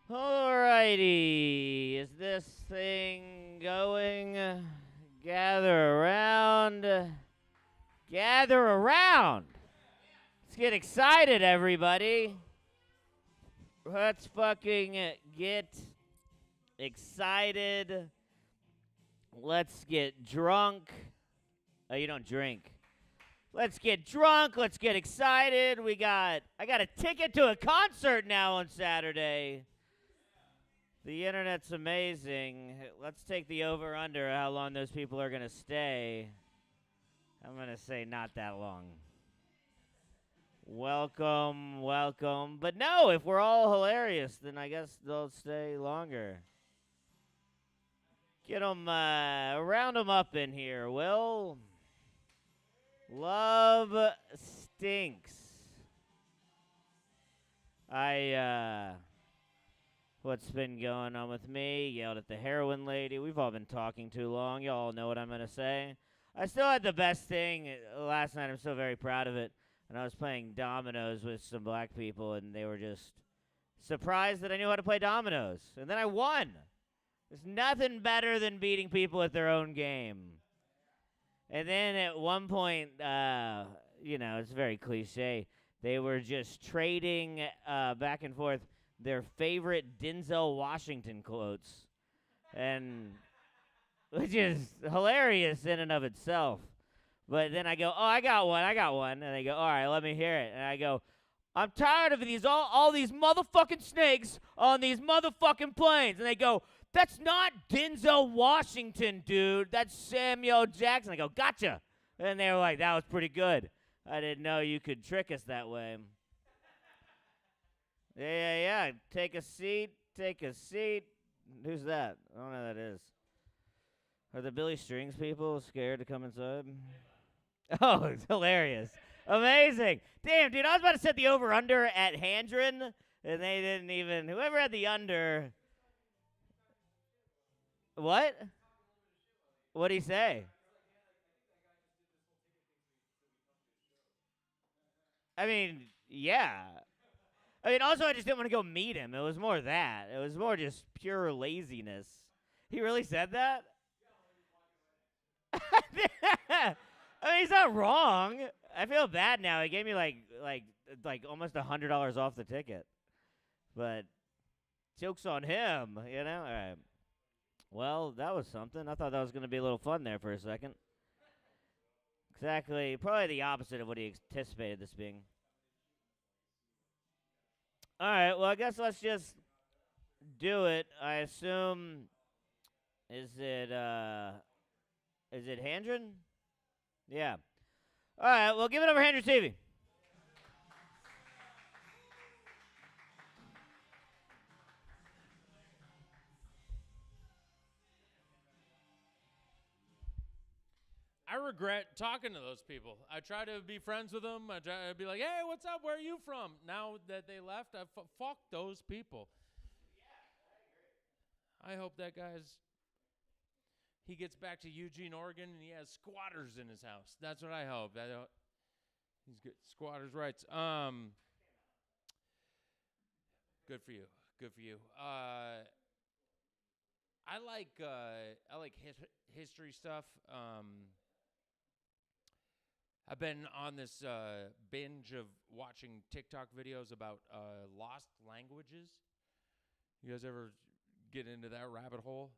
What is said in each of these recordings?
Alrighty, is this thing going? Gather around. Gather around. Let's get excited, everybody. Let's fucking get excited. Let's get drunk. Oh, you don't drink. Let's get drunk. Let's get excited. I got a ticket to a concert now on Saturday. The internet's amazing. Let's take the over-under how long those people are going to stay. I'm going to say not that long. Welcome, welcome. But no, if we're all hilarious, then I guess they'll stay longer. Get them, round them up in here, Will. Love stinks. What's been going on with me? Yelled at the heroin lady. We've all been talking too long. Y'all know what I'm going to say. I still had the best thing last night. I'm so very proud of it. And I was playing dominoes with some black people, and they were just surprised that I knew how to play dominoes. And then I won. There's nothing better than beating people at their own game. And then at one point, it's very cliche. They were just trading back and forth their favorite Denzel Washington quotes, and which is hilarious in and of itself. But then I go, oh, I got one. And they go, all right, let me hear it. And I go, I'm tired of these all these motherfucking snakes on these motherfucking planes. And they go, that's not Denzel Washington, dude. That's Samuel Jackson. I go, gotcha. And they were like, that was pretty good. I didn't know you could trick us that way. Yeah. Take a seat. Who's that? I don't know who that is. Are the Billy Strings people scared to come inside? Oh, it's hilarious. Amazing. Damn, dude, I was about to set the over-under at Handren, and they didn't even... Whoever had the under... What? What'd he say? I mean, yeah. Also, I just didn't want to go meet him. It was more that. It was more just pure laziness. He really said that? He's not wrong. I feel bad now. He gave me like almost $100 off the ticket. But joke's on him, you know? All right. Well, that was something. I thought that was going to be a little fun there for a second. Exactly. Probably the opposite of what he anticipated this being. All right, well, I guess let's just do it. I assume, is it Handren? Yeah. All right, well, give it over Handren TV. I regret talking to those people. I try to be friends with them. I try to be like, hey, what's up? Where are you from? Now that they left, fuck those people. I hope that he gets back to Eugene, Oregon, and he has squatters in his house. That's what I hope. He's good. Squatters' rights. Good for you. Good for you. I like history stuff. I've been on this binge of watching TikTok videos about lost languages. You guys ever get into that rabbit hole?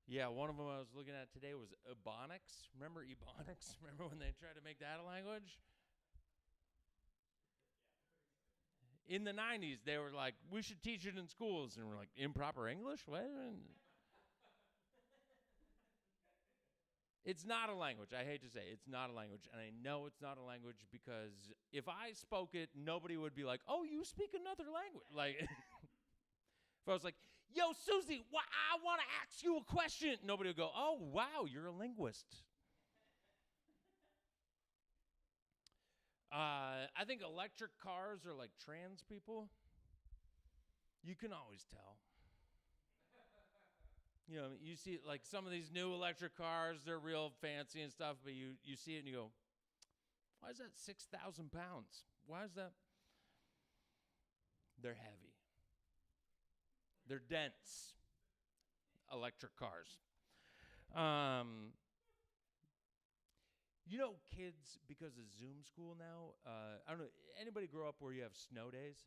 Yeah, one of them I was looking at today was Ebonics. Remember Ebonics? Remember when they tried to make that a language? In the 90s, they were like, we should teach it in schools. And we're like, improper English? What? It's not a language. I hate to say it's not a language. And I know it's not a language because if I spoke it, nobody would be like, oh, you speak another language. Like, if I was like, yo, Susie, I want to ask you a question. Nobody would go, oh, wow, you're a linguist. I think electric cars are like trans people. You can always tell. You know, you see like some of these new electric cars, they're real fancy and stuff, but you see it and you go, why is that 6,000 pounds? Why is that? They're heavy. They're dense. Electric cars. Um, you know, kids, because of Zoom school now, I don't know, anybody grow up where you have snow days?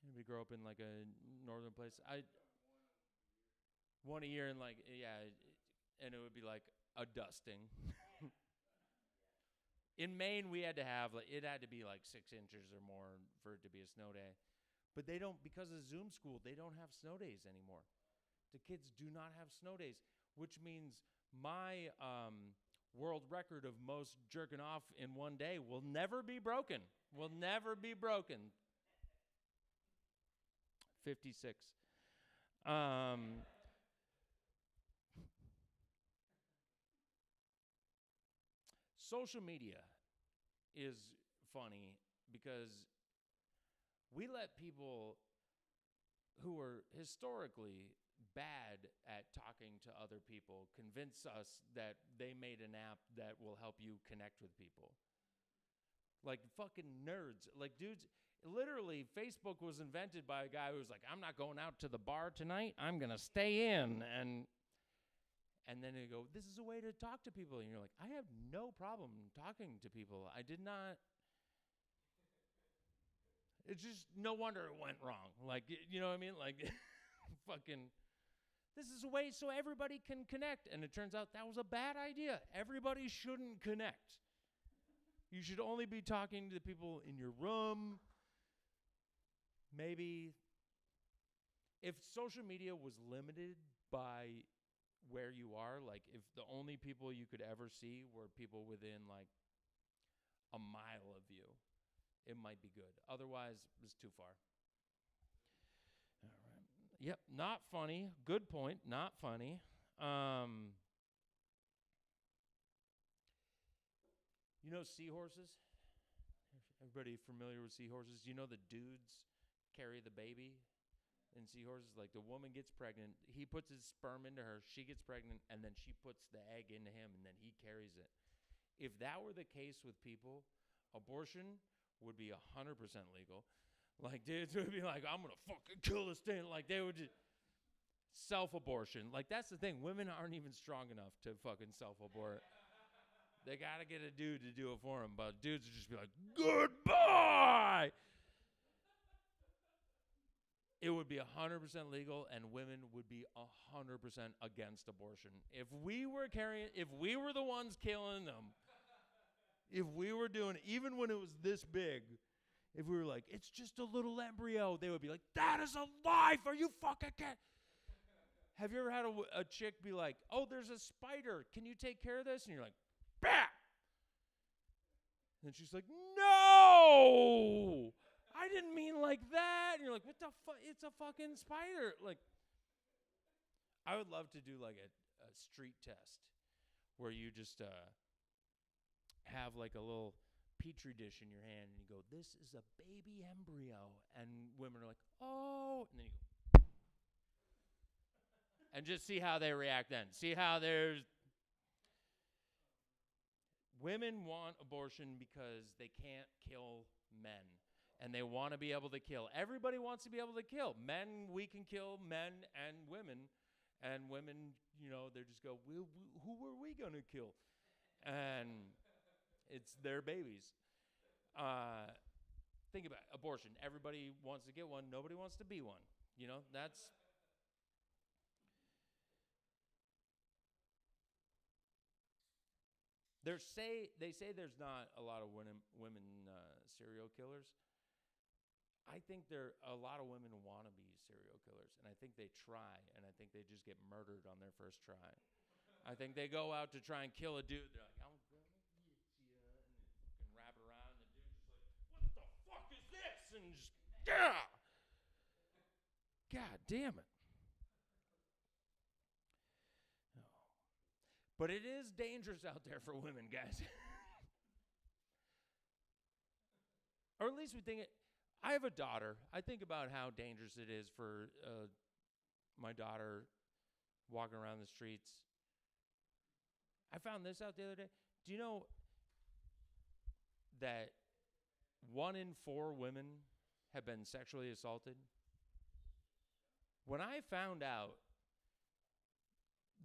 Anybody grow up in like a northern place? One a year, and like, yeah, and it would be like a dusting. In Maine, we had to have, like, it had to be like 6 inches or more for it to be a snow day. But they don't, because of Zoom school, they don't have snow days anymore. The kids do not have snow days, which means my world record of most jerking off in one day will never be broken. Will never be broken. 56. Social media is funny because we let people who are historically bad at talking to other people convince us that they made an app that will help you connect with people. Like fucking nerds. Like, dudes, literally, Facebook was invented by a guy who was like, I'm not going out to the bar tonight. I'm going to stay in. And then they go, this is a way to talk to people. And you're like, I have no problem talking to people. I did not. It's just no wonder it went wrong. Like, you know what I mean? Like, fucking, this is a way so everybody can connect. And it turns out that was a bad idea. Everybody shouldn't connect. You should only be talking to the people in your room. Maybe if social media was limited by where you are, like if the only people you could ever see were people within like a mile of you, it might be good. Otherwise, it's too far. All right. Yep, not funny. Good point. Not funny. You know seahorses? Everybody familiar with seahorses? You know the dudes carry the baby in seahorses? Like the woman gets pregnant, he puts his sperm into her, she gets pregnant, and then she puts the egg into him, and then he carries it. If that were the case with people, abortion would be 100% legal. Like dudes would be like, I'm gonna fucking kill this thing. Like they would just self-abortion. Like that's the thing. Women aren't even strong enough to fucking self-abort. They got to get a dude to do it for them, but dudes would just be like, goodbye! It would be 100% legal, and women would be 100% against abortion. If we were the ones killing them, if we were doing it, even when it was this big, if we were like, it's just a little embryo, they would be like, that is a life! Are you fucking kidding? Have you ever had a chick be like, oh, there's a spider. Can you take care of this? And you're like, bah! And she's like, no! I didn't mean like that. And you're like, what the fuck? It's a fucking spider. Like, I would love to do like a street test where you just have like a little petri dish in your hand and you go, this is a baby embryo. And women are like, oh. And then you go, and just see how they react then. See how there's. Women want abortion because they can't kill men. And they want to be able to kill. Everybody wants to be able to kill. Men, we can kill men and women. And women, you know, they just go, who were we going to kill? And it's their babies. Think about it. Abortion. Everybody wants to get one. Nobody wants to be one. You know, that's. They say there's not a lot of women serial killers. I think a lot of women want to be serial killers, and I think they try, and I think they just get murdered on their first try. I think they go out to try and kill a dude. They're like, I'm gonna get you, and wrap it around, and the dude's just like, what the fuck is this? And just, yeah! God damn it. But it is dangerous out there for women, guys. Or at least we think it. I have a daughter. I think about how dangerous it is for my daughter walking around the streets. I found this out the other day. Do you know that 1 in 4 women have been sexually assaulted? When I found out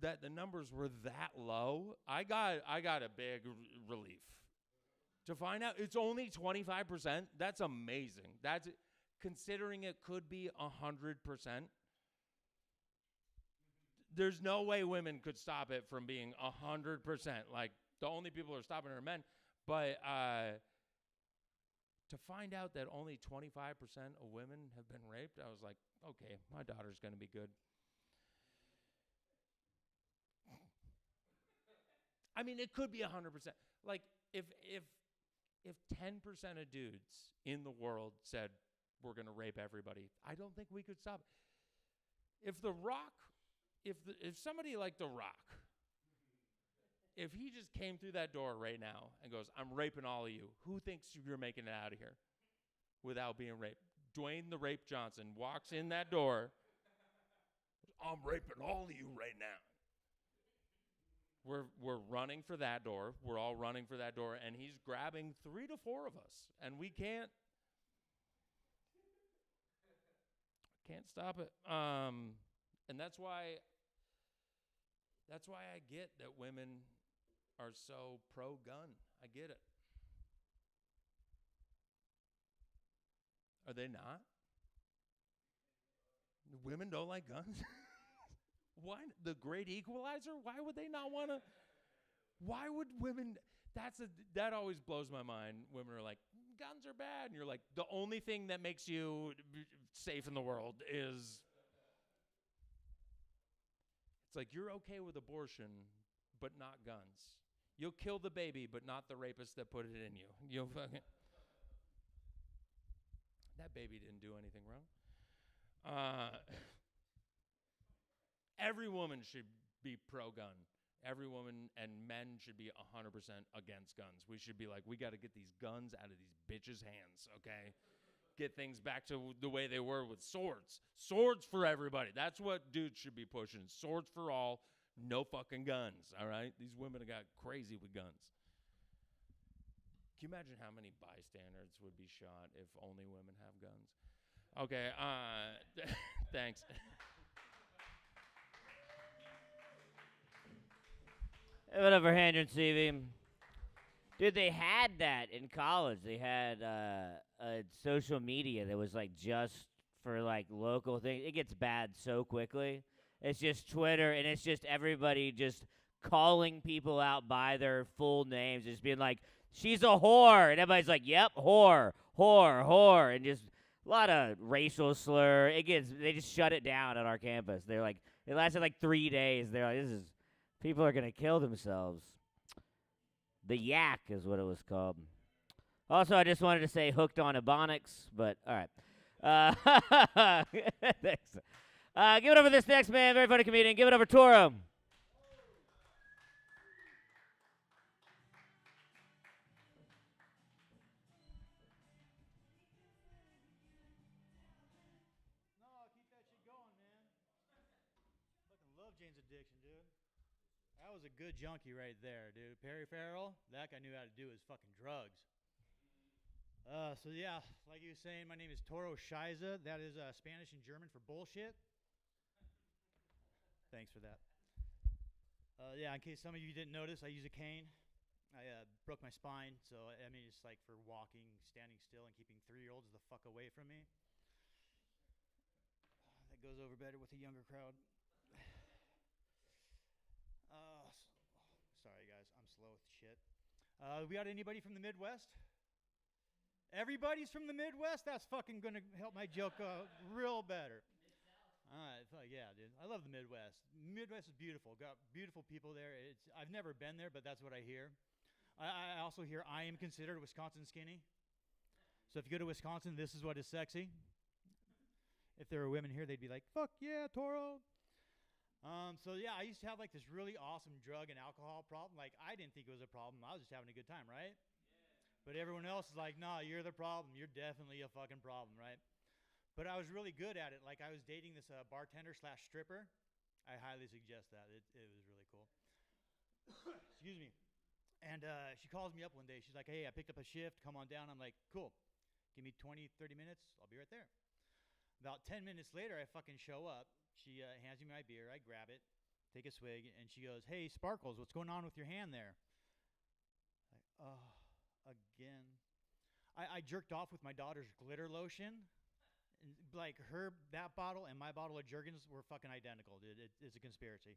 that the numbers were that low, I got a big relief. To find out it's only 25%, that's amazing. That's considering it could be 100%. There's no way women could stop it from being 100%. Like, the only people who are stopping it are men. But to find out that only 25% of women have been raped, I was like, okay, my daughter's going to be good. I mean, it could be 100%. Like, if 10% of dudes in the world said we're going to rape everybody, I don't think we could stop it. If The Rock, if somebody like The Rock, if he just came through that door right now and goes, I'm raping all of you, who thinks you're making it out of here without being raped? Dwayne the Rape Johnson walks in that door. I'm raping all of you right now. We're running for that door. We're all running for that door, and he's grabbing 3 to 4 of us, and we can't stop it. And that's why I get that women are so pro-gun. I get it. Are they not? Women don't like guns? Why? The great equalizer? Why would they not want to? Why would women? That always blows my mind. Women are like, guns are bad. And you're like, the only thing that makes you safe in the world is. It's like, you're okay with abortion, but not guns. You'll kill the baby, but not the rapist that put it in you. You'll fucking. That baby didn't do anything wrong. Every woman should be pro-gun. Every woman and men should be 100% against guns. We should be like, we got to get these guns out of these bitches' hands, okay? Get things back to the way they were with swords. Swords for everybody. That's what dudes should be pushing. Swords for all, no fucking guns, all right? These women have got crazy with guns. Can you imagine how many bystanders would be shot if only women have guns? Okay, thanks. Whatever, Hendron CV. Dude, they had that in college. They had a social media that was like just for like local things. It gets bad so quickly. It's just Twitter, and it's just everybody just calling people out by their full names, just being like, she's a whore. And everybody's like, yep, whore, whore, whore. And just a lot of racial slur. They just shut it down at our campus. They're like, it lasted like 3 days. They're like, people are going to kill themselves. The Yak is what it was called. Also, I just wanted to say hooked on Ebonics, but all right. Thanks. Give it over to this next man, very funny comedian. Give it over to Toro. Jane's Addiction, dude. That was a good junkie right there, dude. Perry Farrell, that guy knew how to do his fucking drugs. So yeah, like you were saying, my name is Toro Scheiße. That is Spanish and German for bullshit. Thanks for that. Yeah, in case some of you didn't notice, I use a cane. I broke my spine, so I mean, it's like for walking, standing still, and keeping 3-year-olds the fuck away from me. That goes over better with a younger crowd. Sorry, guys. I'm slow with shit. We got anybody from the Midwest? Everybody's from the Midwest? That's fucking going to help my joke real better. All right. Yeah, dude. I love the Midwest. Midwest is beautiful. Got beautiful people there. I've never been there, but that's what I hear. I also hear I am considered Wisconsin skinny. So if you go to Wisconsin, this is what is sexy. If there were women here, they'd be like, fuck yeah, Toro. So yeah, I used to have like this really awesome drug and alcohol problem. Like I didn't think it was a problem. I was just having a good time, right? Yeah. But everyone else is like, nah, you're the problem. You're definitely a fucking problem, right? But I was really good at it. Like I was dating this bartender / stripper. I highly suggest that. It was really cool. Excuse me. And she calls me up one day. She's like, hey, I picked up a shift. Come on down. I'm like, cool. Give me 20, 30 minutes. I'll be right there. About 10 minutes later, I fucking show up. She hands me my beer. I grab it, take a swig, and she goes, "Hey, Sparkles, what's going on with your hand there?" Like, oh, again. I jerked off with my daughter's glitter lotion. And, like, that bottle and my bottle of Jergens were fucking identical, dude. It's a conspiracy.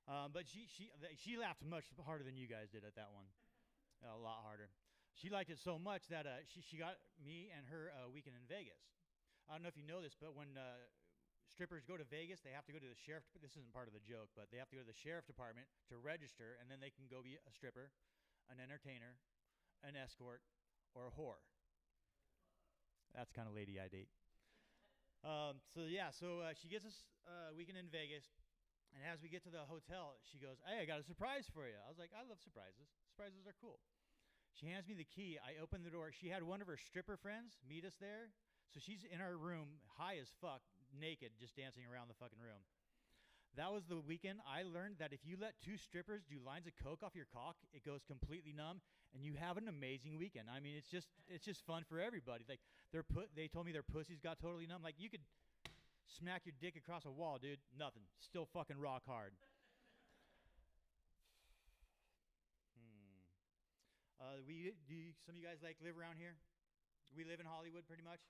But she laughed much harder than you guys did at that one. A lot harder. She liked it so much that she got me and her a weekend in Vegas. I don't know if you know this, but when strippers go to Vegas, they have to go to the sheriff. This isn't part of the joke, but they have to go to the sheriff department to register, and then they can go be a stripper, an entertainer, an escort, or a whore. That's kind of lady I date. So she gets us weekend in Vegas, and as we get to the hotel, she goes, "Hey, I got a surprise for you." I was like, "I love surprises. Surprises are cool." She hands me the key. I open the door. She had one of her stripper friends meet us there. So she's in our room, high as fuck, naked, just dancing around the fucking room. That was the weekend I learned that if you let two strippers do lines of coke off your cock, it goes completely numb, and you have an amazing weekend. I mean, it's just fun for everybody. Like they told me their pussies got totally numb. Like you could smack your dick across a wall, dude. Nothing. Still fucking rock hard. Some of you guys like live around here? We live in Hollywood pretty much.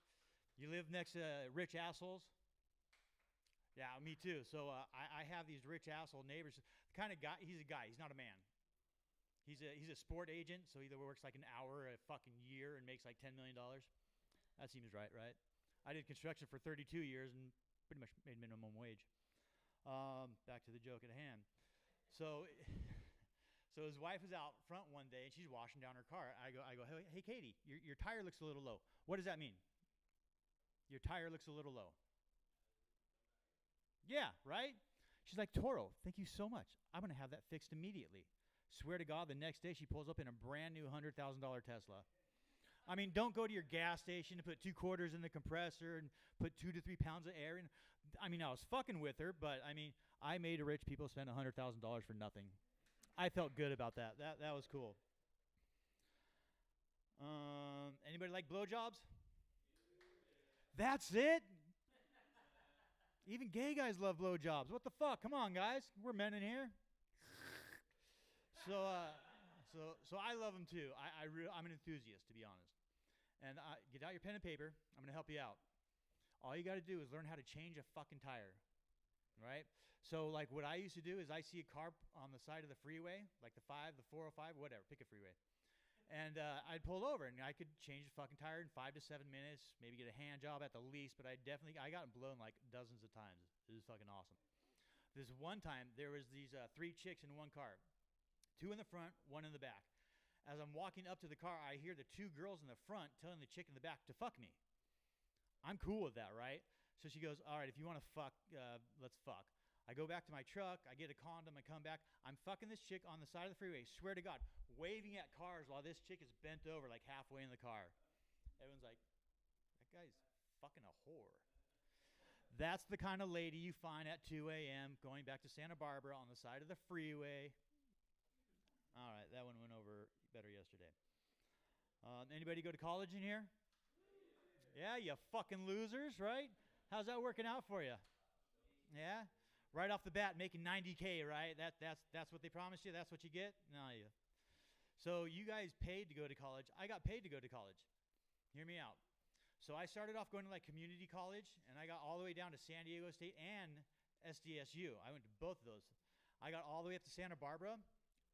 You live next to rich assholes? Yeah, me too. So I have these rich asshole neighbors. The kind of guy, he's a guy. He's not a man. He's a sport agent, so he either works like an hour a fucking year and makes like $10 million. That seems right? I did construction for 32 years and pretty much made minimum wage. Back to the joke at hand. So his wife is out front one day and she's washing down her car. I go, hey Katie, your tire looks a little low. What does that mean? Your tire looks a little low. Yeah, right? She's like, Toro, thank you so much. I'm going to have that fixed immediately. Swear to God, the next day she pulls up in a brand new $100,000 Tesla. I mean, don't go to your gas station and put 2 quarters in the compressor and put 2 to 3 pounds of air in. I mean, I was fucking with her, but I mean, I made rich people spend $100,000 for nothing. I felt good about that. That was cool. Anybody like blowjobs? That's it? Even gay guys love blowjobs. What the fuck? Come on, guys. We're men in here. So I love them too. I'm an enthusiast, to be honest. And get out your pen and paper. I'm going to help you out. All you got to do is learn how to change a fucking tire, right? So like what I used to do is I see a car on the side of the freeway, like the 5, the 405, whatever, pick a freeway. And I'd pull over and I could change the fucking tire in 5 to 7 minutes, maybe get a hand job at the least, but I got blown like dozens of times. It was fucking awesome. This one time, there was these 3 chicks in one car, 2 in the front, 1 in the back. As I'm walking up to the car, I hear the 2 girls in the front telling the chick in the back to fuck me. I'm cool with that, right? So she goes, all right, if you want to fuck, let's fuck. I go back to my truck, I get a condom, I come back, I'm fucking this chick on the side of the freeway, swear to God, waving at cars while this chick is bent over like halfway in the car. Everyone's like, that guy's fucking a whore. That's the kind of lady you find at 2 a.m. going back to Santa Barbara on the side of the freeway. All right, that one went over better yesterday. Anybody go to college in here? Yeah, you fucking losers, right? How's that working out for you? Yeah? Right off the bat, making $90K, right? That's what they promised you? That's what you get? No, you. So you guys paid to go to college. I got paid to go to college. Hear me out. So I started off going to like community college, and I got all the way down to San Diego State and SDSU. I went to both of those. I got all the way up to Santa Barbara.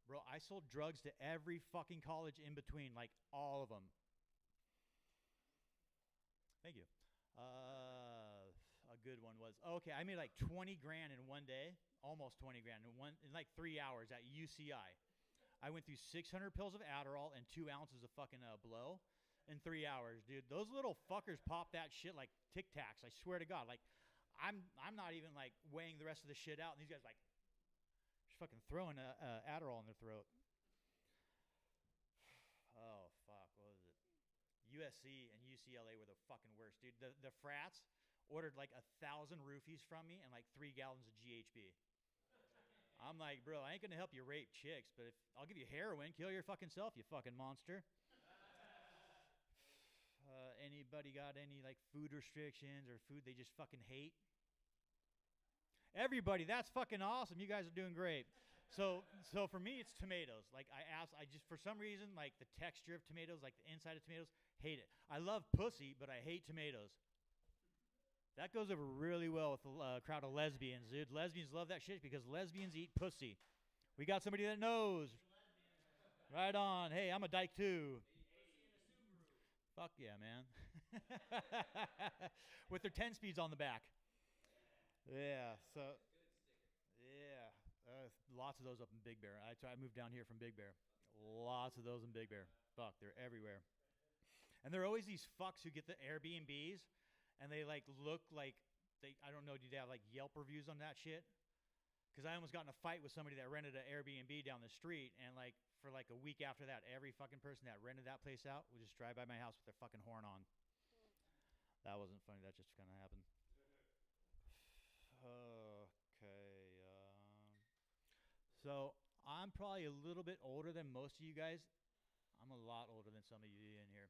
Bro, I sold drugs to every fucking college in between, like all of them. Thank you. A good one was, okay, I made like 20 grand in one day, almost 20 grand in like 3 hours at UCI. I went through 600 pills of Adderall and 2 ounces of fucking blow in 3 hours, dude. Those little fuckers pop that shit like Tic Tacs. I swear to God. Like, I'm not even like weighing the rest of the shit out, and these guys like just fucking throwing Adderall in their throat. Oh fuck, what was it? USC and UCLA were the fucking worst, dude. The frats ordered like 1,000 roofies from me and like 3 gallons of GHB. I'm like, bro, I ain't gonna help you rape chicks, but I'll give you heroin. Kill your fucking self, you fucking monster. Anybody got any like food restrictions or food they just fucking hate? Everybody, that's fucking awesome. You guys are doing great. So for me, it's tomatoes. Like I just for some reason like the texture of tomatoes, like the inside of tomatoes, hate it. I love pussy, but I hate tomatoes. That goes over really well with a crowd of lesbians, dude. Lesbians love that shit because lesbians eat pussy. We got somebody that knows. Right on. Hey, I'm a dyke too. Fuck yeah, man. With their 10 speeds on the back. Yeah, so yeah, lots of those up in Big Bear. I moved down here from Big Bear. Lots of those in Big Bear. Fuck, they're everywhere. And there are always these fucks who get the Airbnbs, and they like look like I don't know, do they have like Yelp reviews on that shit? Because I almost got in a fight with somebody that rented an Airbnb down the street, and like for like a week after that, every fucking person that rented that place out would just drive by my house with their fucking horn on. That wasn't funny. That just kind of happened. Okay. So I'm probably a little bit older than most of you guys. I'm a lot older than some of you in here.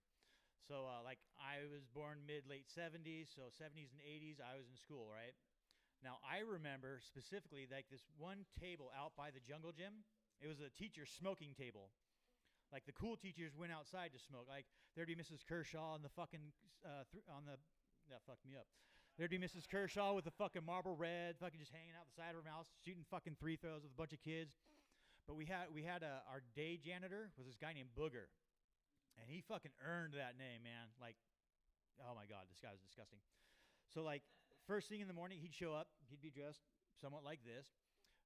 So like I was born late 70s, so 70s and 80s I was in school, right? Now I remember specifically like this one table out by the jungle gym. It was a teacher's smoking table. Like the cool teachers went outside to smoke. Like there'd be Mrs. Kershaw on the fucking that fucked me up. There'd be Mrs. Kershaw with the fucking Marlboro Red, fucking just hanging out the side of her mouth, shooting fucking free throws with a bunch of kids. But we had our day janitor was this guy named Booger, and he fucking earned that name, man. Like, oh my god, this guy was disgusting. So like, first thing in the morning, he'd show up. He'd be dressed somewhat like this.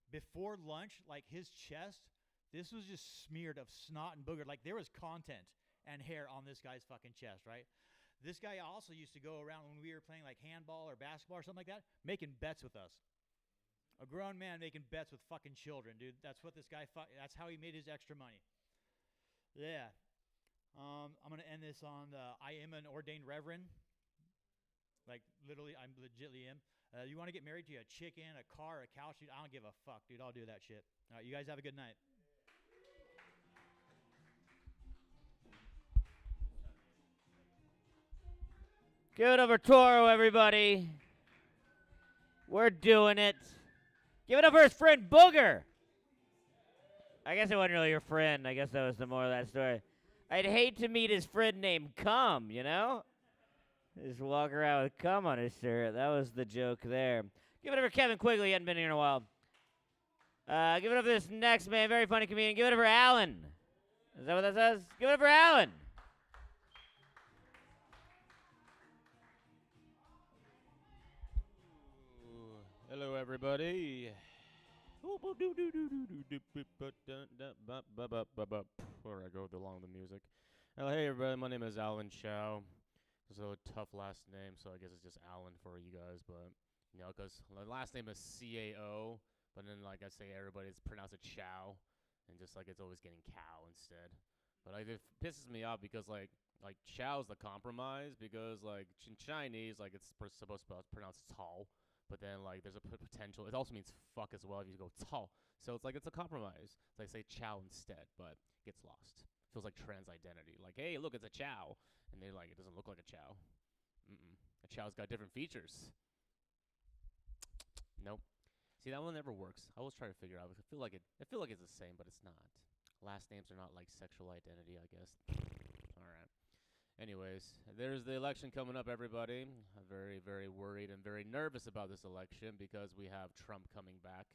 Before lunch, like his chest, this was just smeared of snot and booger. Like there was content and hair on this guy's fucking chest, right? This guy also used to go around when we were playing like handball or basketball or something like that, making bets with us. A grown man making bets with fucking children, dude. That's what this guy, that's how he made his extra money. Yeah. I'm going to end this on I am an ordained reverend. Like, literally, I'm legitly am. You want to get married to a chicken, a car, a couch? Dude, I don't give a fuck, dude. I'll do that shit. All right, you guys have a good night. Give it up for Toro, everybody. We're doing it. Give it up for his friend Booger. I guess it wasn't really your friend. I guess that was the moral of that story. I'd hate to meet his friend named Cum, you know? Just walk around with cum on his shirt. That was the joke there. Give it up for Kevin Quigley. He hadn't been here in a while. Give it up for this next man. Very funny comedian. Give it up for Alan. Is that what that says? Give it up for Alan. Hello, everybody. Where I go along the music. Hey, everybody. My name is Alan Chow. It's a tough last name, so I guess it's just Alan for you guys. But you know, because my last name is C-A-O, but then like I say, everybody's pronounced it Chow, and just like it's always getting cow instead. But like it pisses me off because like Chow's the compromise because like in Chinese like it's supposed to be pronounced Cao. But then, like, there's a potential. It also means fuck as well if you go Cao. So it's like it's a compromise. So I say Chow instead, but gets lost. Feels like trans identity. Like, hey, look, it's a Chow. And they're like, it doesn't look like a Chow. A Chow's got different features. Nope. See, that one never works. I always try to figure out. I feel like it's the same, but it's not. Last names are not like sexual identity, I guess. All right. Anyways, there's the election coming up, everybody. I'm very, very worried and very nervous about this election because we have Trump coming back,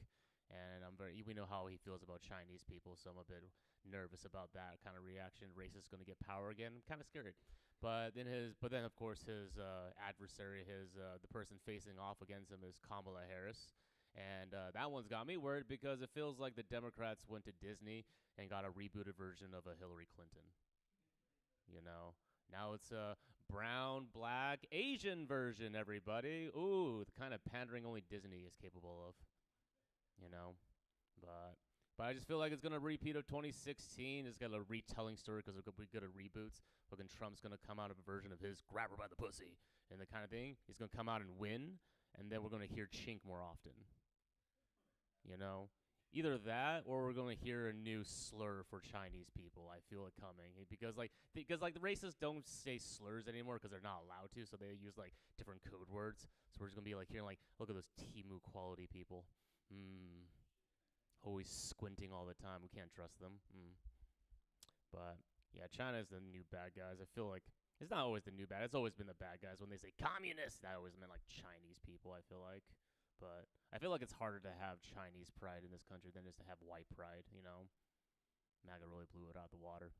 and we know how he feels about Chinese people, so I'm a bit nervous about that kind of reaction. Racist going to get power again. I'm kind of scared. But then of course his adversary, the person facing off against him is Kamala Harris. And that one's got me worried because it feels like the Democrats went to Disney and got a rebooted version of a Hillary Clinton. You know? Now it's a brown, black, Asian version, everybody. Ooh, the kind of pandering only Disney is capable of. You know? But I just feel like it's going to repeat of 2016. It's got a retelling story because we're good at reboots. Fucking Trump's going to come out of a version of his grab her by the pussy and the kind of thing. He's going to come out and win, and then we're going to hear chink more often. You know? either that or we're going to hear a new slur for Chinese people. I feel it coming because like the racists don't say slurs anymore because they're not allowed to, so they use like different code words. So we're just gonna be like hearing like, look at those Timu quality people. Always squinting all the time. We can't trust them. But yeah, China's the new bad guys. I feel like it's not always the new bad. It's always been the bad guys. When they say communists, that always meant like Chinese people. I feel like, but I feel like it's harder to have Chinese pride in this country than it is to have white pride. You know, MAGA really blew it out the water.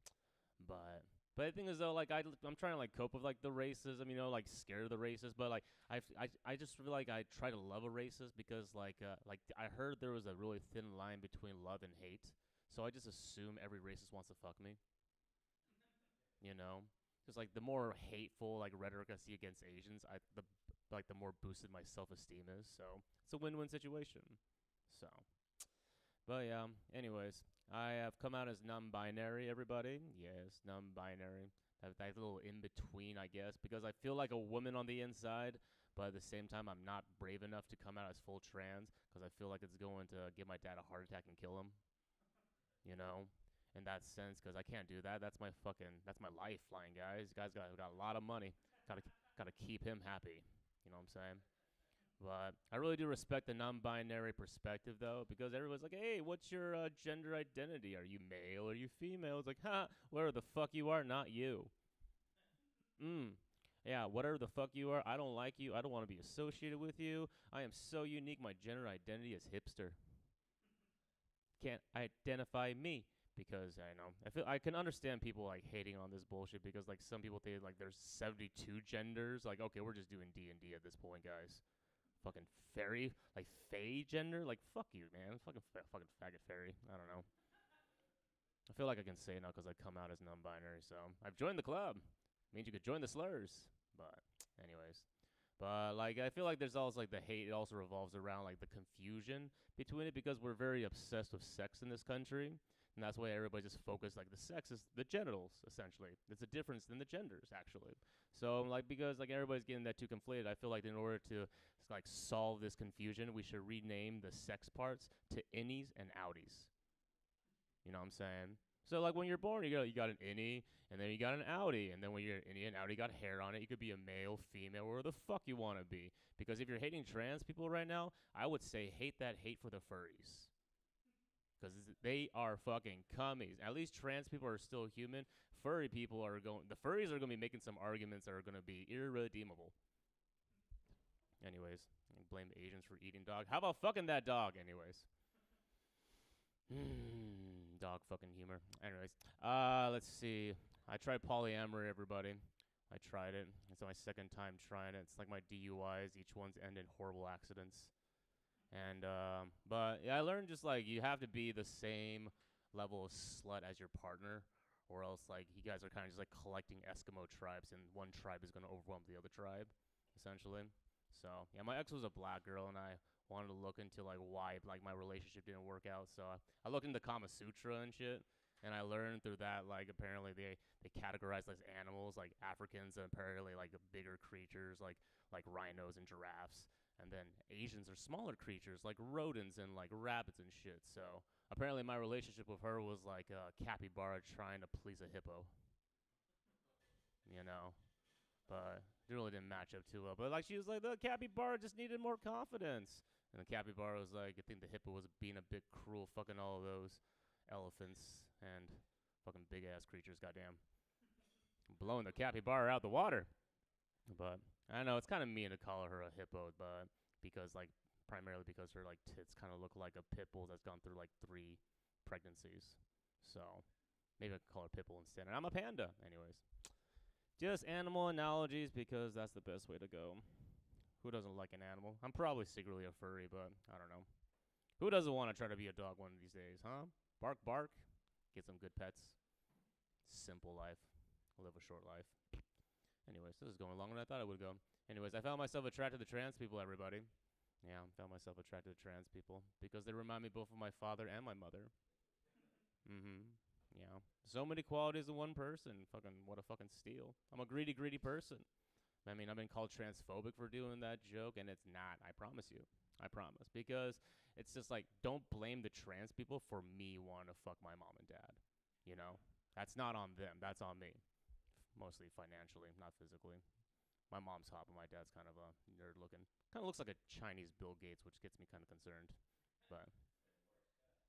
But the thing is though, like I'm trying to like cope with like the racism, you know, like scare the racist. But like I just feel like I try to love a racist because like I heard there was a really thin line between love and hate. So I just assume every racist wants to fuck me. You know, because like the more hateful like rhetoric I see against Asians, the more boosted my self-esteem is. So it's a win-win situation. So, but yeah. Anyways, I have come out as non-binary. Everybody, yes, non-binary. That little in between, I guess, because I feel like a woman on the inside, but at the same time, I'm not brave enough to come out as full trans because I feel like it's going to give my dad a heart attack and kill him. You know, in that sense, because I can't do that. That's my lifeline, guys. Got a lot of money. Gotta keep him happy. You know what I'm saying? But I really do respect the non-binary perspective, though, because everyone's like, "Hey, what's your gender identity? Are you male? Are you female?" It's like, "Ha, whatever the fuck you are, not you." Yeah, whatever the fuck you are, I don't like you. I don't want to be associated with you. I am so unique. My gender identity is hipster. Can't identify me because I can understand people like hating on this bullshit because like some people think like there's 72 genders. Like, okay, we're just doing D&D at this point, guys. Fucking fairy, like fae gender, like fuck you, man. Fucking faggot fairy. I don't know. I feel like I can say now because I come out as non-binary, so I've joined the club. Means you could join the slurs. But anyways, but like I feel like there's also like the hate. It also revolves around like the confusion between it because we're very obsessed with sex in this country, and that's why everybody just focused like the sex is the genitals essentially. It's a difference in the genders actually. So like because like everybody's getting that too conflated, I feel like in order to like solve this confusion, we should rename the sex parts to innies and outies. You know what I'm saying? So like when you're born, you got an innie, and then you got an outie, and then when you're an innie and outie, you got hair on it. You could be a male, female, or the fuck you want to be. Because if you're hating trans people right now, I would say hate for the furries. Because they are fucking cummies. At least trans people are still human. The furries are going to be making some arguments that are going to be irredeemable. Anyways, blame the Asians for eating dog. How about fucking that dog, anyways? Dog fucking humor. Anyways, let's see. I tried polyamory, everybody. I tried it. It's my second time trying it. It's like my DUIs. Each one's end in horrible accidents. And, but yeah, I learned just like you have to be the same level of slut as your partner, or else like you guys are kind of just like collecting Eskimo tribes, and one tribe is going to overwhelm the other tribe, essentially. So yeah, my ex was a black girl, and I wanted to look into like why like my relationship didn't work out. So I looked into Kama Sutra and shit, and I learned through that like apparently they categorize as animals like Africans and apparently like bigger creatures like rhinos and giraffes, and then Asians are smaller creatures like rodents and like rabbits and shit. So apparently my relationship with her was like a capybara trying to please a hippo. You know, but it really didn't match up too well. But like she was like the capybara just needed more confidence. And the capybara was like, I think the hippo was being a bit cruel, fucking all of those elephants and fucking big ass creatures, goddamn. Blowing the capybara out the water. But I know it's kind of mean to call her a hippo, but primarily because her like tits kind of look like a pit bull that's gone through like 3 pregnancies. So maybe I could call her Pitbull instead. And I'm a panda, anyways. Just animal analogies because that's the best way to go. Who doesn't like an animal? I'm probably secretly a furry, but I don't know. Who doesn't want to try to be a dog one of these days, huh? Bark, bark. Get some good pets. Simple life. Live a short life. Anyways, this is going longer than I thought it would go. Anyways, I found myself attracted to trans people, everybody. Yeah, I found myself attracted to trans people because they remind me both of my father and my mother. Yeah. So many qualities in one person. What a fucking steal. I'm a greedy, greedy person. I mean, I've been called transphobic for doing that joke, and it's not. I promise you. I promise. Because it's just like, don't blame the trans people for me wanting to fuck my mom and dad. You know? That's not on them. That's on me. Mostly financially, not physically. My mom's hot, but my dad's kind of a nerd looking. Kind of looks like a Chinese Bill Gates, which gets me kind of concerned. But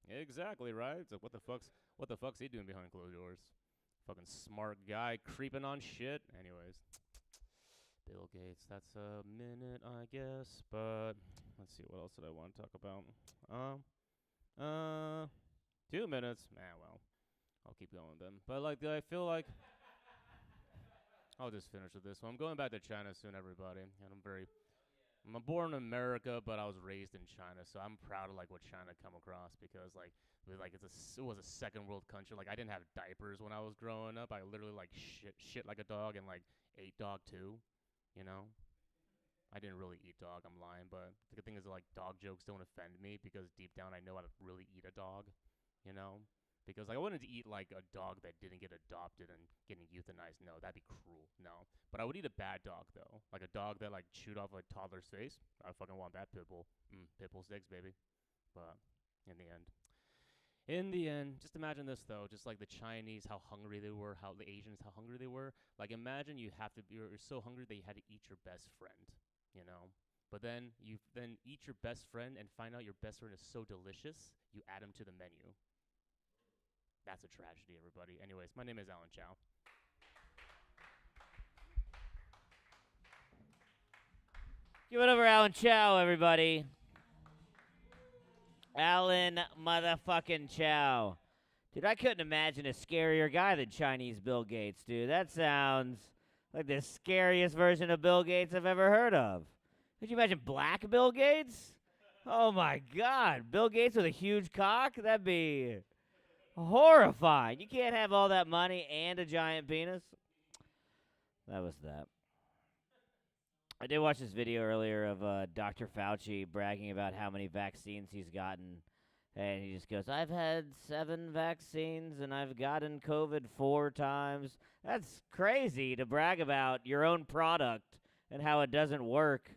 exactly, right? It's like, what the fuck's he doing behind closed doors? Fucking smart guy creeping on shit. Anyways, Bill Gates. That's a minute, I guess. But let's see, what else did I want to talk about? 2 minutes. Well, I'll keep going then. But like, I feel like I'll just finish with this one. I'm going back to China soon, everybody, and I'm born in America, but I was raised in China, so I'm proud of like what China come across because like it was a second world country. Like I didn't have diapers when I was growing up. I literally like shit like a dog and like ate dog too, you know. I didn't really eat dog. I'm lying, but the good thing is like dog jokes don't offend me because deep down I know how to really eat a dog, you know. Because like, I wouldn't eat like a dog that didn't get adopted and getting euthanized. No, that'd be cruel. No, but I would eat a bad dog though, like a dog that like chewed off a toddler's face. I fucking want that pit bull. Pit bull sticks, baby. But in the end, just imagine this though. Just like the Chinese, how hungry they were, how the Asians, how hungry they were. Like imagine you're so hungry that you had to eat your best friend. You know. But then you eat your best friend and find out your best friend is so delicious, you add him to the menu. That's a tragedy, everybody. Anyways, my name is Alan Chow. Give it over Alan Chow, everybody. Alan motherfucking Chow. Dude, I couldn't imagine a scarier guy than Chinese Bill Gates, dude. That sounds like the scariest version of Bill Gates I've ever heard of. Could you imagine black Bill Gates? Oh my God. Bill Gates with a huge cock? That'd be horrifying. You can't have all that money and a giant penis. That was that. I did watch this video earlier of Dr. Fauci bragging about how many vaccines he's gotten. And he just goes, I've had 7 vaccines and I've gotten COVID 4 times. That's crazy to brag about your own product and how it doesn't work.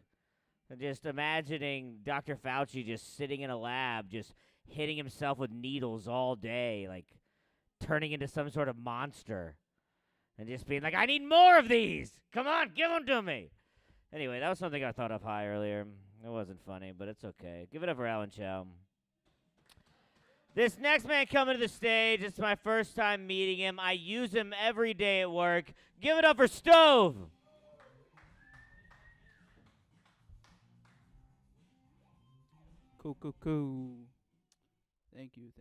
And just imagining Dr. Fauci just sitting in a lab, just hitting himself with needles all day, like turning into some sort of monster. And just being like, I need more of these. Come on, give them to me. Anyway, that was something I thought of high earlier. It wasn't funny, but it's okay. Give it up for Alan Chow. This next man coming to the stage, it's my first time meeting him. I use him every day at work. Give it up for Stove. Cool. Thank you.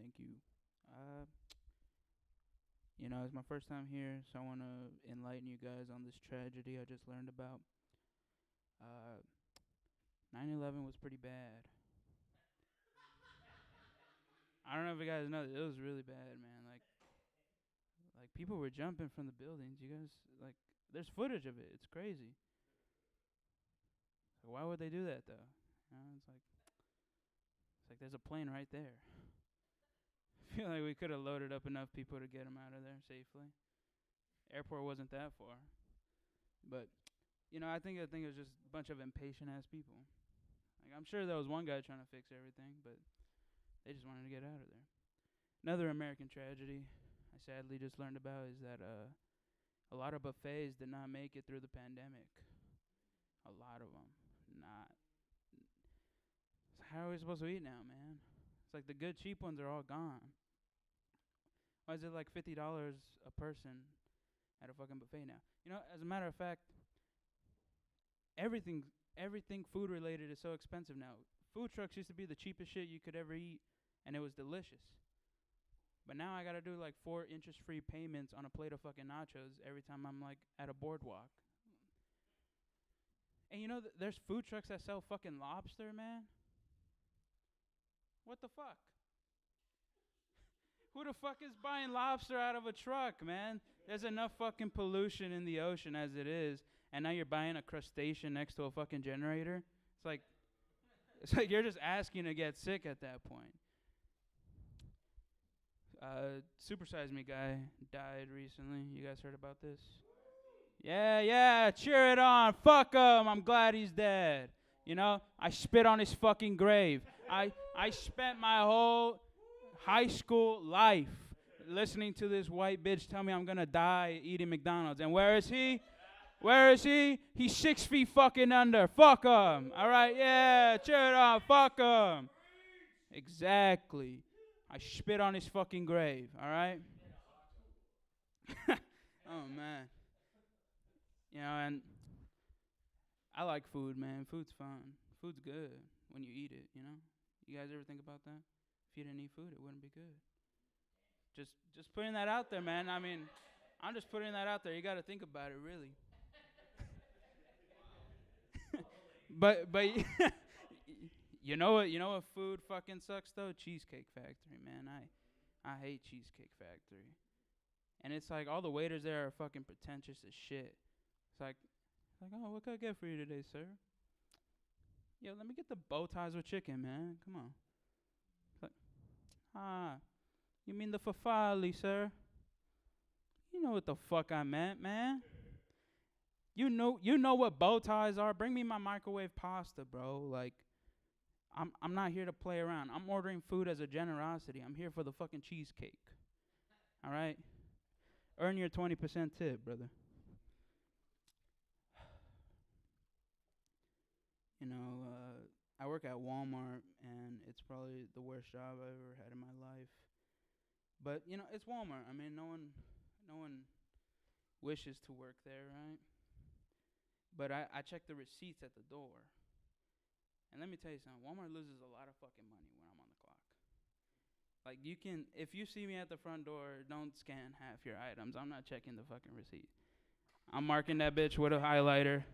It's my first time here, so I want to enlighten you guys on this tragedy I just learned about. 9/11 was pretty bad. I don't know if you guys know, it was really bad, man. Like people were jumping from the buildings. You guys, like, there's footage of it. It's crazy. So why would they do that though? It's like there's a plane right there. I feel like we could have loaded up enough people to get them out of there safely. Airport wasn't that far, but I think it was just a bunch of impatient ass people. Like I'm sure there was one guy trying to fix everything, but they just wanted to get out of there. Another American tragedy I sadly just learned about is that a lot of buffets did not make it through the pandemic. A lot of them. Not. So how are we supposed to eat now, man? It's like the good cheap ones are all gone. Why is it like $50 a person at a fucking buffet now? As a matter of fact, everything food related is so expensive now. Food trucks used to be the cheapest shit you could ever eat, and it was delicious. But now I gotta do like 4 interest-free payments on a plate of fucking nachos every time I'm like at a boardwalk. And there's food trucks that sell fucking lobster, man. What the fuck? Who the fuck is buying lobster out of a truck, man? There's enough fucking pollution in the ocean as it is, and now you're buying a crustacean next to a fucking generator? It's like you're just asking to get sick at that point. Super Size Me guy died recently. You guys heard about this? Yeah, cheer it on. Fuck him. I'm glad he's dead. You know, I spit on his fucking grave. I spent my whole high school life listening to this white bitch tell me I'm gonna die eating McDonald's. And where is he? Where is he? He's 6 feet fucking under. Fuck him. All right, yeah, cheer it on. Fuck him. Exactly. I spit on his fucking grave. All right. Oh man. You know, and I like food, man. Food's fun. Food's good when you eat it. You know. You guys ever think about that? If you didn't eat food, it wouldn't be good. Just putting that out there, man. I mean, I'm just putting that out there. You got to think about it, really. but you know what food fucking sucks though? Cheesecake Factory, man. I hate Cheesecake Factory. And it's like all the waiters there are fucking pretentious as shit. It's like, oh, what can I get for you today, sir? Yo, let me get the bow ties with chicken, man. Come on. It's like, you mean the fafali, sir? You know what the fuck I meant, man. You know what bow ties are. Bring me my microwave pasta, bro. Like, I'm not here to play around. I'm ordering food as a generosity. I'm here for the fucking cheesecake. All right? Earn your 20% tip, brother. You know, I work at Walmart, and it's probably the worst job I've ever had in my life. But you know, it's Walmart. I mean, no one wishes to work there, right? But I check the receipts at the door, and let me tell you something. Walmart loses a lot of fucking money when I'm on the clock. Like if you see me at the front door, don't scan half your items. I'm not checking the fucking receipt. I'm marking that bitch with a highlighter.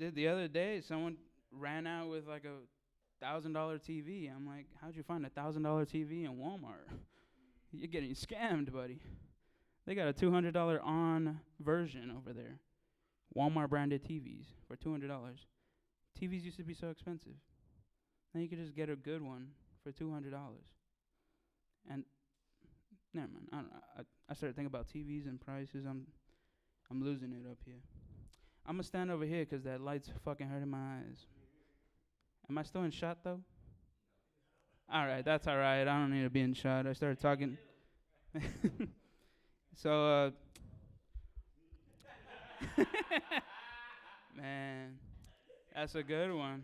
The other day, someone ran out with like a $1,000 TV. I'm like, how'd you find a $1,000 TV in Walmart? You're getting scammed, buddy. They got a $200 on version over there. Walmart branded TVs for $200. TVs used to be so expensive. Now you could just get a good one for $200. And never mind. I don't know. I started thinking about TVs and prices. I'm losing it up here. I'm gonna stand over here 'cause that light's fucking hurting my eyes. Am I still in shot though? All right, that's all right. I don't need to be in shot. I started talking. So, man, that's a good one.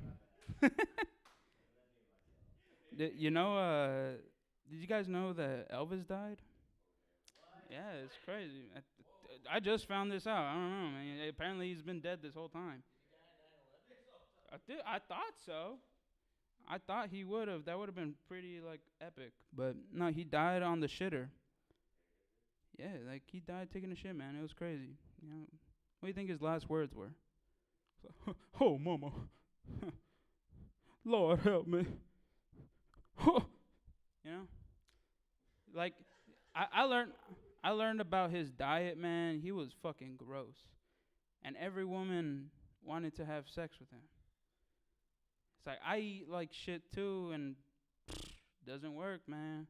Did you guys know that Elvis died? Yeah, it's crazy. I just found this out. I don't know, man. Apparently he's been dead this whole time. I thought so. I thought he would have. That would have been pretty like epic. But no, he died on the shitter. Yeah, like he died taking a shit, man. It was crazy. You know, what do you think his last words were? Oh, mama. Lord help me. You know? Like I learned about his diet, man. He was fucking gross. And every woman wanted to have sex with him. It's like, I eat like shit too, and doesn't work, man.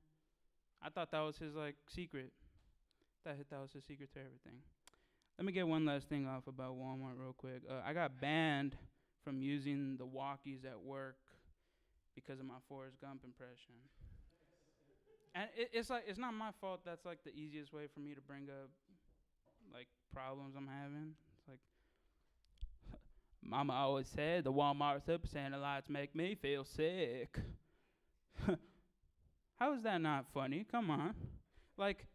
I thought that was his like secret. That was his secret to everything. Let me get one last thing off about Walmart real quick. I got banned from using the walkies at work because of my Forrest Gump impression. And it's like, it's not my fault. That's like the easiest way for me to bring up like problems I'm having. It's like, Mama always said the Walmart Super Santa lights make me feel sick. How is that not funny? Come on. Like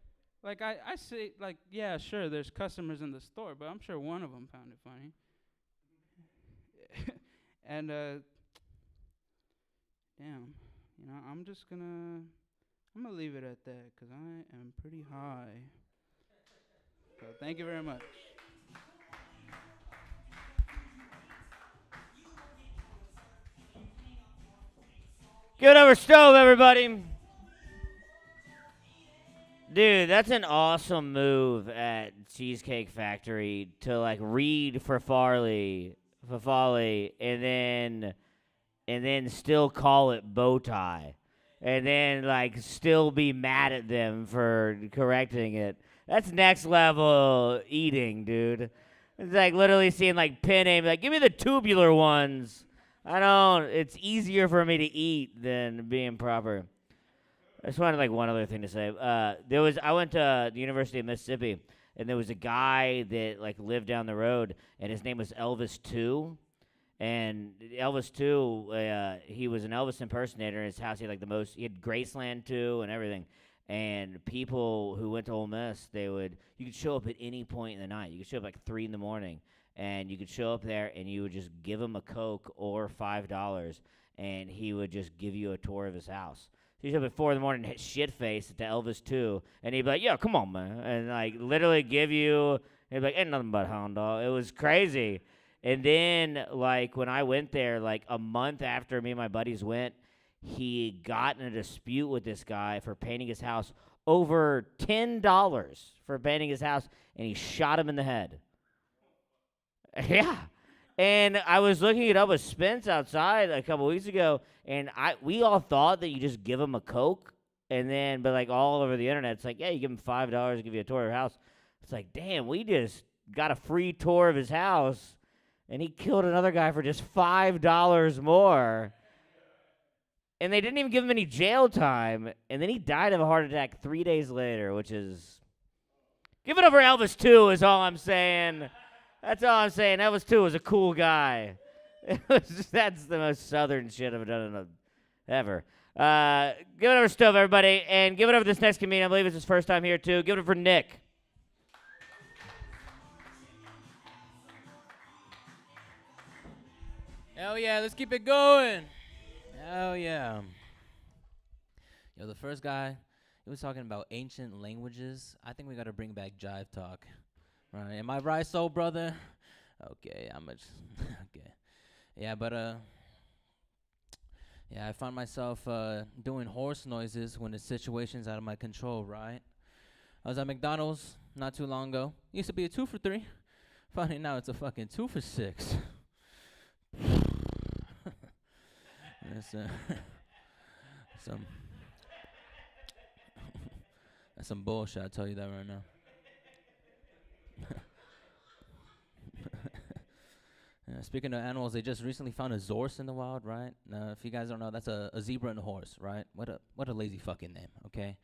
I say, like, yeah, sure, there's customers in the store, but I'm sure one of them found it funny. And, damn, you know, I'm gonna leave it at that, 'cause I am pretty high. So thank you very much. Give it over stove, everybody. Dude, that's an awesome move at Cheesecake Factory to like read for Farley, and then still call it bow tie, and then like still be mad at them for correcting it. That's next level eating, dude. It's like literally seeing like pin aim, like give me the tubular ones. I don't. It's easier for me to eat than being proper. I just wanted like one other thing to say. I went to the University of Mississippi, and there was a guy that like lived down the road, and his name was Elvis Two. And Elvis too, he was an Elvis impersonator. In his house, he had like the most. He had Graceland too, and everything. And people who went to Ole Miss, you could show up at any point in the night. You could show up like 3 in the morning, and you could show up there, and you would just give him a Coke or $5, and he would just give you a tour of his house. So you show up at 4 in the morning, hit shit face at the Elvis too, and he'd be like, "Yeah, come on, man," and like literally give you. He'd be like, "Ain't nothing but hound dog." It was crazy. And then, like, when I went there, like, a month after me and my buddies went, he got in a dispute with this guy for painting his house over $10 for painting his house, and he shot him in the head. Yeah. And I was looking it up with Spence outside a couple weeks ago, and we all thought that you just give him a Coke, but, like, all over the internet, it's like, yeah, you give him $5 to give you a tour of your house. It's like, damn, we just got a free tour of his house. And he killed another guy for just $5 more. And they didn't even give him any jail time. And then he died of a heart attack 3 days later, which is... Give it over Elvis 2 is all I'm saying. That's all I'm saying. Elvis 2 was a cool guy. That's the most southern shit I've done ever. Give it over Stove, everybody. And give it over this next comedian. I believe it's his first time here, too. Give it up for Nick. Hell yeah, let's keep it going. Hell yeah. Yo, the first guy, he was talking about ancient languages. I think we got to bring back jive talk. Right? Am I right, soul brother? Okay, okay. Yeah, but yeah, I find myself doing horse noises when the situation's out of my control, right? I was at McDonald's not too long ago. Used to be a 2 for $3. Funny now it's a fucking 2 for $6. That's that's some bullshit, I'll tell you that right now. Yeah, speaking of animals, they just recently found a zorse in the wild, right? If you guys don't know, that's a zebra and a horse, right? What a lazy fucking name, okay?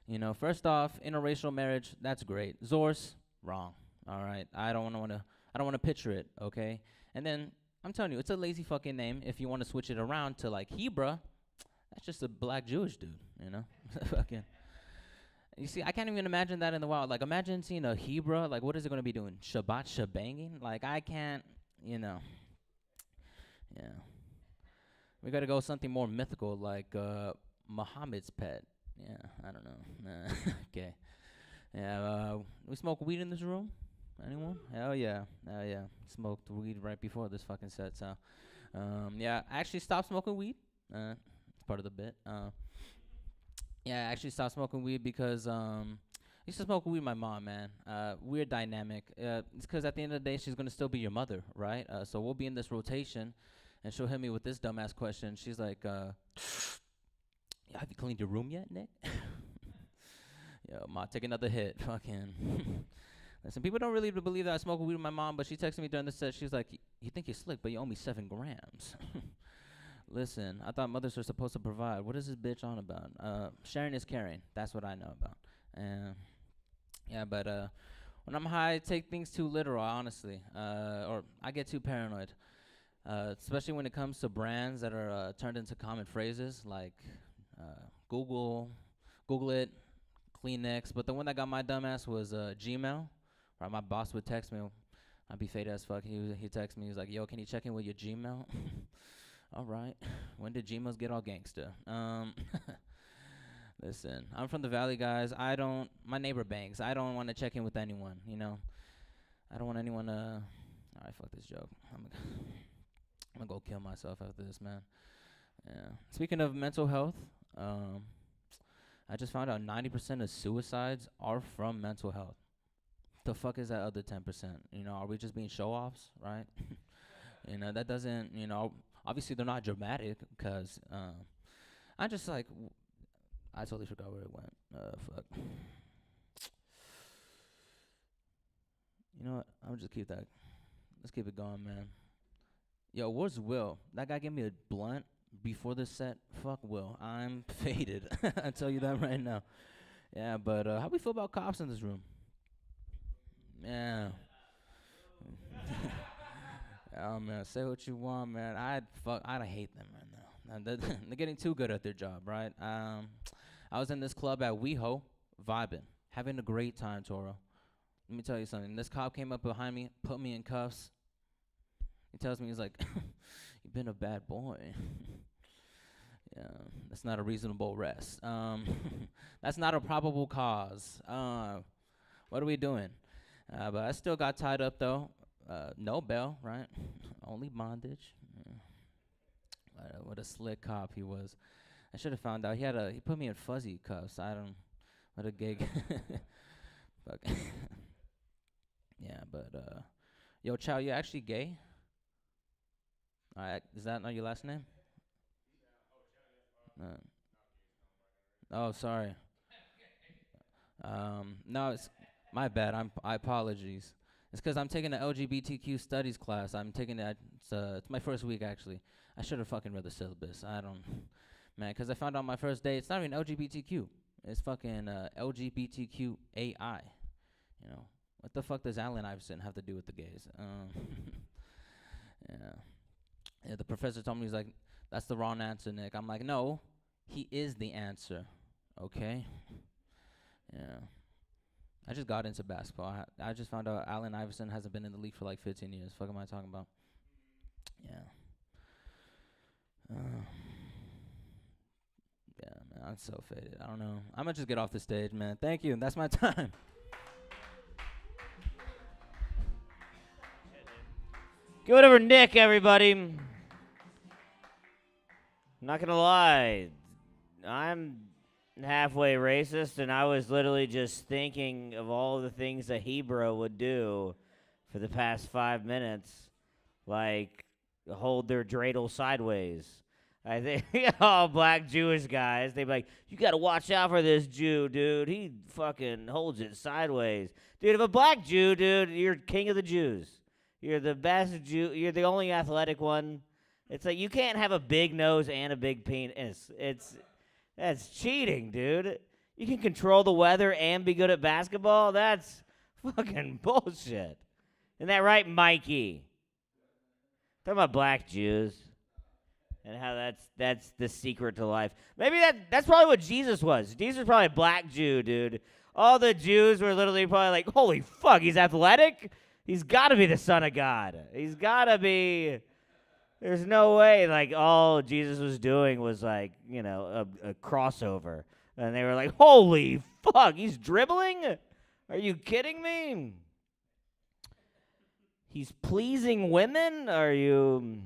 You know, first off, interracial marriage, that's great. Zorse, wrong. All right, I don't want to picture it, okay? And then I'm telling you, it's a lazy fucking name. If you want to switch it around to like Hebra, that's just a black Jewish dude, you know? Fucking. You see, I can't even imagine that in the wild. Like, imagine seeing a Hebra. Like, what is it going to be doing? Shabbat shebanging? Like, I can't, you know. Yeah. We got to go something more mythical, like Muhammad's pet. Yeah, I don't know. Okay. Yeah, we smoke weed in this room? Anyone? Hell yeah. Hell yeah. Smoked weed right before this fucking set, so. Yeah, I actually stopped smoking weed. It's part of the bit. Yeah, I actually stopped smoking weed because I used to smoke weed with my mom, man. Weird dynamic. It's because at the end of the day, she's going to still be your mother, right? So we'll be in this rotation, and she'll hit me with this dumbass question. She's like, have you cleaned your room yet, Nick? Yo, Ma, take another hit. Fucking. Listen, people don't really believe that I smoke weed with my mom, but she texted me during the set. She's like, you think you're slick, but you owe me 7 grams. Listen, I thought mothers were supposed to provide. What is this bitch on about? Sharing is caring. That's what I know about. Yeah, but when I'm high, I take things too literal, honestly. Or I get too paranoid. Especially when it comes to brands that are turned into common phrases like Google it, Kleenex. But the one that got my dumbass was Gmail. Right, my boss would text me. I'd be fade as fuck. He text me. He was like, "Yo, can you check in with your Gmail?" All right. When did Gmails get all gangsta? Listen, I'm from the Valley, guys. My neighbor banks. I don't want to check in with anyone, you know. I don't want anyone to. All right, fuck this joke. I'm gonna go kill myself after this, man. Yeah. Speaking of mental health, I just found out 90% of suicides are from mental health. The fuck is that other 10%? You know, are we just being show-offs, right? You know, that doesn't, you know, obviously they're not dramatic because I just like, I totally forgot where it went. Fuck. You know what? I'm just keep that. Let's keep it going, man. Yo, where's Will? That guy gave me a blunt before the set. Fuck Will. I'm faded. I tell you that right now. Yeah, but how we feel about cops in this room? Yeah. Oh man, say what you want, man. I hate them right now. They're getting too good at their job, right? I was in this club at WeHo, vibing, having a great time, Toro. Let me tell you something. This cop came up behind me, put me in cuffs. He tells me, he's like, "You've been a bad boy." Yeah, that's not a reasonable arrest. That's not a probable cause. What are we doing? But I still got tied up though. No bail, right? Only bondage. What a slick cop he was. I should have found out. He put me in fuzzy cuffs. What a gig. Fuck. Yeah, but yo, Chow, you actually gay? Is that not your last name? Oh, sorry. No, it's my bad. I apologies. It's 'cause I'm taking the LGBTQ studies class. I'm taking it. It's my first week actually. I should have fucking read the syllabus. I don't, man. 'Cause I found out my first day. It's not even LGBTQ. It's fucking LGBTQAI. You know what the fuck does Allen Iverson have to do with the gays? Yeah. Yeah. The professor told me, he's like, "That's the wrong answer, Nick." I'm like, "No, he is the answer." Okay. Yeah. I just got into basketball. I just found out Allen Iverson hasn't been in the league for like 15 years. Fuck am I talking about? Yeah. Yeah, man. I'm so faded. I don't know. I'm going to just get off the stage, man. Thank you. That's my time. Give it over Nick, everybody. I'm not gonna lie, I'm halfway racist, and I was literally just thinking of all the things a Hebrew would do for the past 5 minutes, like hold their dreidel sideways. I think all black Jewish guys, they'd be like, "You gotta watch out for this Jew, dude. He fucking holds it sideways." Dude, if a black Jew, dude, you're king of the Jews. You're the best Jew. You're the only athletic one. It's like you can't have a big nose and a big penis. That's cheating, dude. You can control the weather and be good at basketball. That's fucking bullshit. Isn't that right, Mikey? Talking about black Jews and how that's the secret to life. Maybe that's probably what Jesus was. Jesus was probably a black Jew, dude. All the Jews were literally probably like, "Holy fuck, he's athletic? He's got to be the Son of God. He's got to be." There's no way, like, all Jesus was doing was, like, you know, a crossover. And they were like, "Holy fuck, he's dribbling? Are you kidding me? He's pleasing women? Are you..."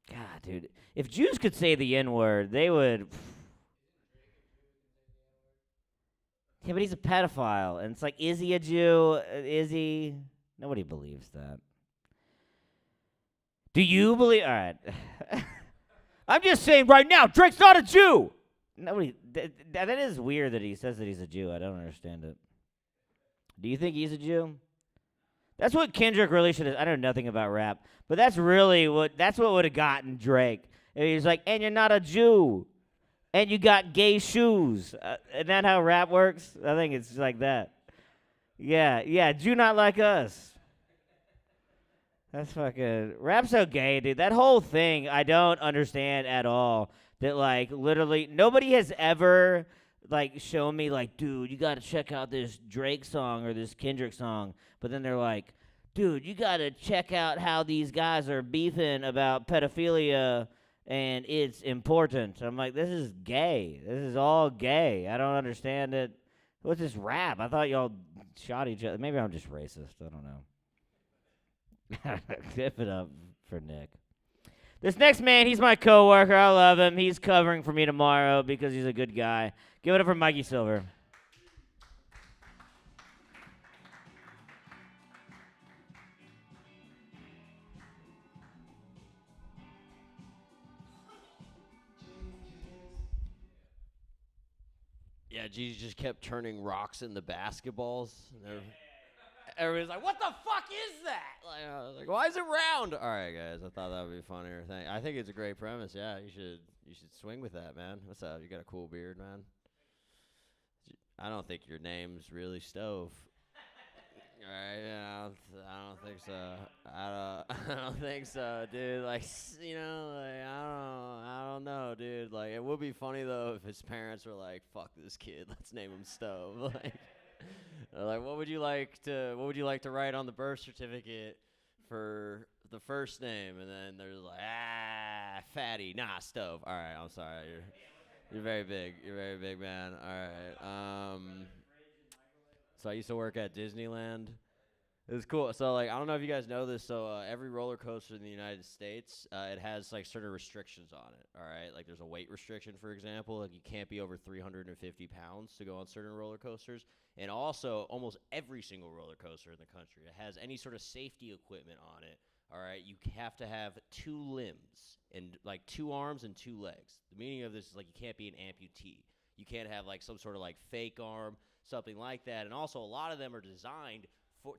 God, dude. If Jews could say the N-word, they would... Yeah, but he's a pedophile. And it's like, is he a Jew? Is he... Nobody believes that. Do you believe... All right. I'm just saying right now, Drake's not a Jew. Nobody... That is weird that he says that he's a Jew. I don't understand it. Do you think he's a Jew? That's what Kendrick really should have... I know nothing about rap, but that's really what... That's what would have gotten Drake. And he's like, "And you're not a Jew. And you got gay shoes." Isn't that how rap works? I think it's like that. Yeah, Jew not like us. That's fucking... Rap's so gay, dude. That whole thing, I don't understand at all. That, like, literally, nobody has ever, like, shown me, like, "Dude, you gotta check out this Drake song or this Kendrick song." But then they're like, "Dude, you gotta check out how these guys are beefing about pedophilia and it's important." I'm like, this is gay. This is all gay. I don't understand it. What's this rap? I thought y'all shot each other. Maybe I'm just racist. I don't know. Give it up for Nick. This next man, he's my coworker. I love him. He's covering for me tomorrow because he's a good guy. Give it up for Mikey Silver. Yeah, Gigi just kept turning rocks into basketballs. And everybody's like, "What the fuck is that?" Like, I was like, "Why is it round?" All right, guys, I thought that would be funnier. I think it's a great premise. Yeah, you should swing with that, man. What's up? You got a cool beard, man. I don't think your name's really Stove. All right, yeah, I don't think so. I don't think so, dude. Like, I don't know, dude. Like, it would be funny though if his parents were like, "Fuck this kid, let's name him Stove." Like, they're like, what would you like to write on the birth certificate for the first name? And then they're like, Fatty, nah, Stove. All right, I'm sorry. You're very big. You're very big, man. All right. So I used to work at Disneyland. It was cool. So, like, I don't know if you guys know this. So, every roller coaster in the United States, it has, like, certain restrictions on it, all right? Like, there's a weight restriction, for example. Like, you can't be over 350 pounds to go on certain roller coasters. And also, almost every single roller coaster in the country, it has any sort of safety equipment on it, all right? You have to have 2 limbs and, like, 2 arms and 2 legs. The meaning of this is, like, you can't be an amputee. You can't have, like, some sort of, like, fake arm, something like that. And also, a lot of them are designed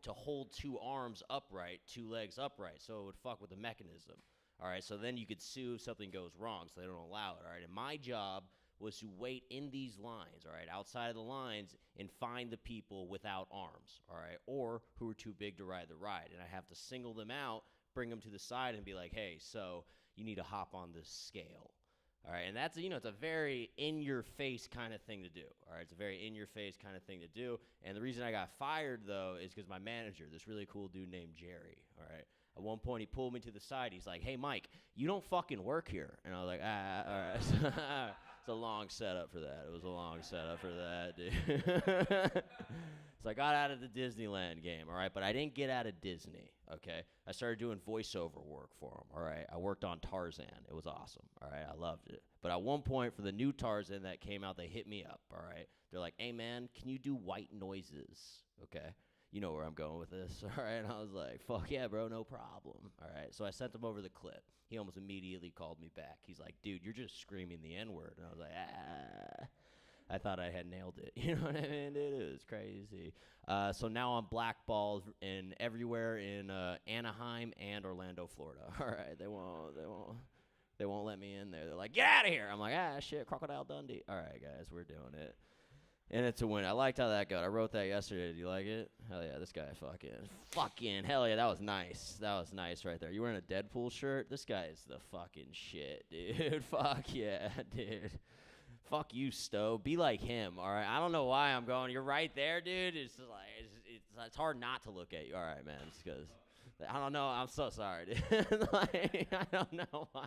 to hold 2 arms upright, 2 legs upright, so it would fuck with the mechanism. All right, so then you could sue if something goes wrong, so they don't allow it. All right, and my job was to wait in these lines, all right, outside of the lines, and find the people without arms, all right, or who are too big to ride the ride. And I have to single them out, bring them to the side, and be like, "Hey, so you need to hop on this scale." All right, and that's, it's a very in-your-face kind of thing to do. All right, it's a very in-your-face kind of thing to do. And the reason I got fired, though, is because my manager, this really cool dude named Jerry, all right, at one point he pulled me to the side. He's like, "Hey, Mike, you don't fucking work here." And I was like, all right. It's a long setup for that. It was a long setup for that, dude. So I got out of the Disneyland game, all right? But I didn't get out of Disney, okay? I started doing voiceover work for them, all right? I worked on Tarzan. It was awesome, all right? I loved it. But at one point, for the new Tarzan that came out, they hit me up, all right? They're like, "Hey, man, can you do white noises?" Okay? You know where I'm going with this, all right? And I was like, "Fuck yeah, bro, no problem." All right? So I sent him over the clip. He almost immediately called me back. He's like, "Dude, you're just screaming the N-word." And I was like, I thought I had nailed it. You know what I mean, dude? It was crazy. So now I'm blackballed in everywhere in Anaheim and Orlando, Florida. All right, they won't let me in there. They're like, "Get out of here!" I'm like, shit, Crocodile Dundee. All right, guys, we're doing it. And it's a win. I liked how that got. I wrote that yesterday. Did you like it? Hell yeah, this guy fucking hell yeah, that was nice. That was nice right there. You wearing a Deadpool shirt? This guy is the fucking shit, dude. Fuck yeah, dude. Fuck you, Stowe. Be like him, all right? I don't know why I'm going. You're right there, dude. It's just like it's hard not to look at you. All right, man. It's because I don't know. I'm so sorry, dude. Like, I don't know why.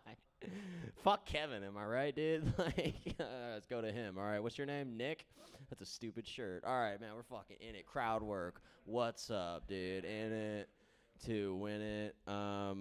Fuck Kevin, am I right, dude? Like, let's go to him. All right, what's your name? Nick? That's a stupid shirt. All right, man. We're fucking in it. Crowd work. What's up, dude? In it to win it. I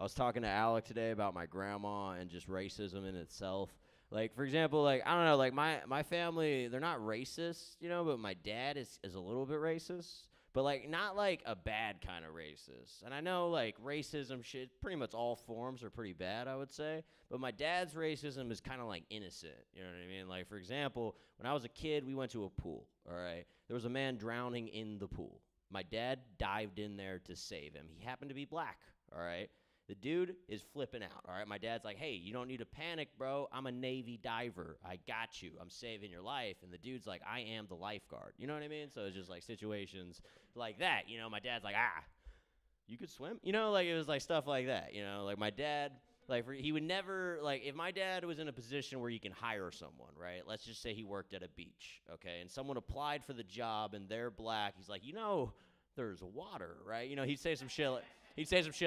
was talking to Alec today about my grandma and just racism in itself. Like, for example, like, I don't know, like, my family, they're not racist, but my dad is a little bit racist. But, like, not, like, a bad kind of racist. And I know, like, racism shit, pretty much all forms are pretty bad, I would say. But my dad's racism is kind of, like, innocent. You know what I mean? Like, for example, when I was a kid, we went to a pool, all right? There was a man drowning in the pool. My dad dived in there to save him. He happened to be black, all right? The dude is flipping out, all right? My dad's like, "Hey, you don't need to panic, bro. I'm a Navy diver. I got you. I'm saving your life." And the dude's like, "I am the lifeguard." You know what I mean? So it's just like situations like that. My dad's like, "You could swim?" Like it was like stuff like that. Like my dad, like he would never, like if my dad was in a position where you can hire someone, right? Let's just say he worked at a beach, okay? And someone applied for the job and they're black. He's like, "There's water," right? He'd say some shit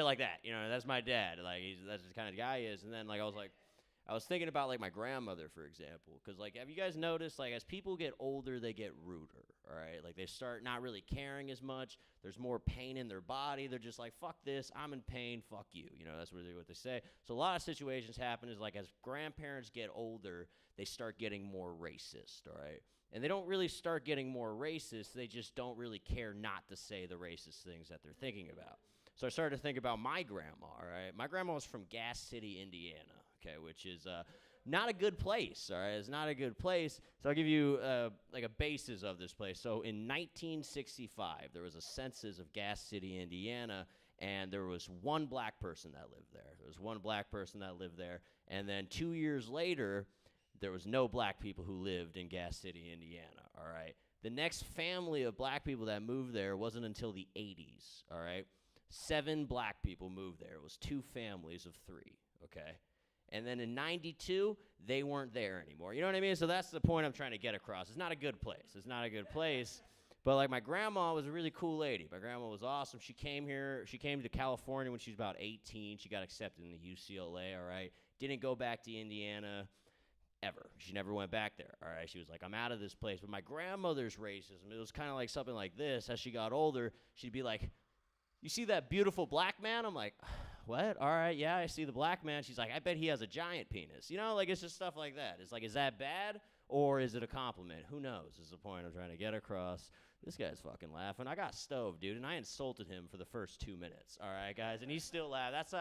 like, that. That's my dad. Like, that's the kind of guy he is. And then, like, I was thinking about, like, my grandmother, for example. Because, like, have you guys noticed, like, as people get older, they get ruder, all right? Like, they start not really caring as much. There's more pain in their body. They're just like, "Fuck this. I'm in pain. Fuck you." That's really what they say. So a lot of situations happen is, like, as grandparents get older, they start getting more racist, all right? And they don't really start getting more racist. They just don't really care not to say the racist things that they're thinking about. So I started to think about my grandma, all right? My grandma was from Gas City, Indiana, okay, which is not a good place, all right? It's not a good place. So I'll give you like a basis of this place. So in 1965, there was a census of Gas City, Indiana, and there was one black person that lived there. There was one black person that lived there. And then 2 years later, there was no black people who lived in Gas City, Indiana, all right? The next family of black people that moved there wasn't until the 80s, all right? 7 black people moved there. It was 2 families of 3, okay? And then in 92, they weren't there anymore. You know what I mean? So that's the point I'm trying to get across. It's not a good place. It's not a good place. But, like, my grandma was a really cool lady. My grandma was awesome. She came here. She came to California when she was about 18. She got accepted into UCLA, all right? Didn't go back to Indiana ever. She never went back there, all right? She was like, I'm out of this place. But my grandmother's racism, it was kind of like something like this. As she got older, she'd be like, you see that beautiful black man? I'm like, what? All right, yeah, I see the black man. She's like, I bet he has a giant penis. You know, like, it's just stuff like that. It's like, is that bad or is it a compliment? Who knows is the point I'm trying to get across. This guy's fucking laughing. I got stoved, dude, and I insulted him for the first 2 minutes. All right, guys, and he still laughed.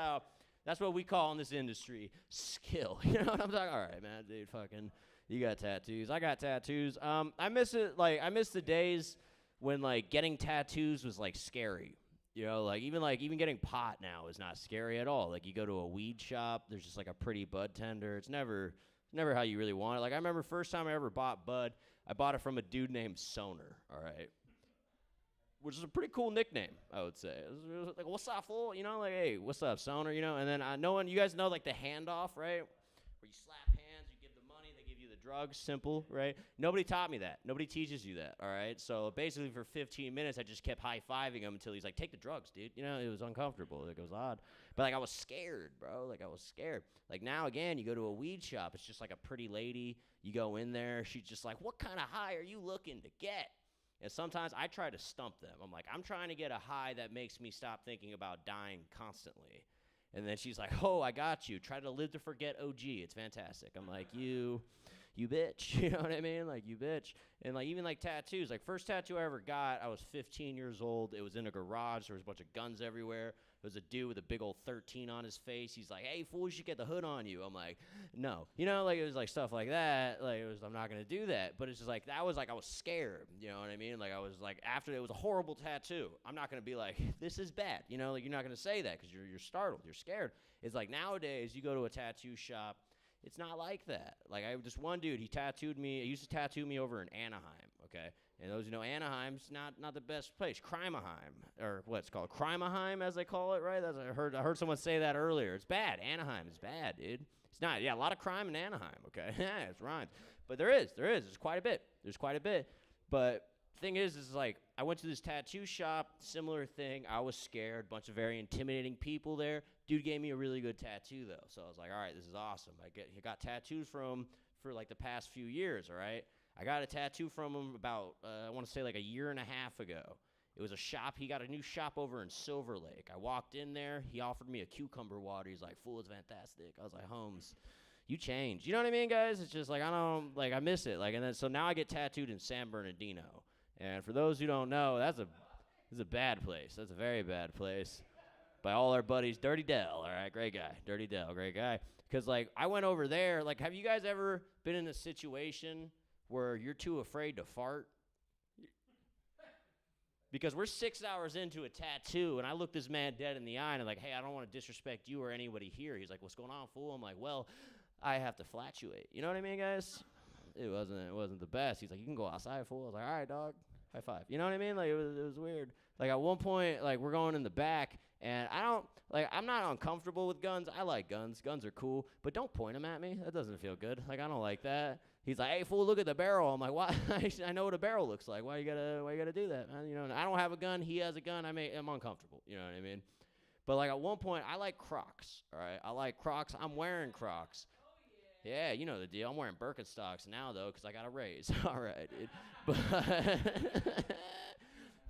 That's what we call in this industry skill. You know what I'm talking? All right, man, dude, fucking, you got tattoos. I got tattoos. I miss it. Like, I miss the days when, like, getting tattoos was, like, scary. You know, like even getting pot now is not scary at all. Like, you go to a weed shop, there's just like a pretty bud tender. It's never how you really want it. Like, I remember first time I ever bought bud, I bought it from a dude named Soner, all right? Which is a pretty cool nickname, I would say. It was like, what's up, fool? You know, like, hey, what's up, Soner? You know, and then you guys know, like, the handoff, right? Where you slap hands, you give the money, they give you the drugs, simple, right? Nobody taught me that. Nobody teaches you that, all right? So basically for 15 minutes, I just kept high-fiving him until he's like, take the drugs, dude. You know, it was uncomfortable. Like, it was odd. But, like, I was scared, bro. Like, I was scared. Like, now, again, you go to a weed shop. It's just like a pretty lady. You go in there. She's just like, what kind of high are you looking to get? And sometimes I try to stump them. I'm like, I'm trying to get a high that makes me stop thinking about dying constantly. And then she's like, oh, I got you. Try to live to forget OG. It's fantastic. I'm like, you bitch. You know what I mean? Like, you bitch. And, like, even, like, tattoos. Like, first tattoo I ever got, I was 15 years old. It was in a garage. There was a bunch of guns everywhere. There was a dude with a big old 13 on his face. He's like, hey, fool, you should get the hood on you. I'm like, no. You know, like, it was, like, stuff like that. Like, I'm not going to do that. But it's just, like, that was, like, I was scared. You know what I mean? Like, I was, like, after it was a horrible tattoo. I'm not going to be like, this is bad. You know, like, you're not going to say that because you're startled. You're scared. It's like, nowadays, you go to a tattoo shop. It's not like that. Like, I have this one dude, he used to tattoo me over in Anaheim, okay? And those who know, Anaheim's not the best place. Crimeheim, or what's called Crimeheim, as they call it, right? I heard someone say that earlier. It's bad. Anaheim is bad, dude. It's not. Yeah, a lot of crime in Anaheim, okay? Yeah, it's rhymes. But there is. There's quite a bit. But the thing is like, I went to this tattoo shop, similar thing. I was scared, bunch of very intimidating people there. Dude gave me a really good tattoo, though. So I was like, all right, this is awesome. I got tattoos from him for, like, the past few years, all right? I got a tattoo from him about, I want to say, like, a year and a half ago. It was a shop. He got a new shop over in Silver Lake. I walked in there. He offered me a cucumber water. He's like, fool, it's fantastic. I was like, Holmes, you changed. You know what I mean, guys? It's just like, I miss it. Like, and then, so now I get tattooed in San Bernardino. And for those who don't know, that's a bad place. That's a very bad place. By all our buddies, Dirty Dell, all right, great guy. Dirty Dell, great guy. Because, like, I went over there. Like, have you guys ever been in a situation where you're too afraid to fart? Because we're 6 hours into a tattoo, and I look this man dead in the eye, and I'm like, hey, I don't want to disrespect you or anybody here. He's like, what's going on, fool? I'm like, well, I have to flatulate. You know what I mean, guys? It wasn't the best. He's like, you can go outside, fool. I was like, all right, dog. High five. You know what I mean? Like, it was weird. Like, at one point, like, we're going in the back, and I'm not uncomfortable with guns. I like guns. Guns are cool, but don't point them at me. That doesn't feel good. Like, I don't like that. He's like, hey, fool, look at the barrel. I'm like, why? I know what a barrel looks like. Why you gotta do that, man? You know, I don't have a gun. He has a gun. I'm uncomfortable. You know what I mean? But, like, at one point, I like Crocs, all right? I like Crocs. I'm wearing Crocs. Yeah, you know the deal. I'm wearing Birkenstocks now, though, because I got a raise. All right, dude.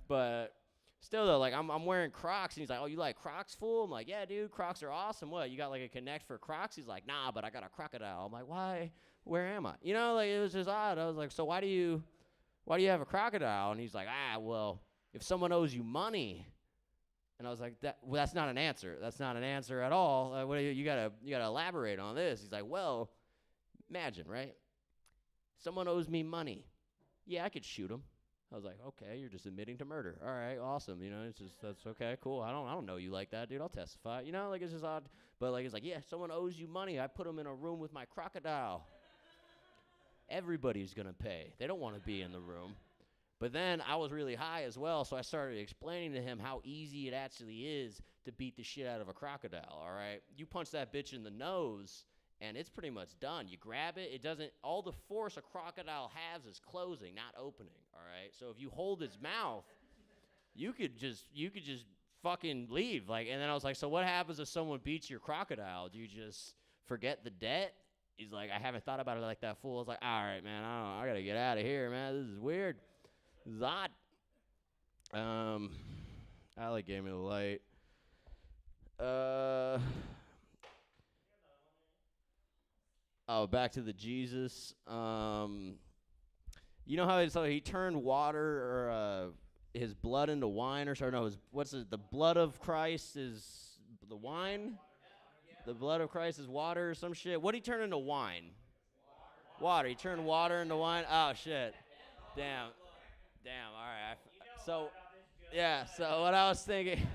But still, though, like, I'm wearing Crocs, and he's like, oh, you like Crocs, fool? I'm like, yeah, dude, Crocs are awesome. What, you got, like, a Connect for Crocs? He's like, nah, but I got a crocodile. I'm like, why? Where am I? You know, like, it was just odd. I was like, so why do you have a crocodile? And he's like, well, if someone owes you money. And I was like, that's not an answer. That's not an answer at all. You gotta elaborate on this. He's like, well, Imagine, right? Someone owes me money. Yeah, I could shoot him. I was like, okay, you're just admitting to murder. All right, awesome. You know, it's just that's okay, cool. I don't know you like that, dude. I'll testify. You know, like it's just odd. But like it's like, yeah, someone owes you money. I put him in a room with my crocodile. Everybody's gonna pay. They don't want to be in the room. But then I was really high as well, so I started explaining to him how easy it actually is to beat the shit out of a crocodile, all right? You punch that bitch in the nose, and it's pretty much done. You grab it, it doesn't, all the force a crocodile has is closing, not opening, all right? So if you hold its mouth, you could just fucking leave. Like, and then I was like, so what happens if someone beats your crocodile? Do you just forget the debt? He's like, I haven't thought about it like that, fool. I was like, all right, man, I gotta get out of here, man. This is weird. Zod. Alec gave me the light. Back to the Jesus. You know how he turned water or his blood into wine, or sorry, no, the blood of Christ is the wine? The blood of Christ is water or some shit. What did he turn into wine? Water. He turned water into wine. Oh shit. Damn. All right. So what I was thinking.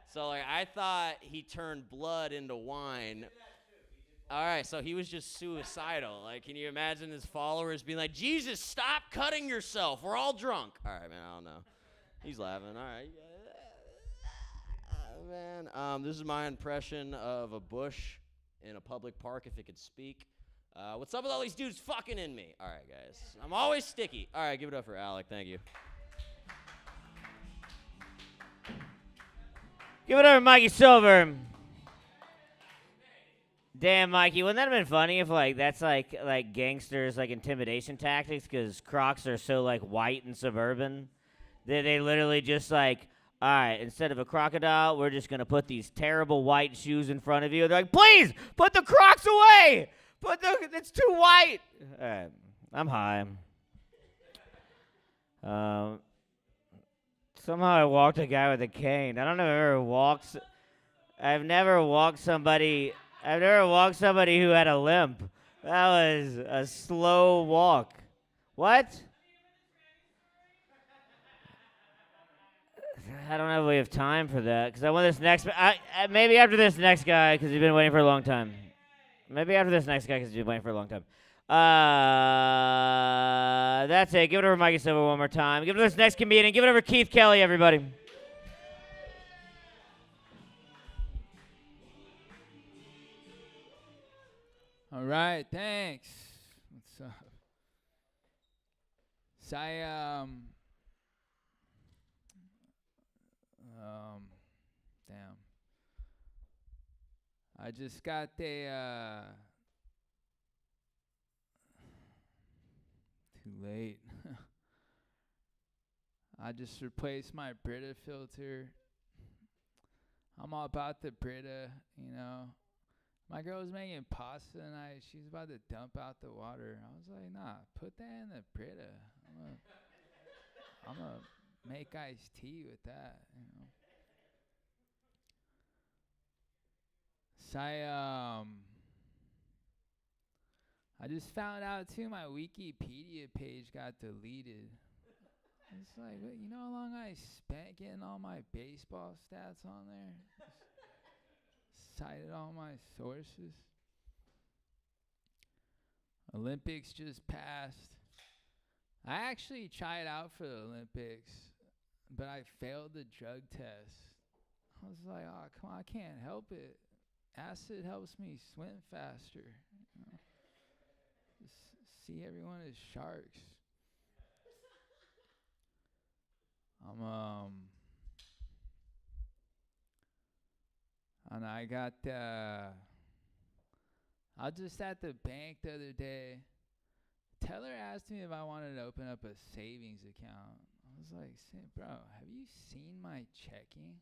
So like I thought he turned blood into wine. All right, so he was just suicidal. Like, can you imagine his followers being like, Jesus, stop cutting yourself. We're all drunk. All right, man, I don't know. He's laughing. All right. Man, this is my impression of a bush in a public park if it could speak. What's up with all these dudes fucking in me? All right, guys. I'm always sticky. All right, give it up for Alec. Thank you. Give it over, Mikey Silver. Damn, Mikey, wouldn't that have been funny if like that's like gangsters like intimidation tactics because Crocs are so like white and suburban that they literally just like, all right, instead of a crocodile, we're just gonna put these terrible white shoes in front of you. They're like, please put the Crocs away. It's too white. All right, I'm high. Somehow I walked a guy with a cane. I don't know if I've ever walked. I've never walked somebody who had a limp. That was a slow walk. What? I don't know if we have time for that because I want this next. Maybe after this next guy because he's been waiting for a long time. Maybe after this next guy because he's been waiting for a long time. That's it. Give it over Mikey Silver one more time. Give it over this next comedian. Give it over Keith Kelly, everybody. All right, thanks. What's up? So damn. I just got too late. I just replaced my Brita filter. I'm all about the Brita, you know. My girl was making pasta tonight. She's about to dump out the water. I was like, nah, put that in the Brita. I'm gonna make iced tea with that, you know. So I just found out too my Wikipedia page got deleted. It's like, you know how long I spent getting all my baseball stats on there? Cited all my sources. Olympics just passed. I actually tried out for the Olympics, but I failed the drug test. I was like, oh, come on, I can't help it. Acid helps me swim faster. You know? Just see everyone as sharks. And I got I was just at the bank the other day. Teller asked me if I wanted to open up a savings account. I was like, bro, have you seen my checking?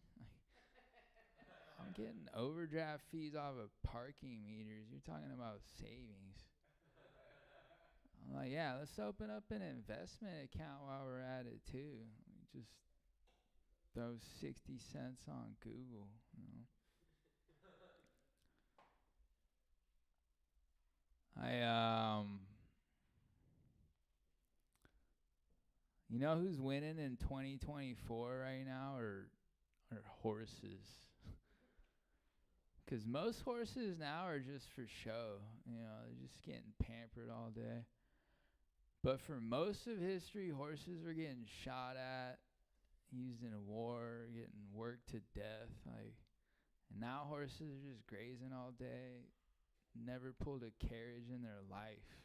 I'm getting overdraft fees off of parking meters. You're talking about savings. I'm like, yeah, let's open up an investment account while we're at it too. Just throw 60 cents on Google, you know. You know who's winning in 2024 right now, or horses? 'Cause most horses now are just for show. You know, they're just getting pampered all day. But for most of history, horses were getting shot at, used in a war, getting worked to death. And now horses are just grazing all day, never pulled a carriage in their life.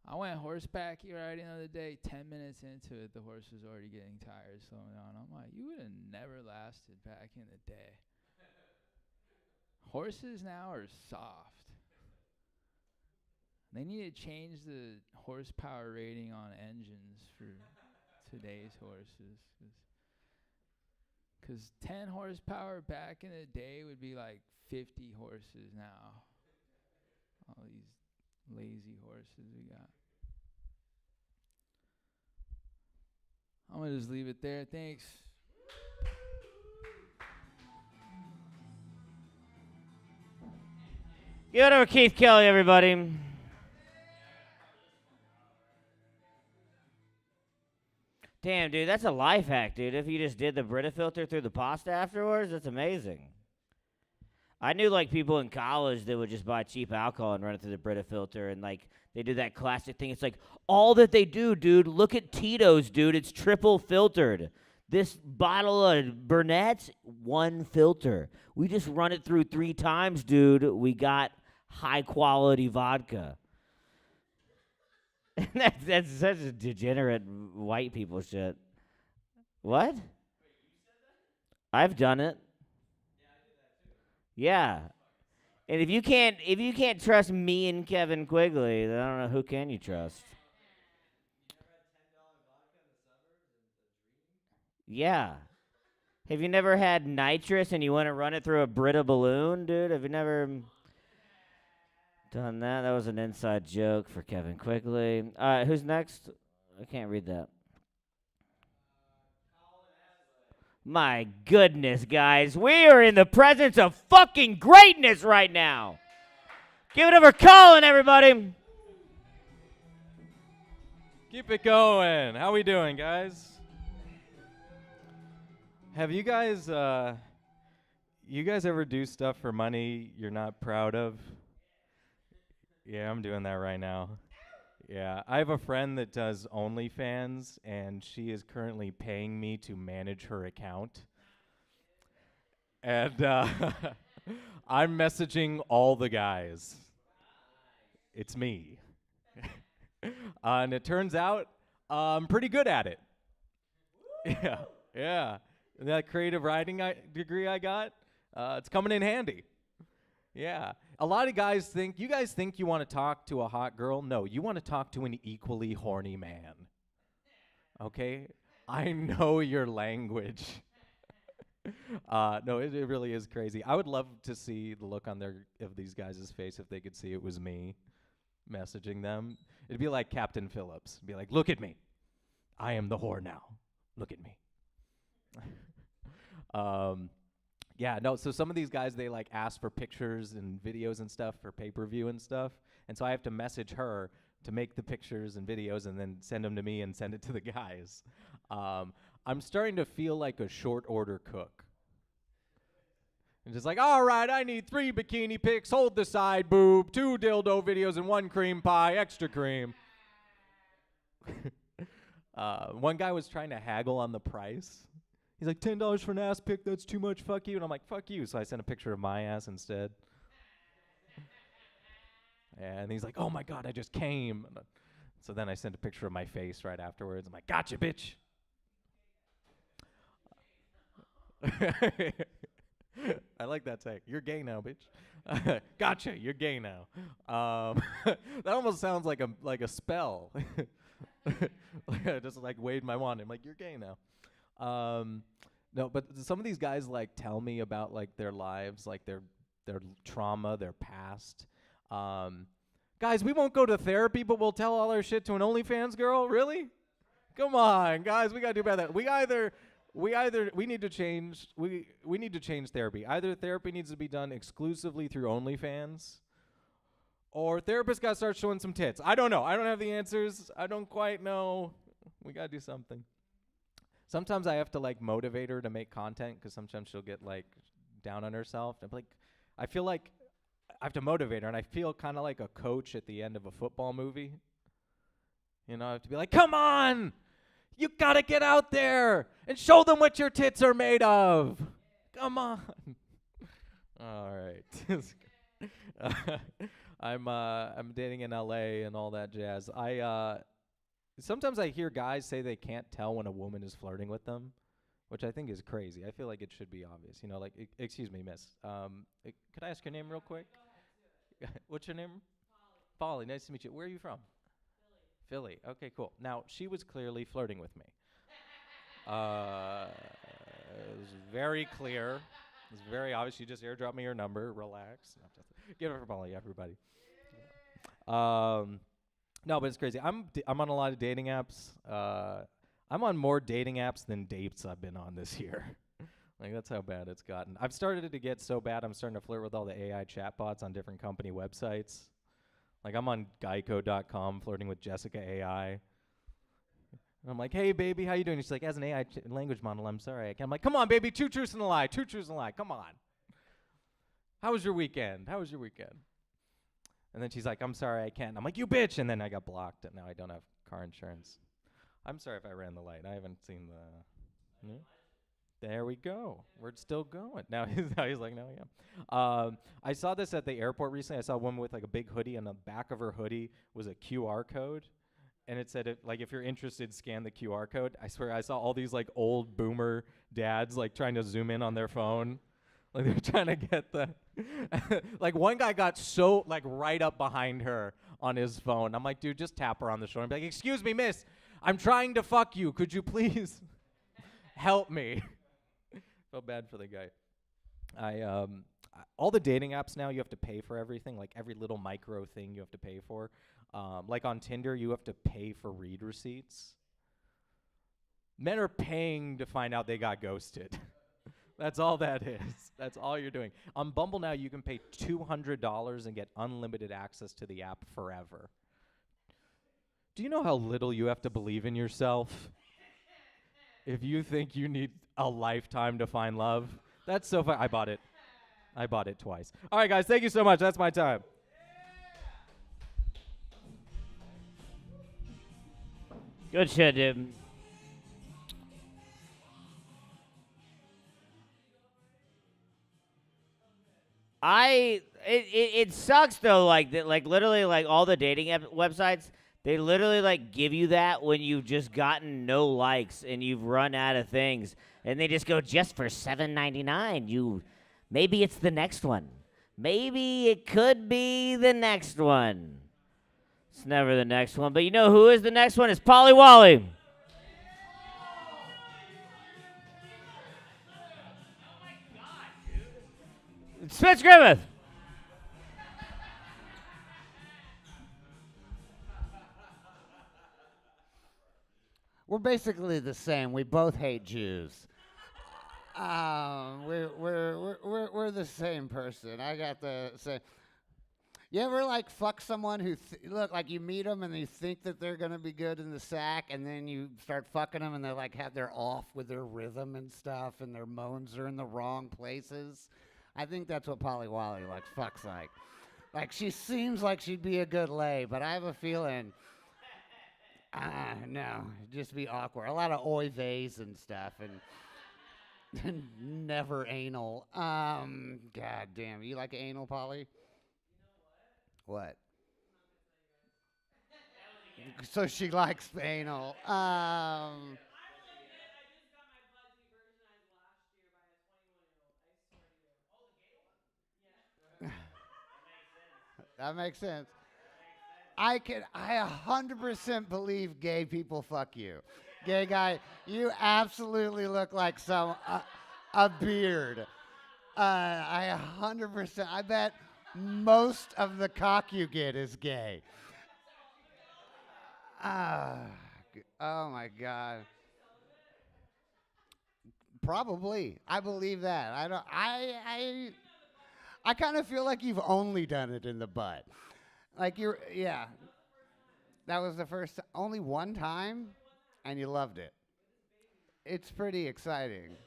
I went horseback riding the other day. 10 minutes into it, the horse was already getting tired, slowing down. I'm like, you would have never lasted back in the day. Horses now are soft. They need to change the horsepower rating on engines for today's horses. 'Cause 10 horsepower back in the day would be like 50 horses now. All these lazy horses we got. I'm going to just leave it there. Thanks. Give it over Keith Kelly, everybody. Damn, dude, that's a life hack, dude. If you just did the Brita filter through the pasta afterwards, that's amazing. I knew, like, people in college that would just buy cheap alcohol and run it through the Brita filter, and, like, they do that classic thing. It's like, all that they do, dude, look at Tito's, dude. It's triple filtered. This bottle of Burnett's, 1 filter. We just run it through 3 times, dude. We got high-quality vodka. That's such a degenerate white people shit. What? I've done it. Yeah. And if you can't trust me and Kevin Quigley, then I don't know who can you trust. Yeah. Have you never had nitrous and you want to run it through a Brita balloon, dude? Have you never done that? That was an inside joke for Kevin Quigley. Who's next? I can't read that. My goodness, guys. We are in the presence of fucking greatness right now. Give it up for Colin, everybody. Keep it going. How we doing, guys? Have you guys ever do stuff for money you're not proud of? Yeah, I'm doing that right now. Yeah, I have a friend that does OnlyFans, and she is currently paying me to manage her account. And I'm messaging all the guys. It's me. And it turns out I'm pretty good at it. Yeah. That creative writing degree I got, it's coming in handy. Yeah. A lot of guys think you want to talk to a hot girl. No, you want to talk to an equally horny man. Okay? I know your language. No, it really is crazy. I would love to see the look on of these guys' face if they could see it was me messaging them. It'd be like Captain Phillips. It'd be like, look at me. I am the whore now. Look at me. Yeah, no, so some of these guys, they like ask for pictures and videos and stuff for pay-per-view and stuff. And so I have to message her to make the pictures and videos and then send them to me and send it to the guys. I'm starting to feel like a short order cook. And just like, all right, I need 3 bikini pics, hold the side boob, 2 dildo videos, and 1 cream pie, extra cream. One guy was trying to haggle on the price. He's like, $10 for an ass pic, that's too much, fuck you. And I'm like, fuck you. So I sent a picture of my ass instead. And he's like, oh my God, I just came. So then I sent a picture of my face right afterwards. I'm like, gotcha, bitch. I like that tag. You're gay now, bitch. Gotcha, you're gay now. That almost sounds like a spell. Just like waved my wand. I'm like, you're gay now. No, but some of these guys like tell me about like their lives, like their trauma, their past. Guys, we won't go to therapy, but we'll tell all our shit to an OnlyFans girl. Really? Come on, guys, we gotta do better. We need to change. We need to change therapy. Either therapy needs to be done exclusively through OnlyFans, or therapist got to start showing some tits. I don't know. I don't have the answers. I don't quite know. We got to do something. Sometimes I have to like motivate her to make content because sometimes she'll get like down on herself. I'm like, I feel like I have to motivate her, and I feel kind of like a coach at the end of a football movie. You know, I have to be like, come on, you got to get out there and show them what your tits are made of. Come on. All right. I'm dating in LA and all that jazz. Sometimes I hear guys say they can't tell when a woman is flirting with them, which I think is crazy. I feel like it should be obvious. You know, like, excuse me, miss. Could I ask your name real quick? What's your name? Polly. Nice to meet you. Where are you from? Philly. Okay, cool. Now, she was clearly flirting with me. It was very clear. It was very obvious. She just airdropped me her number. Relax. Give it for Polly, everybody. No, but it's crazy. I'm on a lot of dating apps. I'm on more dating apps than dates I've been on this year. Like, that's how bad it's gotten. I've started it to get so bad, I'm starting to flirt with all the AI chatbots on different company websites. Like, I'm on Geico.com flirting with Jessica AI. And I'm like, hey, baby, how you doing? She's like, as an AI language model, I'm sorry. I'm like, come on, baby, 2 truths and a lie, 2 truths and a lie, come on. How was your weekend? And then she's like, I'm sorry, I can't. I'm like, you bitch. And then I got blocked, and now I don't have car insurance. I'm sorry if I ran the light. I haven't seen the... Yeah. There we go. We're still going. Now he's like, no, yeah. I saw this at the airport recently. I saw a woman with like a big hoodie, and the back of her hoodie was a QR code. And it said, if you're interested, scan the QR code. I swear, I saw all these like old boomer dads like trying to zoom in on their phone. Like they're trying to get the, like one guy got so like right up behind her on his phone. I'm like, dude, just tap her on the shoulder and be like, excuse me, miss, I'm trying to fuck you. Could you please help me? Felt bad for the guy. All the dating apps now, you have to pay for everything. Like every little micro thing you have to pay for. Like on Tinder, you have to pay for read receipts. Men are paying to find out they got ghosted. That's all that is. That's all you're doing. On Bumble now, you can pay $200 and get unlimited access to the app forever. Do you know how little you have to believe in yourself if you think you need a lifetime to find love? That's so fun. I bought it twice. All right, guys, thank you so much. That's my time. Good shit, dude. It sucks though, like that, like literally, like all the dating websites, they literally like give you that when you've just gotten no likes and you've run out of things, and they just go, just for $7.99, maybe it's the next one, maybe it could be the next one. It's never the next one, but you know who is the next one? It's Polly Wally. Spence Griffith. We're basically the same. We both hate Jews. We're the same person. I got the same. You ever like fuck someone who look like you meet them and you think that they're gonna be good in the sack, and then you start fucking them and they're like they're off with their rhythm and stuff, and their moans are in the wrong places. I think that's what Polly Wally like fucks like. Like she seems like she'd be a good lay, but I have a feeling. No, it'd just be awkward. A lot of oy veys and stuff, and never anal. God damn, you like anal, Polly? What? So she likes anal. That makes sense. I 100% believe gay people fuck you. Gay guy, you absolutely look like a beard. I 100%. I bet most of the cock you get is gay. Oh my God. Probably. I believe that. I kind of feel like you've only done it in the butt. Like yeah. That was the first, only one time, and you loved it. It's pretty exciting.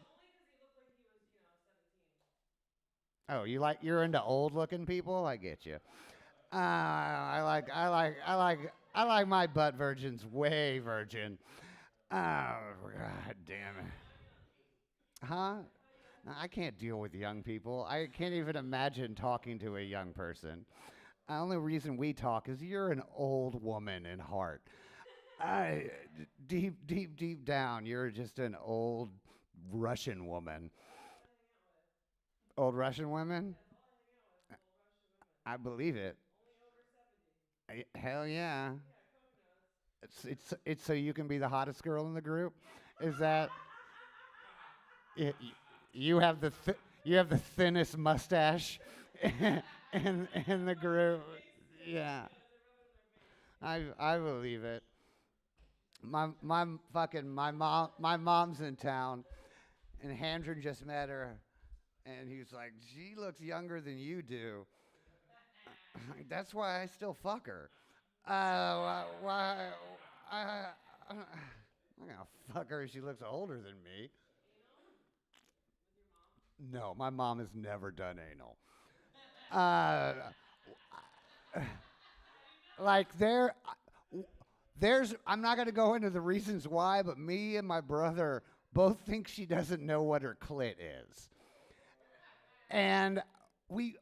Oh, you're into old looking people? I get you. I like my butt virgins way virgin. Oh, God damn it. Huh? No, I can't deal with young people. I can't even imagine talking to a young person. The only reason we talk is you're an old woman in heart. Deep down, you're just an old Russian woman. Old Russian women? I believe it. Hell yeah. It's so you can be the hottest girl in the group. Is that you have you have the thinnest mustache in the group? Yeah, I believe it. My mom's in town, and Handren just met her, and he was like, she looks younger than you do. That's why I still fuck her. Why? I'm gonna fuck her if she looks older than me. No, my mom has never done anal. Uh, like there's I'm not gonna go into the reasons why, but me and my brother both think she doesn't know what her clit is. And we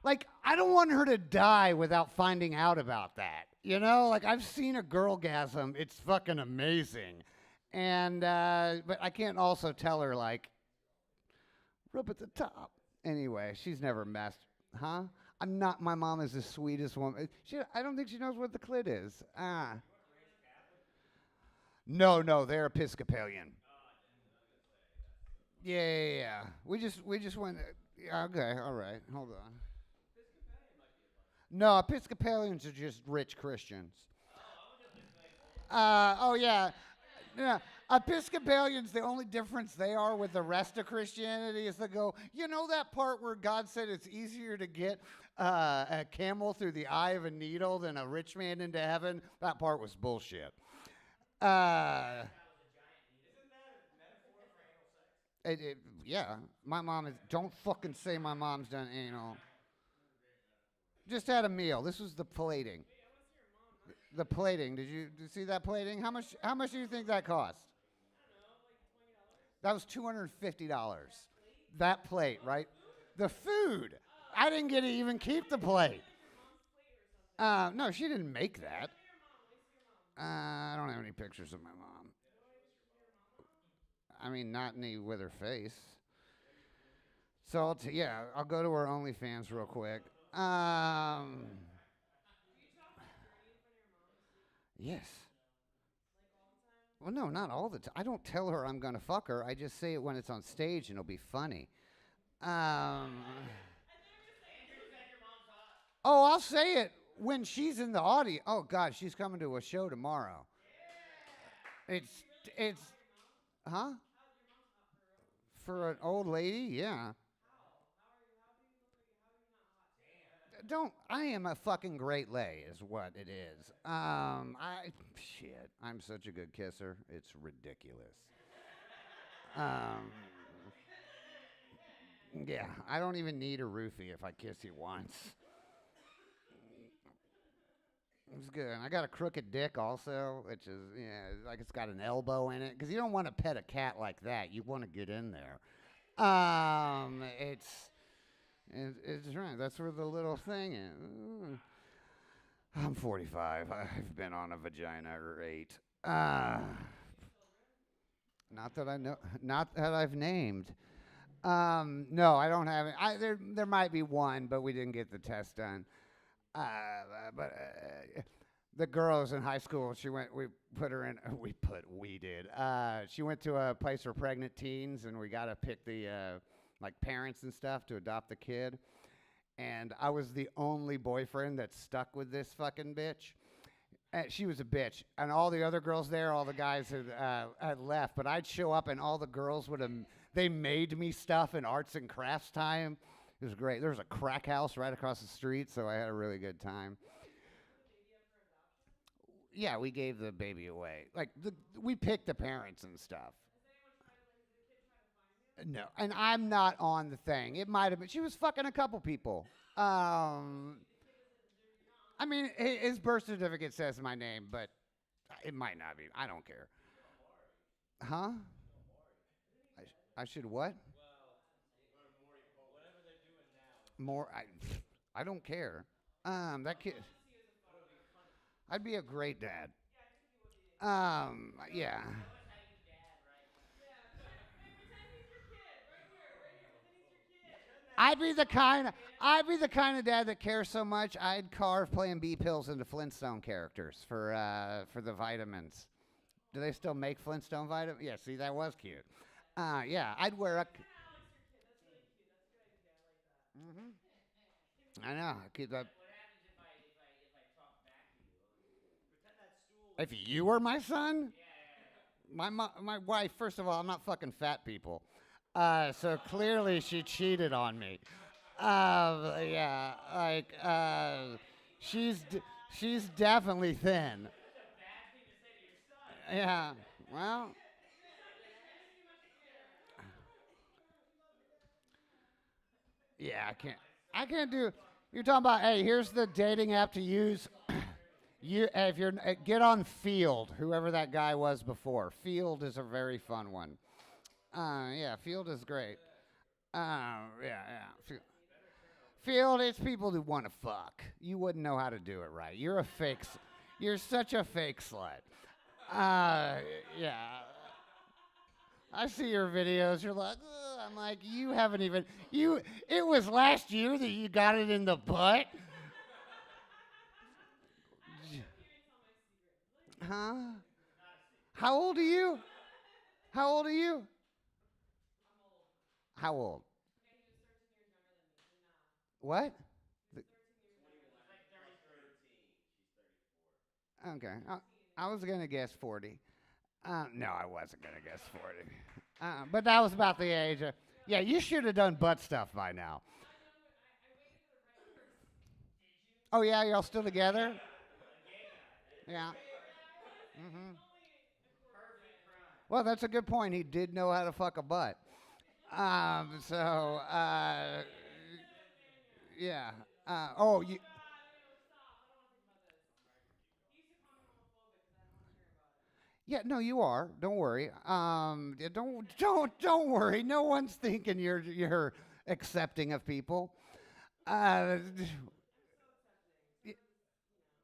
like I don't want her to die without finding out about that. You know, like I've seen a girlgasm, it's fucking amazing. And but I can't also tell her like rub at the top. Anyway, she's never messed, huh? I'm not. My mom is the sweetest woman. I don't think she knows what the clit is. No, they're Episcopalian. Yeah. We just went. Okay, all right. Hold on. No, Episcopalians are just rich Christians. Oh yeah. Yeah. Episcopalians, the only difference they are with the rest of Christianity is they go, you know that part where God said it's easier to get a camel through the eye of a needle than a rich man into heaven? That part was bullshit. Yeah, my mom is. Don't fucking say my mom's done anal. Just had a meal. This was the plating. The plating. Did you see that plating? How much? How much do you think that cost? That was $250. That plate, right? The food. I didn't get to even keep the plate. No, she didn't make that. I don't have any pictures of my mom. I mean, not any with her face. So I'll go to her OnlyFans real quick. Yes. Well, no, not all the time. I don't tell her I'm gonna fuck her. I just say it when it's on stage and it'll be funny. Oh, I'll say it when she's in the audience. Oh God, she's coming to a show tomorrow. It's, huh? For an old lady, yeah. I am a fucking great lay, is what it is. I'm such a good kisser. It's ridiculous. Yeah, I don't even need a roofie if I kiss you once. It's good. I got a crooked dick also, which is, like it's got an elbow in it. Because you don't want to pet a cat like that. You want to get in there. It's right. That's where the little thing is. I'm 45. I've been on a vagina or 8. Not that I know. Not that I've named. No, I don't have it. There might be one, but we didn't get the test done. But the girls in high school, we put her in. We did. She went to a place for pregnant teens, and we got to pick the like parents and stuff to adopt the kid. And I was the only boyfriend that stuck with this fucking bitch. And she was a bitch. And all the other girls there, all the guys had left. But I'd show up, and all the girls they made me stuff in arts and crafts time. It was great. There was a crack house right across the street, so I had a really good time. Yeah, we gave the baby away. Like we picked the parents and stuff. No, and I'm not on the thing. It might have been. She was fucking a couple people. I mean, his birth certificate says my name, but it might not be. I don't care. Huh? I should what? More. I don't care. That kid. I'd be a great dad. Yeah. I'd be the kind of dad that cares so much I'd carve playing bee pills into Flintstone characters for the vitamins. Do they still make Flintstone vitamins? Yeah, see, that was cute. Yeah, I'd wear a. I know. Keep that. If you were my son, my wife. First of all, I'm not fucking fat people, so clearly she cheated on me. Yeah, like she's definitely thin. Yeah. Well. Yeah, I can't do. You're talking about. Hey, here's the dating app to use. If you're get on Field, whoever that guy was before. Field is a very fun one. Yeah, Field is great. Yeah. Field, it's people who want to fuck. You wouldn't know how to do it right. You're a fake. You're such a fake slut. Yeah. I see your videos. You're like, ugh. I'm like, you haven't even. It was last year that you got it in the butt. Huh? How old are you? How old are you? How old? What? Okay. I was going to guess 40. No, I wasn't going to guess 40. But that was about the age. Yeah, you should have done butt stuff by now. Oh, yeah? Y'all still together? Yeah. Mm-hmm. Well, that's a good point. He did know how to fuck a butt. Yeah. You. Yeah, no, you are. Don't worry. Yeah, don't worry. No one's thinking you're accepting of people. Uh,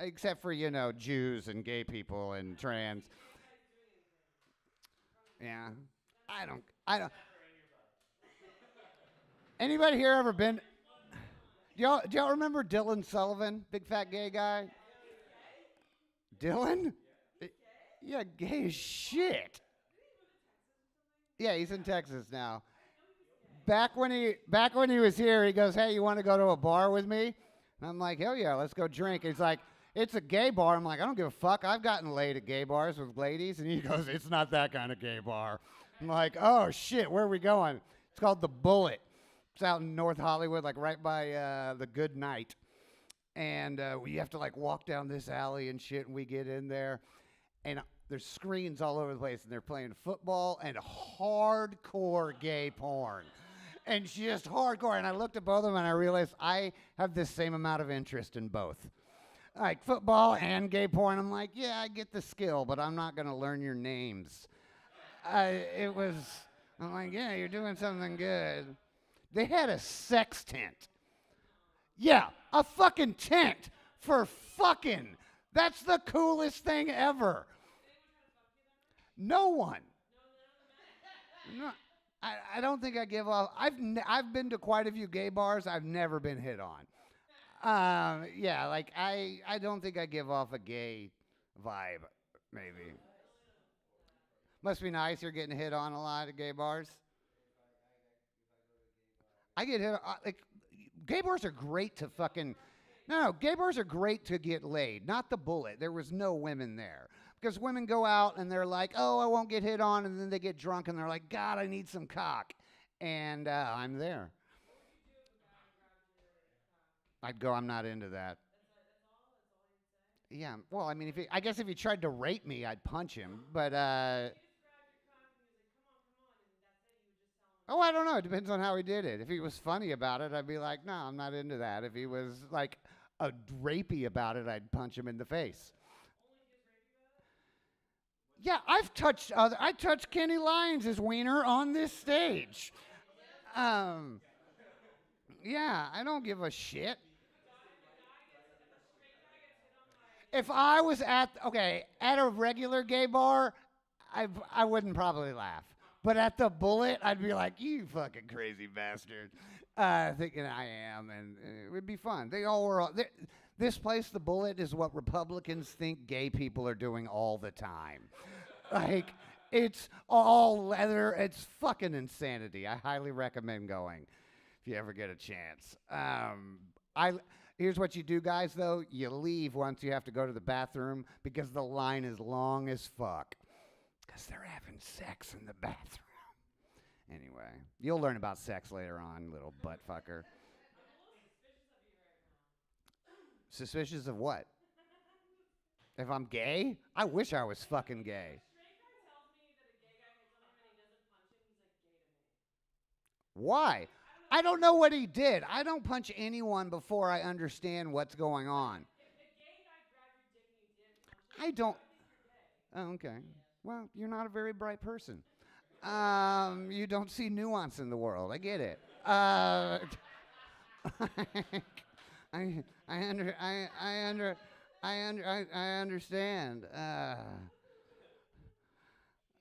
except for Jews and gay people and trans. Yeah. I don't. Anybody here ever been? Do y'all remember Dylan Sullivan, big fat gay guy? Dylan? Yeah, gay as shit. Yeah, he's in Texas now. Back when he was here, he goes, "Hey, you want to go to a bar with me?" And I'm like, "Hell yeah, let's go drink." He's like, "It's a gay bar." I'm like, "I don't give a fuck. I've gotten laid at gay bars with ladies." And he goes, "It's not that kind of gay bar." I'm like, "Oh shit, where are we going?" It's called the Bullet. It's out in North Hollywood, like right by the Good Night. And we have to like walk down this alley and shit, and we get in there, and there's screens all over the place, and they're playing football and hardcore gay porn. And just hardcore. And I looked at both of them, and I realized I have the same amount of interest in both. Like football and gay porn. I'm like, yeah, I get the skill, but I'm not going to learn your names. I'm like, yeah, you're doing something good. They had a sex tent. Yeah, a fucking tent for fucking. That's the coolest thing ever. No one. No, I don't think I give off. I've been to quite a few gay bars. I've never been hit on. Yeah, like I don't think I give off a gay vibe. Maybe. Must be nice. You're getting hit on a lot at gay bars. I get hit. Like gay bars are great to fucking. No, gay bars are great to get laid. Not the Bullet. There was no women there. Because women go out and they're like, oh, I won't get hit on. And then they get drunk and they're like, God, I need some cock. And I'm there. I'd go, I'm not into that. Yeah, well, I mean, I guess if he tried to rape me, I'd punch him. But oh, I don't know. It depends on how he did it. If he was funny about it, I'd be like, no, I'm not into that. If he was like a rapey about it, I'd punch him in the face. Yeah, I touched Kenny Lyons' wiener on this stage. Yeah, I don't give a shit. If I was at a regular gay bar, I wouldn't probably laugh. But at the Bullet, I'd be like, you fucking crazy bastard. Thinking I am, and it would be fun. They all were. This place, the Bullet, is what Republicans think gay people are doing all the time. Like, it's all leather. It's fucking insanity. I highly recommend going if you ever get a chance. Here's what you do, guys, though. You leave once you have to go to the bathroom because the line is long as fuck. Because they're having sex in the bathroom. Anyway, you'll learn about sex later on, little butt fucker. Suspicious of what? If I'm gay? I wish I was fucking gay. Why? I don't know what he did. I don't punch anyone before I understand what's going on. I don't. Oh, okay. Well, you're not a very bright person. You don't see nuance in the world. I get it. I understand.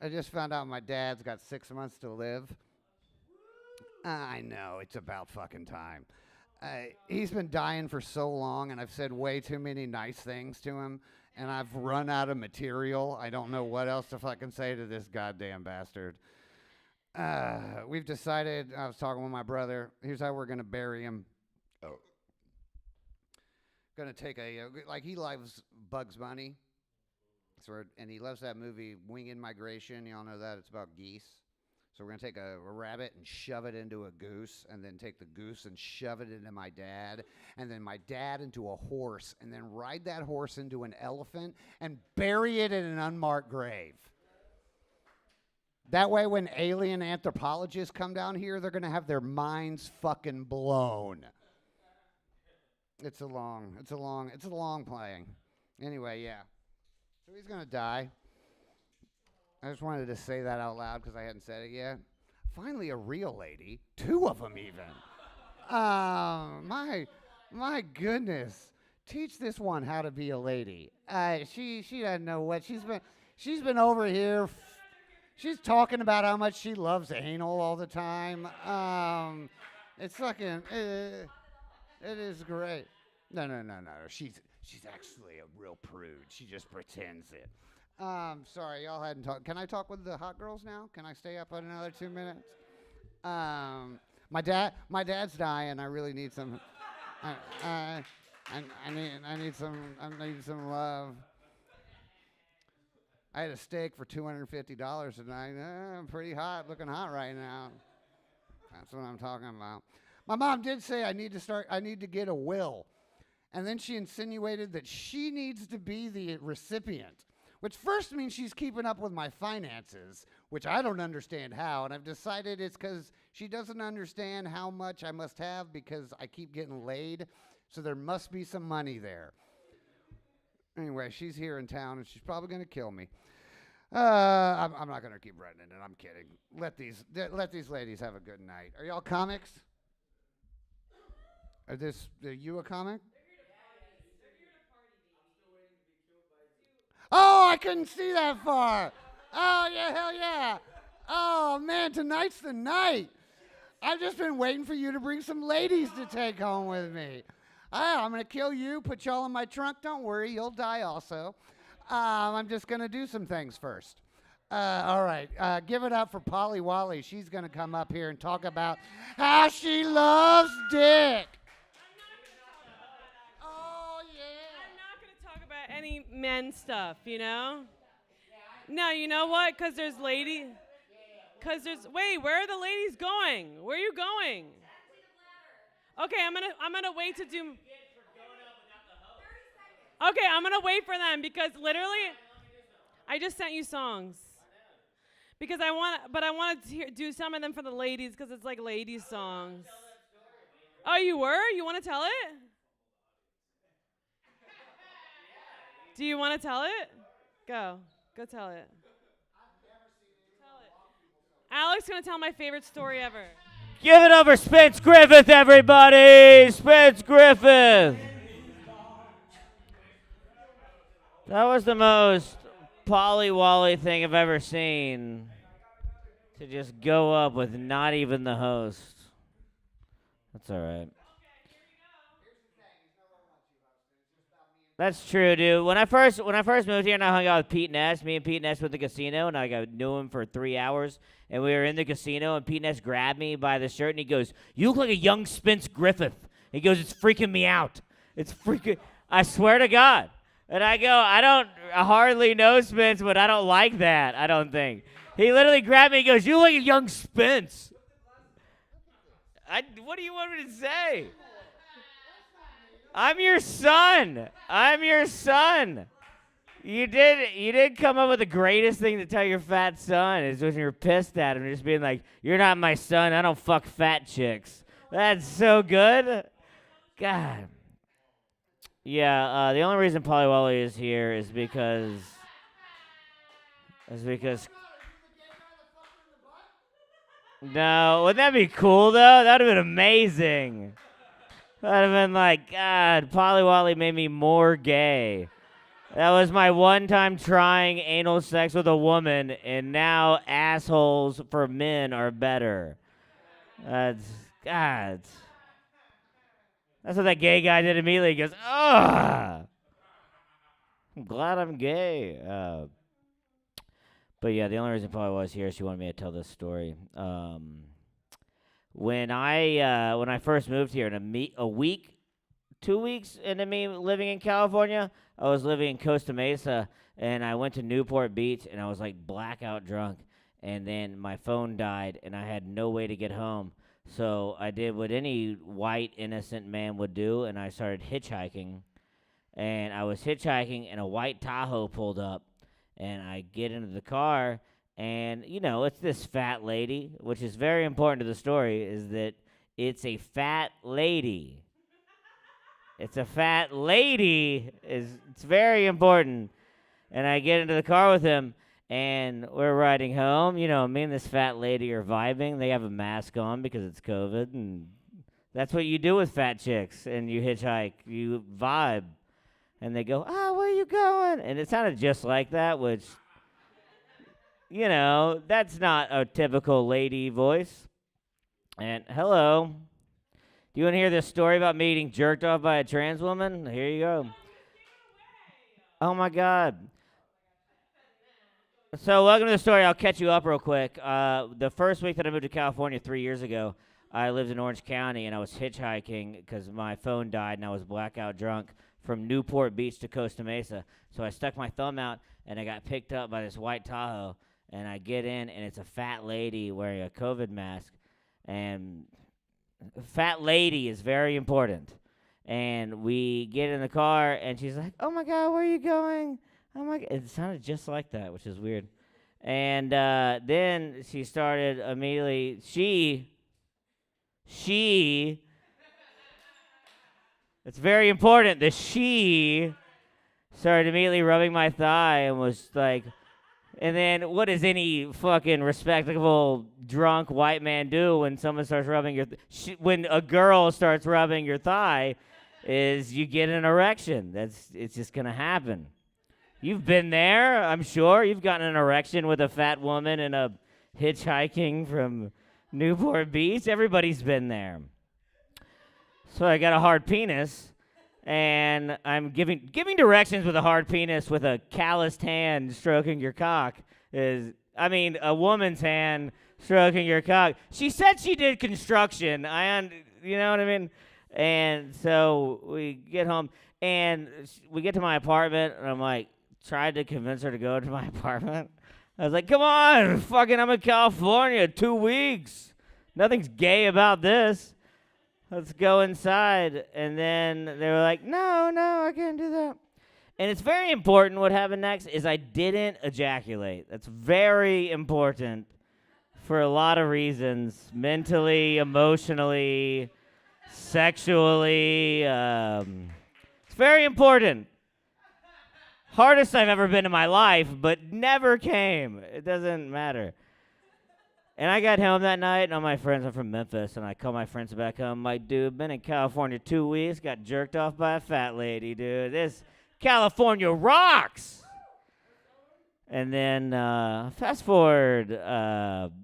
I just found out my dad's got 6 months to live. I know, it's about fucking time. He's been dying for so long, and I've said way too many nice things to him, and I've run out of material. I don't know what else to fucking say to this goddamn bastard. We've decided, I was talking with my brother, here's how we're going to bury him. Going to take he loves Bugs Bunny, and he loves that movie, Winged Migration. Y'all know that? It's about geese. So we're going to take a rabbit and shove it into a goose, and then take the goose and shove it into my dad, and then my dad into a horse, and then ride that horse into an elephant and bury it in an unmarked grave. That way when alien anthropologists come down here, they're going to have their minds fucking blown. It's a long playing. Anyway, yeah. So he's going to die. I just wanted to say that out loud because I hadn't said it yet. Finally, a real lady. 2 of them even. My goodness. Teach this one how to be a lady. She doesn't know what she's been over here. She's talking about how much she loves anal all the time. It's fucking. It is great. No. She's actually a real prude. She just pretends it. Sorry, y'all hadn't talked. Can I talk with the hot girls now? Can I stay up on another 2 minutes? My dad's dying. I really need some. I need some love. I had a steak for $250 tonight. I'm pretty hot, looking hot right now. That's what I'm talking about. My mom did say I need to get a will. And then she insinuated that she needs to be the recipient, which first means she's keeping up with my finances, which I don't understand how. And I've decided it's because she doesn't understand how much I must have because I keep getting laid. So there must be some money there. Anyway, she's here in town, and she's probably going to kill me. I'm not going to keep writing it. I'm kidding. Let these ladies have a good night. Are y'all comics? Are you a comic? Oh, I couldn't see that far. Oh, yeah, hell yeah. Oh, man, tonight's the night. I've just been waiting for you to bring some ladies to take home with me. I'm going to kill you, put y'all in my trunk. Don't worry, you'll die also. I'm just going to do some things first. All right, give it up for Polly Wally. She's going to come up here and talk about how she loves dick. Oh, yeah. I'm not going to talk about any men stuff, you know? No, you know what? Because there's ladies. Wait, where are the ladies going? Where are you going? Okay, I'm gonna wait to do. Okay, I'm gonna wait for them because literally, I just sent you songs. Because I want to do some of them for the ladies because it's like ladies songs. Oh, you were? You want to tell it? Do you want to tell it? Go tell it. Alex gonna tell my favorite story ever. Give it up for Spence Griffith, everybody! Spence Griffith! That was the most Polly-Wally thing I've ever seen. To just go up with not even the host. That's all right. That's true, dude. When I first moved here and I hung out with Pete Ness, me and Pete Ness went to the casino, and I knew him for 3 hours. And we were in the casino, and Pete Ness grabbed me by the shirt, and he goes, "You look like a young Spence Griffith." He goes, "It's freaking me out. It's freaking." I swear to God. And I go, I hardly know Spence, but I don't like that. I don't think. He literally grabbed me. He goes, "You look like a young Spence." What do you want me to say? I'm your son. I'm your son. You did come up with the greatest thing to tell your fat son is when you're pissed at him, just being like, "You're not my son. I don't fuck fat chicks." That's so good. God. Yeah, the only reason Polly Wally is here is because No, wouldn't that be cool though? That would have been amazing. That would have been like, God, Polly Wally made me more gay. That was my one time trying anal sex with a woman, and now assholes for men are better. That's, God. That's what that gay guy did immediately. He goes, "Ugh. I'm glad I'm gay." But yeah, the only reason Polly was here, she wanted me to tell this story. When I first moved here, in a week, 2 weeks into me living in California, I was living in Costa Mesa, and I went to Newport Beach, and I was like blackout drunk, and then my phone died, and I had no way to get home. So I did what any white innocent man would do, and I started hitchhiking. And I was hitchhiking, and a white Tahoe pulled up, and I get into the car, and, it's this fat lady, which is very important to the story, is that it's a fat lady. It's a fat lady. It's very important. And I get into the car with him, and we're riding home. Me and this fat lady are vibing. They have a mask on because it's COVID, and that's what you do with fat chicks, and you hitchhike. You vibe. And they go, "Ah, where are you going?" And it sounded just like that, which, that's not a typical lady voice. And, "Hello. Do you want to hear this story about me getting jerked off by a trans woman? Here you go." Oh, my God. So welcome to the story. I'll catch you up real quick. The first week that I moved to California 3 years ago, I lived in Orange County, and I was hitchhiking because my phone died, and I was blackout drunk from Newport Beach to Costa Mesa. So I stuck my thumb out, and I got picked up by this white Tahoe, and I get in, and it's a fat lady wearing a COVID mask, and fat lady is very important. And we get in the car, and she's like, "Oh, my God, where are you going?" Oh, my God. It sounded just like that, which is weird. And then she started immediately, it's very important, the she started immediately rubbing my thigh and was like, and then what does any fucking respectable drunk white man do when someone starts rubbing when a girl starts rubbing your thigh is you get an erection. It's just gonna happen. You've been there, I'm sure. You've gotten an erection with a fat woman and a hitchhiking from Newport Beach. Everybody's been there. So I got a hard penis, and I'm giving directions with a hard penis with a calloused hand stroking your cock a woman's hand stroking your cock. She said she did construction. You know what I mean? And so we get home, and we get to my apartment, and I'm like, tried to convince her to go to my apartment. I was like, "Come on, fucking, I'm in California, 2 weeks. Nothing's gay about this." let's go inside. And then they were like, no, I can't do that. And it's very important what happened next is I didn't ejaculate. That's very important for a lot of reasons, mentally, emotionally, sexually. It's very important. Hardest I've ever been in my life, but never came. It doesn't matter. And I got home that night, and all my friends, I'm from Memphis, and I call my friends back home. I'm like, dude, been in California 2 weeks, got jerked off by a fat lady, dude. This California rocks. And then fast forward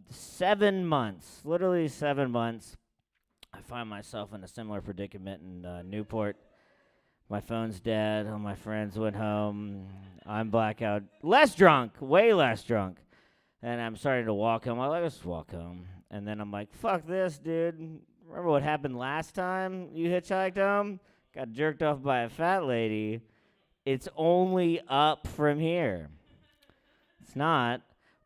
7 months, literally 7 months, I find myself in a similar predicament in Newport. My phone's dead. All my friends went home. I'm blackout. Less drunk, way less drunk. And I'm starting to walk home. I'm like, let's walk home. And then I'm like, fuck this, dude. Remember what happened last time you hitchhiked home? Got jerked off by a fat lady. It's only up from here. It's not.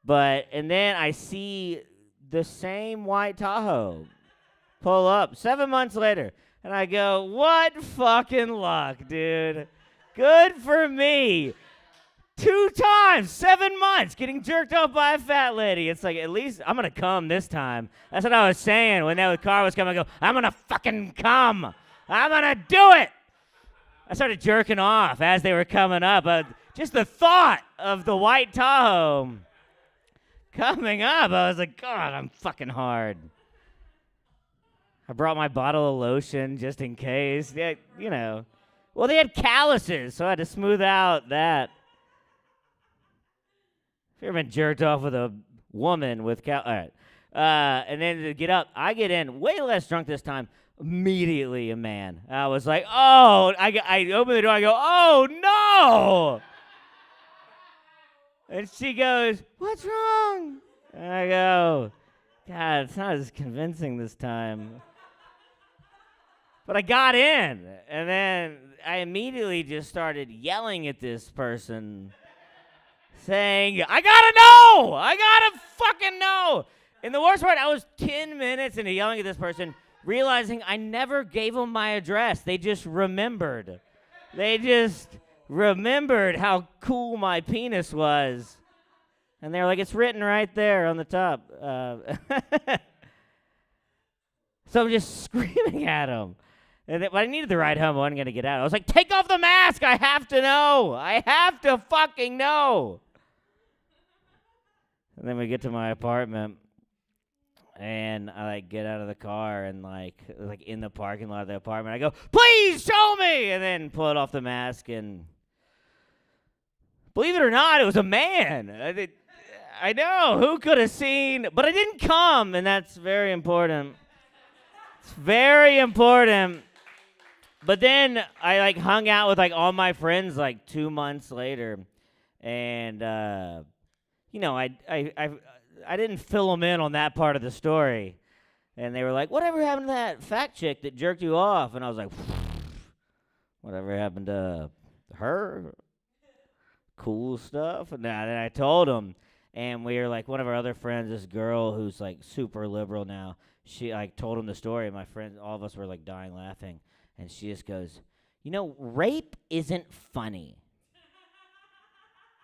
And then I see the same white Tahoe pull up 7 months later. And I go, what fucking luck, dude. Good for me. 2 times, 7 months, getting jerked off by a fat lady. It's like, at least I'm going to come this time. That's what I was saying when that car was coming. I go, I'm going to fucking come. I'm going to do it. I started jerking off as they were coming up. Just the thought of the white Tahoe coming up, I was like, God, I'm fucking hard. I brought my bottle of lotion just in case. Yeah, you know. Well, they had calluses, so I had to smooth out that. If you ever been jerked off with a woman with all right. And then to get up, I get in way less drunk this time. Immediately a man. I was like, oh, I open the door, I go, oh, no. And she goes, what's wrong? And I go, God, it's not as convincing this time. But I got in, and then I immediately just started yelling at this person, saying, I gotta know! I gotta fucking know! And the worst part, I was 10 minutes into yelling at this person, realizing I never gave them my address. They just remembered. They just remembered how cool my penis was. And they were like, it's written right there on the top. So I'm just screaming at them. But I needed the ride home. I wasn't going to get out. I was like, take off the mask. I have to know. I have to fucking know. And then we get to my apartment. And I get out of the car and like in the parking lot of the apartment. I go, please show me. And then pull it off the mask. And believe it or not, it was a man. I know. Who could have seen? But I didn't come. And that's very important. It's very important. But then I hung out with all my friends 2 months later, and I didn't fill them in on that part of the story, and they were like, "Whatever happened to that fat chick that jerked you off?" And I was like, "Whatever happened to her? Cool stuff." And then I told them, and we were one of our other friends, this girl who's super liberal now. She told him the story, and my friends, all of us were dying laughing. And she just goes, rape isn't funny.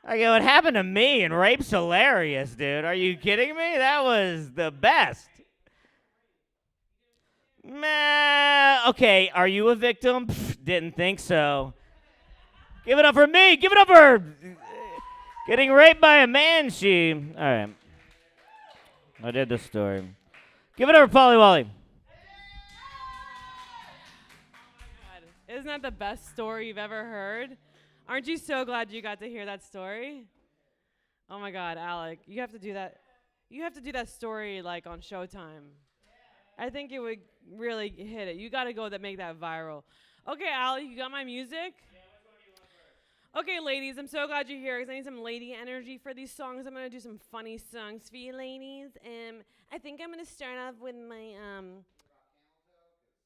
I go, it happened to me, and rape's hilarious, dude. Are you kidding me? That was the best. Okay, are you a victim? Didn't think so. Give it up for me. Give it up for her. Getting raped by a man, all right. I did the story. Give it up for Polly Wally. Isn't that the best story you've ever heard? Aren't you so glad you got to hear that story? Oh my God, Alec, you have to do that. You have to do that story on Showtime. I think it would really hit it. You got to go make that viral. Okay, Alec, you got my music? Yeah, which one do you want first? Okay, ladies, I'm so glad you're here because I need some lady energy for these songs. I'm going to do some funny songs for you ladies. I think I'm going to start off with my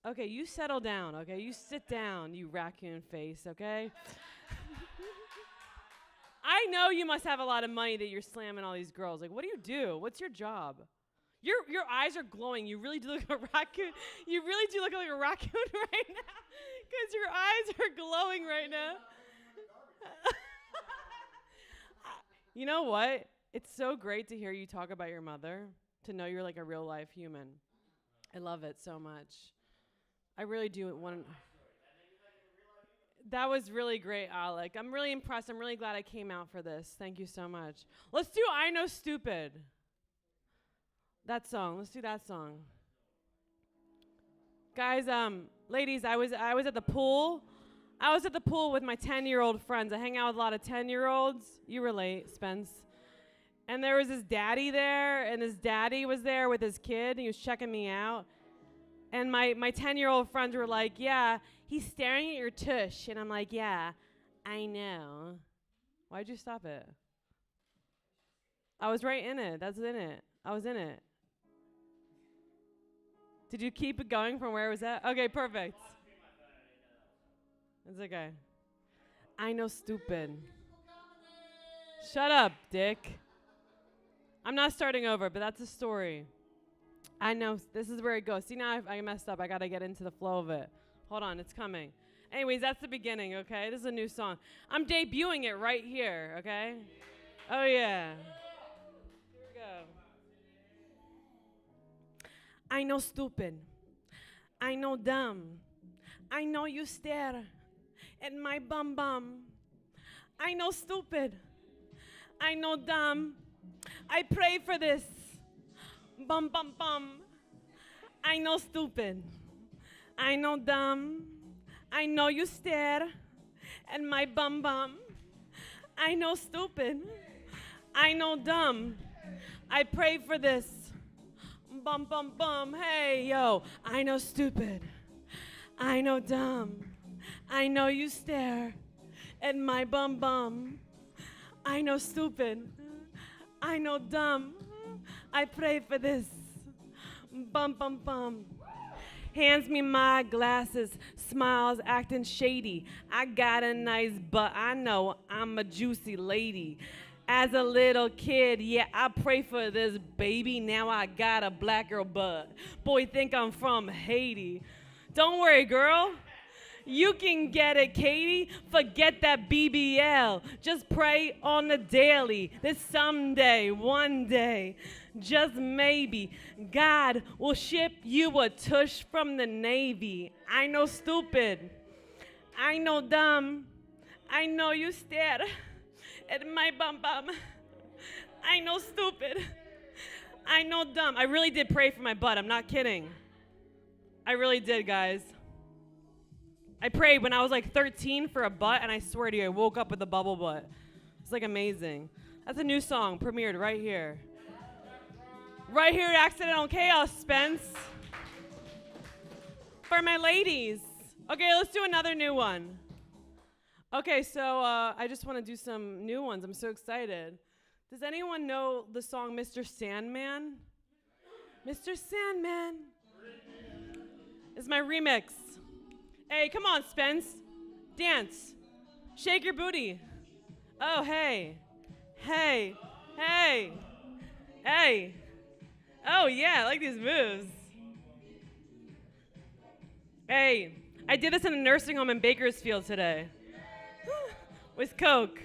Okay, you settle down, okay? You sit down, you raccoon face, okay? I know you must have a lot of money that you're slamming all these girls. What do you do? What's your job? Your eyes are glowing. You really do look like a raccoon. You really do look like a raccoon right now, because your eyes are glowing right now. You know what? It's so great to hear you talk about your mother, to know you're like a real life human. I love it so much. I really do want. That was really great, Alec. I'm really impressed. I'm really glad I came out for this. Thank you so much. Let's do I Know Stupid. That song. Let's do that song. Guys, ladies, I was at the pool. I was at the pool with my 10-year-old friends. I hang out with a lot of 10-year-olds. You relate, Spence. And there was this daddy there, and this daddy was there with his kid, and he was checking me out. And my 10-year-old friends were like, yeah, he's staring at your tush. And I'm like, yeah, I know. Why'd you stop it? I was right in it. That's in it. I was in it. Did you keep it going from where it was at? Okay, perfect. It's okay. I know stupid. Shut up, dick. I'm not starting over, but that's a story. I know. This is where it goes. See, now I messed up. I got to get into the flow of it. Hold on. It's coming. Anyways, that's the beginning, okay? This is a new song. I'm debuting it right here, okay? Oh, yeah. Here we go. I know stupid. I know dumb. I know you stare at my bum bum. I know stupid. I know dumb. I pray for this. Bum bum bum. I know stupid. I know dumb. I know you stare at my bum bum. I know stupid. I know dumb. I pray for this. Bum bum bum. Hey yo. I know stupid. I know dumb. I know you stare at my bum bum. I know stupid. I know dumb. I pray for this. Bum bum bum. Hands me my glasses, smiles acting shady. I got a nice butt, I know I'm a juicy lady. As a little kid, yeah, I pray for this baby. Now I got a black girl butt. Boy, think I'm from Haiti. Don't worry, girl. You can get it, Katie. Forget that BBL. Just pray on the daily that someday, one day, just maybe, God will ship you a tush from the Navy. I know stupid. I know dumb. I know you stare at my bum bum. I know stupid. I know dumb. I really did pray for my butt. I'm not kidding. I really did, guys. I prayed when I was like 13 for a butt, and I swear to you, I woke up with a bubble butt. It's like amazing. That's a new song premiered right here. Right here at Accidental Chaos, Spence. For my ladies. Okay, let's do another new one. Okay, so I just want to do some new ones. I'm so excited. Does anyone know the song Mr. Sandman? Mr. Sandman. It's my remix. Hey, come on, Spence. Dance. Shake your booty. Oh, hey. Hey. Hey. Hey. Oh, yeah, I like these moves. Hey, I did this in a nursing home in Bakersfield today. With Coke.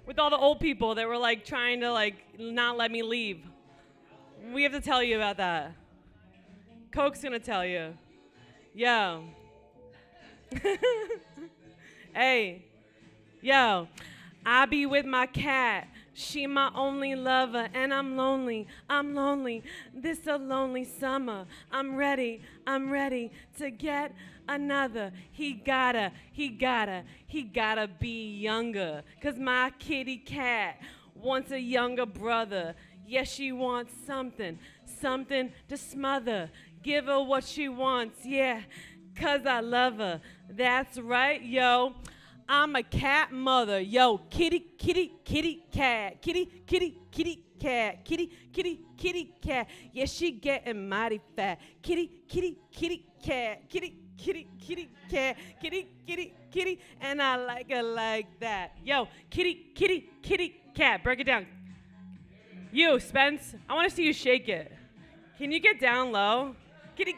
With all the old people that were like trying to like not let me leave. We have to tell you about that. Coke's gonna tell you. Yo. Hey. Yo. I be with my cat. She my only lover, and I'm lonely. I'm lonely. This a lonely summer. I'm ready to get another. He gotta be younger. 'Cause my kitty cat wants a younger brother. Yes, she wants something to smother. Give her what she wants, yeah, 'cause I love her. That's right, yo. I'm a cat mother, yo. Kitty cat. Kitty cat. Yeah, she getting mighty fat. Kitty cat. Kitty. And I like her like that. Yo, kitty cat. Break it down. You, Spence, I want to see you shake it. Can you get down low? Kitty,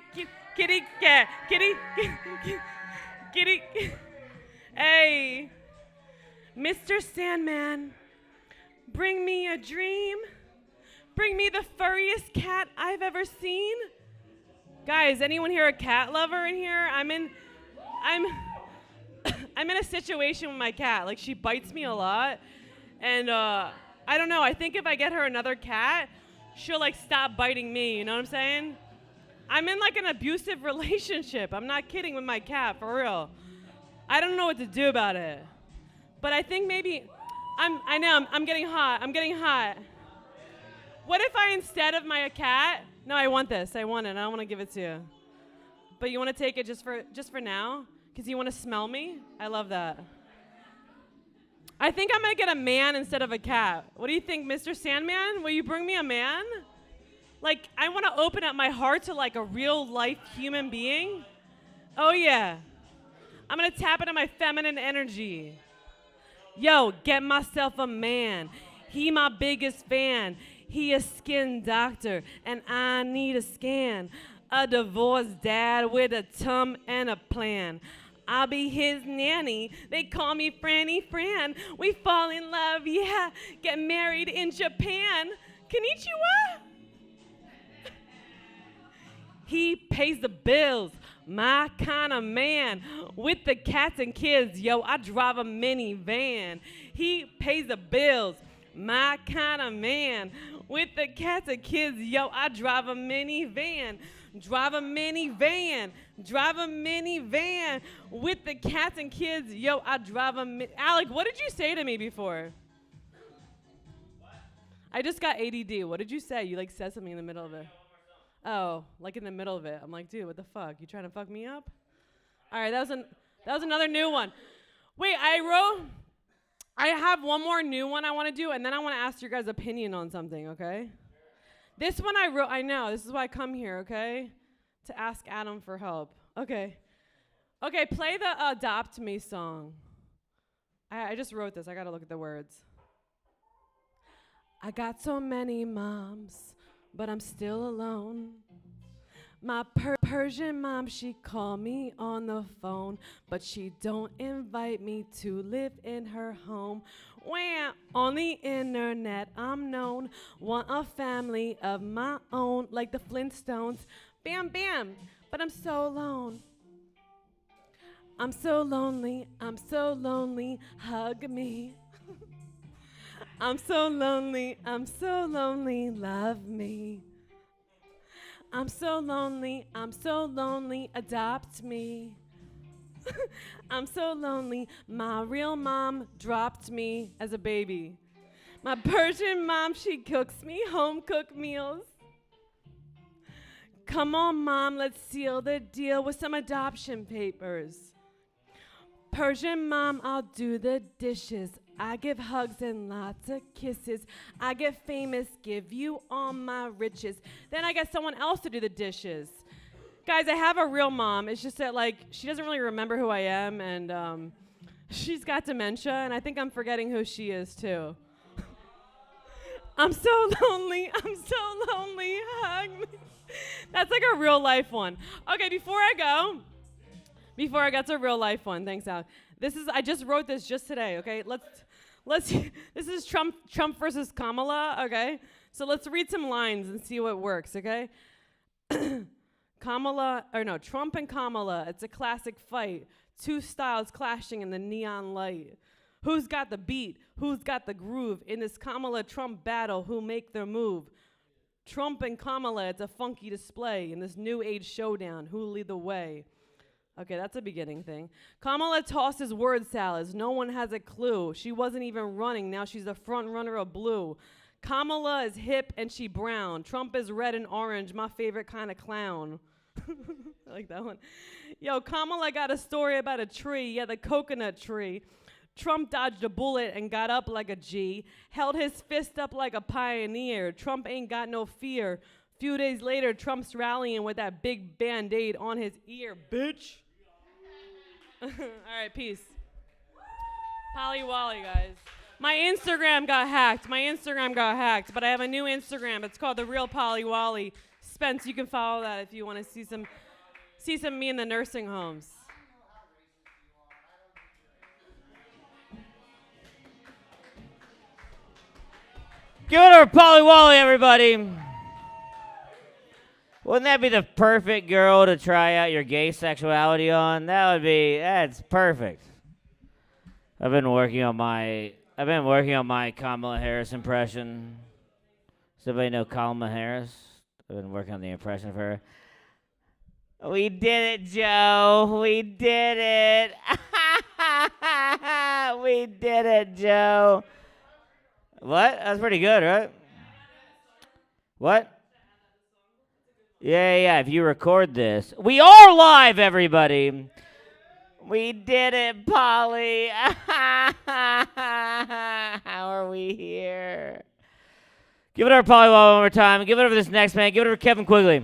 kitty, cat, kitty, kitty. Hey, Mr. Sandman, bring me a dream. Bring me the furriest cat I've ever seen. Guys, anyone here a cat lover in here? I'm in a situation with my cat. Like, she bites me a lot. And I don't know. I think if I get her another cat, she'll like stop biting me. You know what I'm saying? I'm in like an abusive relationship. I'm not kidding with my cat, for real. I don't know what to do about it. But I think maybe I'm getting hot. I'm getting hot. What if I, instead of my cat, no, I want this. I want it. I don't want to give it to you. But you want to take it just for now? Because you want to smell me? I love that. I think I might get a man instead of a cat. What do you think, Mr. Sandman? Will you bring me a man? Like, I want to open up my heart to like a real life human being. Oh yeah. I'm going to tap into my feminine energy. Yo, get myself a man. He my biggest fan. He a skin doctor, and I need a scan. A divorced dad with a tum and a plan. I'll be his nanny. They call me Franny Fran. We fall in love, yeah. Get married in Japan. Konnichiwa. He pays the bills. My kind of man. With the cats and kids, yo, I drive a minivan. He pays the bills. My kind of man. With the cats and kids, yo, I drive a minivan. Drive a minivan. Drive a minivan. With the cats and kids, yo, I drive a Alec, what did you say to me before? I just got ADD. What did you say? You like said something in the middle of it. Oh, like in the middle of it. I'm like, dude, what the fuck? You trying to fuck me up? All right, that was another new one. Wait, I have one more new one I want to do, and then I want to ask your guys' opinion on something, okay? This one I know. This is why I come here, okay? To ask Adam for help. Okay. Okay, play the Adopt Me song. I just wrote this. I got to look at the words. I got so many moms, but I'm still alone. My Persian mom, she call me on the phone, but she don't invite me to live in her home. Wham! On the internet, I'm known. Want a family of my own, like the Flintstones. Bam, bam! But I'm so alone. I'm so lonely. I'm so lonely. Hug me. I'm so lonely. I'm so lonely. Love me. I'm so lonely, I'm so lonely, adopt me. I'm so lonely, my real mom dropped me as a baby. My Persian mom, she cooks me home-cooked meals. Come on, Mom, let's seal the deal with some adoption papers. Persian mom, I'll do the dishes. I give hugs and lots of kisses. I get famous, give you all my riches. Then I get someone else to do the dishes. Guys, I have a real mom. It's just that, like, she doesn't really remember who I am, and she's got dementia, and I think I'm forgetting who she is, too. I'm so lonely. I'm so lonely. Hug me. That's like a real life one. Okay, before I got to a real life one, thanks, Al. I just wrote this just today, okay? This is Trump versus Kamala, okay? So let's read some lines and see what works, okay? Trump and Kamala, it's a classic fight. Two styles clashing in the neon light. Who's got the beat? Who's got the groove? In this Kamala-Trump battle, who make their move? Trump and Kamala, it's a funky display. In this new age showdown, who'll lead the way? Okay, that's a beginning thing. Kamala tosses word salads. No one has a clue. She wasn't even running. Now she's the front runner of blue. Kamala is hip and she brown. Trump is red and orange, my favorite kind of clown. I like that one. Yo, Kamala got a story about a tree. Yeah, the coconut tree. Trump dodged a bullet and got up like a G. Held his fist up like a pioneer. Trump ain't got no fear. Few days later, Trump's rallying with that big Band-Aid on his ear, bitch. All right, peace. Polly Wally, guys. My Instagram got hacked, but I have a new Instagram. It's called The Real Polly Wally. Spence, you can follow that if you want to see some me in the nursing homes. Give it up for Polly Wally, everybody. Wouldn't that be the perfect girl to try out your gay sexuality on? That's perfect. I've been working on my Kamala Harris impression. Does anybody know Kamala Harris? I've been working on the impression of her. We did it, Joe. We did it. We did it, Joe. What? That's pretty good, right? What? Yeah. If you record this. We are live, everybody. We did it, Polly. How are we here? Give it up, Polly, one more time. Give it up for this next man. Give it up for Kevin Quigley.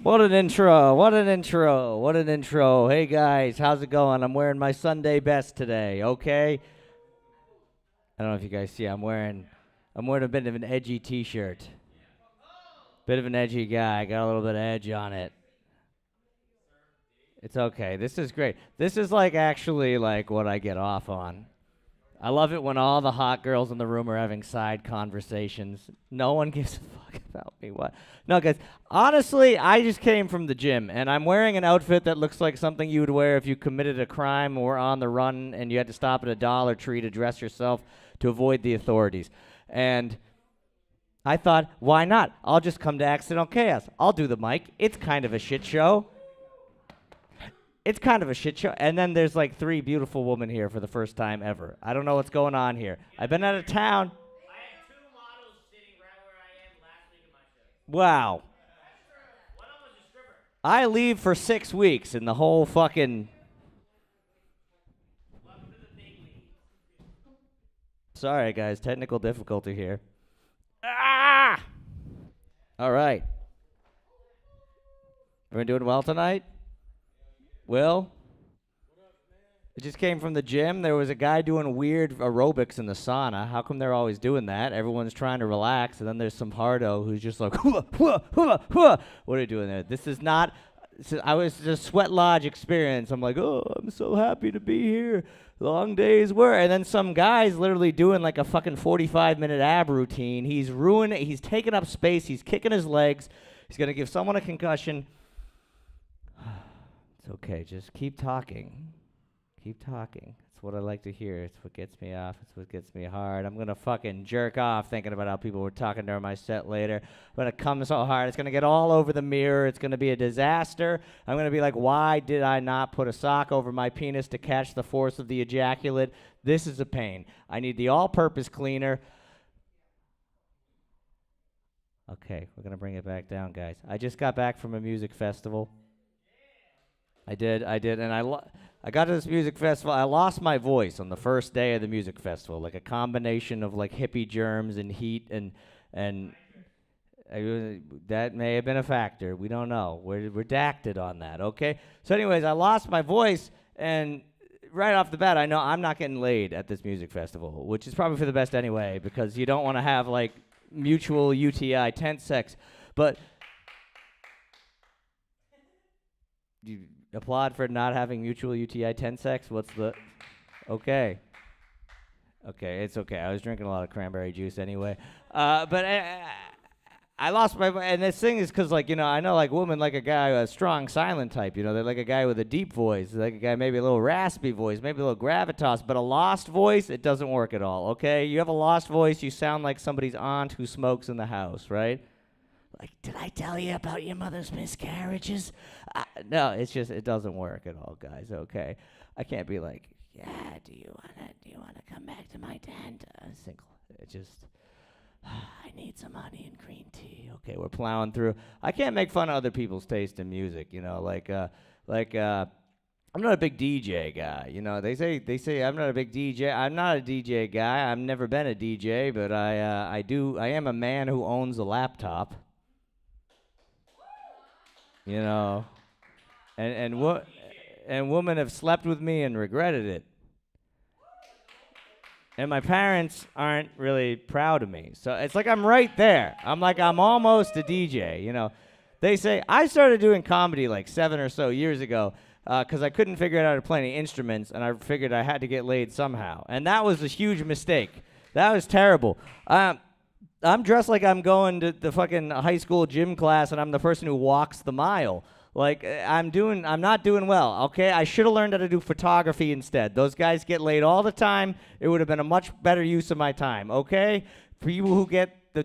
What an intro. What an intro. What an intro. Hey, guys. How's it going? I'm wearing my Sunday best today, okay? I don't know if you guys see. I'm wearing a bit of an edgy T-shirt. Bit of an edgy guy. Got a little bit of edge on it. It's okay. This is great. This is actually what I get off on. I love it when all the hot girls in the room are having side conversations. No one gives a fuck about me. What? No, guys, honestly, I just came from the gym, and I'm wearing an outfit that looks like something you would wear if you committed a crime or were on the run and you had to stop at a Dollar Tree to dress yourself to avoid the authorities. And I thought, why not? I'll just come to Accidental Chaos. I'll do the mic. It's kind of a shit show. It's kind of a shit show. And then there's 3 beautiful women here for the first time ever. I don't know what's going on here. I've been out of town. I had 2 models sitting right where I am last week in my show. Wow. One of them was a stripper. I leave for 6 weeks and the whole fucking... Welcome to the big league. Sorry, guys. Technical difficulty here. Ah! All right. Everyone doing well tonight? Will? I just came from the gym. There was a guy doing weird aerobics in the sauna. How come they're always doing that? Everyone's trying to relax, and then there's some hardo who's just like, hua, hua, hua, hua. What are you doing there? This is not... I was just sweat lodge experience. I'm like, oh, I'm so happy to be here. Long days were. And then some guy's literally doing a fucking 45-minute ab routine. He's ruining it. He's taking up space. He's kicking his legs. He's going to give someone a concussion. It's okay. Just keep talking. Keep talking. It's what I like to hear. It's what gets me off. It's what gets me hard. I'm going to fucking jerk off thinking about how people were talking during my set later. I'm going to come so hard. It's going to get all over the mirror. It's going to be a disaster. I'm going to be like, why did I not put a sock over my penis to catch the force of the ejaculate? This is a pain. I need the all-purpose cleaner. Okay, we're going to bring it back down, guys. I just got back from a music festival. I did, and I got to this music festival. I lost my voice on the first day of the music festival, a combination of hippie germs and heat, and that may have been a factor. We don't know. We're redacted on that. Okay. So, anyways, I lost my voice, and right off the bat, I know I'm not getting laid at this music festival, which is probably for the best anyway, because you don't want to have mutual UTI tent sex, but. You applaud for not having mutual UTI tent sex? What's the... Okay. Okay, it's okay. I was drinking a lot of cranberry juice anyway. But I lost my... And this thing is because, I know, women like a guy, a strong silent type, They're like a guy with a deep voice. Like a guy maybe a little raspy voice, maybe a little gravitas. But a lost voice, it doesn't work at all, okay? You have a lost voice, you sound like somebody's aunt who smokes in the house, right? Did I tell you about your mother's miscarriages? No, it's just, it doesn't work at all, guys, okay? I can't be like, yeah, do you wanna come back to my tent? Single. It just, I need some honey and green tea. Okay, we're plowing through. I can't make fun of other people's taste in music, I'm not a big DJ guy, They say I'm not a big DJ. I'm not a DJ guy. I've never been a DJ, but I am a man who owns a laptop. And, and, and, Oh, yeah. wo- and women have slept with me and regretted it. and my parents aren't really proud of me. So it's like I'm right there. I'm almost a DJ, you know. They say I started doing comedy like 7 or so years ago because I couldn't figure out how to play any instruments, and I figured I had to get laid somehow. And that was a huge mistake. That was terrible. I'm dressed like I'm going to the fucking high school gym class, and I'm the person who walks the mile. Like, I'm not doing well, okay? I should have learned how to do photography instead. Those guys get laid all the time. It would have been a much better use of my time, okay? For people who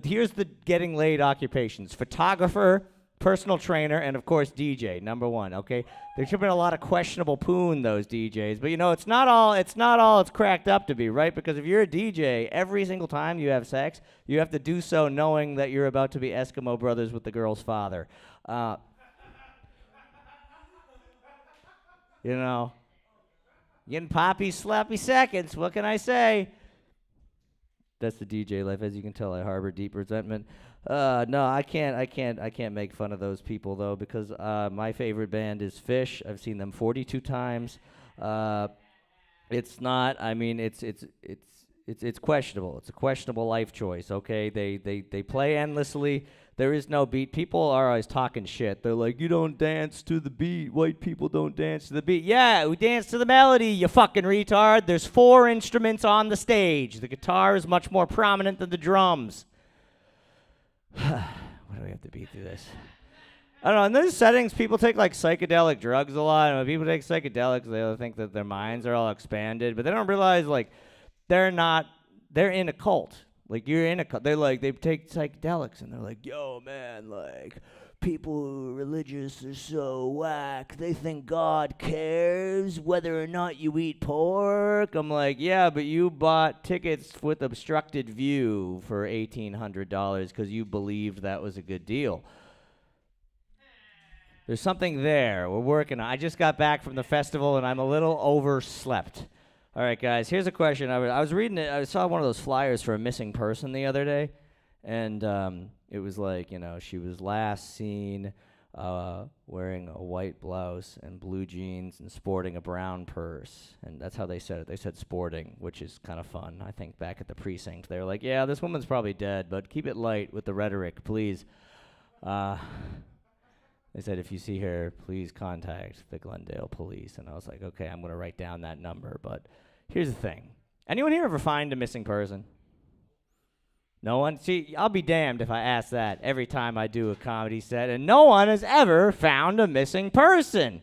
here's the getting laid occupations: photographer, personal trainer, and of course DJ, number one, okay? There should have been a lot of questionable poon, those DJs, but you know, it's not all it's cracked up to be, right? Because if you're a DJ, every single time you have sex, you have to do so knowing that you're about to be Eskimo brothers with the girl's father. You know, getting poppy, sloppy seconds. What can I say? That's the DJ life. As you can tell, I harbor deep resentment. No, I can't make fun of those people though, because my favorite band is Fish. I've seen them 42 times. It's not. I mean, it's questionable. It's a questionable life choice. Okay, they play endlessly. There is no beat. People are always talking shit. They're like, you don't dance to the beat. White people don't dance to the beat. Yeah, we dance to the melody, you fucking retard. There's 4 instruments on the stage. The guitar is much more prominent than the drums. Why do we have to beat through this? I don't know. In those settings, people take like psychedelic drugs a lot. And when people take psychedelics, they think that their minds are all expanded, but they don't realize like they're in a cult. Like, you're in a cult. They're like, they take psychedelics, and they're like, yo, man, like, people who are religious are so whack. They think God cares whether or not you eat pork. I'm like, yeah, but you bought tickets with obstructed view for $1,800 because you believed that was a good deal. There's something there. We're working on. I just got back from the festival, and I'm a little overslept. All right, guys, here's a question. I was reading it. I saw one of those flyers for a missing person the other day, and it was like, you know, she was last seen wearing a white blouse and blue jeans and sporting a brown purse. And that's how they said it. They said sporting, which is kind of fun. I think back at the precinct, they were like, yeah, this woman's probably dead, but keep it light with the rhetoric, please. They said, if you see her, please contact the Glendale police. And I was like, okay, I'm going to write down that number. But here's the thing. Anyone here ever find a missing person? No one? See, I'll be damned if I ask that every time I do a comedy set, and no one has ever found a missing person.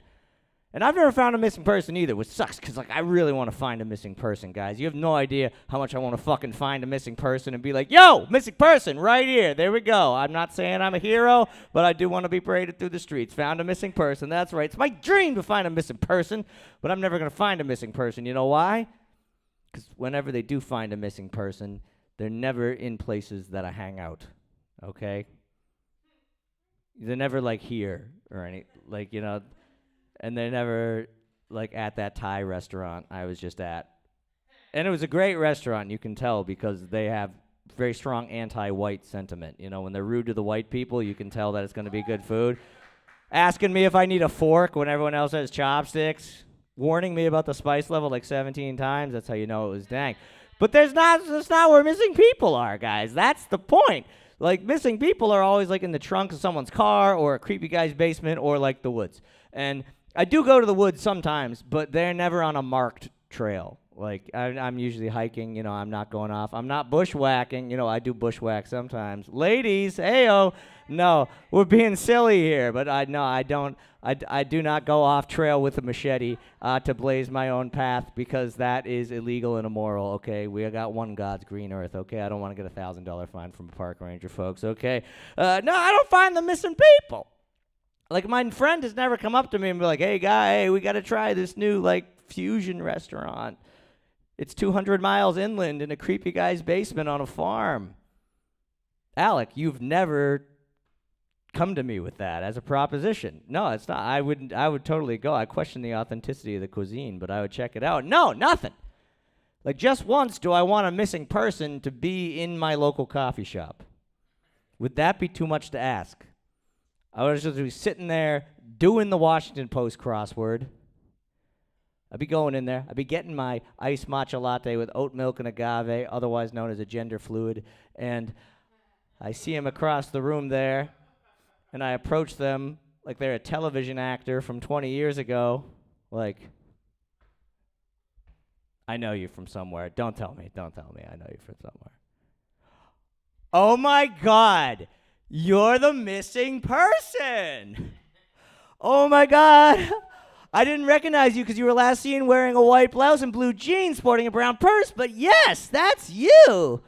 And I've never found a missing person either, which sucks, because, like, I really want to find a missing person, guys. You have no idea how much I want to fucking find a missing person and be like, yo, missing person, right here. There we go. I'm not saying I'm a hero, but I do want to be paraded through the streets. Found a missing person. That's right. It's my dream to find a missing person, but I'm never going to find a missing person. You know why? Because whenever they do find a missing person, they're never in places that I hang out, okay? They're never, like, here or any, like, you know, and they're never, like, at that Thai restaurant I was just at. And it was a great restaurant, you can tell, because they have very strong anti-white sentiment. You know, when they're rude to the white people, you can tell that it's going to be good food. Asking me if I need a fork when everyone else has chopsticks. Warning me about the spice level like 17 times. That's how you know it was dang. But that's not where missing people are, guys. That's the point. Like, missing people are always, like, in the trunk of someone's car or a creepy guy's basement or, like, the woods. And I do go to the woods sometimes, but they're never on a marked trail. Like, I'm usually hiking, you know, I'm not going off. I'm not bushwhacking. You know, I do bushwhack sometimes. Ladies, hey-o. No, we're being silly here, but I do not go off trail with a machete to blaze my own path, because that is illegal and immoral, okay? We got one God's green earth, okay? I don't want to get a $1,000 fine from a park ranger, folks, okay? No, I don't find the missing people. Like, my friend has never come up to me and be like, hey, guy, hey, we got to try this new, like, fusion restaurant. It's 200 miles inland in a creepy guy's basement on a farm. Alec, you've never come to me with that as a proposition. No, it's not. I would totally go. I question the authenticity of the cuisine, but I would check it out. No, nothing. Like, just once do I want a missing person to be in my local coffee shop. Would that be too much to ask? I would just be sitting there doing the Washington Post crossword, I'd be going in there. I'd be getting my iced matcha latte with oat milk and agave, otherwise known as a gender fluid. And I see him across the room there, and I approach them like they're a television actor from 20 years ago. Like, I know you from somewhere. Don't tell me. Don't tell me. I know you from somewhere. Oh my God. You're the missing person. Oh my God. I didn't recognize you because you were last seen wearing a white blouse and blue jeans sporting a brown purse, but yes, that's you.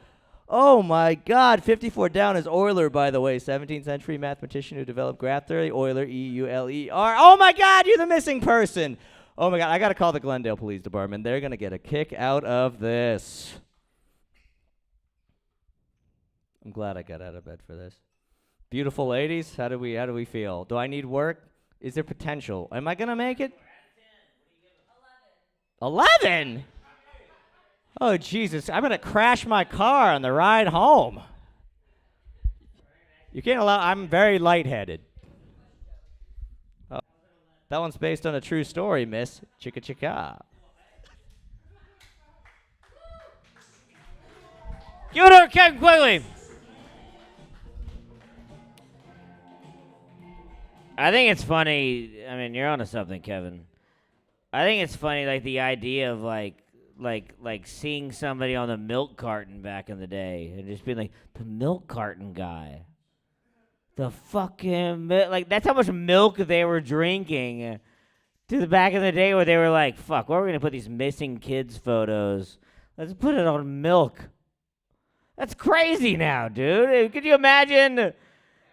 Oh my God. 54 down is Euler, by the way, 17th century mathematician who developed graph theory. Euler, E-U-L-E-R. Oh my God, you're the missing person. Oh my God, I got to call the Glendale Police Department. They're going to get a kick out of this. I'm glad I got out of bed for this. Beautiful ladies, how do we feel? Do I need work? Is there potential? Am I going to make it? 11? Oh, Jesus. I'm going to crash my car on the ride home. You can't allow... I'm very lightheaded. Oh, that one's based on a true story, miss. Chicka chicka. Give it up, Kevin Quigley. I think it's funny. I mean, you're onto something, Kevin. I think it's funny, like the idea of like seeing somebody on the milk carton back in the day and just being like the milk carton guy. The fucking like that's how much milk they were drinking. To the back in the day where they were like, "Fuck, where are we gonna put these missing kids photos? Let's put it on milk." That's crazy now, dude. Could you imagine?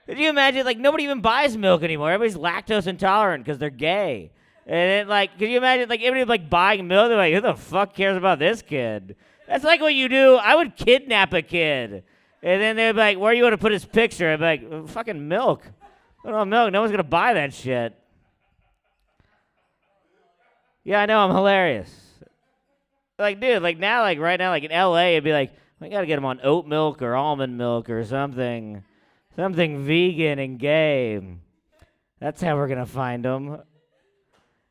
Could you imagine, like, nobody even buys milk anymore. Everybody's lactose intolerant because they're gay. And then, like, could you imagine, like, everybody, like, buying milk? They're like, who the fuck cares about this kid? That's like what you do. I would kidnap a kid. And then they'd be like, where do you want to put his picture? I'd be like, fucking milk. I don't know milk. No one's going to buy that shit. Yeah, I know. I'm hilarious. Like, dude, like, now, like, right now, like, in L.A., it'd be like, I got to get him on oat milk or almond milk or something. Something vegan and gay. That's how we're gonna find them.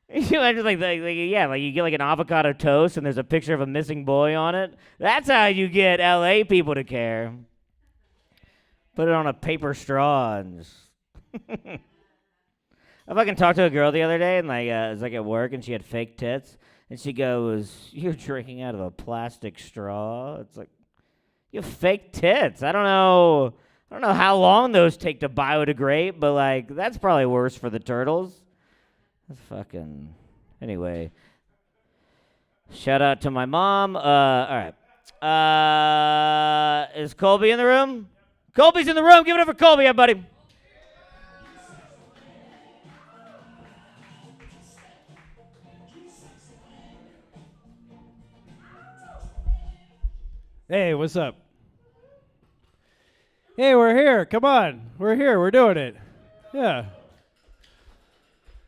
You imagine like you get like an avocado toast and there's a picture of a missing boy on it. That's how you get LA people to care. Put it on a paper straw and just I fucking talked to a girl the other day and like it was like at work and she had fake tits and she goes, "You're drinking out of a plastic straw." It's like you have fake tits. I don't know how long those take to biodegrade, but, like, that's probably worse for the turtles. That's fucking... Anyway. Shout out to my mom. All right. Is Colby in the room? Colby's in the room. Give it up for Colby, everybody. Hey, what's up? Hey, we're here. Come on. We're here. We're doing it. Yeah.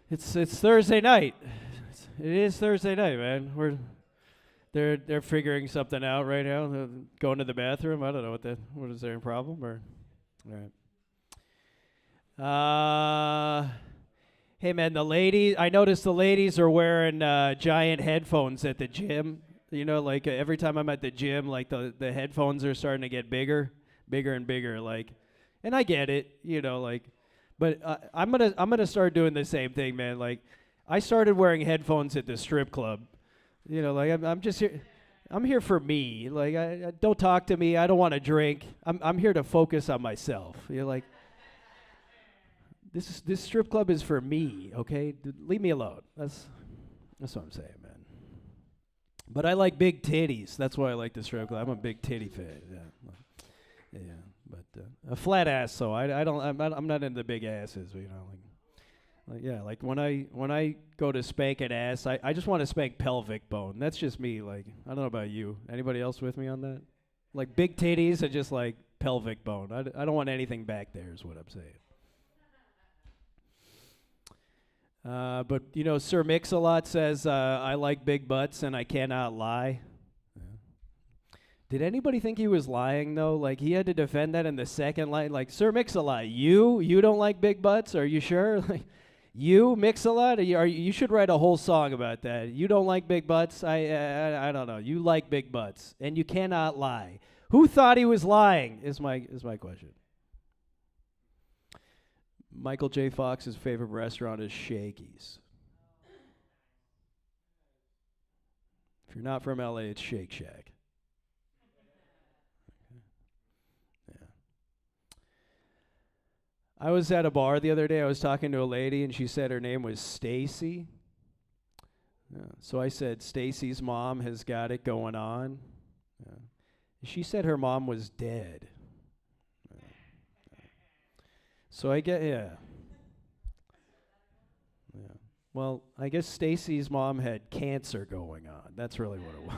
It's Thursday night. It is Thursday night, man. They're figuring something out right now. They're going to the bathroom. I don't know what is there a problem or all right. Hey man, I noticed the ladies are wearing giant headphones at the gym. You know, like every time I'm at the gym, like the headphones are starting to get bigger and bigger, like, and I get it, you know, like, but I'm gonna start doing the same thing, man. Like, I started wearing headphones at the strip club, you know, like I'm just here, I'm here for me. Like, I don't talk to me. I don't want to drink. I'm here to focus on myself. You're like, this strip club is for me, okay? Leave me alone. That's what I'm saying, man. But I like big titties. That's why I like the strip club. I'm a big titty fan. Yeah, but a flat ass. So I'm not into big asses. You know, like when I go to spank an ass, I just want to spank pelvic bone. That's just me. Like, I don't know about you. Anybody else with me on that? Like big titties and just like pelvic bone. I don't want anything back there. Is what I'm saying. But you know, Sir Mix-a-Lot says I like big butts and I cannot lie. Did anybody think he was lying, though? Like, he had to defend that in the second line. Like, Sir Mix-a-Lot, you don't like big butts? Are you sure? Like, You mix a lot. You should write a whole song about that. You don't like big butts. I don't know. You like big butts, and you cannot lie. Who thought he was lying? Is my question. Michael J. Fox's favorite restaurant is Shakey's. If you're not from LA, it's Shake Shack. Yeah. I was at a bar the other day. I was talking to a lady, and she said her name was Stacy. Yeah. So I said, Stacy's mom has got it going on. Yeah. She said her mom was dead. Yeah. So I get, yeah. Yeah. Well, I guess Stacy's mom had cancer going on. That's really what it was.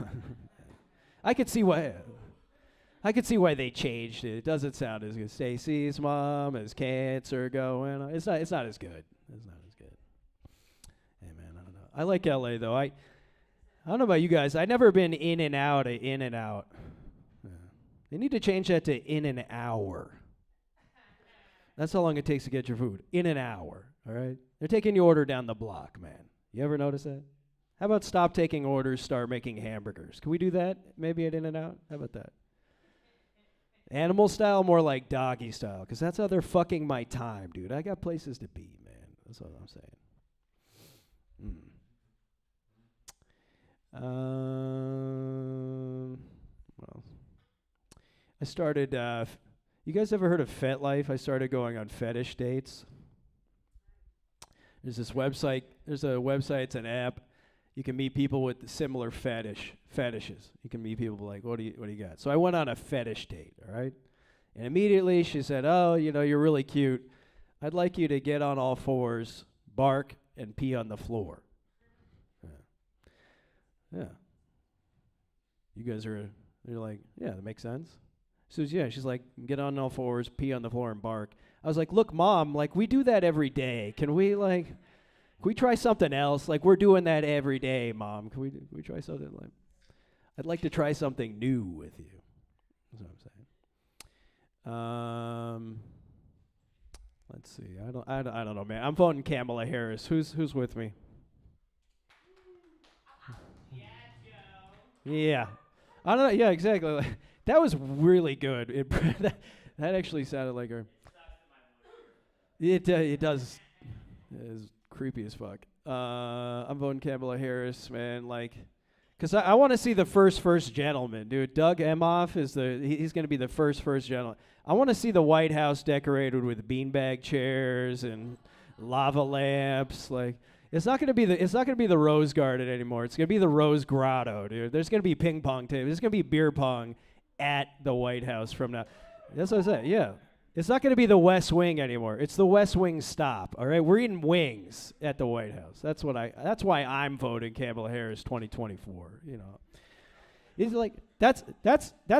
I could see why they changed it. It doesn't sound as good. Stacy's mom has cancer going on. It's not as good. It's not as good. Hey man, I don't know. I like LA though. I don't know about you guys. I've never been in and out of In and Out. Yeah. They need to change that to in an hour. That's how long it takes to get your food. In an hour. All right? They're taking your order down the block, man. You ever notice that? How about stop taking orders, start making hamburgers? Can we do that? Maybe at In-N-Out? How about that? Animal style, more like doggy style, because that's how they're fucking my time, dude. I got places to be, man. That's what I'm saying. Well, I started, you guys ever heard of FetLife? I started going on fetish dates. There's a website, it's an app. You can meet people with similar fetishes. You can meet people like, what do you got? So I went on a fetish date, all right? And immediately she said, oh, you're really cute. I'd like you to get on all fours, bark, and pee on the floor. Yeah. You guys you're like, yeah, that makes sense. So yeah, she's like, get on all fours, pee on the floor, and bark. I was like, look, Mom, like, we do that every day. Can we try something else? Like, we're doing that every day, Mom. Can we try something like? I'd like to try something new with you. That's what I'm saying. Let's see. I don't know, man. I'm voting Kamala Harris. Who's with me? Yeah. I don't know. Yeah, exactly. That was really good. That actually sounded like her. It does. It is creepy as fuck. I'm voting Kamala Harris, man. Like, because I want to see the first gentleman, dude. Doug Emhoff is he's going to be the first gentleman. I want to see the White House decorated with beanbag chairs and lava lamps. Like, it's not going to be the Rose Garden anymore. It's going to be the Rose Grotto, dude. There's going to be ping pong tables. There's going to be beer pong at the White House from now. That's what I said. Yeah. It's not going to be the West Wing anymore. It's the West Wing stop. All right, we're eating wings at the White House. That's why I'm voting Kamala Harris 2024. It's like that's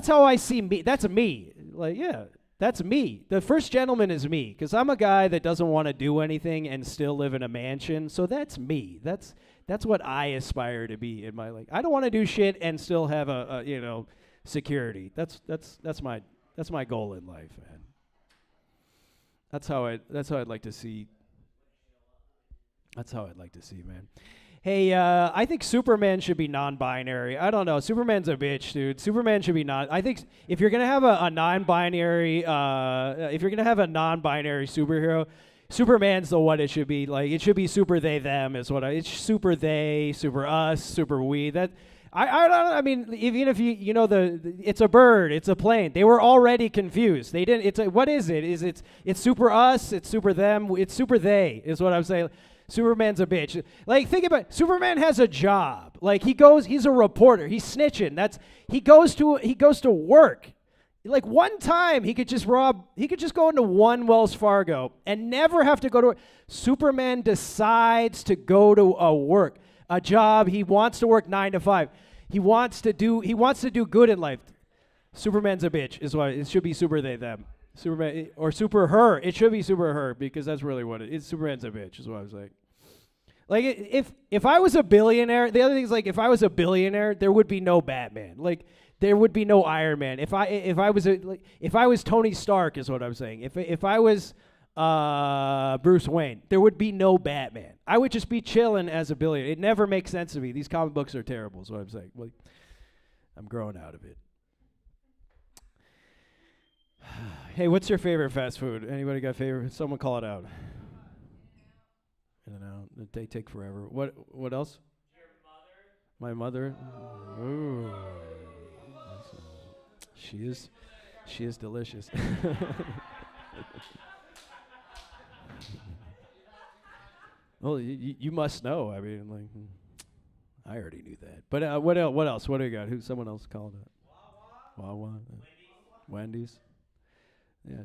how I see me. That's me. Like, yeah, that's me. The first gentleman is me, because I'm a guy that doesn't want to do anything and still live in a mansion. So that's me. That's what I aspire to be in my life. I don't want to do shit and still have a security. That's my goal in life, man. That's how I'd like to see. That's how I'd like to see, man. Hey, I think Superman should be non-binary. I don't know. Superman's a bitch, dude. Superman should be I think if you're gonna have a non-binary, superhero, Superman's the one it should be. Like, it should be super they them is what it's super they, super us, super we. That. I mean, even if it's a bird, it's a plane. They were already confused. They didn't. What is it? It's super us? It's super them? It's super they? Is what I'm saying. Superman's a bitch. Like, think about it. Superman has a job. Like, he's a reporter. He's snitching. He goes to work. Like, one time he could just go into one Wells Fargo and never have to go to work. Superman decides to go to a job. He wants to work 9 to 5. He wants to do good in life. Superman's a bitch is why it should be super they them. Superman or super her. It should be super her, because that's really what it is. Superman's a bitch is what I was like. Like, if I was a billionaire, the other thing is, like, if I was a billionaire, there would be no Batman. Like, there would be no Iron Man. If I was Tony Stark is what I'm saying. If I was Bruce Wayne. There would be no Batman. I would just be chilling as a billionaire. It never makes sense to me. These comic books are terrible, is what I'm saying. Well, I'm growing out of it. Hey, what's your favorite fast food? Anybody got favorite? Someone call it out. In and out. They take forever. What else? My mother. Ooh. She is delicious. Well, you must know. I mean, like, I already knew that. But what else? What else? What do you got? Someone else called it? Wawa. Wendy's.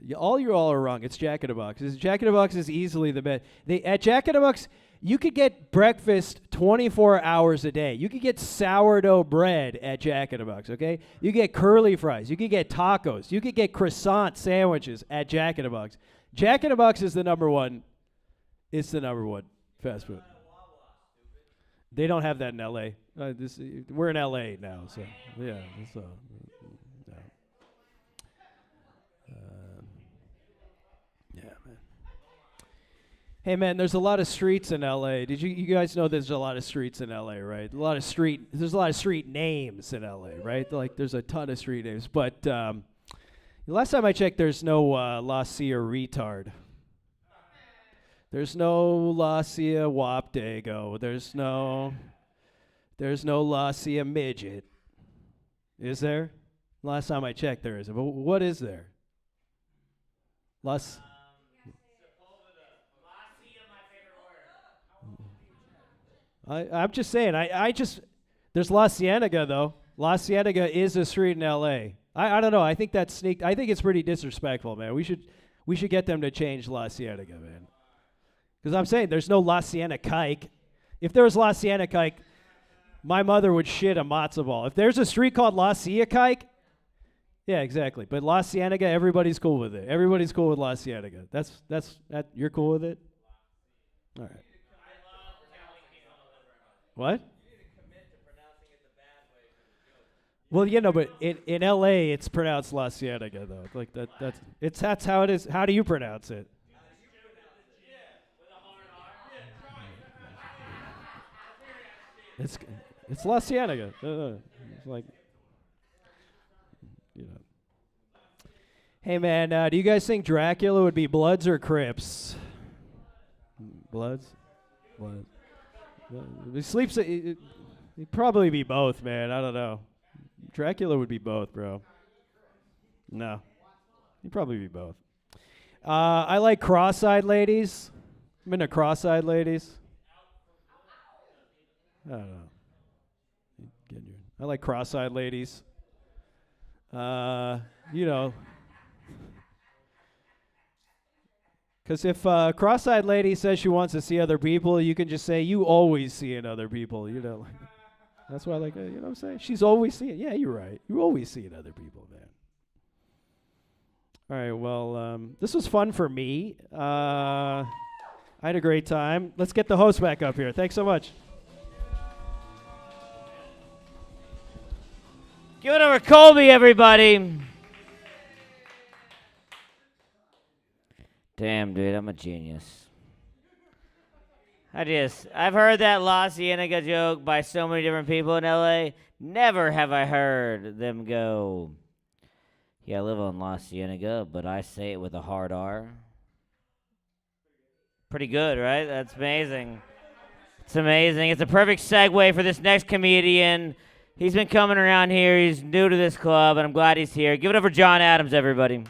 Yeah. All you all are wrong. It's Jack in the Box. Jack in the Box is easily the best. At Jack in the Box, you could get breakfast 24 hours a day. You could get sourdough bread at Jack in the Box, okay? You get curly fries. You could get tacos. You could get croissant sandwiches at Jack in the Box. Jack in the Box is the number one. It's the number one fast food. They don't have that in L.A. We're in L.A. now, so yeah. So, yeah. Yeah, man. Hey, man, there's a lot of streets in L.A. Did you guys know there's a lot of streets in L.A., right? There's a lot of street names in L.A., right? Like, there's a ton of street names. But last time I checked, there's no La Cia retard. There's no La Cia Wapdago. There's no La Cia midget. Is there? Last time I checked, there isn't. But what is there? I'm just saying. There's La Cienega though. La Cienega is a street in L.A. I don't know. I think that's sneak. I think it's pretty disrespectful, man. We should get them to change La Cienega, man. Because I'm saying there's no La Cienega Kike. If there was La Cienega Kike, my mother would shit a matzo ball. If there's a street called La Cia Kike, yeah, exactly. But La Cienega, everybody's cool with it. Everybody's cool with La Cienega. That you're cool with it? All right. What? Well, but in L.A. it's pronounced La Cienega though. Like that's how it is. How do you pronounce it? It's La Cienega. It's like, Hey man, do you guys think Dracula would be Bloods or Crips? Bloods. He sleeps. He'd probably be both, man. I don't know. Dracula would be both, bro. No, he'd probably be both. I like cross-eyed ladies. I'm into cross-eyed ladies. I don't know. I like cross-eyed ladies. Because if a cross-eyed lady says she wants to see other people, you can just say, you always see in other people, That's why I like, what I'm saying? She's always seeing. Yeah, you're right. You always see in other people, man. All right, well, this was fun for me. I had a great time. Let's get the host back up here. Thanks so much. Give it over Colby, everybody. Damn, dude, I'm a genius. I've heard that La Cienega joke by so many different people in LA. Never have I heard them go, yeah, I live on La Cienega, but I say it with a hard R. Pretty good, right? That's amazing. It's amazing. It's a perfect segue for this next comedian. He's been coming around here. He's new to this club, and I'm glad he's here. Give it up for John Adams, everybody.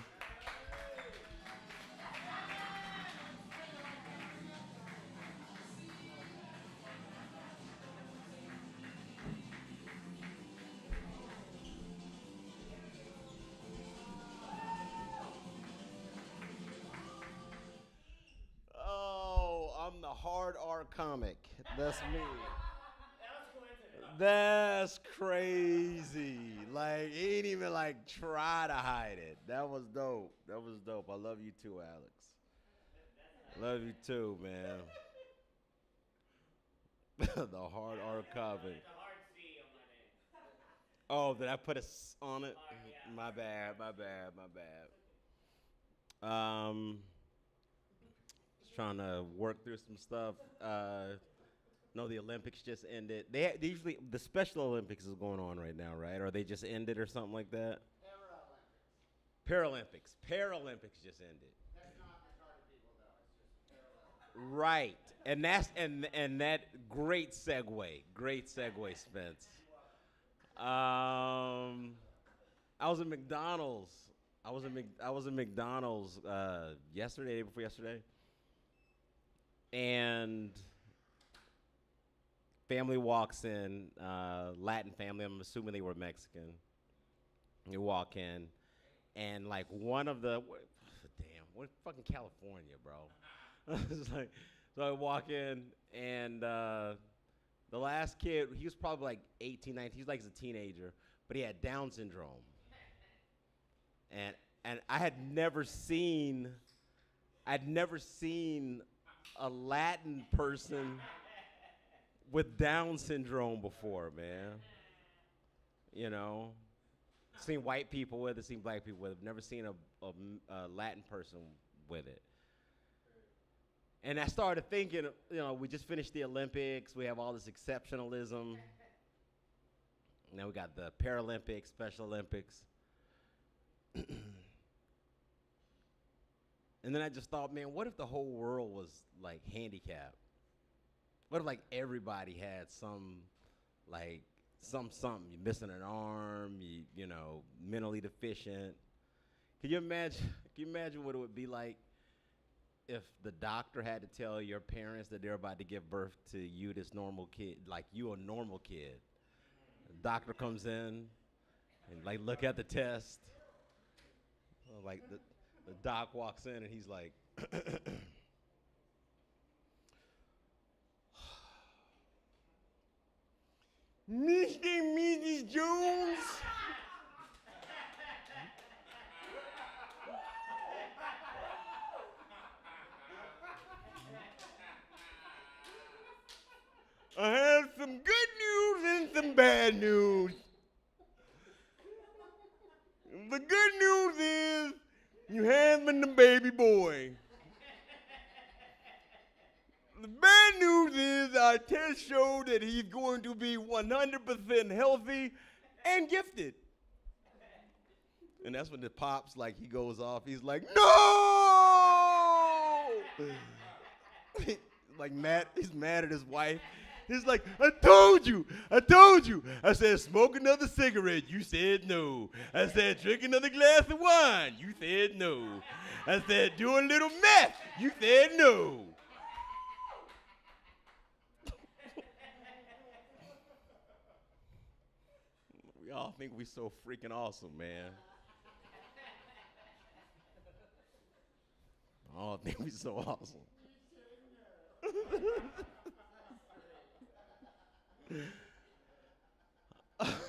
Hard R comic. That's me. That's crazy. Like, he ain't even like try to hide it. That was dope. I love you too, Alex. Love you too, man. The hard R comic. Oh, did I put a S on it? My bad. trying to work through some stuff. No, the Olympics just ended. They usually the Special Olympics is going on right now, right? Or they just ended or something like that. Paralympics. Paralympics just ended. That's not retarded people though. It's just Paralympics. Right, and that's and that great segue, Spence. I was at McDonald's. I was at McDonald's yesterday, day before yesterday, and family walks in, Latin family. I'm assuming they were Mexican. They walk in, and like one of the we're fucking California, bro. It's like, so I walk in, and the last kid, he was probably like 18, 19. He was like a teenager, but he had Down syndrome. And I'd never seen a Latin person with Down syndrome before, man. You know, seen white people with it, seen black people with it. Never seen a Latin person with it. And I started thinking, you know, we just finished the Olympics. We have all this exceptionalism. Now we got the Paralympics, Special Olympics. And then I just thought, man, what if the whole world was like handicapped? What if like everybody had some something? You're missing an arm, you know, mentally deficient. Can you imagine what it would be like if the doctor had to tell your parents that they're about to give birth to you, this normal kid, like you a normal kid? The doctor comes in and like look at the test. Like the doc walks in and he's like, Mr. and Mrs. Jones. I have some good news and some bad news. The good news is you having the baby boy. The bad news is our test showed that he's going to be 100% healthy and gifted. And that's when the pops, like, he goes off. He's like, no! Like, mad. He's mad at his wife. He's like, I told you. I said, smoke another cigarette. You said no. I said, drink another glass of wine. You said no. I said, do a little meth. You said no. We all think we so freaking awesome, man. We all think we so awesome.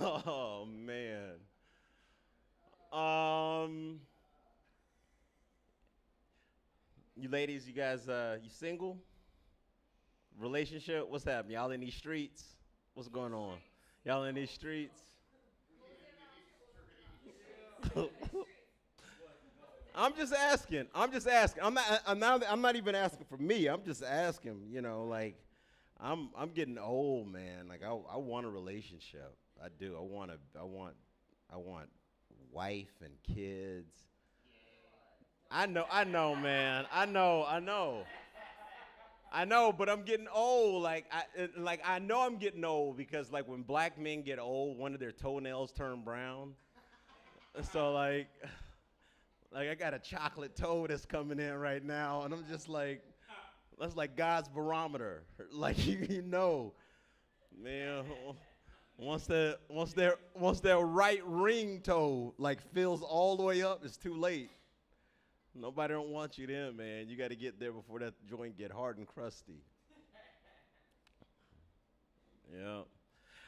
Oh man. You ladies, you guys, you single? Relationship? What's happening? Y'all in these streets? What's going on? Y'all in these streets? I'm just asking. I'm not even asking for me. I'm just asking, you know, like I'm getting old, man. Like I want a relationship. I do. I want wife and kids. I know, man. I know, but I'm getting old. I know I'm getting old because like when black men get old, one of their toenails turn brown. So like I got a chocolate toe that's coming in right now, and I'm just like, that's like God's barometer. Like you know, man. Once their right ring toe like fills all the way up, it's too late. Nobody don't want you then, man. You got to get there before that joint get hard and crusty. Yeah.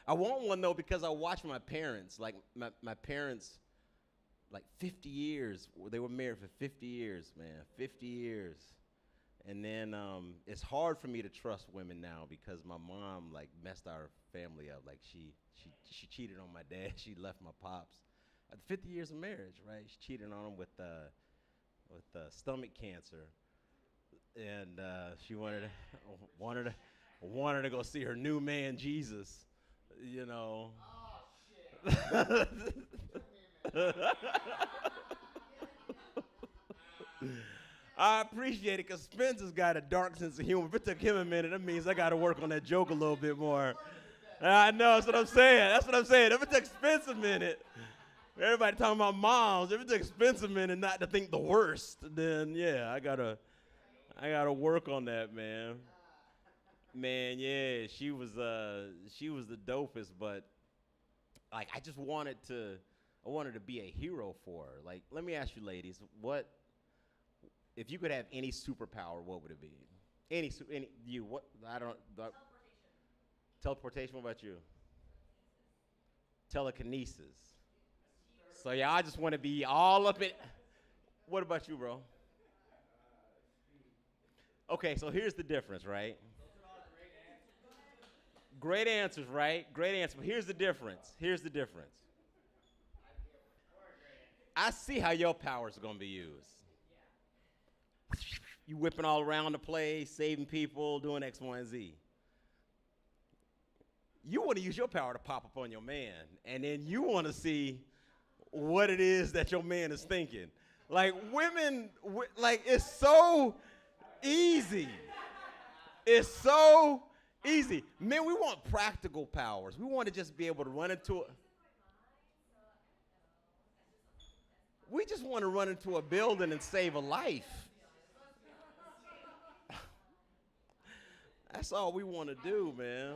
I want one, though, because I watch my parents. Like, my parents, like 50 years. They were married for 50 years, man. 50 years. And then it's hard for me to trust women now because my mom, like, messed our family up. Like, she cheated on my dad. She left my pops. After 50 years of marriage, right? She cheated on him with stomach cancer. and she wanted wanted to go see her new man Jesus, you know. I appreciate it because Spencer's got a dark sense of humor. If it took him a minute, that means I got to work on that joke a little bit more. I know, that's what I'm saying. That's what I'm saying. If it took Spencer a minute, everybody talking about moms, if it took Spencer a minute not to think the worst, then yeah, I gotta work on that, man. Man, yeah, she was the dopest, but like I wanted to be a hero for her. Like, let me ask you ladies, what if you could have any superpower, what would it be? Any you what I don't teleportation. What about you? Telekinesis. So yeah, I just want to be all up in. What about you, bro? Okay, so here's the difference, right? Great answers, right? Great answer. But here's the difference. Here's the difference. I see how your powers are gonna be used. You whipping all around the place, saving people, doing X, Y, and Z. You want to use your power to pop up on your man, and then you want to see what it is that your man is thinking. Like women, like it's so easy. It's so easy. Men, we want practical powers. We want to just be able to run into it. We just want to run into a building and save a life. That's all we want to do, man.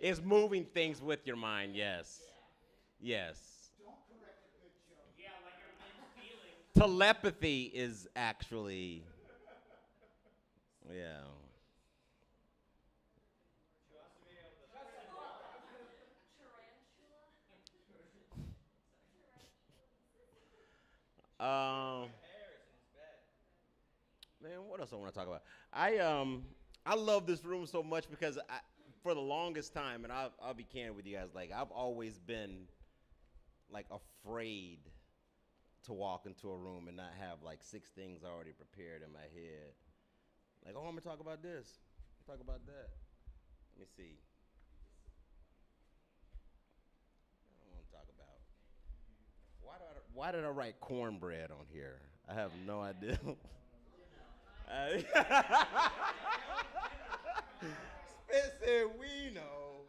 It's moving things with your mind, yes. Yes. Telepathy is actually, yeah. Um, man, what else I want to talk about? I love this room so much because for the longest time, and I'll be candid with you guys, like I've always been like afraid to walk into a room and not have like 6 things already prepared in my head. Like, oh, I'm gonna talk about this, talk about that. Let me see. I want to talk about why did I write cornbread on here? I have no idea. Spencer, we know.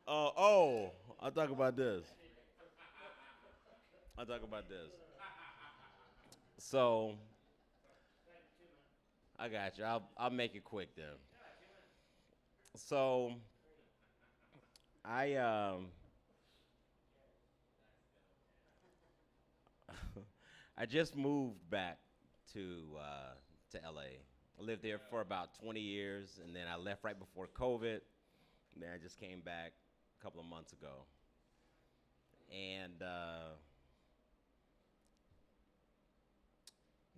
I'll talk about this. I'll talk about this. So, I got you. I'll make it quick then. So, I I just moved back to LA. I lived there for about 20 years, and then I left right before COVID. And then I just came back a couple of months ago. And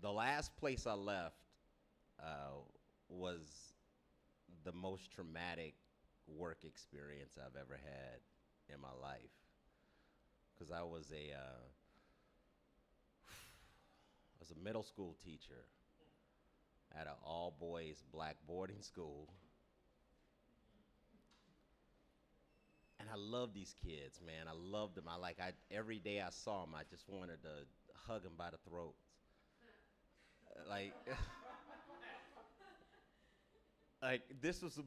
the last place I left was the most traumatic work experience I've ever had in my life. Because I was a middle school teacher at an all-boys black boarding school. And I love these kids, man. I loved them. Every day I saw them, I just wanted to hug them by the throats. Like, this was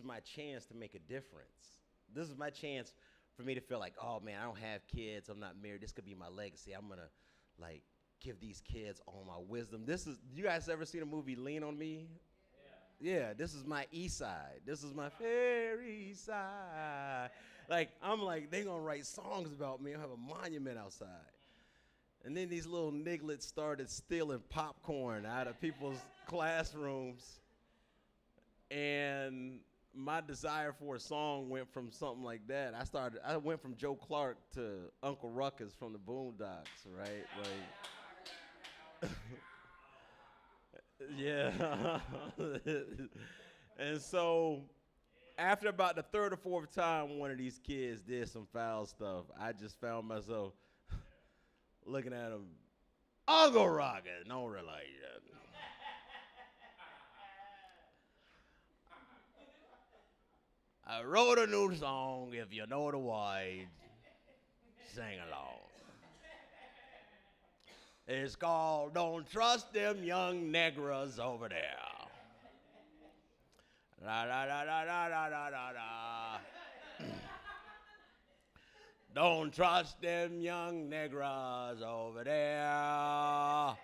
my chance to make a difference. This is my chance for me to feel like, oh man, I don't have kids. I'm not married. This could be my legacy. I'm gonna like give these kids all my wisdom. You guys ever seen a movie Lean on Me? Yeah, this is my east side. This is my fair east side. Like, I'm like, they gonna write songs about me. I'll have a monument outside. And then these little nigglets started stealing popcorn out of people's classrooms. And my desire for a song went from something like that. I went from Joe Clark to Uncle Ruckus from the Boondocks, right? Like, yeah. And so after about the third or fourth time one of these kids did some foul stuff, I just found myself looking at him. Uncle Rocket, don't relate yet. I wrote a new song. If you know the words, sing along. It's called Don't Trust Them Young Negras Over There. La la la la la la la la la. Don't trust them young negras over there.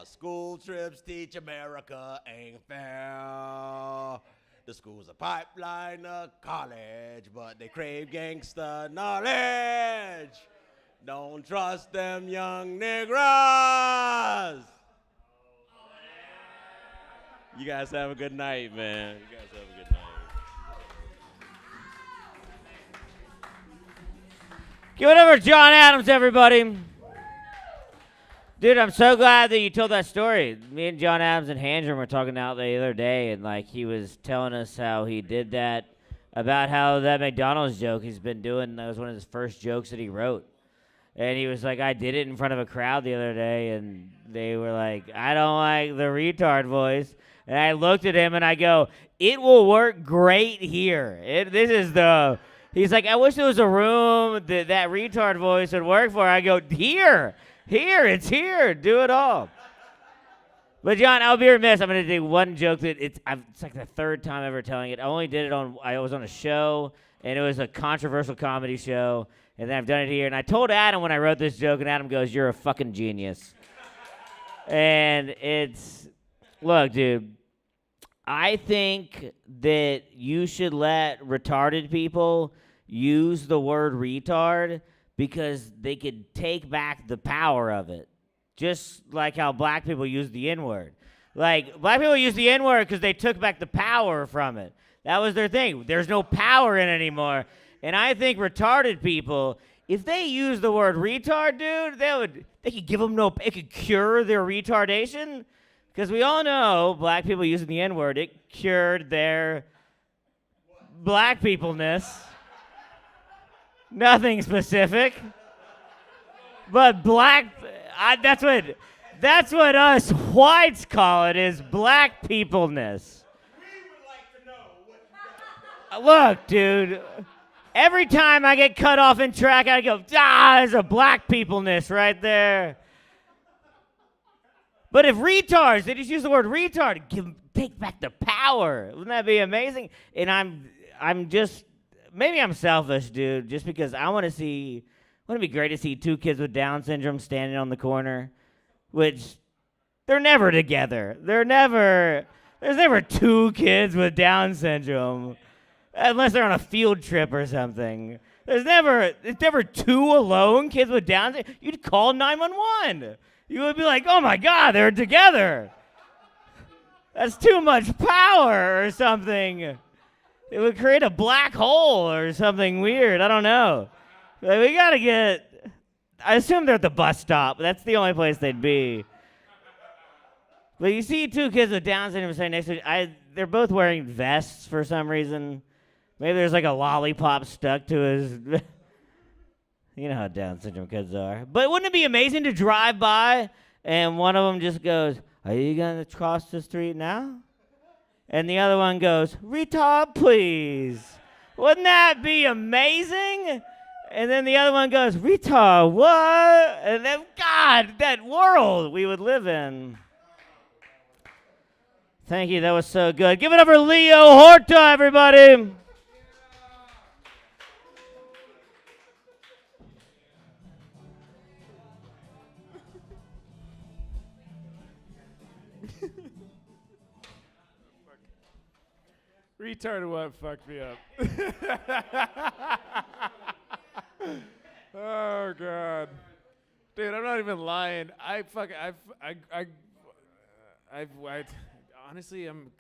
School trips teach America ain't fair. The school's a pipeline to college, but they crave gangster knowledge. Don't trust them young negras. You guys have a good night, man. You guys have a good night. Give it over to John Adams, everybody. Dude, I'm so glad that you told that story. Me and John Adams and Handrum were talking out the other day, and like he was telling us how he did that, about how that McDonald's joke he's been doing, that was one of his first jokes that he wrote. And he was like, I did it in front of a crowd the other day, and they were like, I don't like the retard voice. And I looked at him and I go, it will work great here. He's like, I wish there was a room that retard voice would work for. I go, here, it's here. Do it all. But John, I'll be remiss. I'm going to do one joke that it's like the third time ever telling it. I only did it I was on a show, and it was a controversial comedy show. And then I've done it here. And I told Adam when I wrote this joke, and Adam goes, you're a fucking genius. And look, dude, I think that you should let retarded people use the word retard because they could take back the power of it. Just like how black people use the N-word. Like, black people use the N-word because they took back the power from it. That was their thing. There's no power in it anymore. And I think retarded people, if they use the word retard, dude, they could give them it could cure their retardation. Because we all know black people using the N-word, it cured their black peopleness. Nothing specific. But that's what us whites call it, is black peopleness. Look, dude, every time I get cut off in track, I go, there's a black peopleness right there. But if retards, they just use the word retard, take back the power. Wouldn't that be amazing? And maybe I'm selfish, dude, just because wouldn't it be great to see two kids with Down syndrome standing on the corner, which they're never together. There's never two kids with Down syndrome, unless they're on a field trip or something. It's never two alone kids with Down syndrome. You'd call 911. You would be like, oh my God, they're together. That's too much power or something. It would create a black hole or something weird. I don't know. Like, we got to I assume they're at the bus stop. That's the only place they'd be. But you see two kids with Down syndrome sitting next to each they're both wearing vests for some reason. Maybe there's like a lollipop stuck to his... You know how Down syndrome kids are. But wouldn't it be amazing to drive by and one of them just goes, are you going to cross the street now? And the other one goes, retard, please. Wouldn't that be amazing? And then the other one goes, retard, what? And then, God, that world we would live in. Thank you. That was so good. Give it up for Leo Horta, everybody. Retarded what fucked me up. Oh God, dude, I'm not even lying. Honestly, I'm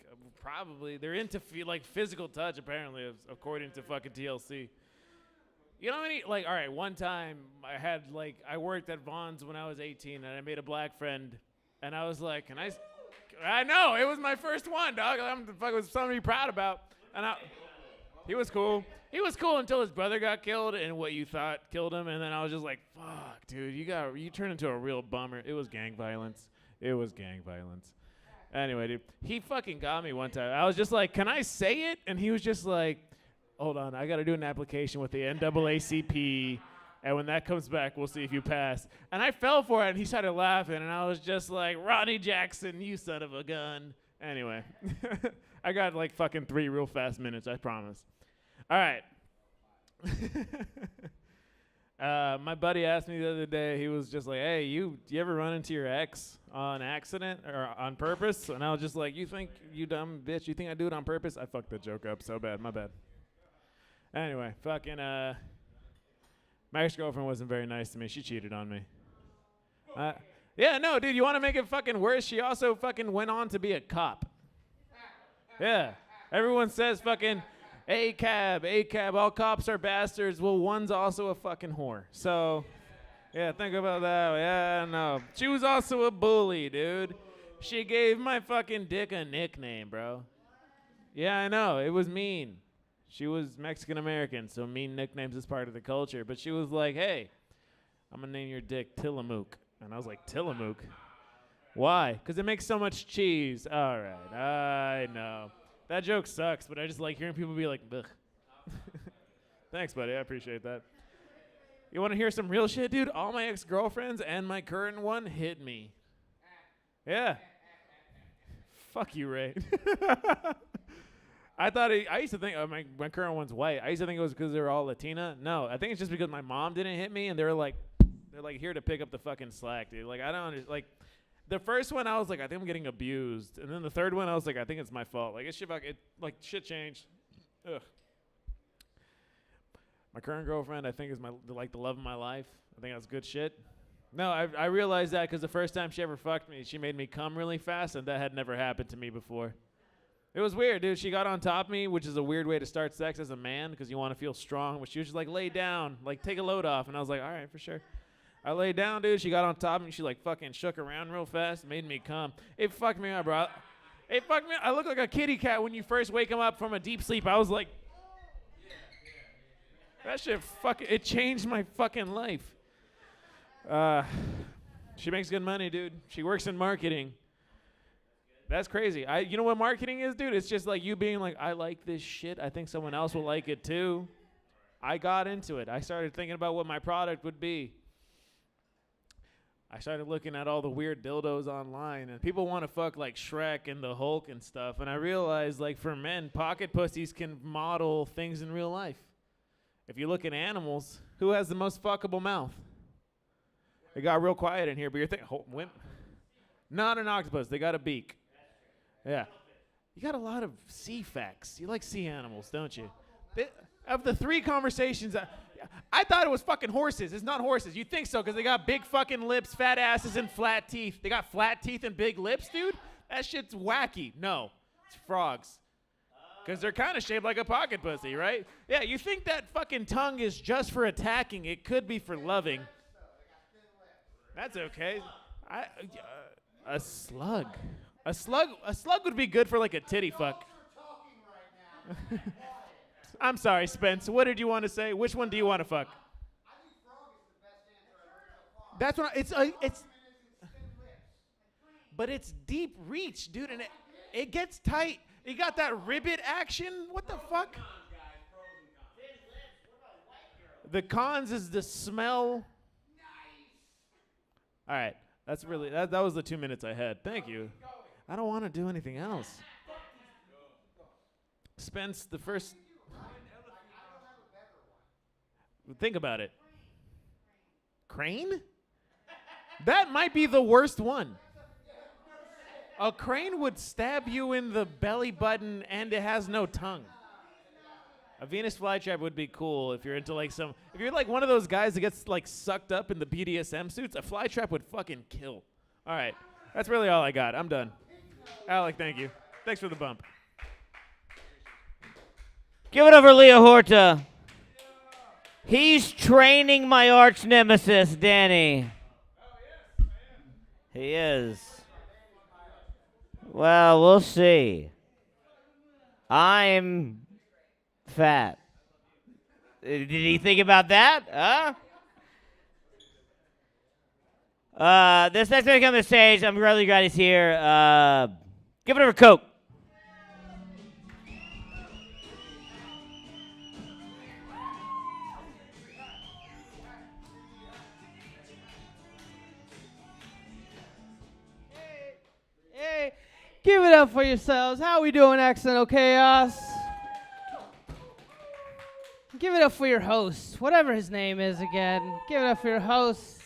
probably they're into physical touch apparently, according to fucking TLC. You know how many all right, one time I worked at Vaughn's when I was 18 and I made a black friend and I was like, I know, it was my first one, dog. Was something to be proud about. And He was cool. He was cool until his brother got killed and what you thought killed him, and then I was just like, fuck, dude, you turned into a real bummer. It was gang violence. It was gang violence. Anyway, dude, he fucking got me one time. I was just like, can I say it? And he was just like, hold on, I got to do an application with the NAACP, and when that comes back, we'll see if you pass. And I fell for it, and he started laughing, and I was just like, Ronnie Jackson, you son of a gun. Anyway, I got like fucking 3 real fast minutes, I promise. All right. My buddy asked me the other day, he was just like, hey, you ever run into your ex on accident or on purpose? And I was just like, you think, you dumb bitch, you think I do it on purpose? I fucked that joke up so bad, my bad. Anyway, fucking, my ex-girlfriend wasn't very nice to me. She cheated on me. Yeah, no, dude, you want to make it fucking worse? She also fucking went on to be a cop. Yeah. Everyone says fucking ACAB, all cops are bastards. Well, one's also a fucking whore. So, yeah, think about that. Yeah, no. She was also a bully, dude. She gave my fucking dick a nickname, bro. Yeah, I know. It was mean. She was Mexican-American, so mean nicknames is part of the culture. But she was like, hey, I'm going to name your dick Tillamook. And I was like, Tillamook? Why? Because it makes so much cheese. All right, I know. That joke sucks, but I just like hearing people be like, ugh. Thanks, buddy. I appreciate that. You want to hear some real shit, dude? All my ex-girlfriends and my current one hit me. Yeah. Fuck you, Ray. I used to think my current one's white. I used to think it was because they were all Latina. No, I think it's just because my mom didn't hit me, and they're like here to pick up the fucking slack, dude. Like, I don't understand. Like, the first one, I was like, I think I'm getting abused. And then the third one, I was like, I think it's my fault. Like, shit changed. Ugh. My current girlfriend, I think, is the love of my life. I think that's good shit. No, I realized that because the first time she ever fucked me, she made me come really fast, and that had never happened to me before. It was weird, dude. She got on top of me, which is a weird way to start sex as a man because you want to feel strong. But she was just like, lay down, like, take a load off. And I was like, all right, for sure. I laid down, dude. She got on top of me. She, like, fucking shook around real fast, made me come. It fucked me up, bro. It fucked me up. I look like a kitty cat when you first wake him up from a deep sleep. I was like, that shit it changed my fucking life. She makes good money, dude. She works in marketing. That's crazy. You know what marketing is, dude? It's just like you being like, I like this shit. I think someone else will like it too. I got into it. I started thinking about what my product would be. I started looking at all the weird dildos online, and people want to fuck like Shrek and the Hulk and stuff. And I realized, like, for men, pocket pussies can model things in real life. If you look at animals, who has the most fuckable mouth? It got real quiet in here, but you're thinking, not an octopus. They got a beak. Yeah. You got a lot of sea facts. You like sea animals, don't you? Of the 3 conversations, I thought it was fucking horses. It's not horses. You think so because they got big fucking lips, fat asses, and flat teeth. They got flat teeth and big lips, dude? That shit's wacky. No, it's frogs. Because they're kind of shaped like a pocket pussy, right? Yeah, you think that fucking tongue is just for attacking. It could be for loving. That's okay. A slug. A slug would be good for like a titty fuck. I'm sorry, Spence. What did you want to say? Which one do you want to fuck? I think frog is the best answer I've heard so far. It's but it's deep reach, dude, and it gets tight. You got that ribbit action. What the fuck? The cons is the smell. Nice. All right, that's really that was the 2 minutes I had. Thank you. I don't want to do anything else. Spence, the first. Think about it. Crane? That might be the worst one. A crane would stab you in the belly button and it has no tongue. A Venus flytrap would be cool if you're into like if you're like one of those guys that gets like sucked up in the BDSM suits, a flytrap would fucking kill. All right. That's really all I got. I'm done. Alec, thank you. Thanks for the bump. Give it over, Leo Horta. He's training my arch nemesis, Danny. He is. Well, we'll see. I'm fat. Did he think about that? Huh? This next guy to come to the stage, I'm really glad he's here. Give it over Coke. Hey, give it up for yourselves. How we doing, Accidental Chaos? Give it up for your host, whatever his name is again. Give it up for your host.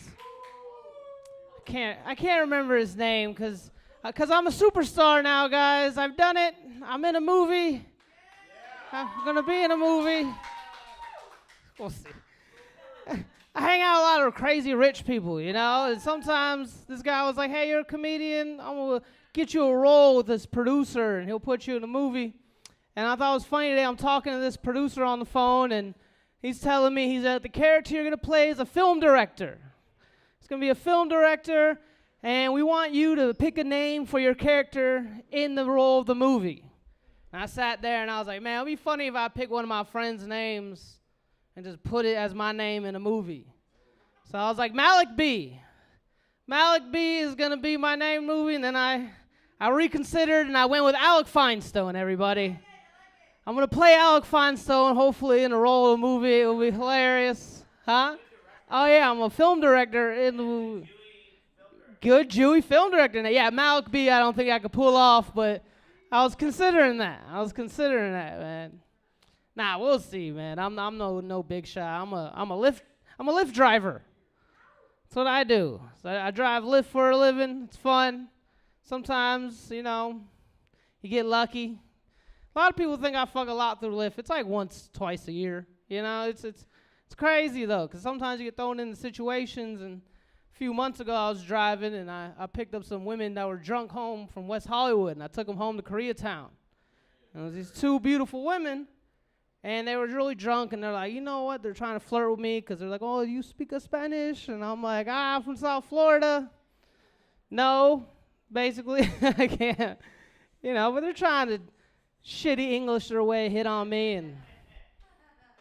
I can't remember his name because I'm a superstar now, guys. I've done it. I'm in a movie. I'm gonna be in a movie. We'll see. I hang out with a lot of crazy rich people, you know. And sometimes this guy was like, "Hey, you're a comedian. I'm gonna get you a role with this producer, and he'll put you in a movie." And I thought it was funny today. I'm talking to this producer on the phone, and he's telling me the character you're gonna play is a film director. It's gonna be a film director, and we want you to pick a name for your character in the role of the movie. And I sat there and I was like, man, it'd be funny if I pick one of my friends' names and just put it as my name in a movie. So I was like, Malik B. Malik B is gonna be my name in the movie, and then I reconsidered and I went with Alec Feinstein, everybody. I'm gonna play Alec Feinstein, hopefully in a role of the movie. It will be hilarious. Huh? Oh yeah, I'm a film director in the movie. Good Jewy film director. Yeah, Malik B I don't think I could pull off, but I was considering that. Man. Nah, we'll see, man. I'm no big shot. I'm a Lyft driver. That's what I do. So I drive Lyft for a living. It's fun. Sometimes, you get lucky. A lot of people think I fuck a lot through Lyft. It's like once, twice a year. You know, it's crazy though, because sometimes you get thrown into situations. And a few months ago, I was driving and I picked up some women that were drunk home from West Hollywood, and I took them home to Koreatown. And it was these two beautiful women, and they were really drunk, and they're like, you know what? They're trying to flirt with me because they're like, oh, you speak Spanish? And I'm like, I'm from South Florida. No, basically, I can't. But they're trying to shitty English their way, hit on me, and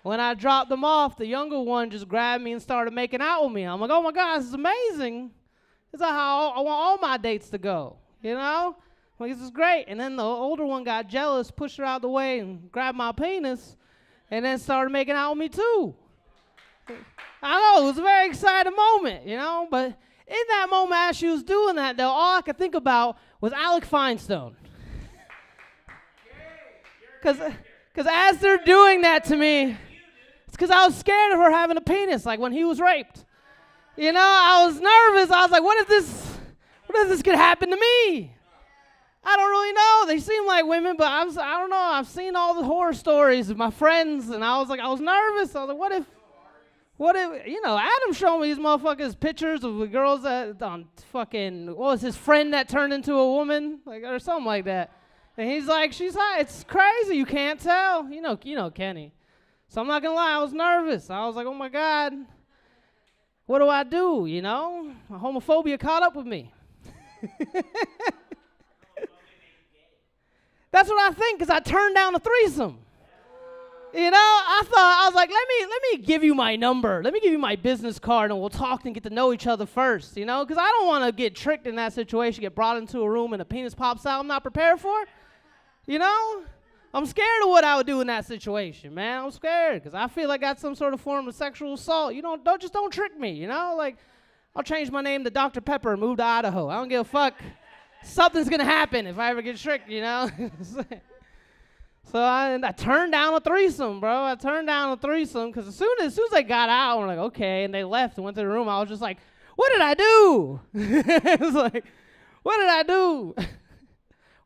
when I dropped them off, the younger one just grabbed me and started making out with me. I'm like, oh my God, this is amazing. This is how I want all my dates to go, Like, this is great. And then the older one got jealous, pushed her out of the way, and grabbed my penis, and then started making out with me too. I know, it was a very exciting moment, But in that moment, as she was doing that, though, all I could think about was Alec Feinstein. Because as they're doing that to me, it's because I was scared of her having a penis, like when he was raped. I was nervous. I was like, what if this could happen to me? I don't really know. They seem like women, but I don't know. I've seen all the horror stories of my friends, and I was nervous. I was like, what if, Adam showed me these motherfuckers pictures of the girls that on fucking, what was his friend that turned into a woman, or something like that. And he's like, she's hot. It's crazy. You can't tell. You know Kenny. So I'm not going to lie. I was nervous. I was like, oh, my God. What do I do, My homophobia caught up with me. That's what I think, because I turned down a threesome. I was like, let me give you my number. Let me give you my business card, and we'll talk and get to know each other first, Because I don't want to get tricked in that situation, get brought into a room, and a penis pops out I'm not prepared for. I'm scared of what I would do in that situation, man. I'm scared because I feel like that's some sort of form of sexual assault. Don't trick me, Like, I'll change my name to Dr. Pepper and move to Idaho. I don't give a fuck. Something's gonna happen if I ever get tricked, So I turned down a threesome, bro. I turned down a threesome because as soon as they got out, I'm like, okay, and they left and went to the room. I was just like, what did I do? It was like, what did I do?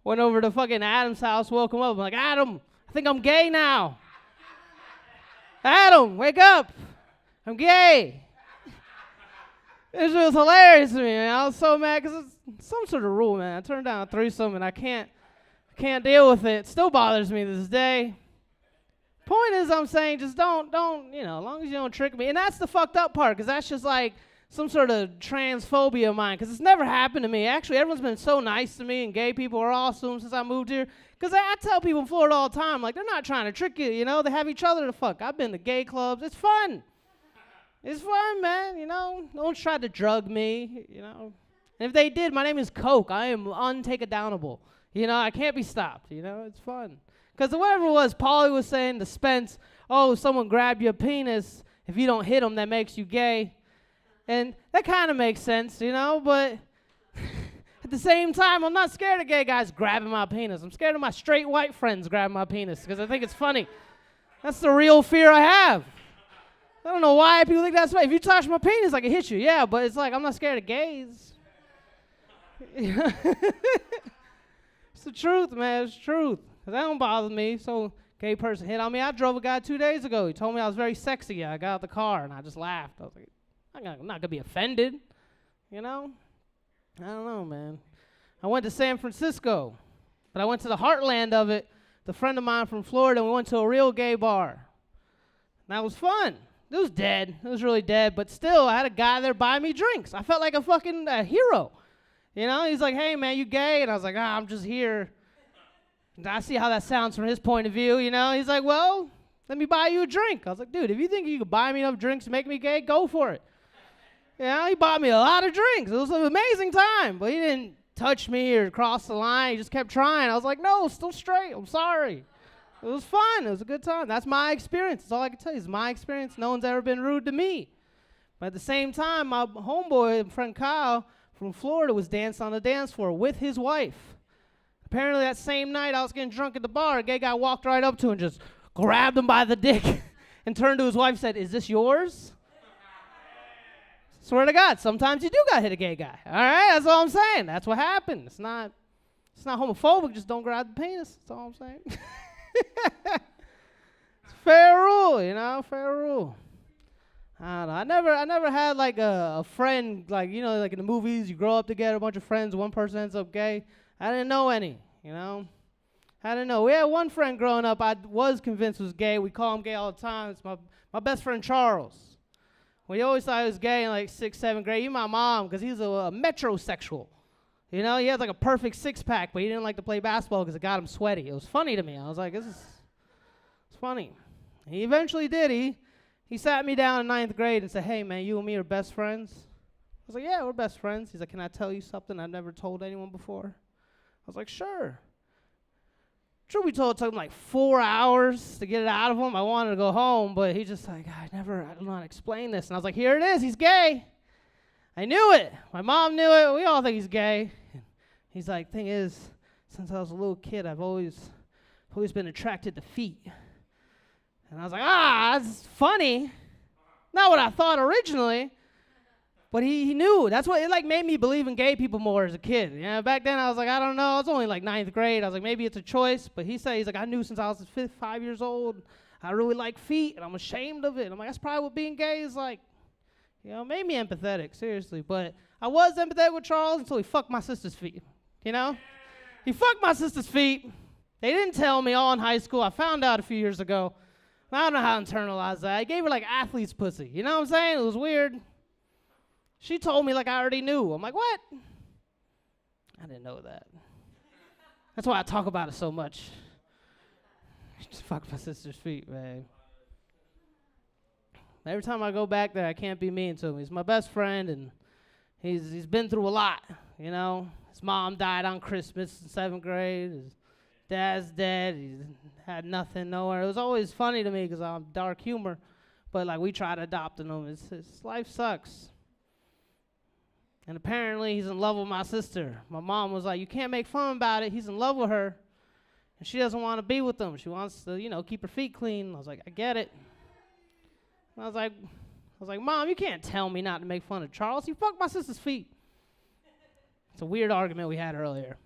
Went over to fucking Adam's house, woke him up. I'm like, Adam, I think I'm gay now. Adam, wake up. I'm gay. This was hilarious to me, man. I was so mad because it's some sort of rule, man. I turned down a threesome and I can't deal with it. It still bothers me to this day. Point is, I'm saying just don't, as long as you don't trick me. And that's the fucked up part, because that's just like some sort of transphobia of mine, because it's never happened to me. Actually, everyone's been so nice to me, and gay people are awesome since I moved here. Because I tell people in Florida all the time, like, they're not trying to trick you, you know? They have each other to fuck. I've been to gay clubs. It's fun. It's fun, man, you know? No one's tried to drug me, you know? And if they did, my name is Coke. I am untakedownable. You know, I can't be stopped, you know? It's fun. Because whatever it was, Paulie was saying to Spence, oh, someone grabbed your penis. If you don't hit them, that makes you gay. And that kind of makes sense, you know? But at the same time, I'm not scared of gay guys grabbing my penis. I'm scared of my straight white friends grabbing my penis because I think it's funny. That's the real fear I have. I don't know why people think that's funny. If you touch my penis, I can hit you. Yeah, but it's like I'm not scared of gays. It's the truth, man. It's the truth. Because that don't bother me. So gay person hit on me. I drove a guy 2 days ago. He told me I was very sexy. I got out the car, and I just laughed. I was like, I'm not going to be offended, you know? I don't know, man. I went to San Francisco, but I went to the heartland of it. The friend of mine from Florida, and we went to a real gay bar. And that was fun. It was dead. It was really dead, but still, I had a guy there buy me drinks. I felt like a fucking hero. You know, he's like, hey, man, you gay? And I was like, I'm just here. And I see how that sounds from his point of view, you know? He's like, well, let me buy you a drink. I was like, dude, if you think you could buy me enough drinks to make me gay, go for it. You know, he bought me a lot of drinks. It was an amazing time, but he didn't touch me or cross the line. He just kept trying. I was like, no, still straight. I'm sorry. It was fun. It was a good time. That's my experience. That's all I can tell you. It's my experience. No one's ever been rude to me. But at the same time, my homeboy, friend Kyle from Florida, was dancing on the dance floor with his wife. Apparently that same night I was getting drunk at the bar. A gay guy walked right up to him and just grabbed him by the dick and turned to his wife and said, is this yours? Swear to God, sometimes you do got to hit a gay guy. All right, that's all I'm saying. That's what happened. It's not homophobic. Just don't grab the penis. That's all I'm saying. It's fair rule, you know, fair rule. I don't know. I never had like a friend, like, you know, like in the movies, you grow up together, a bunch of friends, one person ends up gay. I didn't know any, you know. I didn't know. We had one friend growing up I was convinced was gay. We call him gay all the time. It's my best friend Charles. We always thought he was gay in like 6th, 7th grade. Even my mom, because he's a metrosexual. You know, he had like a perfect six-pack, but he didn't like to play basketball because it got him sweaty. It was funny to me. I was like, it's funny. He eventually did. He sat me down in 9th grade and said, hey, man, you and me are best friends. I was like, yeah, we're best friends. He's like, can I tell you something I've never told anyone before? I was like, sure. Truth be told, it took him like 4 hours to get it out of him. I wanted to go home, but he just like, I don't know how to explain this. And I was like, here it is. He's gay. I knew it. My mom knew it. We all think he's gay. And he's like, thing is, since I was a little kid, I've always been attracted to feet. And I was like, that's funny. Not what I thought originally. But he knew. That's what it like made me believe in gay people more as a kid. You know, back then I was like, I don't know. I was only like 9th grade. I was like, maybe it's a choice. But he's like, I knew since I was 5 years old. I really like feet, and I'm ashamed of it. I'm like, that's probably what being gay is like. You know, made me empathetic, seriously. But I was empathetic with Charles until he fucked my sister's feet. You know? He fucked my sister's feet. They didn't tell me all in high school. I found out a few years ago. I don't know how to internalize that. I gave her like athlete's pussy. You know what I'm saying? It was weird. She told me like I already knew. I'm like, what? I didn't know that. That's why I talk about it so much. Just fucked my sister's feet, man. Every time I go back there, I can't be mean to him. He's my best friend, and he's been through a lot, you know. His mom died on Christmas in 7th grade. His dad's dead. He's had nothing, nowhere. It was always funny to me because I'm dark humor, but like we tried adopting him. His life sucks. And apparently he's in love with my sister. My mom was like, you can't make fun about it. He's in love with her, and she doesn't want to be with him. She wants to, you know, keep her feet clean. I was like, I get it. I was like, Mom, you can't tell me not to make fun of Charles. He fucked my sister's feet. It's a weird argument we had earlier.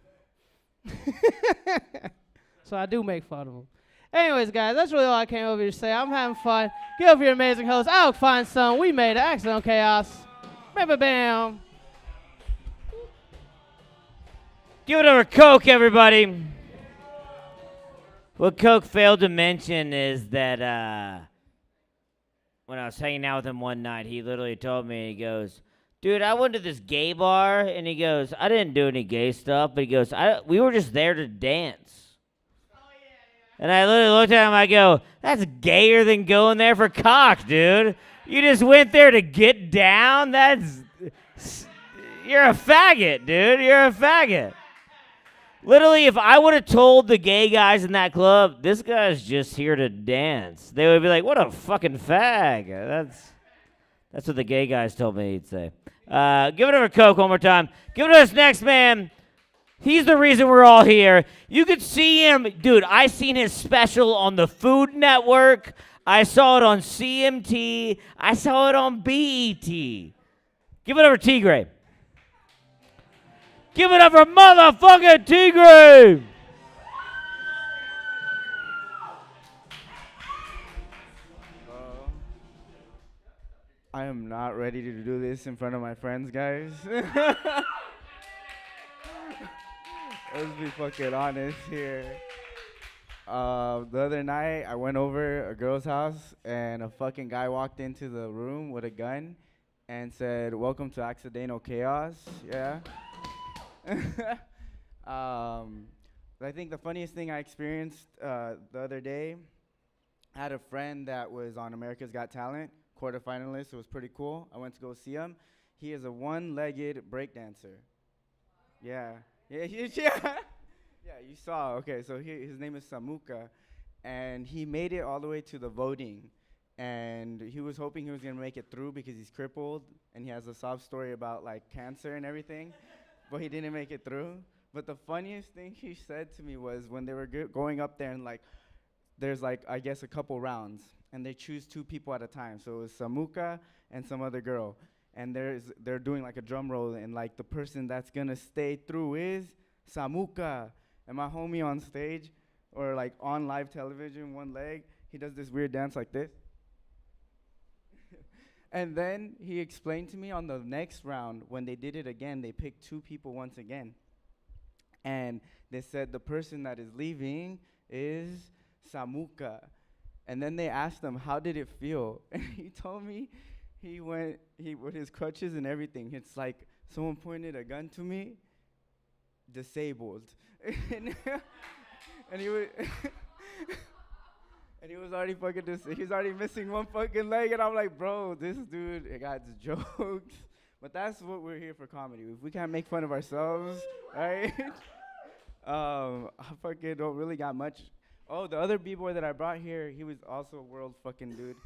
So I do make fun of him. Anyways, guys, that's really all I came over here to say. I'm having fun. Give up your amazing host, Alec Feinstein. We made it. Accidental Chaos. Bam, bam, bam. Give it over Coke, everybody. What Coke failed to mention is that when I was hanging out with him one night, he literally told me, he goes, Dude, I went to this gay bar, and he goes, I didn't do any gay stuff, but he goes, we were just there to dance. And I literally looked at him, I go, that's gayer than going there for cock, dude. You just went there to get down? You're a faggot, dude. You're a faggot. Literally, if I would have told the gay guys in that club, this guy's just here to dance, they would be like, what a fucking fag. That's what the gay guys told me he'd say. Give it up for Coke one more time. Give it to this next man. He's the reason we're all here. You could see him. Dude, I seen his special on the Food Network. I saw it on CMT. I saw it on BET. Give it up for Tigray. Give it up for motherfucking Tigray. I am not ready to do this in front of my friends, guys. Let's be fucking honest here. The other night, I went over a girl's house, and a fucking guy walked into the room with a gun and said, "Welcome to Accidental Chaos." Yeah. I think the funniest thing I experienced the other day, I had a friend that was on America's Got Talent, quarterfinalist. It was pretty cool. I went to go see him. He is a one-legged breakdancer. Yeah. Yeah, yeah. Yeah, you saw. Okay, so his name is Samuka, and he made it all the way to the voting. And he was hoping he was going to make it through because he's crippled, and he has a sob story about, like, cancer and everything. But he didn't make it through. But the funniest thing he said to me was when they were going up there and, like, there's, like, I guess a couple rounds, and they choose 2 people at a time. So it was Samuka and some other girl. And they're doing, like, a drum roll, and, like, the person that's going to stay through is Samuka. And my homie on stage, or, like, on live television, one leg, he does this weird dance like this. And then he explained to me on the next round, when they did it again, they picked 2 people once again. And they said the person that is leaving is Samuka. And then they asked him, how did it feel? And he told me he with his crutches and everything. It's like someone pointed a gun to me, disabled. And he was and he was already fucking he's already missing one fucking leg, and I'm like, bro, this dude got jokes. But that's what we're here for, comedy. If we can't make fun of ourselves, right? I fucking don't really got much. Oh, the other b-boy that I brought here, he was also a world fucking dude.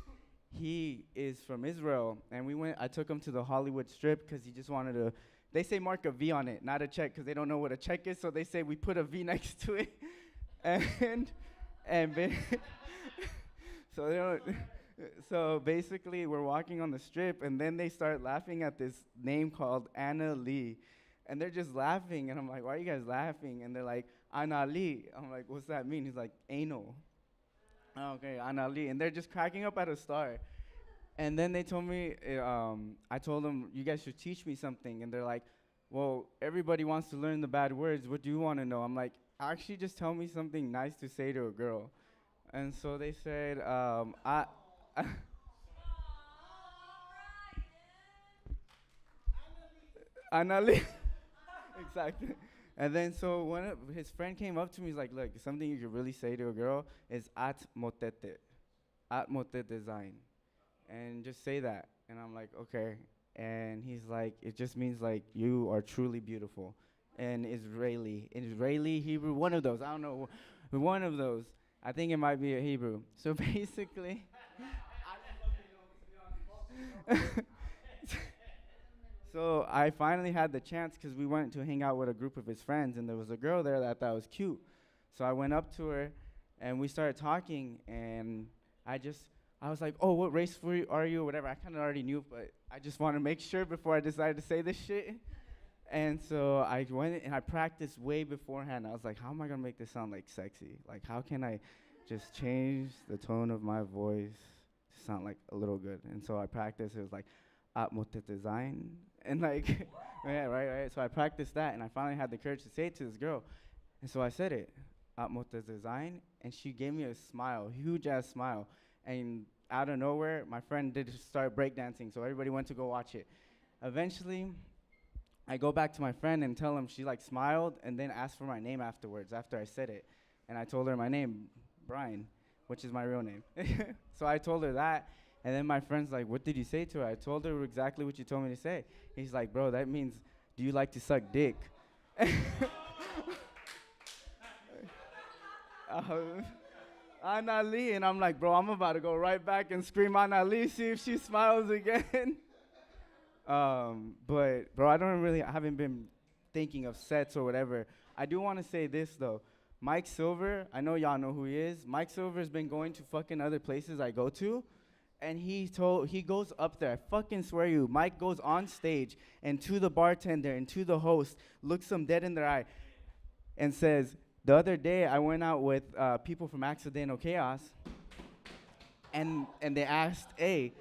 He is from Israel, and I took him to the Hollywood Strip because he just wanted to. They say mark a V on it, not a check, because they don't know what a check is. So they say we put a V next to it, so basically we're walking on the strip, and then they start laughing at this name called Anna Lee, and they're just laughing, and I'm like, why are you guys laughing? And they're like, Anna Lee. I'm like, what's that mean? He's like, anal. Okay, Anna Lee, and they're just cracking up at a star. And then they told me, I told them, you guys should teach me something. And they're like, well, everybody wants to learn the bad words. What do you want to know? I'm like, actually, just tell me something nice to say to a girl. And so they said, Anali. Exactly. And then so one of his friend came up to me, he's like, look, something you could really say to a girl is at motete design. And just say that. And I'm like, okay. And he's like, it just means like you are truly beautiful. And Israeli, Hebrew, one of those. I don't know, one of those. I think it might be a Hebrew. So basically, so I finally had the chance because we went to hang out with a group of his friends, and there was a girl there that I thought was cute. So I went up to her, and we started talking, and I was like, oh, what race are you, or whatever. I kind of already knew, but I just want to make sure before I decided to say this shit. And so I went and I practiced way beforehand. I was like, how am I going to make this sound like sexy? Like, how can I just change the tone of my voice to sound like a little good? And so I practiced. It was like, motet design. And like, yeah, right. So I practiced that, and I finally had the courage to say it to this girl. And so I said it, motet design. And she gave me a smile, huge-ass smile. And out of nowhere, my friend did start breakdancing, so everybody went to go watch it. Eventually, I go back to my friend and tell him she like smiled and then asked for my name afterwards after I said it. And I told her my name, Brian, which is my real name. So I told her that. And then my friend's like, what did you say to her? I told her exactly what you told me to say. He's like, bro, that means, do you like to suck dick? Anna Lee. And I'm like, bro, I'm about to go right back and scream Anna Lee, see if she smiles again. But, bro, I haven't been thinking of sets or whatever. I do want to say this, though. Mike Silver, I know y'all know who he is. Mike Silver's been going to fucking other places I go to. And he goes up there, I fucking swear you, Mike goes on stage and to the bartender and to the host, looks them dead in their eye and says, the other day I went out with people from Accidental Chaos and they asked, hey,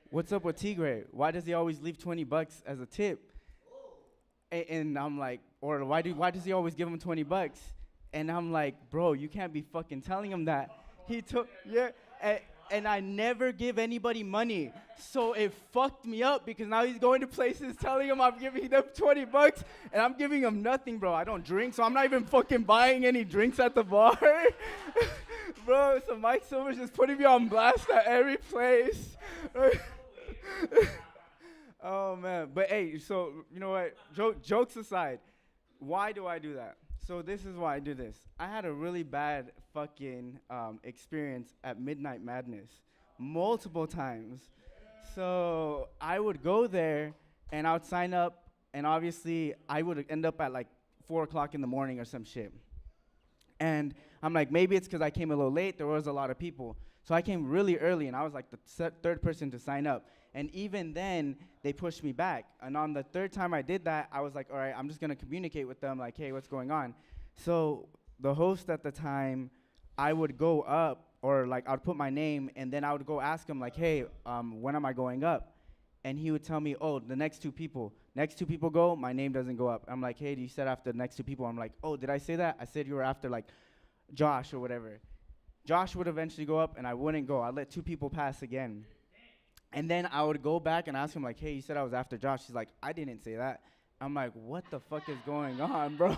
what's up with Tigre? Why does he always leave $20 as a tip? And I'm like, or why does he always give him $20? And I'm like, bro, you can't be fucking telling him that. He took, yeah, and I never give anybody money. So it fucked me up because now he's going to places telling him I'm giving them $20 and I'm giving him nothing, bro. I don't drink, so I'm not even fucking buying any drinks at the bar. Bro, so Mike Silver's just putting me on blast at every place. Oh, man. But, hey, so, you know what? Jokes aside, why do I do that? So this is why I do this. I had a really bad fucking experience at Midnight Madness multiple times. So I would go there and I would sign up and obviously I would end up at like 4 o'clock in the morning or some shit. And I'm like, maybe it's because I came a little late. There was a lot of people. So I came really early and I was like the third person to sign up. And even then, they pushed me back. And on the third time I did that, I was like, all right, I'm just going to communicate with them, like, hey, what's going on? So the host at the time, I would go up, or like I would put my name, and then I would go ask him, like, hey, when am I going up? And he would tell me, oh, the next two people. Next two people go, my name doesn't go up. I'm like, hey, you said after the next two people. I'm like, oh, did I say that? I said you were after, like, Josh or whatever. Josh would eventually go up, and I wouldn't go. I'd let 2 people pass again. And then I would go back and ask him, like, hey, you said I was after Josh. He's like, I didn't say that. I'm like, what the fuck is going on, bro?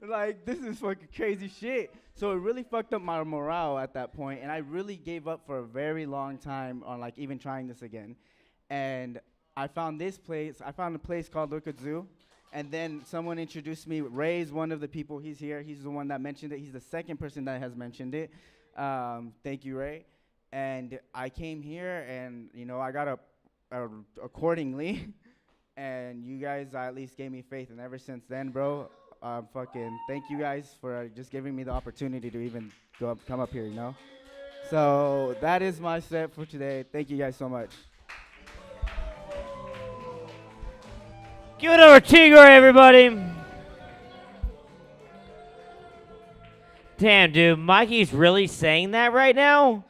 Like, this is fucking crazy shit. So it really fucked up my morale at that point, and I really gave up for a very long time on, like, even trying this again. And I found this place. I found a place called Look Zoo, and then someone introduced me. Ray's one of the people. He's here. He's the one that mentioned it. He's the second person that has mentioned it. Thank you, Ray. And I came here, and, you know, I got up accordingly. And you guys at least gave me faith. And ever since then, bro, fucking thank you guys for just giving me the opportunity to even come up here, you know? So that is my set for today. Thank you guys so much. Give it over Tigre, everybody. Damn, dude, Mikey's really saying that right now?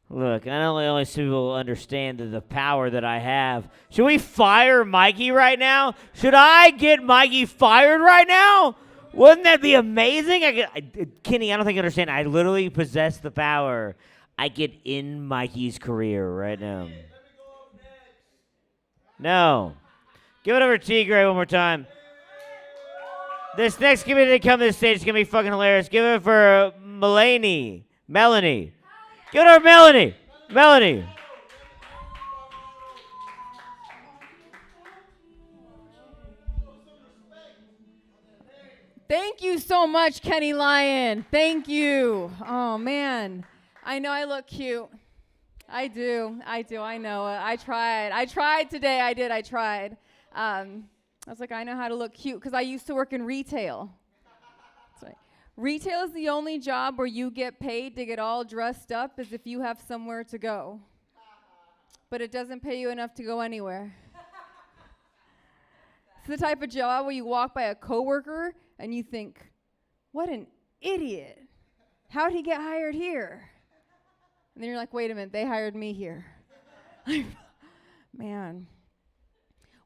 Look, I don't only people understand the power that I have. Should we fire Mikey right now? Should I get Mikey fired right now? Wouldn't that be amazing? Kenny, I don't think you understand. I literally possess the power. I get in Mikey's career right now. No. Give it over to Tigre one more time. This next comedian to come to the stage is going to be fucking hilarious. Give it for Melanie. Give it over Melanie. Thank you so much, Kenny Lyon. Thank you. Oh, man. I know I look cute. I do. I know it. I tried today. I tried. I was like, I know how to look cute because I used to work in retail. That's right. Retail is the only job where you get paid to get all dressed up as if you have somewhere to go. But it doesn't pay you enough to go anywhere. It's the type of job where you walk by a coworker and you think, what an idiot. How'd he get hired here? And then you're like, wait a minute, they hired me here. Man.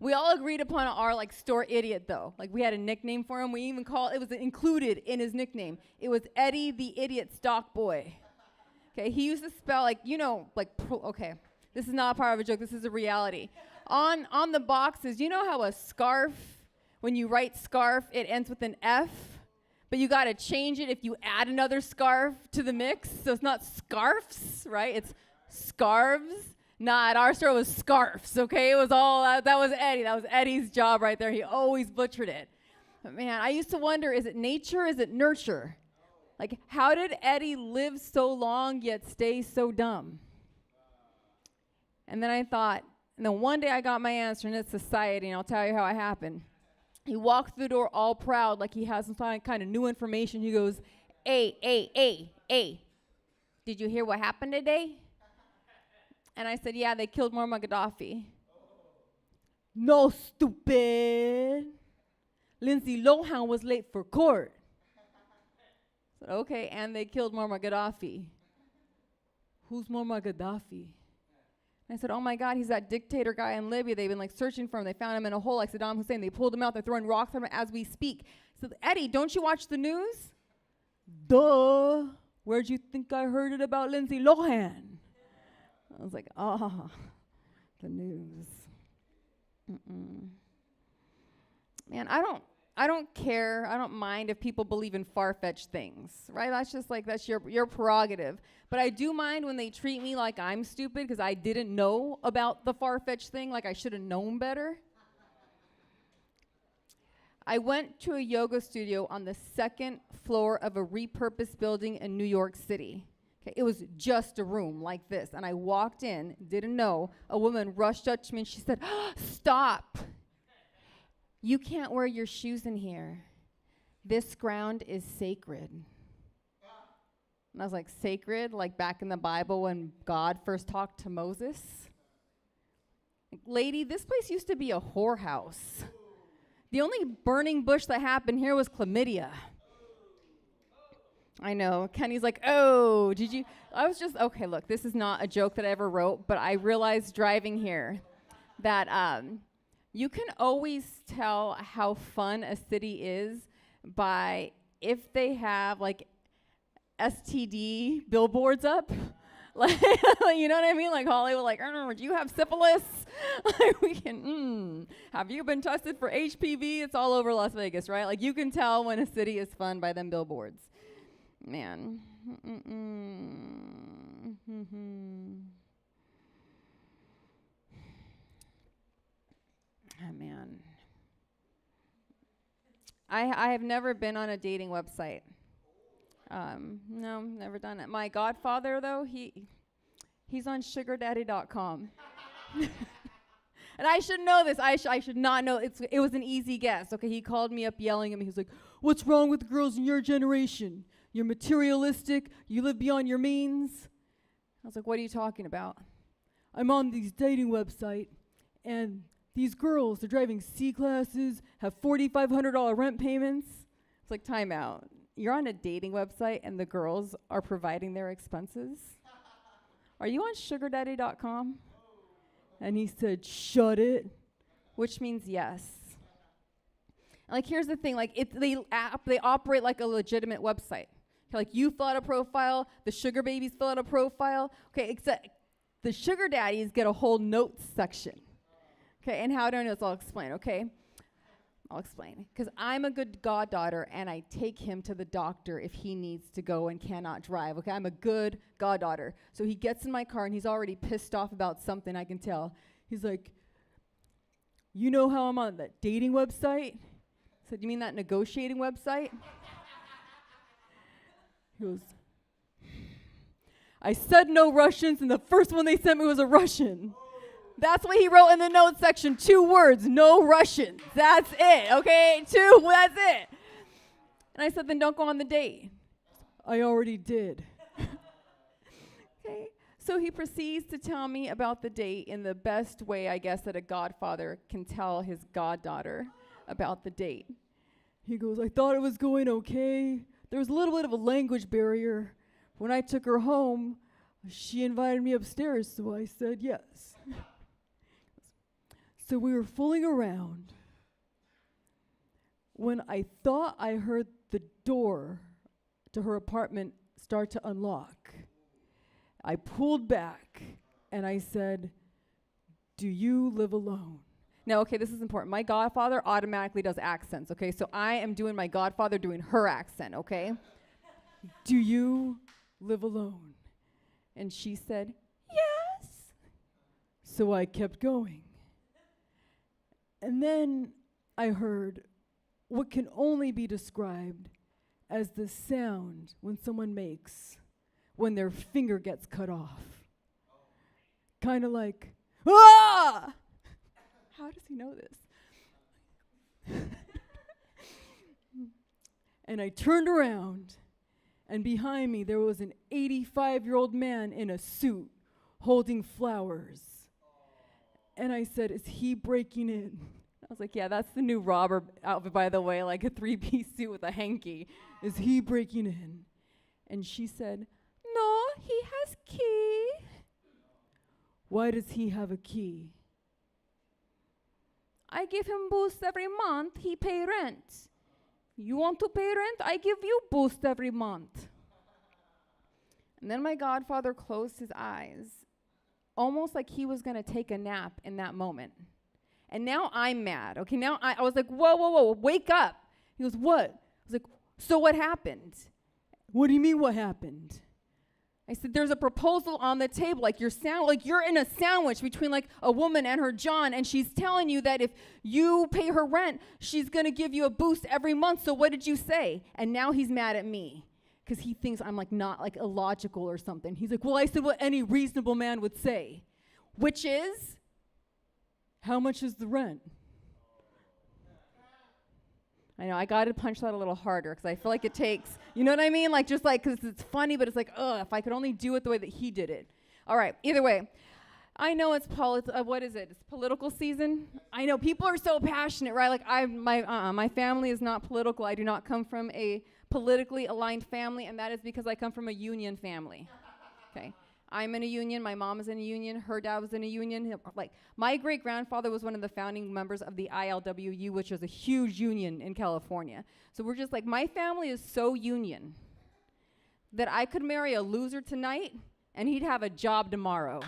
We all agreed upon our like store idiot though. Like we had a nickname for him. We even called it was included in his nickname. It was Eddie the Idiot Stock Boy. Okay, he used to spell like, you know, like okay. This is not part of a joke. This is a reality. on the boxes, you know how a scarf, when you write scarf, it ends with an F, but you got to change it if you add another scarf to the mix, so it's not scarfs, right? It's scarves. Nah, at our store it was scarfs, okay? It was all, that was Eddie. That was Eddie's job right there. He always butchered it. But man, I used to wonder, is it nature, is it nurture? Like, how did Eddie live so long yet stay so dumb? And then I thought, and then one day I got my answer, and it's society, and I'll tell you how it happened. He walked through the door all proud, like he has some kind of new information. He goes, hey, did you hear what happened today? And I said, yeah, they killed Muammar Gaddafi. No, stupid. Lindsay Lohan was late for court. I said, okay, and they killed Muammar Gaddafi. Who's Muammar Gaddafi? And I said, oh my God, he's that dictator guy in Libya. They've been like searching for him. They found him in a hole like Saddam Hussein. They pulled him out. They're throwing rocks at him as we speak. I said, Eddie, don't you watch the news? Duh. Where'd you think I heard it about Lindsay Lohan? I was like, the news. Man, I don't care. I don't mind if people believe in far-fetched things, right? That's just like, that's your prerogative. But I do mind when they treat me like I'm stupid because I didn't know about the far-fetched thing, like I should have known better. I went to a yoga studio on the second floor of a repurposed building in New York City. Okay, it was just a room like this. And I walked in, didn't know. A woman rushed up to me and she said, stop. You can't wear your shoes in here. This ground is sacred. And I was like, sacred? Like back in the Bible when God first talked to Moses? Like, lady, this place used to be a whorehouse. The only burning bush that happened here was chlamydia. I know. Kenny's like, oh, did you? I was just, okay, look, this is not a joke that I ever wrote, but I realized driving here that you can always tell how fun a city is by if they have like STD billboards up. Like, you know what I mean? Like Hollywood, like, do you have syphilis? Like, we can, have you been tested for HPV? It's all over Las Vegas, right? Like, you can tell when a city is fun by them billboards. Man. Oh, man. I have never been on a dating website. No, never done it. My godfather, though, he's on sugardaddy.com. And I should know this. I should not know. It was an easy guess. Okay, he called me up yelling at me. He was like, what's wrong with girls in your generation? You're materialistic. You live beyond your means. I was like, what are you talking about? I'm on these dating website, and these girls, they're driving C-classes, have $4,500 rent payments. It's like, time out. You're on a dating website, and the girls are providing their expenses? Are you on sugardaddy.com? And he said, shut it, which means yes. And like, here's the thing, like, they operate like a legitimate website. Like, you fill out a profile, the sugar babies fill out a profile. Okay, except the sugar daddies get a whole notes section. Okay, and how do I know this? I'll explain, okay? I'll explain. Because I'm a good goddaughter, and I take him to the doctor if he needs to go and cannot drive. Okay, I'm a good goddaughter. So he gets in my car, and he's already pissed off about something, I can tell. He's like, you know how I'm on that dating website? I said, you mean that negotiating website? He goes, I said no Russians, and the first one they sent me was a Russian. That's what he wrote in the notes section. 2 words, no Russians. That's it, okay? 2, that's it. And I said, then don't go on the date. I already did. Okay, so he proceeds to tell me about the date in the best way, I guess, that a godfather can tell his goddaughter about the date. He goes, I thought it was going okay. There was a little bit of a language barrier. When I took her home, she invited me upstairs, so I said yes. So we were fooling around when I thought I heard the door to her apartment start to unlock. I pulled back and I said, do you live alone? Now, okay, this is important. My godfather automatically does accents, okay? So I am doing my godfather doing her accent, okay? Do you live alone? And she said, yes. So I kept going. And then I heard what can only be described as the sound when someone makes when their finger gets cut off. Kind of like, ah! How does he know this? And I turned around, and behind me there was an 85-year-old man in a suit holding flowers. And I said, is he breaking in? I was like, yeah, that's the new robber outfit, by the way, like a 3-piece suit with a hanky. Is he breaking in? And she said, no, he has key. Why does he have a key? I give him boost every month. He pay rent. You want to pay rent? I give you boost every month. And then my godfather closed his eyes, almost like he was going to take a nap in that moment. And now I'm mad. Okay, now I was like, whoa, whoa, whoa, wake up. He goes, what? I was like, so what happened? What do you mean what happened? I said, there's a proposal on the table, like you're in a sandwich between like a woman and her John, and she's telling you that if you pay her rent, she's gonna give you a boost every month. So what did you say? And now he's mad at me because he thinks I'm like not like illogical or something. He's like, well, I said what any reasonable man would say, which is, how much is the rent? I know, I got to punch that a little harder because I feel like it takes, you know what I mean? Like, just like, because it's funny, but it's like, ugh, if I could only do it the way that he did it. All right, either way, I know it's what is it? It's political season. I know people are so passionate, right? Like, my family is not political. I do not come from a politically aligned family, and that is because I come from a union family. Okay. I'm in a union, my mom is in a union, her dad was in a union. Like, my great-grandfather was one of the founding members of the ILWU, which is a huge union in California. So we're just like, my family is so union that I could marry a loser tonight and he'd have a job tomorrow.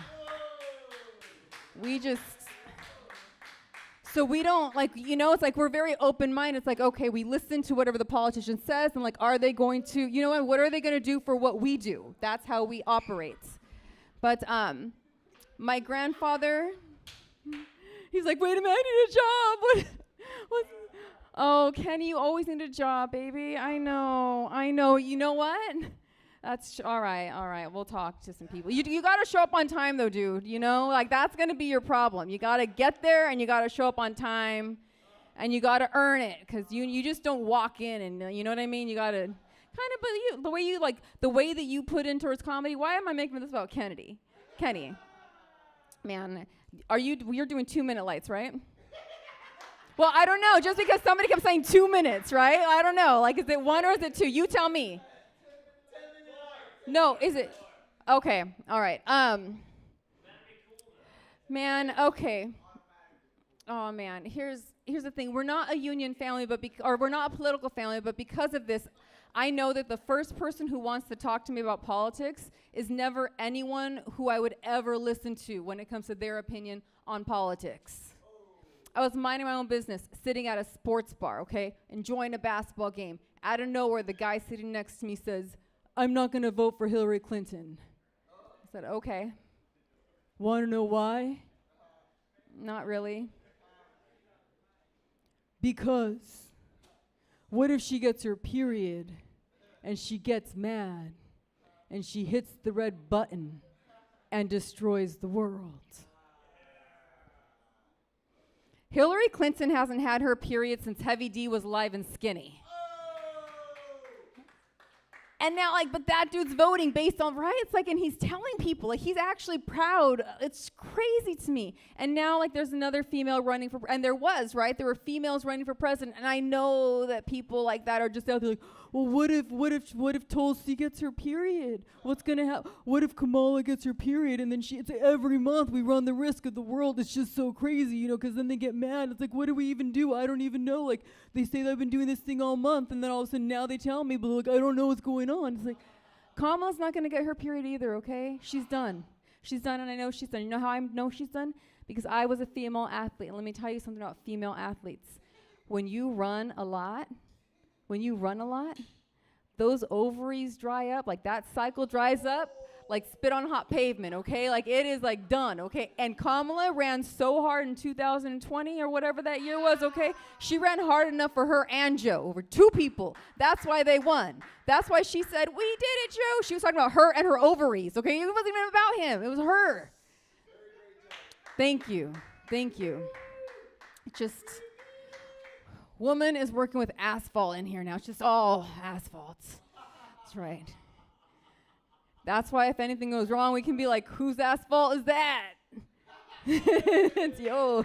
So we don't, like, you know, it's like we're very open-minded. It's like, okay, we listen to whatever the politician says, and like, are they going to, you know, what are they going to do for what we do? That's how we operate. But my grandfather, he's like, wait a minute, I need a job. What? Oh, Kenny, you always need a job, baby. I know. You know what? That's all right. We'll talk to some people. You got to show up on time, though, dude. You know, like, that's going to be your problem. You got to get there, and you got to show up on time, and you got to earn it, because you just don't walk in, and you know what I mean? You got to kind of, but the way that you put in towards comedy. Why am I making this about Kenny? Man, you're doing 2-minute lights, right? Well, I don't know. Just because somebody kept saying 2 minutes, right? I don't know. Like, is it 1 or is it 2? You tell me. No, is it? Okay, all right. Man, okay. Oh man, here's the thing. We're not a union family, or we're not a political family, but because of this, I know that the first person who wants to talk to me about politics is never anyone who I would ever listen to when it comes to their opinion on politics. I was minding my own business, sitting at a sports bar, okay, enjoying a basketball game. Out of nowhere, the guy sitting next to me says, I'm not going to vote for Hillary Clinton. I said, okay. Want to know why? Not really. Because what if she gets her period and she gets mad and she hits the red button and destroys the world? Hillary Clinton hasn't had her period since Heavy D was live and skinny. And now, like, but that dude's voting based on, right? It's like, and he's telling people, like, he's actually proud. It's crazy to me. And now, like, there's another female running for, and there was, right? There were females running for president. And I know that people like that are just out there like, well, what if Tulsi gets her period? What's going to happen? What if Kamala gets her period? And then it's every month we run the risk of the world. It's just so crazy, you know, because then they get mad. It's like, what do we even do? I don't even know. Like, they say they've been doing this thing all month. And then all of a sudden now they tell me, but like, I don't know what's going on. It's like, Kamala's not going to get her period either, okay? She's done. She's done, and I know she's done. You know how I know she's done? because I was a female athlete. And let me tell you something about female athletes. When you run a lot, those ovaries dry up, like that cycle dries up, like spit on hot pavement, okay? Like it is like done, okay? And Kamala ran so hard in 2020 or whatever that year was, okay? She ran hard enough for her and Joe, over 2 people. That's why they won. That's why she said, "We did it, Joe." She was talking about her and her ovaries, okay? It wasn't even about him. It was her. Thank you. Just, woman is working with asphalt in here now. It's just all asphalt. That's right. That's why if anything goes wrong, we can be like, whose asphalt is that? It's yours.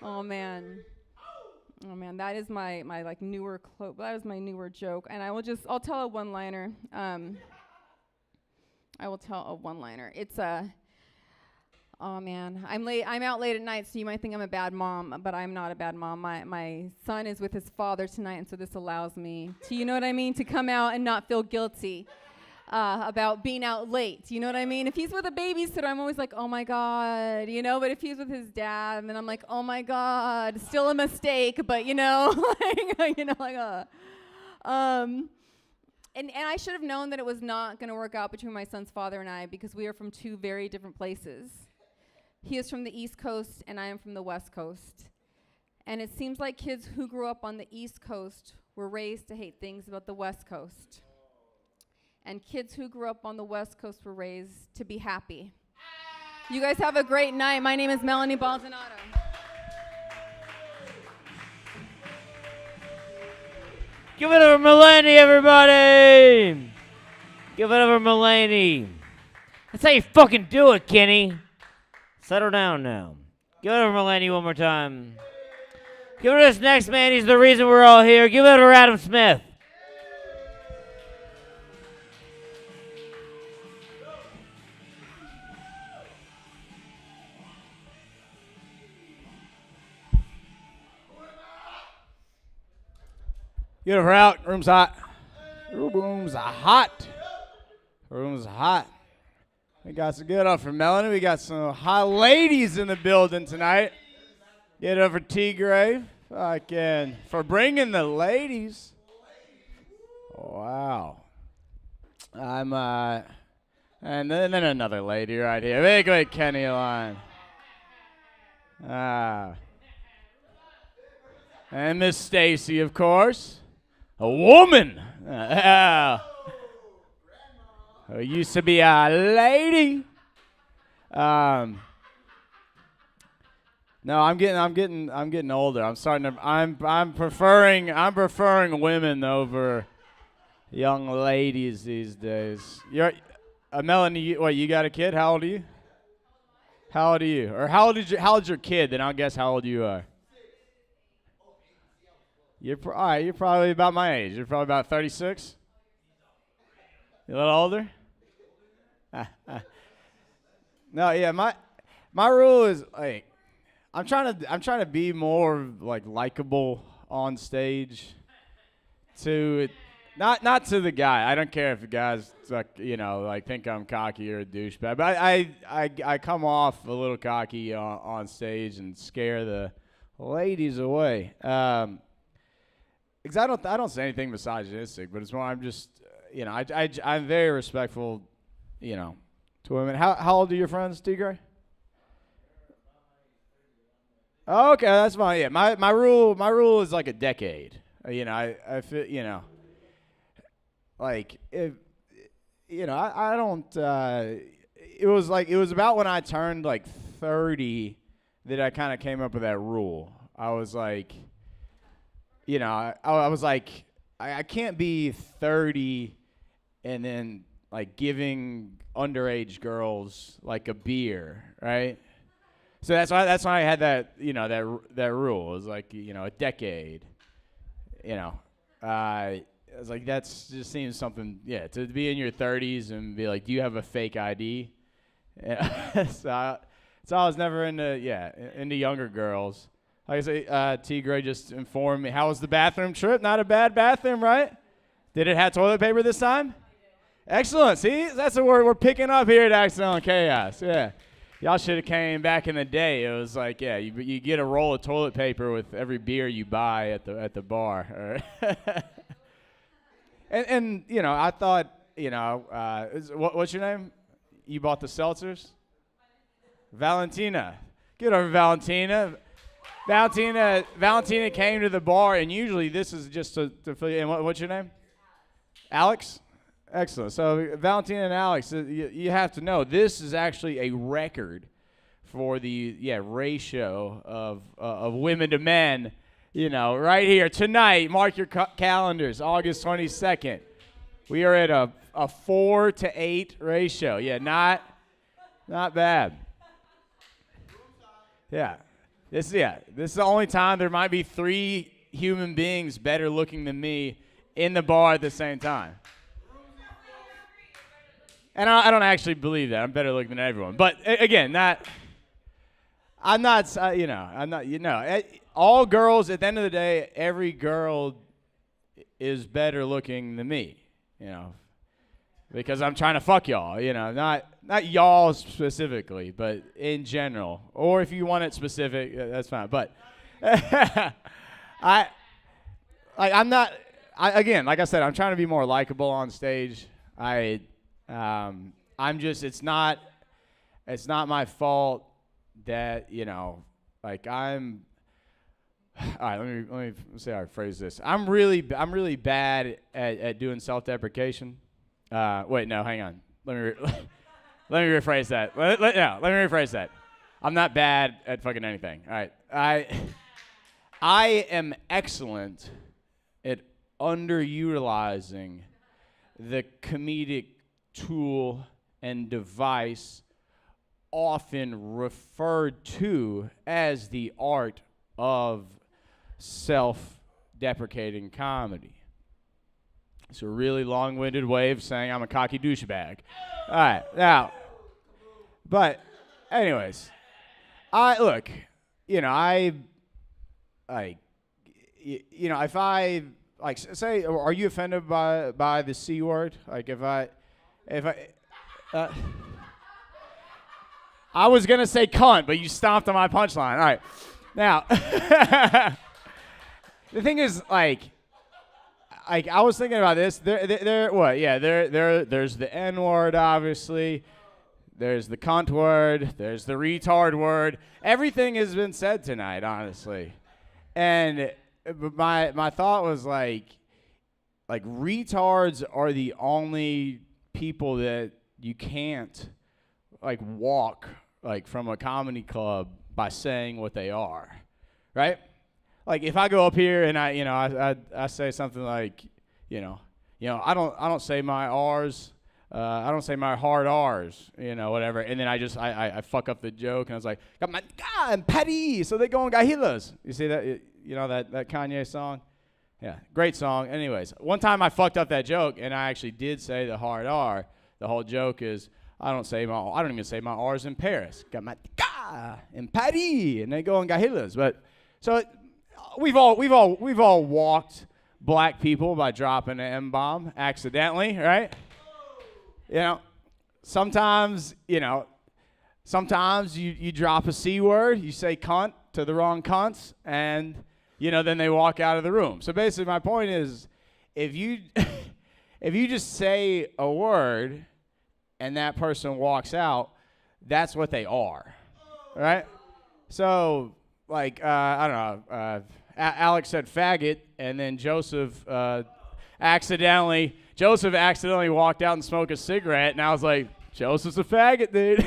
Oh man, that is my like newer that is my newer joke. And I'll tell a one-liner. I will tell a one-liner. It's oh man, I'm out late at night, so you might think I'm a bad mom, but I'm not a bad mom. My son is with his father tonight, and so this allows me to, you know what I mean, to come out and not feel guilty about being out late. You know what I mean? If he's with a babysitter, I'm always like, oh my God, you know, but if he's with his dad, and then I'm like, oh my God, still a mistake, but you know, and I should have known that it was not going to work out between my son's father and I, because we are from 2 very different places. He is from the East Coast, and I am from the West Coast. And it seems like kids who grew up on the East Coast were raised to hate things about the West Coast. And kids who grew up on the West Coast were raised to be happy. You guys have a great night. My name is Melanie Baldonado. Give it over Mulaney, everybody! Give it over Mulaney. That's how you fucking do it, Kenny. Settle down now. Give it over Mulaney one more time. Give it to this next man. He's the reason we're all here. Give it over Adam Smith. Get over out. Room's hot. Room's hot. Room's hot. We got some good up for Melanie. We got some hot ladies in the building tonight. Get over T-Grave. Fucking for bringing the ladies. Wow. I'm and then another lady right here. Big way Kenny line. And Miss Stacy, of course. A woman. Who used to be a lady. No, I'm getting older. I'm preferring women over young ladies these days. You're Melanie, you got a kid? How old are you? How old are you? Or how old's your kid? Then I'll guess how old you are. You're probably about my age. You're probably about 36. You a little older? No, yeah, my rule is like I'm trying to be more like likable on stage. Not to the guy. I don't care if the guy's like, like think I'm cocky or a douchebag. But I come off a little cocky on stage and scare the ladies away. Because I don't say anything misogynistic, but it's more I'm just I'm very respectful, to women. How old are your friends, T-Gray? Oh, okay, that's fine. Yeah, my rule is like a decade. I feel like if I don't. It was about when I turned like 30 that I kind of came up with that rule. I was like. I was like, I can't be 30 and then like giving underage girls like a beer, right? So that's why I had that that rule. It was like a decade. I was like that's just seems something to be in your 30s and be like, do you have a fake ID? So I was never into younger girls. Like I say, T. Gray just informed me. How was the bathroom trip? Not a bad bathroom, right? Did it have toilet paper this time? Excellent. See, that's the word we're picking up here at Accidental Chaos. Yeah. Y'all should have came back in the day. It was like, yeah, you get a roll of toilet paper with every beer you buy at the bar. and you know, I thought, you know, what's your name? You bought the seltzers? Valentina. Get over Valentina. Valentina came to the bar, and usually this is just to fill you in. What's your name? Alex? Excellent. So Valentina and Alex, you have to know, this is actually a record for the ratio of women to men. You know, right here tonight, mark your calendars, August 22nd. We are at a 4 to 8 ratio. Yeah, not bad. Yeah. This is the only time there might be 3 human beings better looking than me in the bar at the same time. And I don't actually believe that. I'm better looking than everyone. But again, all girls, at the end of the day, every girl is better looking than me, you know, because I'm trying to fuck y'all, you know, not y'all specifically, but in general. Or if you want it specific, that's fine. But I'm not, again, like I said, I'm trying to be more likable on stage. I'm just, it's not my fault that, you know, like all right, let me see how I phrase this. I'm really bad at doing self-deprecation. Wait, no, hang on. Let me rephrase that. Let me rephrase that. I'm not bad at fucking anything. All right. I am excellent at underutilizing the comedic tool and device often referred to as the art of self-deprecating comedy. It's a really long-winded way of saying I'm a cocky douchebag. All right, now, but anyways, look, you know, you know, if I, like, say, are you offended by the C word? Like, if I was going to say cunt, but you stomped on my punchline. All right. Now, the thing is, like I was thinking about this. There's the N word, obviously. There's the cunt word. There's the retard word. Everything has been said tonight, honestly. And my thought was like retards are the only people that you can't like walk like from a comedy club by saying what they are, right? Like if I go up here and I say something like, you know, I don't say my R's, I don't say my hard R's, you know, whatever, and then I fuck up the joke and I was like, got my God, petty, so they go and got Hitlers. You see that? You know that Kanye song? Yeah, great song. Anyways, one time I fucked up that joke and I actually did say the hard R. The whole joke is I don't even say my R's in Paris. Got my Ga in Paris, and they go and got Hitlers. But so we've all walked black people by dropping an M-bomb accidentally, right? You know, sometimes you drop a C word, you say cunt to the wrong cunts, and then they walk out of the room. So basically, my point is, if you just say a word and that person walks out, that's what they are, right? So, like, I don't know, Alex said faggot, and then Joseph accidentally walked out and smoked a cigarette, and I was like, Joseph's a faggot, dude.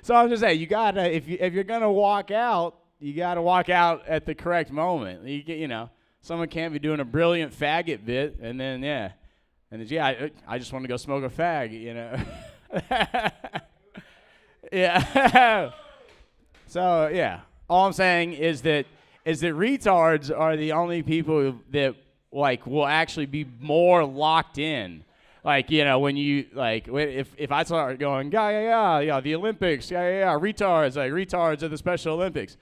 So I'm just saying, you gotta, if you're gonna walk out, you gotta walk out at the correct moment. Someone can't be doing a brilliant faggot bit, and then I just want to go smoke a fag, Yeah. So yeah, all I'm saying is that retards are the only people that like will actually be more locked in. Like, when you if I start going the Olympics, retards, like retards at the Special Olympics,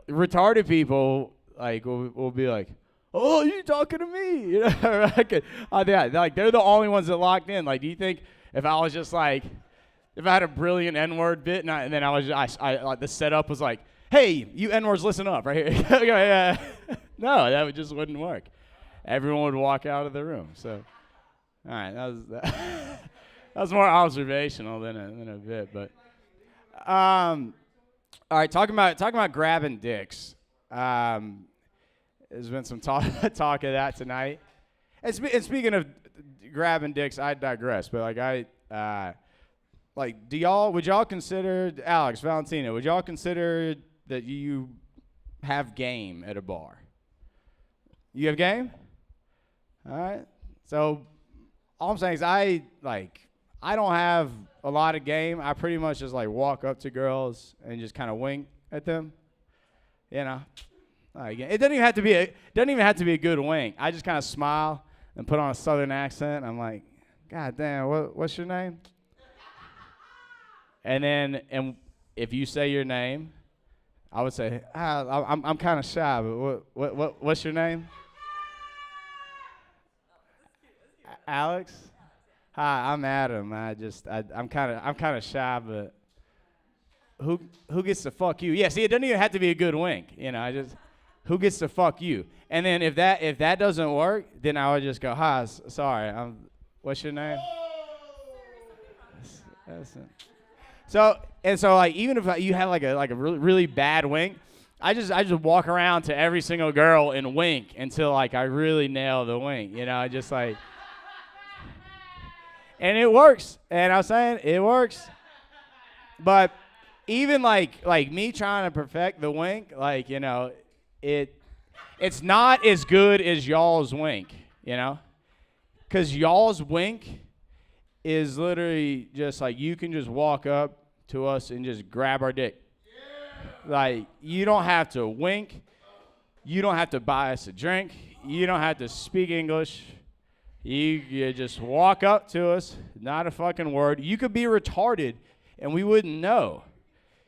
retarded people will be like, oh, you talking to me? Like they're the only ones that locked in. Like, do you think if I was just like, if I had a brilliant N-word bit, and then the setup was like, hey, you N-words, listen up right here. Yeah. No, that just wouldn't work. Everyone would walk out of the room. So, all right, that was more observational than a bit, but. All right, talking about grabbing dicks. There's been some talk of that tonight. And speaking of grabbing dicks, I digress. But would y'all consider, Alex, Valentina, would y'all consider that you have game at a bar? You have game? All right. So all I'm saying is I don't have a lot of game. I pretty much just walk up to girls and just kind of wink at them. You know, it doesn't even have to be a good wink. I just kind of smile and put on a Southern accent. I'm like, God damn, what's your name? And if you say your name, I would say, I'm kind of shy, but what's your name? Alex. Hi, I'm Adam. I'm kind of shy, but who gets to fuck you? Yeah, see, it doesn't even have to be a good wink. You know, who gets to fuck you? And then if that doesn't work, then I would just go, hi, sorry. What's your name? That's it. So even if you have a really, really bad wink, I just walk around to every single girl and wink until I really nail the wink. You know, and it works. And I'm saying it works. But even me trying to perfect the wink, it's not as good as y'all's wink, you know? Because y'all's wink is literally just you can just walk up to us and just grab our dick. You don't have to wink. You don't have to buy us a drink. You don't have to speak English. You just walk up to us, not a fucking word. You could be retarded, and we wouldn't know.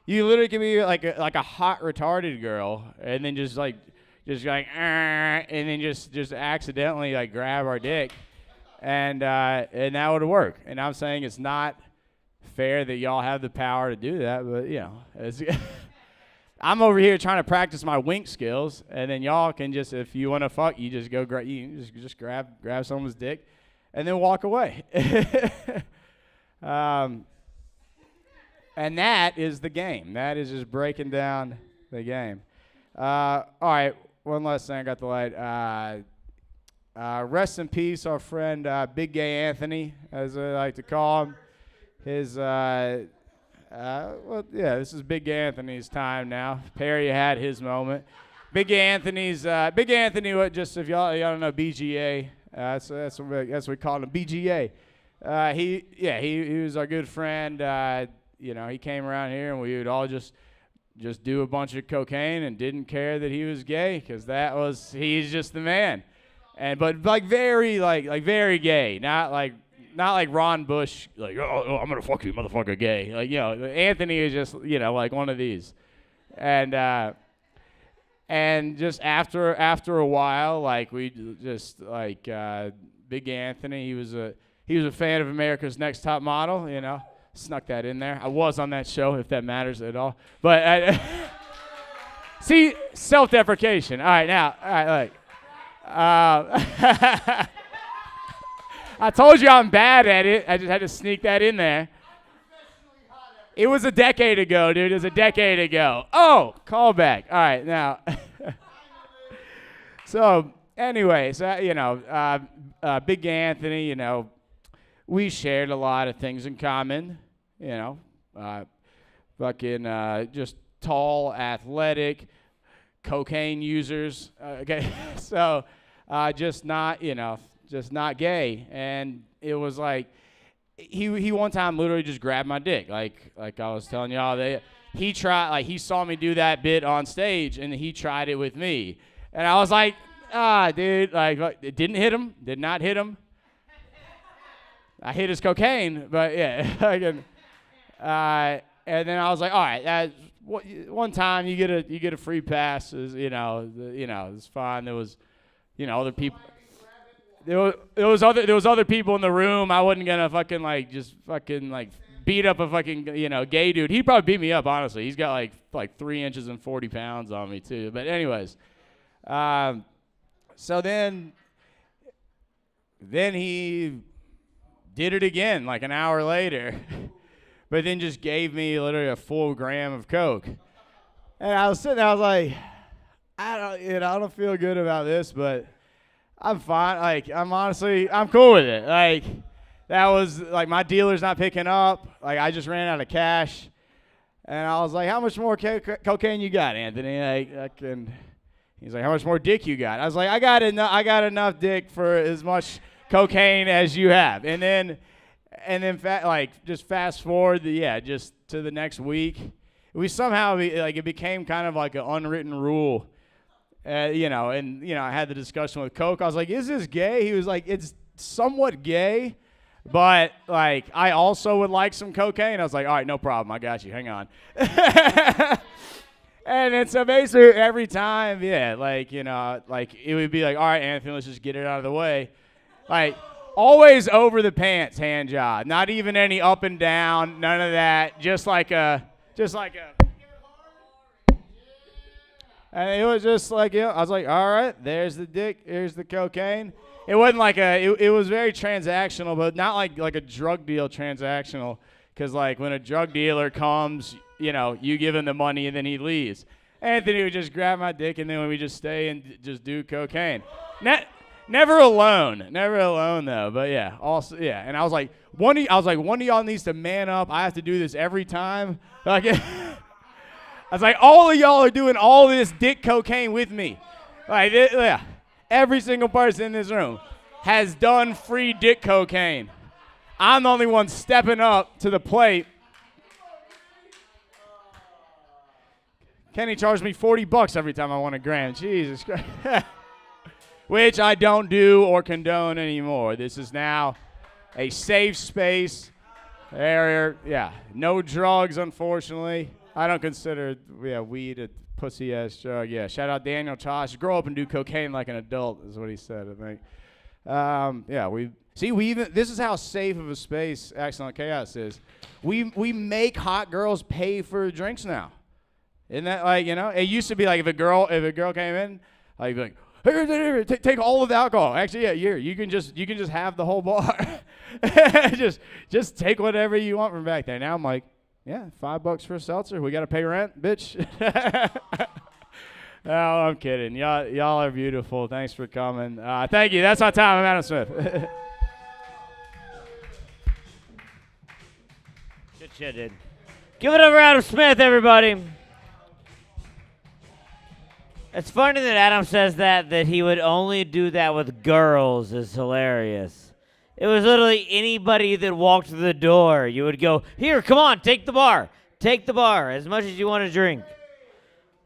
You literally could be like a hot retarded girl, and then just and then just accidentally grab our dick, and that would work. And I'm saying it's not fair that y'all have the power to do that, but you know, I'm over here trying to practice my wink skills, and then y'all can just, if you want to fuck, you just go just grab someone's dick, and then walk away. And that is the game. That is just breaking down the game. All right, one last thing I got the light. Rest in peace, our friend Big Gay Anthony, as I like to call him. His this is Big Anthony's time now. Perry had his moment. Big Anthony, just if y'all don't know BGA, that's what we call him, BGA. He was our good friend. He came around here and we would all just do a bunch of cocaine and didn't care that he was gay because he's just the man. But very gay, not like Ron Bush, oh, I'm gonna fuck you, motherfucker, gay. Anthony is just, one of these. And just after a while, Big Anthony, he was a fan of America's Next Top Model, snuck that in there. I was on that show, if that matters at all. But see, self-deprecation. All right, I told you I'm bad at it. I just had to sneak that in there. It was a decade ago, dude. It was a decade ago. Oh, callback. All right, now. So, anyways, Big Anthony, we shared a lot of things in common. Just tall, athletic, cocaine users. Okay, so just not gay. And it was he one time literally just grabbed my dick, like I was telling y'all. He saw me do that bit on stage, and he tried it with me, and I was like, dude, it didn't hit him, did not hit him. I hit his cocaine, but yeah. And then I was like, all right, one time you get a free pass, it's fine. There was, other people. There was other people in the room. I wasn't gonna beat up a fucking gay dude. He'd probably beat me up, honestly. He's got like 3 inches and 40 pounds on me too. But anyways, so then he did it again like an hour later, but then just gave me literally a full gram of coke. And I was sitting there, I was like, I don't feel good about this, but I'm fine. Like, I'm cool with it. Like, that was, like, my dealer's not picking up. Like, I just ran out of cash. And I was like, how much more cocaine you got, Anthony? He's like, how much more dick you got? I was like, I got enough dick for as much cocaine as you have. And then just fast forward, just to the next week. We somehow, it became kind of like an unwritten rule. I had the discussion with Coke. I was like, is this gay? He was like, it's somewhat gay, but, like, I also would like some cocaine. I was like, all right, no problem. I got you. Hang on. And then so basically every time, it would be like, all right, Anthony, let's just get it out of the way. Like, always over the pants hand job. Not even any up and down, none of that. Just like a. And it was just like, I was like, all right, there's the dick, here's the cocaine. It wasn't like it was very transactional, but not like a drug deal transactional. Because, like, when a drug dealer comes, you give him the money and then he leaves. Anthony would just grab my dick and then we just stay and just do cocaine. Never alone though, but and I was like, one of y'all needs to man up. I have to do this every time. Like, I was like, all of y'all are doing all this dick cocaine with me. Like, every single person in this room has done free dick cocaine. I'm the only one stepping up to the plate. Kenny charged me $40 every time I won a gram. Jesus Christ. Which I don't do or condone anymore. This is now a safe space area. Yeah, no drugs, unfortunately. I don't consider weed a pussy-ass drug. Yeah, shout out Daniel Tosh. Grow up and do cocaine like an adult is what he said, I think. This is how safe of a space Accidental Chaos is. We make hot girls pay for drinks now. Isn't that it used to be like if a girl came in, I'd be like, here, take all of the alcohol. Actually, here, you can just have the whole bar. just take whatever you want from back there. Now I'm like, yeah, $5 for a seltzer. We got to pay rent, bitch. No, I'm kidding. Y'all are beautiful. Thanks for coming. Thank you. That's our time. I'm Adam Smith. Good shit, dude. Give it up for Adam Smith, everybody. It's funny that Adam says that he would only do that with girls is hilarious. It was literally anybody that walked through the door. You would go, here, come on, take the bar. Take the bar, as much as you want to drink.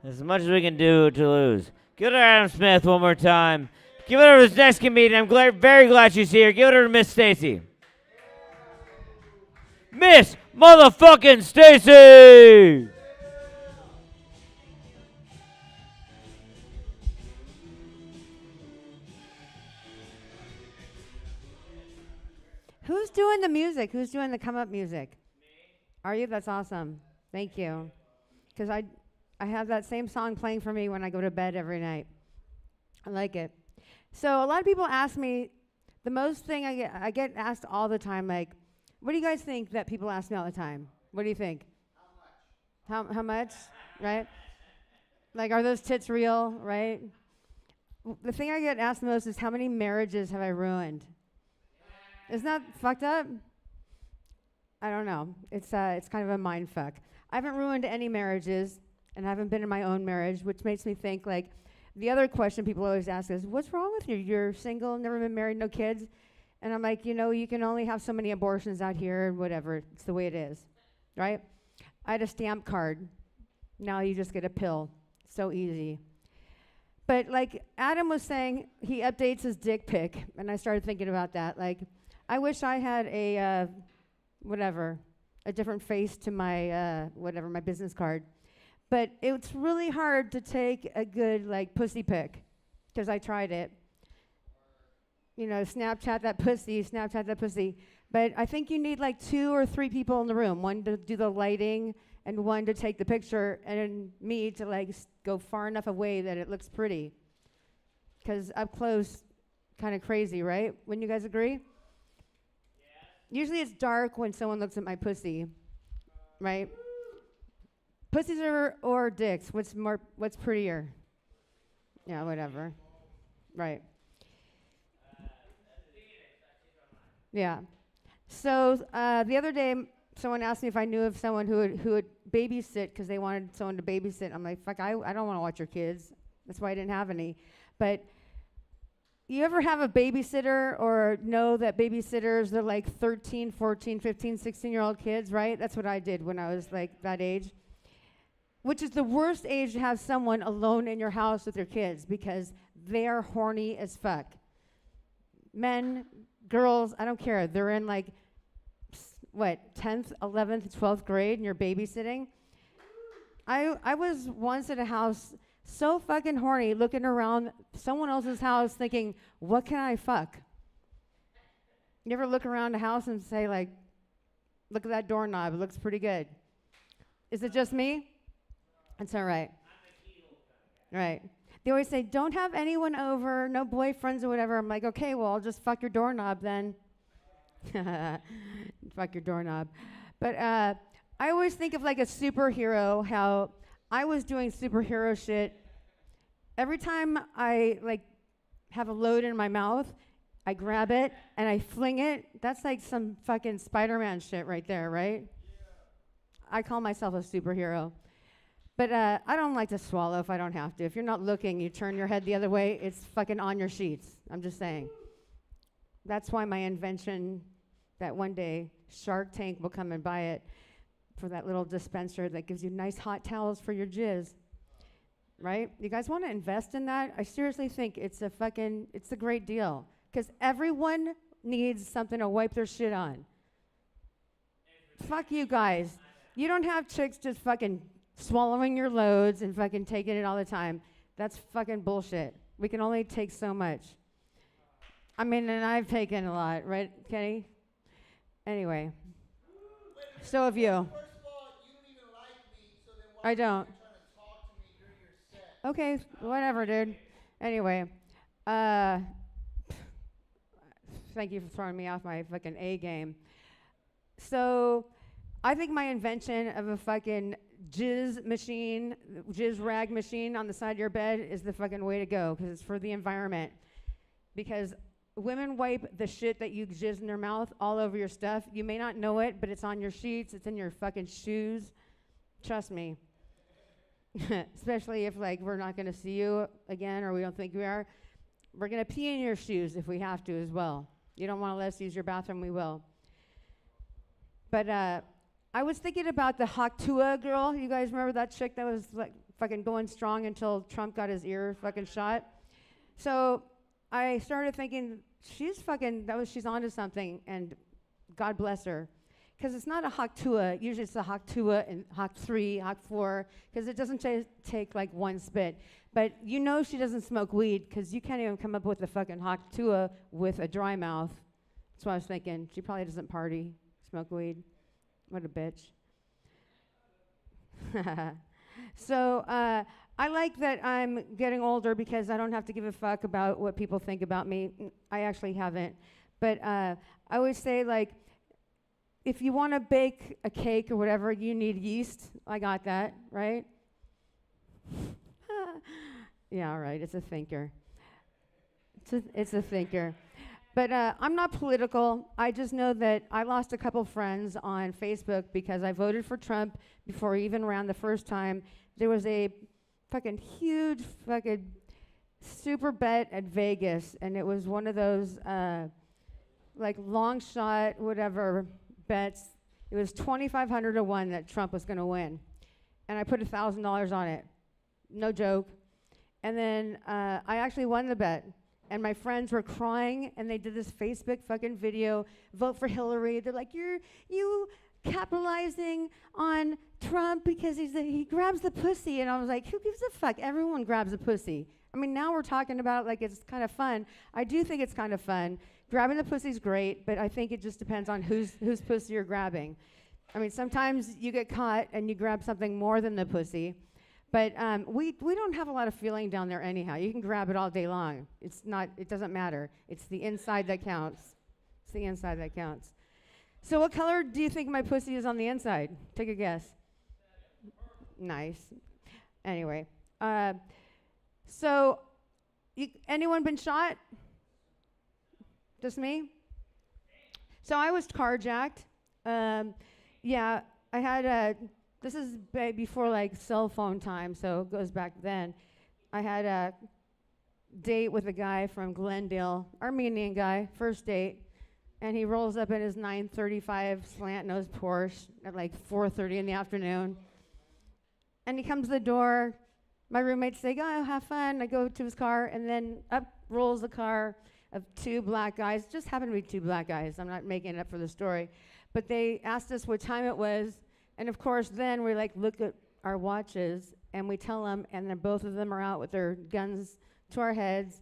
As much as we can do to lose. Give it to Adam Smith one more time. Give it over to this next comedian. I'm very glad she's here. Give it over to Miss Stacy. Miss motherfucking Stacy! Who's doing the music? Who's doing the come up music? Me. Are you? That's awesome. Thank you. Because I have that same song playing for me when I go to bed every night. I like it. So a lot of people ask me, the most thing I get asked all the time, like, what do you guys think that people ask me all the time? What do you think? How much? Right? Like, are those tits real? Right? The thing I get asked the most is how many marriages have I ruined? Isn't that fucked up? I don't know. It's kind of a mind fuck. I haven't ruined any marriages, and I haven't been in my own marriage, which makes me think, like, the other question people always ask is, what's wrong with you? You're single, never been married, no kids? And I'm like, you can only have so many abortions out here and whatever. It's the way it is, right? I had a stamp card. Now you just get a pill. So easy. But, like, Adam was saying, he updates his dick pic, and I started thinking about that. Like, I wish I had a different face to my, my business card. But it's really hard to take a good, like, pussy pic, because I tried it. Snapchat that pussy. But I think you need like 2 or 3 people in the room, one to do the lighting and one to take the picture, and me to like go far enough away that it looks pretty. Because up close, kind of crazy, right? Wouldn't you guys agree? Usually it's dark when someone looks at my pussy, right? Pussies or dicks? What's prettier? Yeah, whatever. Right. Yeah. So the other day, someone asked me if I knew of someone who would babysit because they wanted someone to babysit. I'm like, fuck, I don't want to watch your kids. That's why I didn't have any. But you ever have a babysitter or know that babysitters, they're like 13, 14, 15, 16-year-old kids, right? That's what I did when I was like that age. Which is the worst age to have someone alone in your house with your kids because they are horny as fuck. Men, girls, I don't care. They're in like, 10th, 11th, 12th grade and you're babysitting? I was once at a house so fucking horny looking around someone else's house thinking, what can I fuck? You ever look around a house and say like, look at that doorknob, it looks pretty good. Is it just me? It's all right. Right. They always say, don't have anyone over, no boyfriends or whatever. I'm like, okay, well, I'll just fuck your doorknob then. Fuck your doorknob. But I always think of like a superhero, how I was doing superhero shit. Every time I like have a load in my mouth, I grab it and I fling it. That's like some fucking Spider-Man shit right there, right? I call myself a superhero. But I don't like to swallow if I don't have to. If you're not looking, you turn your head the other way, it's fucking on your sheets. I'm just saying. That's why my invention, that one day Shark Tank will come and buy it for that little dispenser that gives you nice hot towels for your jizz. Right? You guys want to invest in that? I seriously think it's a great deal. Because everyone needs something to wipe their shit on. Fuck you guys. You don't have chicks just fucking swallowing your loads and fucking taking it all the time. That's fucking bullshit. We can only take so much. I mean, and I've taken a lot, right, Kenny? Anyway. So have you. I don't. Okay, whatever, dude. Anyway. Thank you for throwing me off my fucking A game. So, I think my invention of a fucking jizz rag machine on the side of your bed is the fucking way to go because it's for the environment. Because women wipe the shit that you jizz in their mouth all over your stuff. You may not know it, but it's on your sheets, it's in your fucking shoes. Trust me. Especially if like we're not gonna see you again or we don't think we are. We're gonna pee in your shoes if we have to as well. You don't wanna let us use your bathroom, we will. But I was thinking about the Hott girl. You guys remember that chick that was like fucking going strong until Trump got his ear fucking shot? So I started thinking, she's onto something, and God bless her. Because it's not a Hott. Usually it's a Hott and Hott 3, Hott 4, because it doesn't take like one spit. But you know she doesn't smoke weed, because you can't even come up with a fucking Hott with a dry mouth. That's what I was thinking. She probably doesn't party, smoke weed. What a bitch. So I like that I'm getting older because I don't have to give a fuck about what people think about me. I actually haven't. But I always say, like, if you want to bake a cake or whatever, you need yeast. I got that, right? Yeah, all right. It's a thinker. It's a thinker. But I'm not political. I just know that I lost a couple friends on Facebook because I voted for Trump before he even ran the first time. There was a fucking huge fucking super bet at Vegas, and it was one of those like long shot, whatever bets. It was 2,500 to 1 that Trump was going to win. And I put $1,000 on it. No joke. And then I actually won the bet. And my friends were crying, and they did this Facebook fucking video, vote for Hillary. They're like, you capitalizing on Trump because he grabs the pussy. And I was like, who gives a fuck? Everyone grabs a pussy. I mean, now we're talking about like it's kind of fun. I do think it's kind of fun. Grabbing the pussy's great, but I think it just depends on whose pussy you're grabbing. I mean, sometimes you get caught and you grab something more than the pussy. But we don't have a lot of feeling down there anyhow. You can grab it all day long. It doesn't matter. It's the inside that counts. It's the inside that counts. So what color do you think my pussy is on the inside? Take a guess. Nice. Anyway, so anyone been shot? Just me? So I was carjacked. Yeah, I had this is before like cell phone time, so it goes back then. I had a date with a guy from Glendale, Armenian guy, first date, and he rolls up in his 935 slant nose Porsche at like 4:30 in the afternoon. And he comes to the door. My roommates say, "Oh, have fun." I go to his car, and then up rolls the car of two black guys. Just happened to be two black guys. I'm not making it up for the story. But they asked us what time it was. And of course, then we like look at our watches and we tell them, and then both of them are out with their guns to our heads.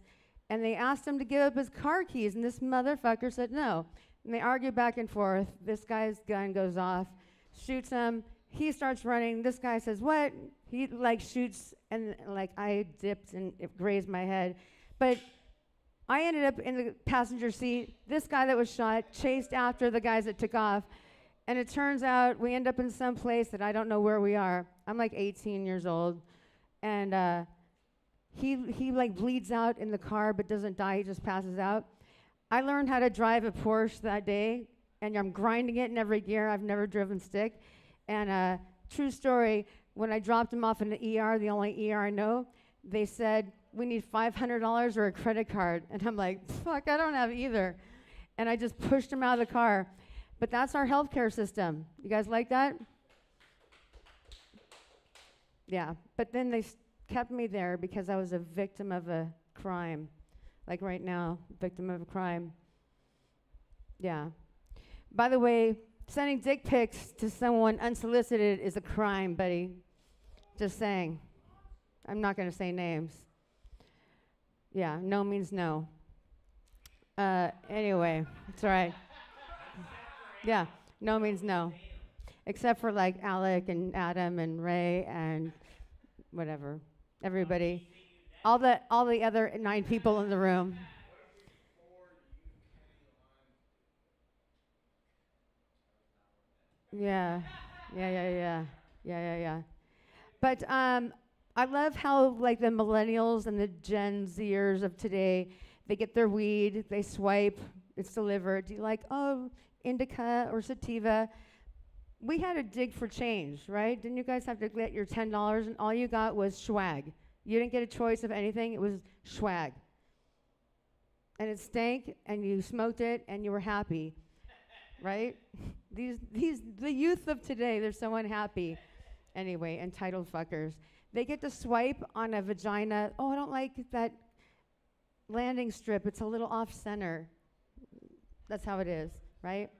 And they asked him to give up his car keys, and this motherfucker said no. And they argue back and forth. This guy's gun goes off, shoots him. He starts running. This guy says, "What?" He like shoots, and like I dipped and it grazed my head. But I ended up in the passenger seat. This guy that was shot chased after the guys that took off. And it turns out we end up in some place that I don't know where we are. I'm like 18 years old. And he like bleeds out in the car but doesn't die, he just passes out. I learned how to drive a Porsche that day, and I'm grinding it in every gear. I've never driven stick. And true story, when I dropped him off in the ER, the only ER I know, they said, "We need $500 or a credit card." And I'm like, fuck, I don't have either. And I just pushed him out of the car. But that's our healthcare system. You guys like that? Yeah. But then they kept me there because I was a victim of a crime. Like right now, victim of a crime. Yeah. By the way, sending dick pics to someone unsolicited is a crime, buddy. Just saying. I'm not going to say names. Yeah, no means no. Anyway, it's all right. Yeah, no means no. Except for like Alec and Adam and Ray and whatever. Everybody. All the other 9 people in the room. Yeah. But I love how like the millennials and the Gen Zers of today, they get their weed, they swipe, it's delivered. Do you like, indica or sativa? We had to dig for change, right? Didn't you guys have to get your $10 and all you got was swag? You didn't get a choice of anything, it was swag. And it stank and you smoked it and you were happy, right? The youth of today, they're so unhappy. Anyway, entitled fuckers. They get to swipe on a vagina. Oh, I don't like that landing strip. It's a little off center. That's how it is, right?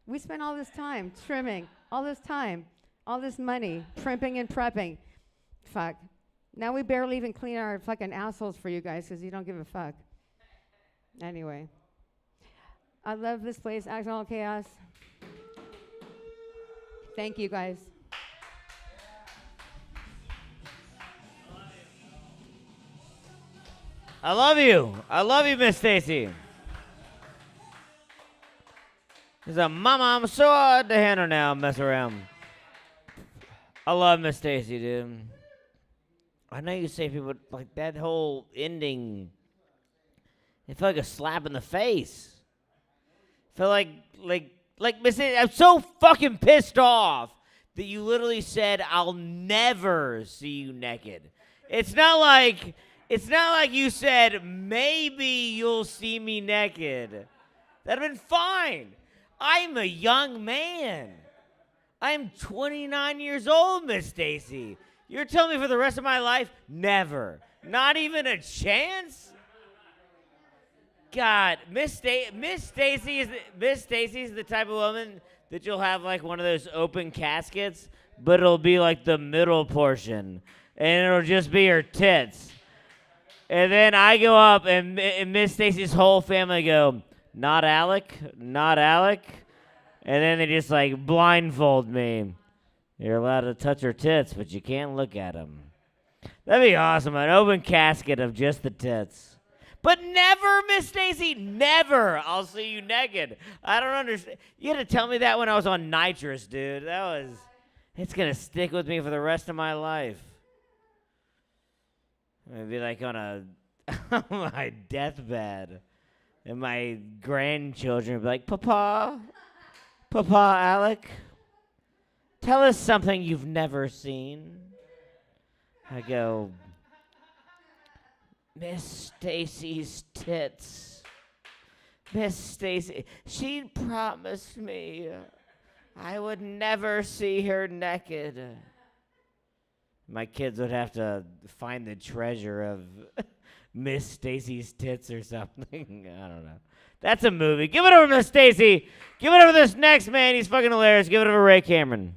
We spent all this time trimming, all this time, all this money, primping and prepping. Fuck. Now we barely even clean our fucking assholes for you guys because you don't give a fuck. Anyway. I love this place, Accidental Chaos. Thank you, guys. I love you, Miss Stacy. He's a mama, I'm so hard to handle now, mess around. I love Miss Stacy, dude. I know you say people like that whole ending. It felt like a slap in the face. Felt like Miss Stacy, I'm so fucking pissed off that you literally said I'll never see you naked. It's not like you said maybe you'll see me naked. That'd have been fine. I'm a young man. I'm 29 years old, Miss Stacy. You're telling me for the rest of my life? Never. Not even a chance? God, Miss Stacy is the type of woman that you'll have like one of those open caskets but it'll be like the middle portion, and it'll just be her tits. And then I go up, and Miss Stacy's whole family go, not Alec, not Alec. And then they just like blindfold me. You're allowed to touch her tits, but you can't look at them. That'd be awesome, an open casket of just the tits. But never, Miss Stacy, never. I'll see you naked. I don't understand. You had to tell me that when I was on nitrous, dude. It's going to stick with me for the rest of my life. I'd be like on my deathbed. And my grandchildren would be like, Papa, Alec, tell us something you've never seen. I go, Miss Stacy's tits. Miss Stacy, she promised me I would never see her naked. My kids would have to find the treasure of Miss Stacy's tits or something. I don't know. That's a movie. Give it over, Miss Stacy. Give it over to this next man. He's fucking hilarious. Give it over to Ray Cameron.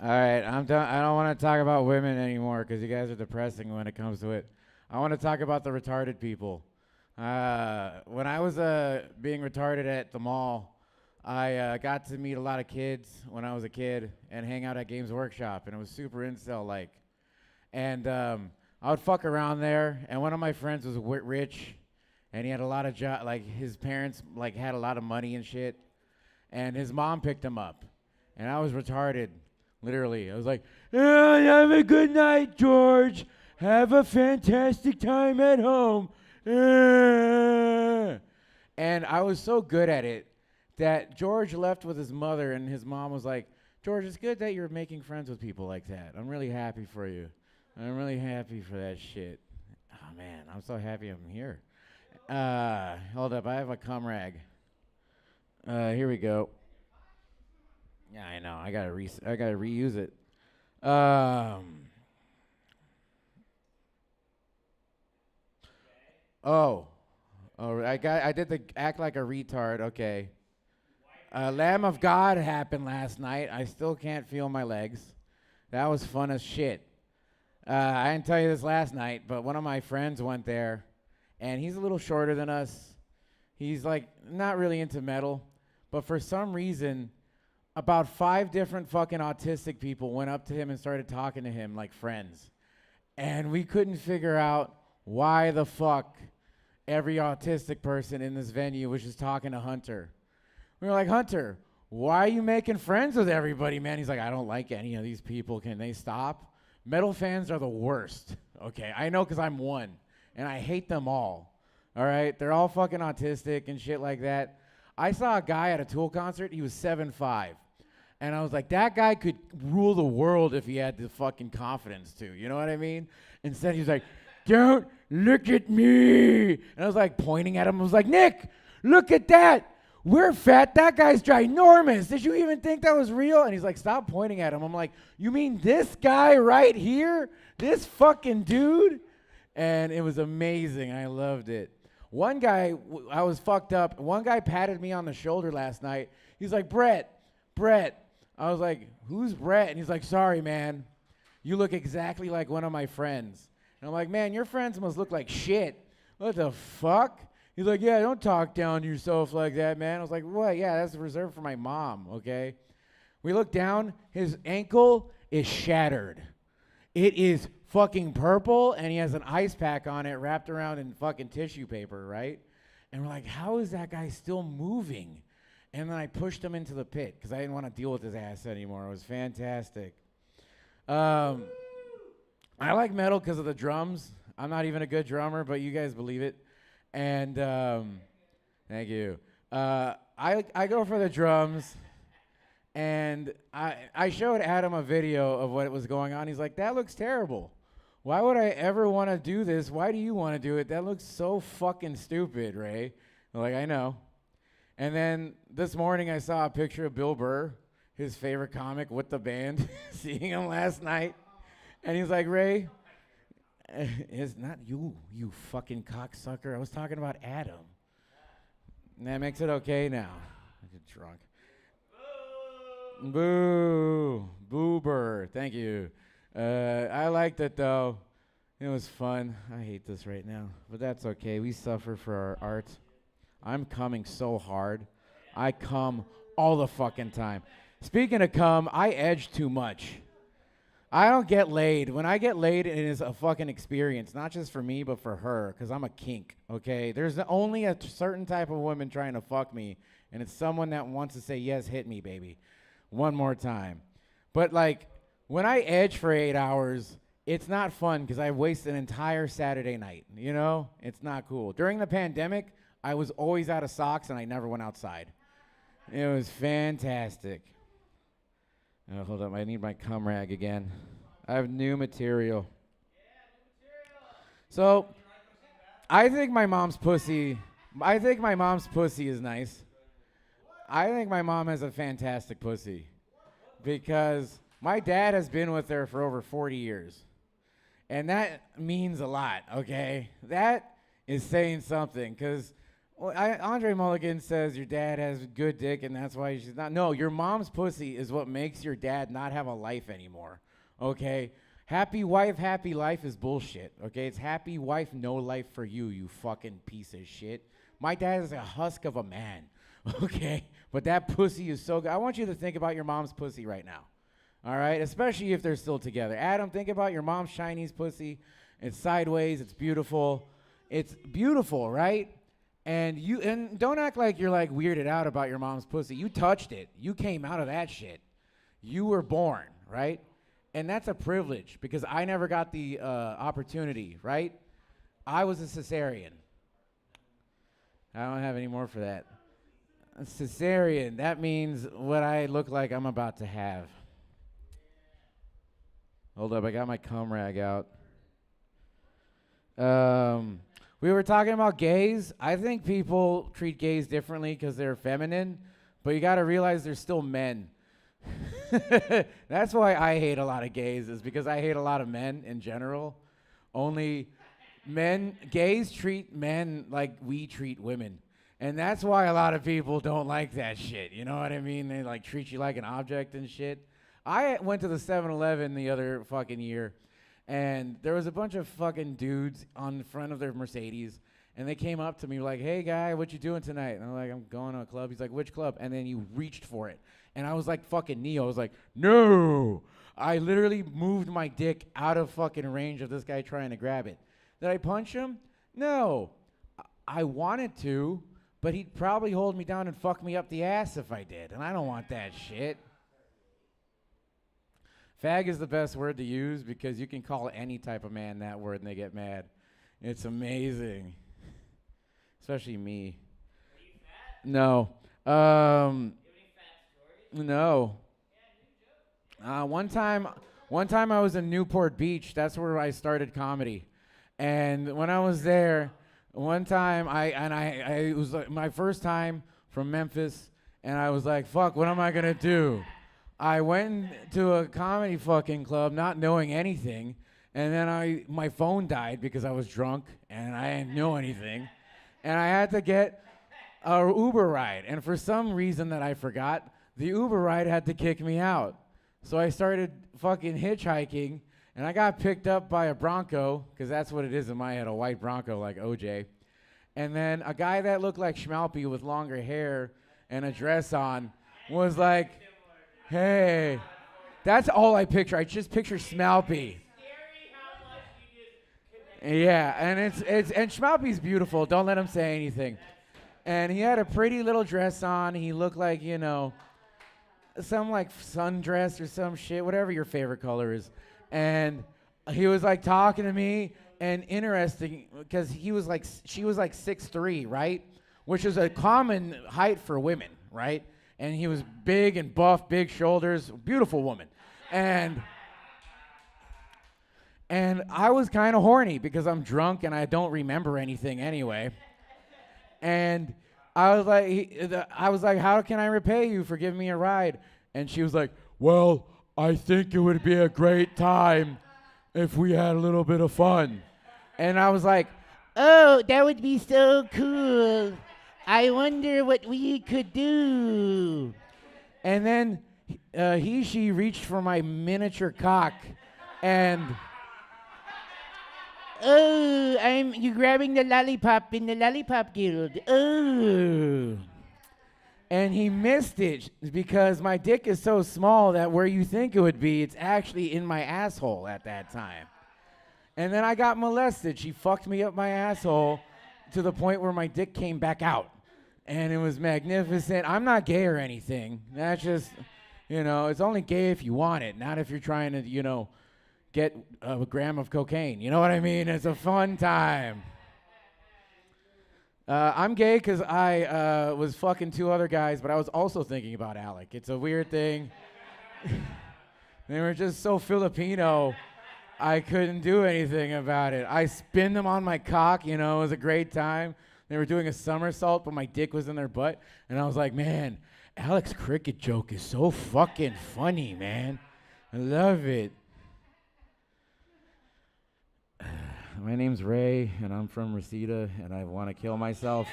All right, I'm done. I don't want to talk about women anymore because you guys are depressing when it comes to it. I want to talk about the retarded people. When I was being retarded at the mall, I got to meet a lot of kids when I was a kid and hang out at Games Workshop, and it was super incel-like. And I would fuck around there, and one of my friends was rich, and he had a lot of like his parents like had a lot of money and shit, and his mom picked him up, and I was retarded. Literally, I was like, have a good night, George. Have a fantastic time at home. And I was so good at it that George left with his mother, and his mom was like, George, it's good that you're making friends with people like that. I'm really happy for you. I'm really happy for that shit. Oh, man, I'm so happy I'm here. Hold up, I have a cum rag. Here we go. Yeah, I know. I gotta reuse it. I did the act like a retard. Okay. Lamb of God happened last night. I still can't feel my legs. That was fun as shit. I didn't tell you this last night, but one of my friends went there, and he's a little shorter than us. He's like not really into metal, but for some reason, about 5 different fucking autistic people went up to him and started talking to him like friends. And we couldn't figure out why the fuck every autistic person in this venue was just talking to Hunter. We were like, Hunter, why are you making friends with everybody, man? He's like, I don't like any of these people. Can they stop? Metal fans are the worst. Okay, I know because I'm one, and I hate them all. All right? They're all fucking autistic and shit like that. I saw a guy at a Tool concert. He was 7'5". And I was like, that guy could rule the world if he had the fucking confidence to. You know what I mean? Instead, he was like, don't look at me. And I was like pointing at him. I was like, Nick, look at that. We're fat. That guy's ginormous. Did you even think that was real? And he's like, stop pointing at him. I'm like, you mean this guy right here? This fucking dude? And it was amazing. I loved it. One guy, I was fucked up. One guy patted me on the shoulder last night. He's like, Brett. I was like, who's Brett? And he's like, sorry, man. You look exactly like one of my friends. And I'm like, man, your friends must look like shit. What the fuck? He's like, yeah, don't talk down to yourself like that, man. I was like, what? Yeah, that's reserved for my mom, okay? We look down. His ankle is shattered. It is fucking purple, and he has an ice pack on it wrapped around in fucking tissue paper, right? And we're like, how is that guy still moving? And then I pushed him into the pit because I didn't want to deal with his ass anymore. It was fantastic. I like metal because of the drums. I'm not even a good drummer, but you guys believe it. And thank you. I go for the drums, and I showed Adam a video of what was going on. He's like, that looks terrible. Why would I ever want to do this? Why do you want to do it? That looks so fucking stupid, Ray. I'm like, I know. And then this morning I saw a picture of Bill Burr, his favorite comic, with the band, seeing him last night. And he's like, Ray, it's not you, you fucking cocksucker. I was talking about Adam. And that makes it okay now. I get drunk. Boo. Boober. Thank you. I liked it, though. It was fun. I hate this right now. But that's okay. We suffer for our art. I'm coming so hard. I come all the fucking time. Speaking of cum, I edge too much. I don't get laid. When I get laid, it is a fucking experience, not just for me, but for her, because I'm a kink, okay? There's only a certain type of woman trying to fuck me, and it's someone that wants to say, yes, hit me, baby. One more time. But, like, when I edge for 8 hours, it's not fun because I waste an entire Saturday night, you know? It's not cool. During the pandemic, I was always out of socks, and I never went outside. It was fantastic. Hold up, I need my cum rag again. I have new material. So, I think my mom's pussy is nice. I think my mom has a fantastic pussy because my dad has been with her for over 40 years. And that means a lot, okay? That is saying something because Andre Mulligan says your dad has good dick and that's why she's not. No, your mom's pussy is what makes your dad not have a life anymore, okay? Happy wife, happy life is bullshit, okay? It's happy wife, no life for you, you fucking piece of shit. My dad is a husk of a man, okay? But that pussy is so good. I want you to think about your mom's pussy right now, all right? Especially if they're still together. Adam, think about your mom's Chinese pussy. It's sideways, it's beautiful. It's beautiful, right? And don't act like you're like weirded out about your mom's pussy. You touched it. You came out of that shit. You were born, right? And that's a privilege because I never got the opportunity, right? I was a cesarean. I don't have any more for that. A cesarean, that means what I look like I'm about to have. Hold up, I got my cum rag out. We were talking about gays. I think people treat gays differently because they're feminine, but you got to realize they're still men. That's why I hate a lot of gays, is because I hate a lot of men in general. Only gays treat men like we treat women. And that's why a lot of people don't like that shit. You know what I mean? They like treat you like an object and shit. I went to the 7-Eleven the other fucking year. And there was a bunch of fucking dudes on the front of their Mercedes, and they came up to me like, hey, guy, what you doing tonight? And I'm like, I'm going to a club. He's like, which club? And then he reached for it. And I was like fucking Neo. I was like, no. I literally moved my dick out of fucking range of this guy trying to grab it. Did I punch him? No. I wanted to, but he'd probably hold me down and fuck me up the ass if I did, and I don't want that shit. Fag is the best word to use because you can call any type of man that word and they get mad. It's amazing. Especially me. No. No. One time I was in Newport Beach. That's where I started comedy. And when I was there, one time it was like my first time from Memphis, and I was like, fuck, what am I gonna do? I went to a comedy fucking club not knowing anything, and then my phone died because I was drunk and I didn't know anything, and I had to get a Uber ride, and for some reason that I forgot, the Uber ride had to kick me out. So I started fucking hitchhiking, and I got picked up by a Bronco, because that's what it is in my head, a white Bronco like OJ. And then a guy that looked like Schmalpy with longer hair and a dress on was like, hey, that's all I picture. I just picture Schmalpy. Yeah, and and Schmalpy's beautiful. Don't let him say anything. And he had a pretty little dress on. He looked like, you know, some like sundress or some shit, whatever your favorite color is. And he was like talking to me, and interesting because she was like 6'3", right? Which is a common height for women, right? And he was big and buff, big shoulders, beautiful woman. And I was kind of horny because I'm drunk and I don't remember anything anyway. And I was like, how can I repay you for giving me a ride? And she was like, well, I think it would be a great time if we had a little bit of fun. And I was like, oh, that would be so cool. I wonder what we could do. And then she reached for my miniature cock and, oh, you grabbing the lollipop in the lollipop guild. Oh. And he missed it because my dick is so small that where you think it would be, it's actually in my asshole at that time. And then I got molested. She fucked me up my asshole to the point where my dick came back out. And it was magnificent. I'm not gay or anything. That's just, it's only gay if you want it, not if you're trying to, get a gram of cocaine. You know what I mean? It's a fun time. I'm gay because I was fucking 2 other guys, but I was also thinking about Alec. It's a weird thing. They were just so Filipino, I couldn't do anything about it. I spinned them on my cock, it was a great time. They were doing a somersault, but my dick was in their butt. And I was like, man, Alec's cricket joke is so fucking funny, man. I love it. My name's Ray, and I'm from Reseda, and I want to kill myself.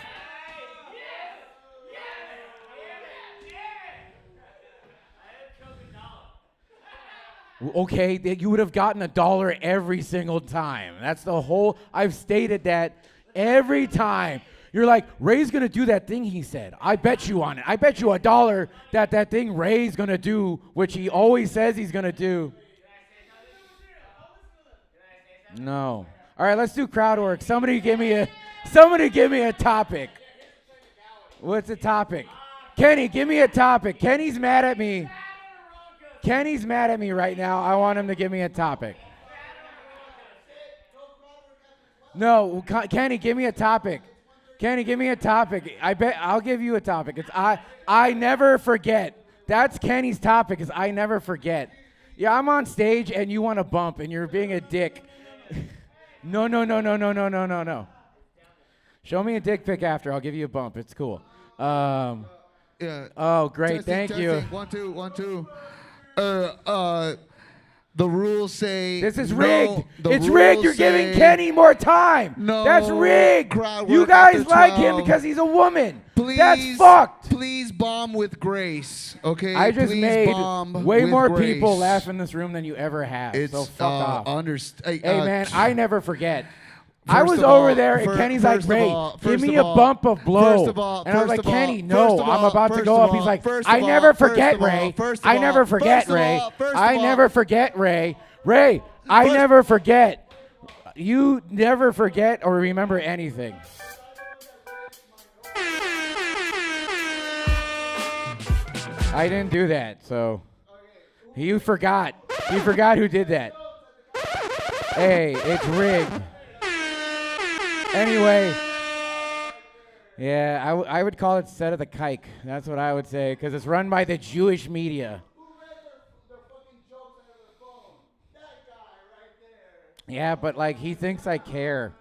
Okay, you would have gotten $1 every single time. That's the whole, I've stated that every time. You're like, Ray's going to do that thing he said. I bet you on it. I bet you $1 that thing Ray's going to do, which he always says he's going to do. No. All right, let's do crowd work. Somebody give me a topic. What's the topic? Kenny, give me a topic. Kenny's mad at me. Kenny's mad at me right now. I want him to give me a topic. No, Kenny, give me a topic. Kenny, give me a topic. I bet I'll give you a topic. It's I never forget. That's Kenny's topic is I never forget. Yeah, I'm on stage and you want to bump and you're being a dick. No. Show me a dick pic after. I'll give you a bump. It's cool. Yeah. Oh, great. Testing, Thank you. 1 2 1 2. The rules say this is no, rigged. It's rigged. You're giving Kenny more time. No. That's rigged. You guys like him because he's a woman. Please, that's fucked. Please bomb with grace, okay? I just Please made bomb way with more grace. people laugh in this room than you ever have. It's, so fuck off. Hey, hey man, I never forget. First I was of all, over there and Kenny's like, Ray, give me a bump of blow. And I was like, Kenny, no, I'm about to go up. He's like, I never forget, Ray. I never forget, Ray. I never forget, Ray. Ray, I never forget. You never forget or remember anything. I didn't do that, so you forgot. You forgot who did that. Hey, it's rigged. Anyway, yeah, I would call it Set of the Kike. That's what I would say, because it's run by the Jewish media. Yeah, but like he thinks I care.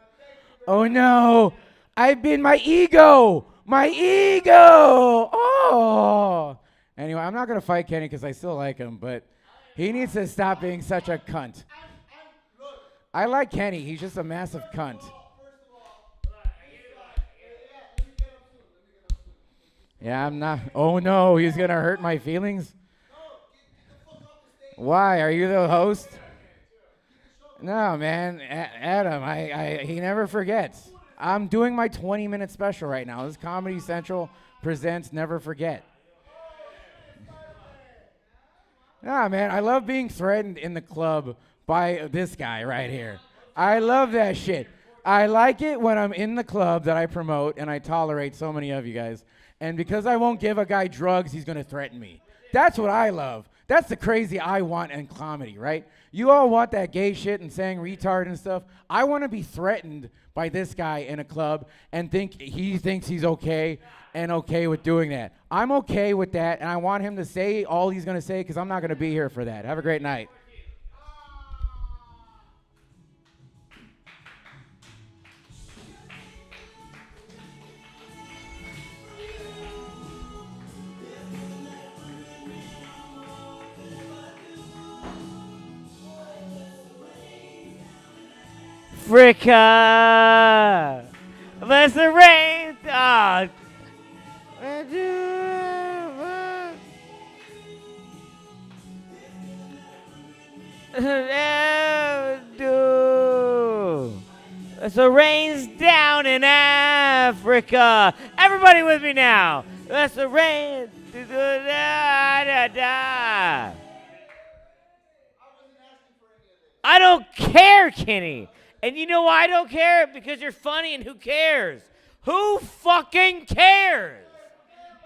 Oh no, I've been my ego. Oh. Anyway, I'm not gonna fight Kenny because I still like him, but he needs to stop being such a cunt. I like Kenny. He's just a massive cunt. Yeah, I'm not. Oh no, he's gonna hurt my feelings. Why? Are you the host? No, man, Adam. He never forgets. I'm doing my 20-minute special right now. This is Comedy Central presents Never Forget. Nah, man, I love being threatened in the club by this guy right here. I love that shit. I like it when I'm in the club that I promote and I tolerate so many of you guys. And because I won't give a guy drugs, he's going to threaten me. That's what I love. That's the crazy I want in comedy, right? You all want that gay shit and saying retard and stuff. I want to be threatened by this guy in a club and he thinks he's okay and okay with doing that. I'm okay with that, and I want him to say all he's going to say because I'm not going to be here for that. Have a great night. Africa. Bless the rain. Ah. So rains down in Africa. Everybody with me now. That's the rain. I don't care, Kenny. And you know why I don't care? Because you're funny and who cares? Who fucking cares?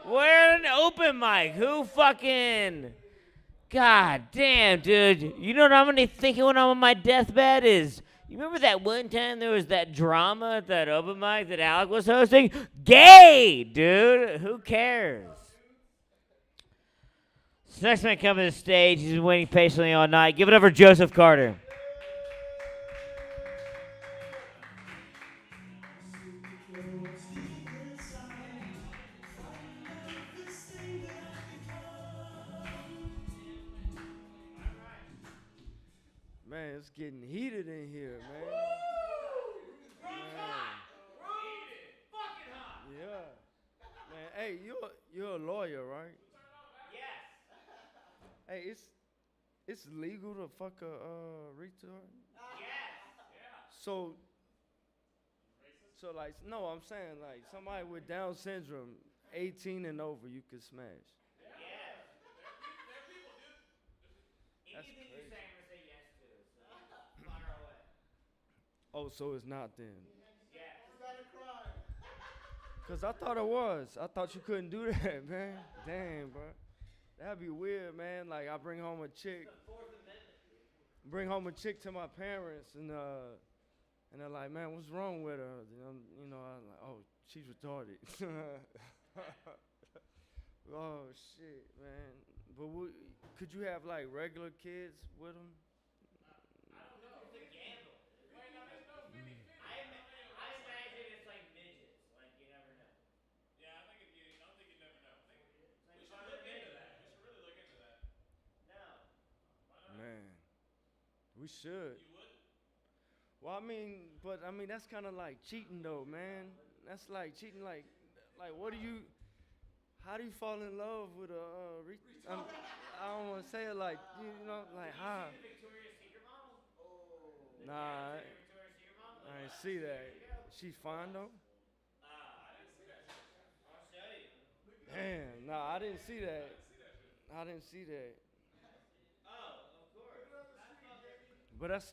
We're an open mic. Who fucking... God damn, dude. You know what I'm gonna be thinking when I'm on my deathbed is, you remember that one time there was that drama at that open mic that Alec was hosting? Gay, dude. Who cares? This next man coming to the stage. He's been waiting patiently all night. Give it up for Joseph Carter. Man, it's getting heated in here, man. Yeah. Man, hey, you're a lawyer, right? Yes. Hey, it's legal to fuck a retard? Yes. So like, no, I'm saying like somebody with Down syndrome, 18 and over, you could smash. That's crazy. Oh, so it's not then. Cause I thought it was. I thought you couldn't do that, man. Damn, bro. That'd be weird, man. Like I bring home a chick to my parents, and they're like, man, what's wrong with her? You know, I'm like, oh, she's retarded. Oh shit, man. But could you have like regular kids with them? Man, we should. You would? Well, I mean, that's kind of like cheating, though, man. That's like cheating. Like, what do you? How do you fall in love with a? I don't want to say it like you know, like how? Nah, I ain't see that. She fine though. Damn, nah, I didn't see that. I didn't see that. But that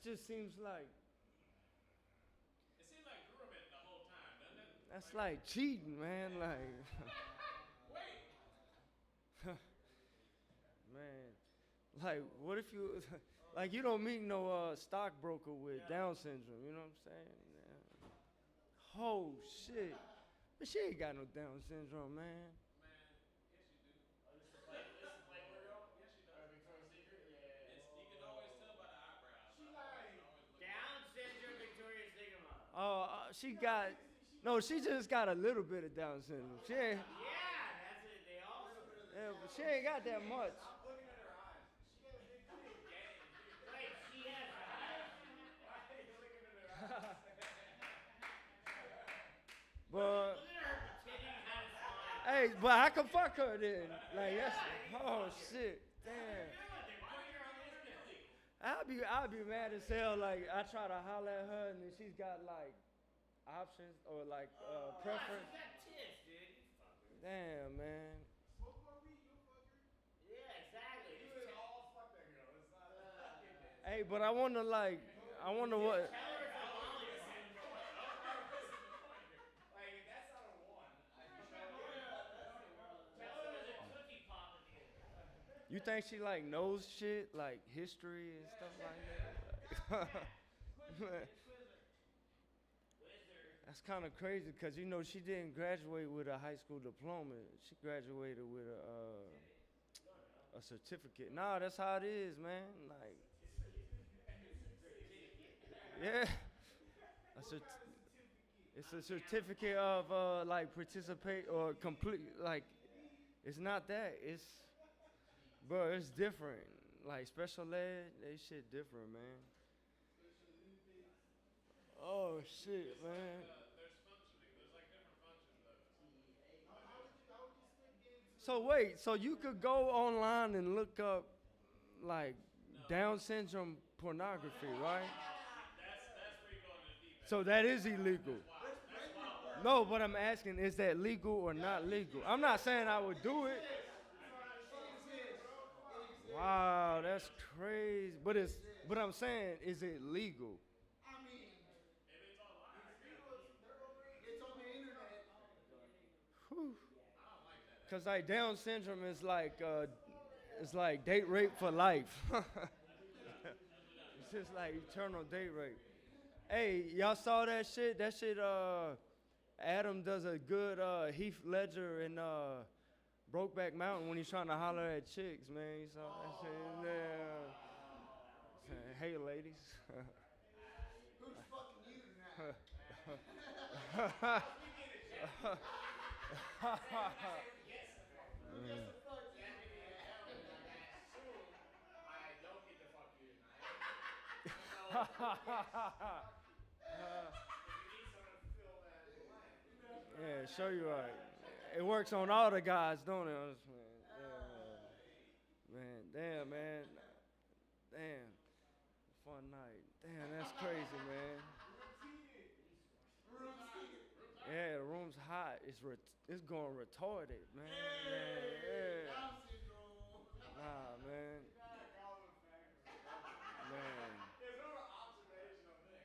just seems like. It seems like grooming the whole time, doesn't it? That's like cheating, man. Like. Wait. Man, like, what if you, like, you don't meet no stockbroker with Down syndrome? You know what I'm saying? Yeah. Oh shit, but she ain't got no Down syndrome, man. Oh, she got, no, she just got a little bit of Down syndrome. She ain't. Yeah, that's it. They all. Yeah, but she ain't got that much. I'm looking at her eyes. Wait, she has eyes? Why are you looking at her eyes? But. Look at her pretending how to smile. Hey, but I can fuck her then. Like, that's. Oh shit. Damn. I'd be mad as hell. Like I try to holler at her and then she's got like options or like preference. Damn, man. Yeah, exactly. Hey, but I wonder what. You think she like knows shit like history and stuff like that? That's kind of crazy because you know she didn't graduate with a high school diploma. She graduated with a certificate. Nah, that's how it is, man. Like, yeah, it's a certificate of like participate or complete. Like, it's not that. Bro, it's different. Like special ed, they shit different, man. Oh shit, man. So wait, so you could go online and look up like Down syndrome pornography, right? So that is illegal. No, but I'm asking, is that legal or not legal? I'm not saying I would do it. Wow, that's crazy. But I'm saying, is it legal? Cause like Down syndrome is like it's like date rape for life. It's just like eternal date rape. Hey, y'all saw that shit? That shit Adam does a good Heath Ledger in Brokeback Mountain when he's trying to holler at chicks, man. You saw that shit in there. Hey ladies. Who's fucking you tonight? Yeah, show you right. It works on all the guys, don't it? Man, damn, man. Damn. Fun night. Damn, that's crazy, man. Yeah, the room's hot. It's going retarded, man. Yeah. Nah, man. Man. It's more an observational thing.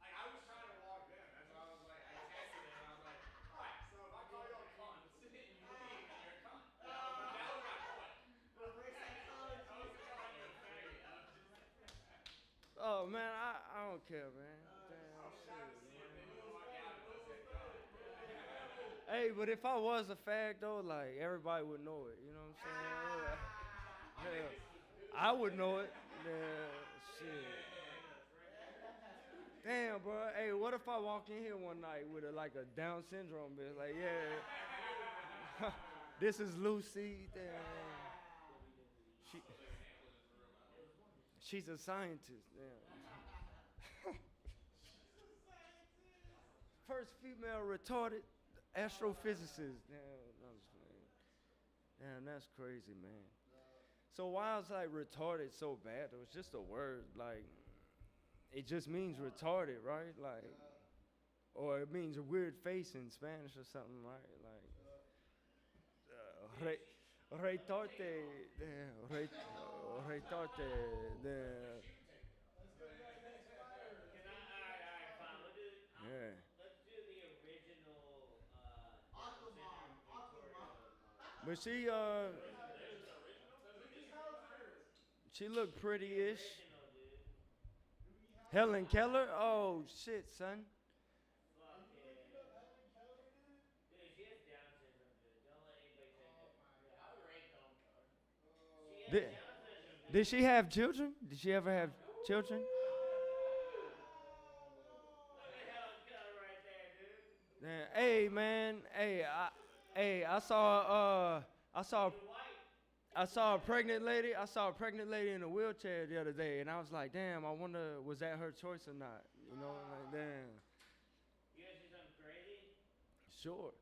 I was trying to walk them. That's why I was like, I tested it and I was like, all right, so if I call you a cunt and you leave, then you're a cunt. But that was my point. I was calling you a faggot. Oh man, I don't care, man. Damn shit, man. Hey, but if I was a fag though, like everybody would know it. You know what I'm saying? Yeah. I would know it. Yeah, shit. Damn, bro. Hey, what if I walk in here one night with like a Down syndrome bitch? Like, yeah, this is Lucy. Damn. She's a scientist. Damn. First female retarded astrophysicist. Damn, that's crazy, man. So why is like retarded so bad? It was just a word, like it just means retarded, right? Like, or it means a weird face in Spanish or something, right? Like, retarte, retarte, yeah. But she looked pretty-ish. Helen Keller? Oh shit, son. Did she have children? Did she ever have children? Hey man, I saw a pregnant lady. I saw a pregnant lady in a wheelchair the other day, and I was like, damn. I wonder was that her choice or not? You know, like damn. You guys do something crazy? Sure.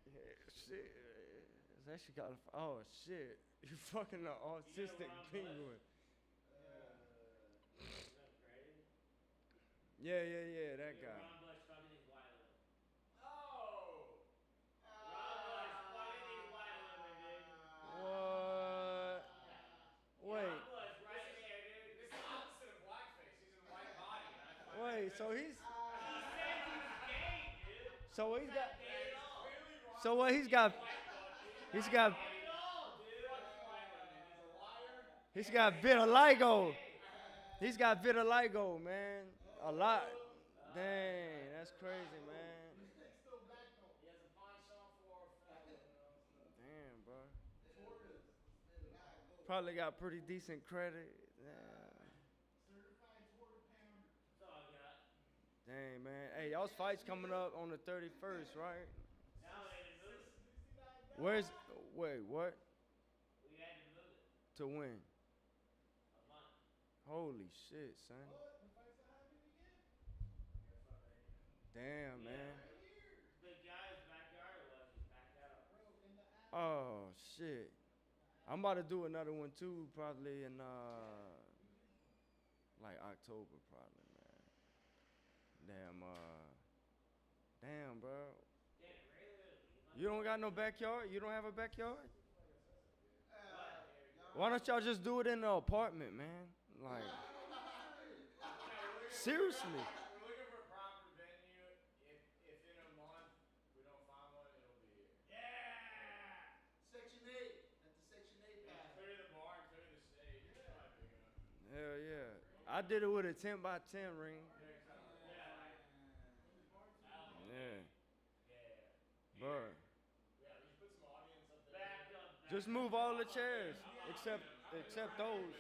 Yeah, shit. That shit got. Oh shit. You fucking an autistic penguin. Yeah, that guy. Ron Bush fucking these white women. Oh! Ron Bush fucking these white women, dude. What? Wait. Ron Bush right there, dude. This is the opposite of blackface. He's in a white body. And I find Wait, so he's. He said he's gay, dude. So he's got. Gay at all. So what he's got. He's got. Gay at all, dude. He's got vitiligo. He's got vitiligo, man. A lot. Dang, that's crazy, man. Damn, bro. Probably got pretty decent credit. Dang, man. Hey, y'all's fight's coming up on the 31st, right? No, they didn't move it. Where's. Wait, what? We had to move it To when? a month. Holy shit, son. Damn, man. Oh shit. I'm about to do another one too, probably in like October, probably, man. Damn, bro. You don't got no backyard? You don't have a backyard? Why don't y'all just do it in the apartment, man? Like, seriously. We're looking for a proper venue. If in a month we don't find one, it'll be here. Yeah! Section 8. At the Section 8 pad. Clear the bar, clear the stage. It's probably big enough. Hell yeah. I did it with a 10 by 10 ring. Yeah. Bro. Just move all the chairs except those.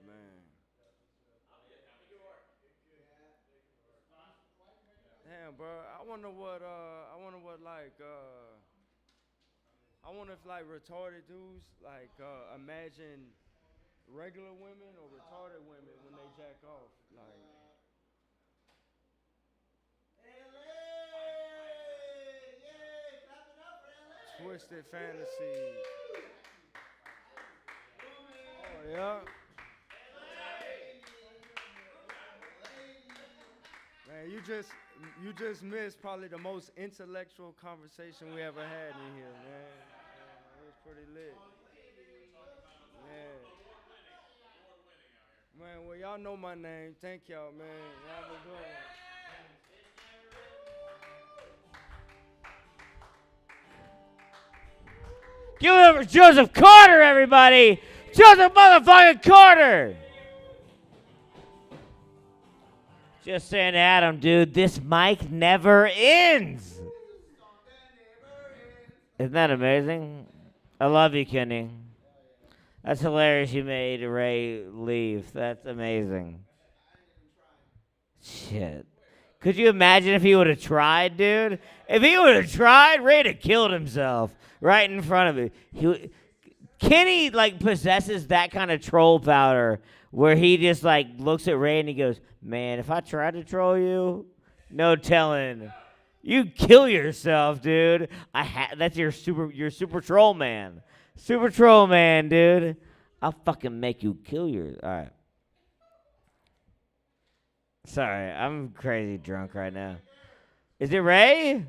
Man. Damn, bro. I wonder if like retarded dudes like imagine regular women or retarded women when they jack off. Like twisted fantasy. Oh yeah. Man, you just missed probably the most intellectual conversation we ever had in here, man. It was pretty lit. Yeah. Man, well y'all know my name. Thank y'all, man. Y'all have a good one. Give it up for Joseph Carter, everybody! Joseph motherfucking Carter! Just saying to Adam, dude, this mic never ends! Isn't that amazing? I love you, Kenny. That's hilarious you made Ray leave. That's amazing. Shit. Could you imagine if he would have tried, dude? If he would have tried, Ray'd have killed himself right in front of him. Kenny, like, possesses that kind of troll powder where he just, like, looks at Ray and he goes, man, if I tried to troll you, no telling. You kill yourself, dude. That's your super troll man. Super troll man, dude. I'll fucking make you kill your. All right. Sorry, I'm crazy drunk right now. Is it Ray?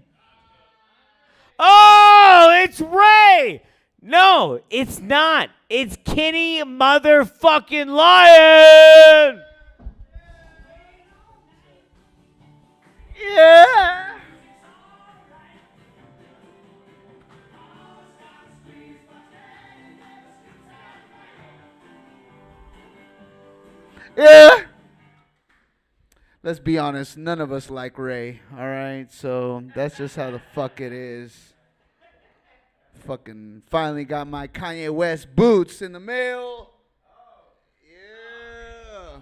Oh, it's Ray! No, it's not. It's Kenny motherfucking Lion! Yeah! Yeah. Let's be honest, none of us like Ray, all right? So that's just how the fuck it is. Fucking finally got my Kanye West boots in the mail. Yeah.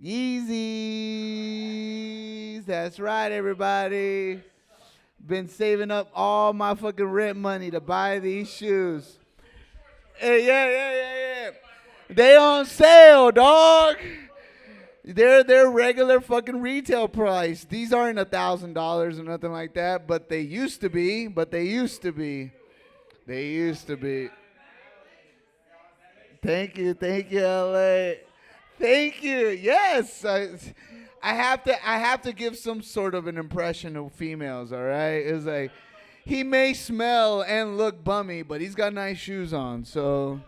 Yeezys. That's right, everybody. Been saving up all my fucking rent money to buy these shoes. Hey, yeah. They on sale, dog. They're regular fucking retail price. These aren't $1,000 or nothing like that, but they used to be. Thank you, LA. Thank you. Yes, I have to give some sort of an impression of females. All right, it's like he may smell and look bummy, but he's got nice shoes on. So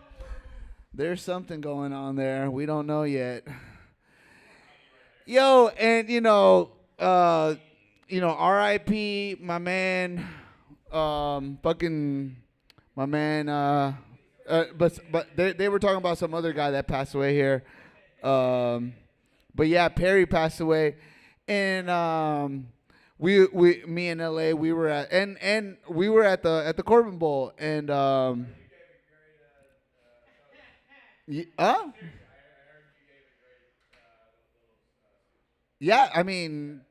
there's something going on there. We don't know yet. Yo, and R.I.P. my man, fucking my man. But they were talking about some other guy that passed away here. But yeah, Perry passed away, and me in LA, we were at the Corbin Bowl, and yeah, I mean,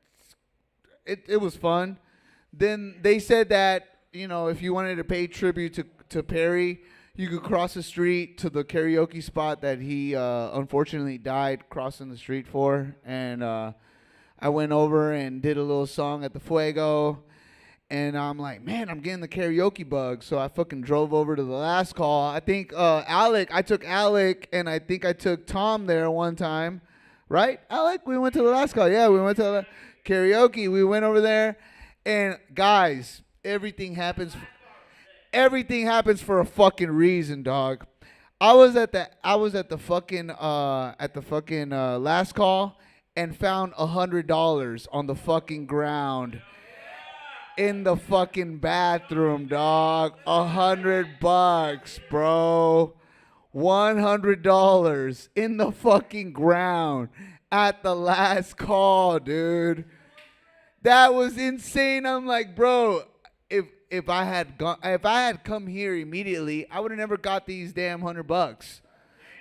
it was fun. Then they said that if you wanted to pay tribute to Perry, you could cross the street to the karaoke spot that he unfortunately died crossing the street for. And I went over and did a little song at the Fuego. And I'm like, man, I'm getting the karaoke bug. So I fucking drove over to the last call. I think I took Alec, and I think I took Tom there one time. Right, Alec? We went to the last call. Yeah, we went to the karaoke. We went over there. And guys, everything happens for a fucking reason, dog. I was at the fucking last call and found $100 on the fucking ground in the fucking bathroom, dog. $100, bro. $100 in the fucking ground at the last call, dude. That was insane. I'm like, bro, if I had come here immediately, I would have never got these damn $100.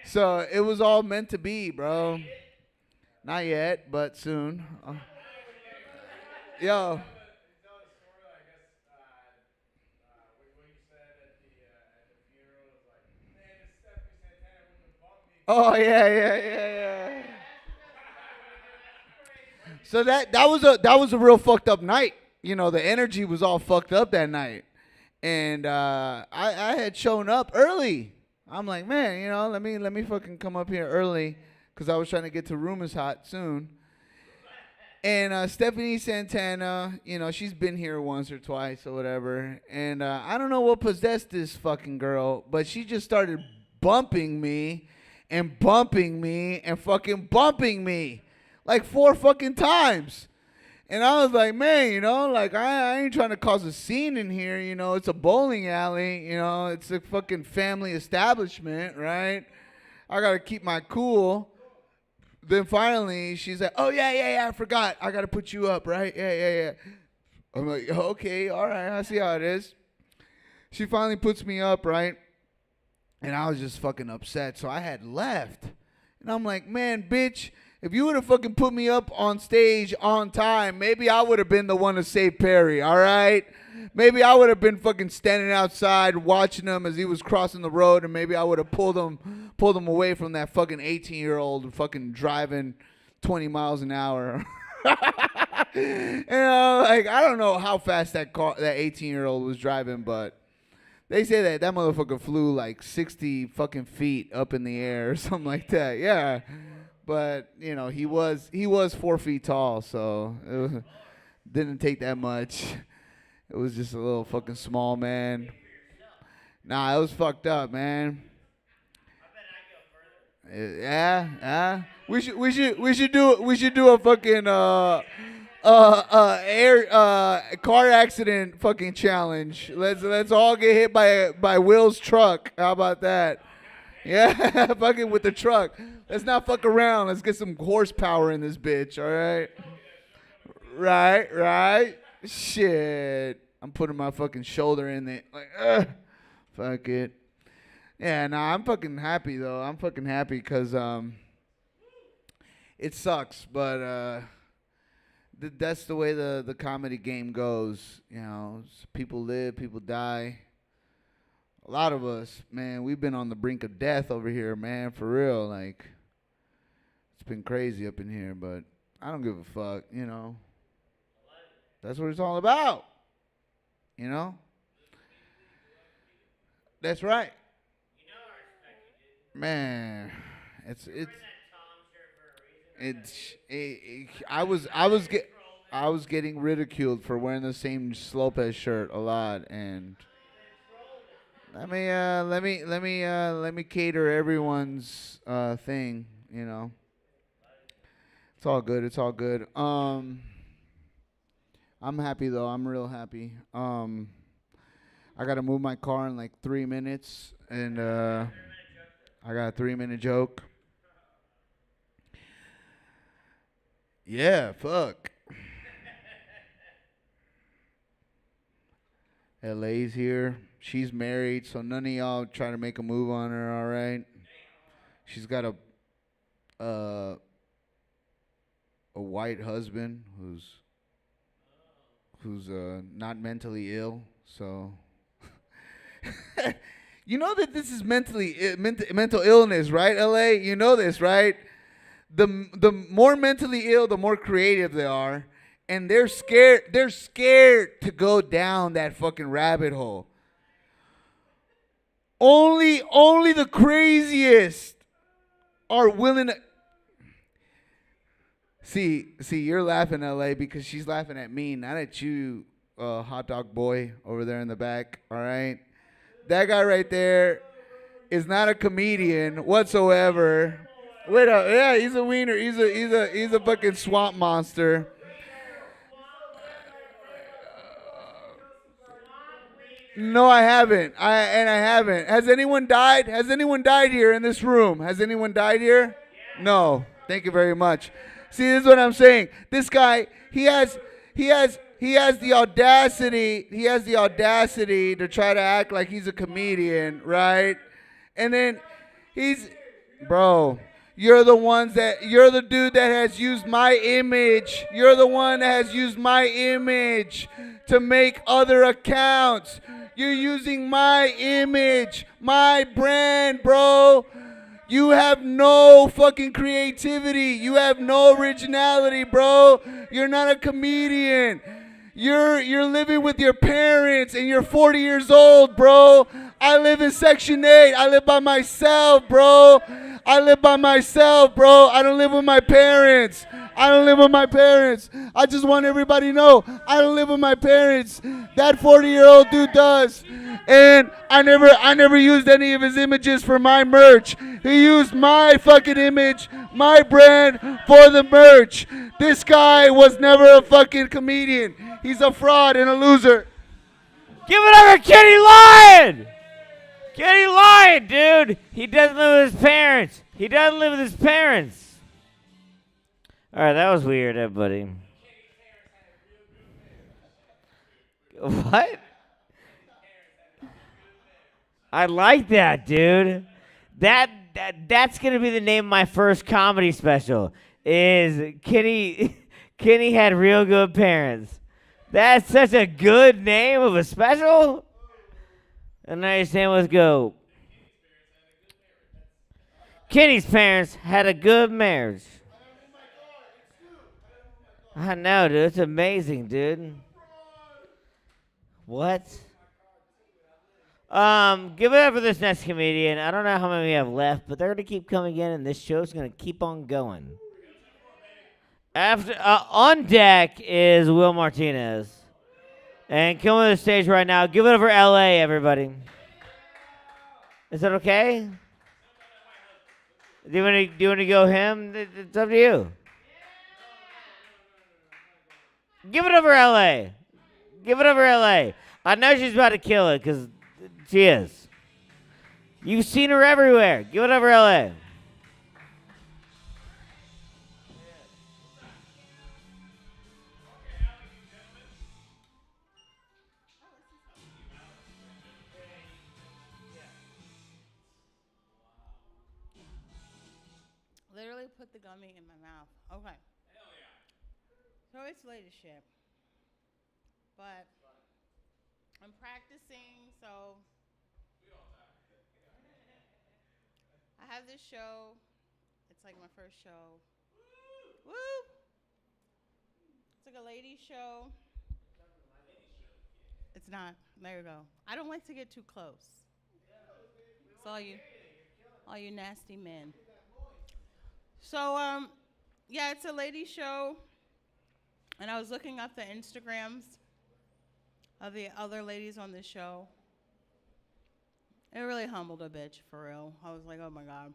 So it was all meant to be, bro. Not yet, but soon. Yo. Oh yeah. So that was a real fucked up night. The energy was all fucked up that night, and I had shown up early. I'm like, man, let me fucking come up here early because I was trying to get to Room is Hot soon. And Stephanie Santana, she's been here once or twice or whatever, and I don't know what possessed this fucking girl, but she just started bumping me and fucking bumping me like 4 fucking times. And I was like, man, I ain't trying to cause a scene in here. It's a bowling alley. It's a fucking family establishment, right? I got to keep my cool. Then finally, she's like, oh, yeah, I forgot. I got to put you up, right? Yeah. I'm like, okay, all right, I see how it is. She finally puts me up, right? And I was just fucking upset, so I had left. And I'm like, man, bitch, if you would have fucking put me up on stage on time, maybe I would have been the one to save Perry, all right? Maybe I would have been fucking standing outside watching him as he was crossing the road, and maybe I would have pulled him away from that fucking 18-year-old fucking driving 20 miles an hour. I don't know how fast that 18-year-old was driving, but they say that motherfucker flew like 60 fucking feet up in the air or something like that. Yeah. But, he was 4 feet tall, so it didn't take that much. It was just a little fucking small man. Nah, it was fucked up, man. Yeah. We should do a fucking car accident fucking challenge. Let's all get hit by Will's truck. How about that? Yeah, fucking with the truck. Let's not fuck around. Let's get some horsepower in this bitch, all right? Right. Shit. I'm putting my fucking shoulder in it. Like, fuck it. Yeah, nah, I'm fucking happy, though. I'm fucking happy because it sucks, but that's the way the comedy game goes. People live, people die. A lot of us, man, we've been on the brink of death over here, man, for real. Like, it's been crazy up in here, but I don't give a fuck, That's what it's all about, That's right. Man, I was getting ridiculed for wearing the same Lopez shirt a lot, and let me cater everyone's thing, It's all good. I'm happy though. I'm real happy. I gotta move my car in like 3 minutes, and I got a 3-minute joke. Yeah, fuck. LA's here. She's married, so none of y'all try to make a move on her, all right? She's got a white husband who's not mentally ill, So, you know that this is mental illness, right? LA, you know this, right? The more mentally ill, the more creative they are, and they're scared. They're scared to go down that fucking rabbit hole. Only the craziest are willing to. See, you're laughing, LA, because she's laughing at me, not at you, hot dog boy over there in the back. All right, that guy right there is not a comedian whatsoever. Wait up, yeah, he's a wiener. He's a fucking swamp monster. No, I haven't. I haven't. Has anyone died? Has anyone died here in this room? Has anyone died here? No. Thank you very much. See, this is what I'm saying. This guy, he has the audacity. He has the audacity to try to act like he's a comedian, right? And then bro, you're the dude that has used my image. You're the one that has used my image to make other accounts. You're using my image, my brand, bro. You have no fucking creativity. You have no originality, bro. You're not a comedian. You're living with your parents and you're 40 years old, bro. I live in Section 8. I live by myself, bro. I live by myself, bro. I don't live with my parents. I just want everybody to know I don't live with my parents. That 40-year-old dude does. And I never used any of his images for my merch. He used my fucking image, my brand for the merch. This guy was never a fucking comedian. He's a fraud and a loser. Give it up for Kenny Lyon! Kenny Lyon, dude! He doesn't live with his parents. All right, that was weird, everybody. What? I like that, dude. That's gonna be the name of my first comedy special. Is Kenny had real good parents. That's such a good name of a special. And now you're saying, let's go. Kenny's parents had a good marriage. I know, dude. It's amazing, dude. What? Give it up for this next comedian. I don't know how many we have left, but they're gonna keep coming in, and this show's gonna keep on going. After on deck is Will Martinez, and coming to the stage right now. Give it up for LA, everybody. Is that okay? Do you want to go him? It's up to you. Give it up for LA. Give it up for LA. I know she's about to kill it because she is. You've seen her everywhere. Give it up for LA. Literally put the gummy in my mouth. Okay. So it's leadership. But I'm practicing, so I have this show. It's like my first show. Woo! It's like a ladies show. It's not. There you go. I don't like to get too close. It's all you nasty men. So yeah, it's a ladies show. And I was looking up the Instagrams of the other ladies on the show. It really humbled a bitch, for real. I was like, oh my God.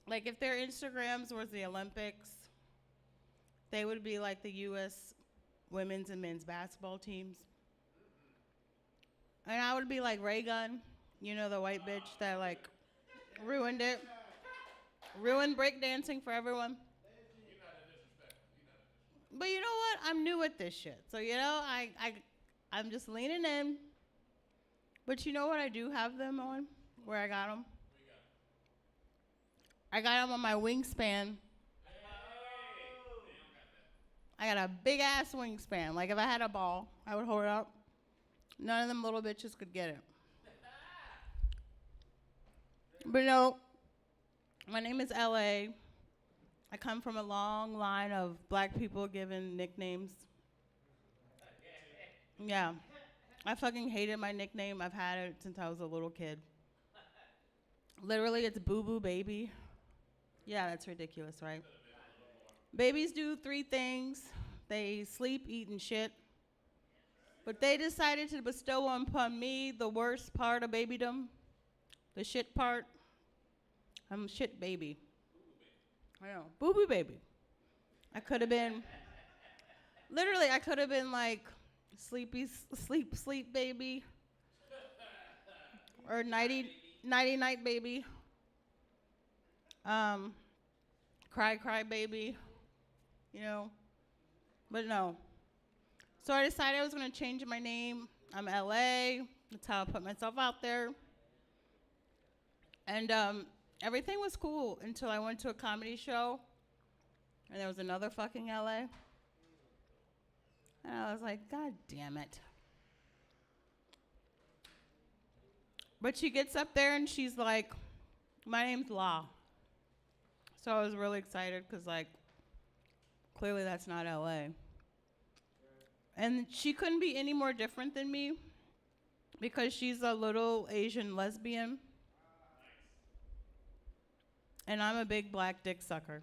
Like, if their Instagrams was the Olympics, they would be like the U.S. women's and men's basketball teams. And I would be like Ray Gun, you know, the white bitch that, like, ruined it. Ruined breakdancing for everyone. But you know what? I'm new at this shit. So, you know, I'm just leaning in. But you know what I do have them on? Where I got them? I got them on my wingspan. I got a big-ass wingspan. Like, if I had a ball, I would hold it up. None of them little bitches could get it. But no, my name is LA. I come from a long line of black people given nicknames. Yeah. I fucking hated my nickname. I've had it since I was a little kid. Literally, it's Boo Boo Baby. Yeah, that's ridiculous, right? Babies do 3 things. They sleep, eat, and shit. But they decided to bestow upon me the worst part of babydom, the shit part. I'm a shit baby. I know, Boo Boo Baby. I could have been, literally, I could have been like sleep baby, or nighty night baby, cry baby, you know, but no. So I decided I was gonna change my name. I'm LA, that's how I put myself out there. And everything was cool until I went to a comedy show, and there was another fucking LA. And I was like, God damn it. But she gets up there and she's like, my name's La. So I was really excited because, like, clearly that's not LA. And she couldn't be any more different than me because she's a little Asian lesbian. And I'm a big black dick sucker.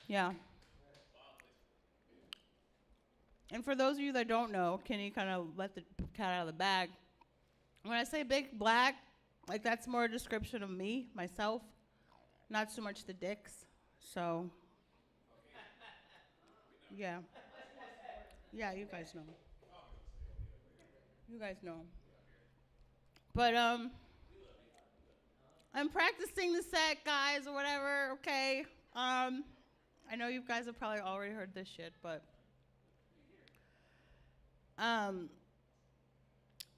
Yeah. And for those of you that don't know, Kenny kind of let the cat out of the bag. When I say big black, like that's more a description of me, myself, not so much the dicks. So, yeah. Yeah, you guys know. You guys know. But, I'm practicing the set, guys, or whatever, okay? I know you guys have probably already heard this shit, but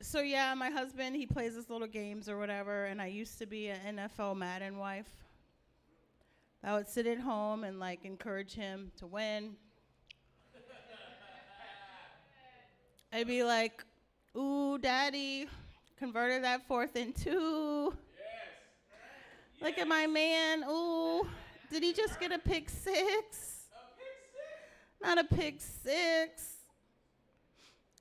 so yeah, my husband, he plays this little games or whatever, and I used to be an NFL Madden wife. I would sit at home and like encourage him to win. I'd be like, ooh, daddy, converted that 4th and 2. Look at my man, ooh, did he just get a pick 6? Not a pick 6.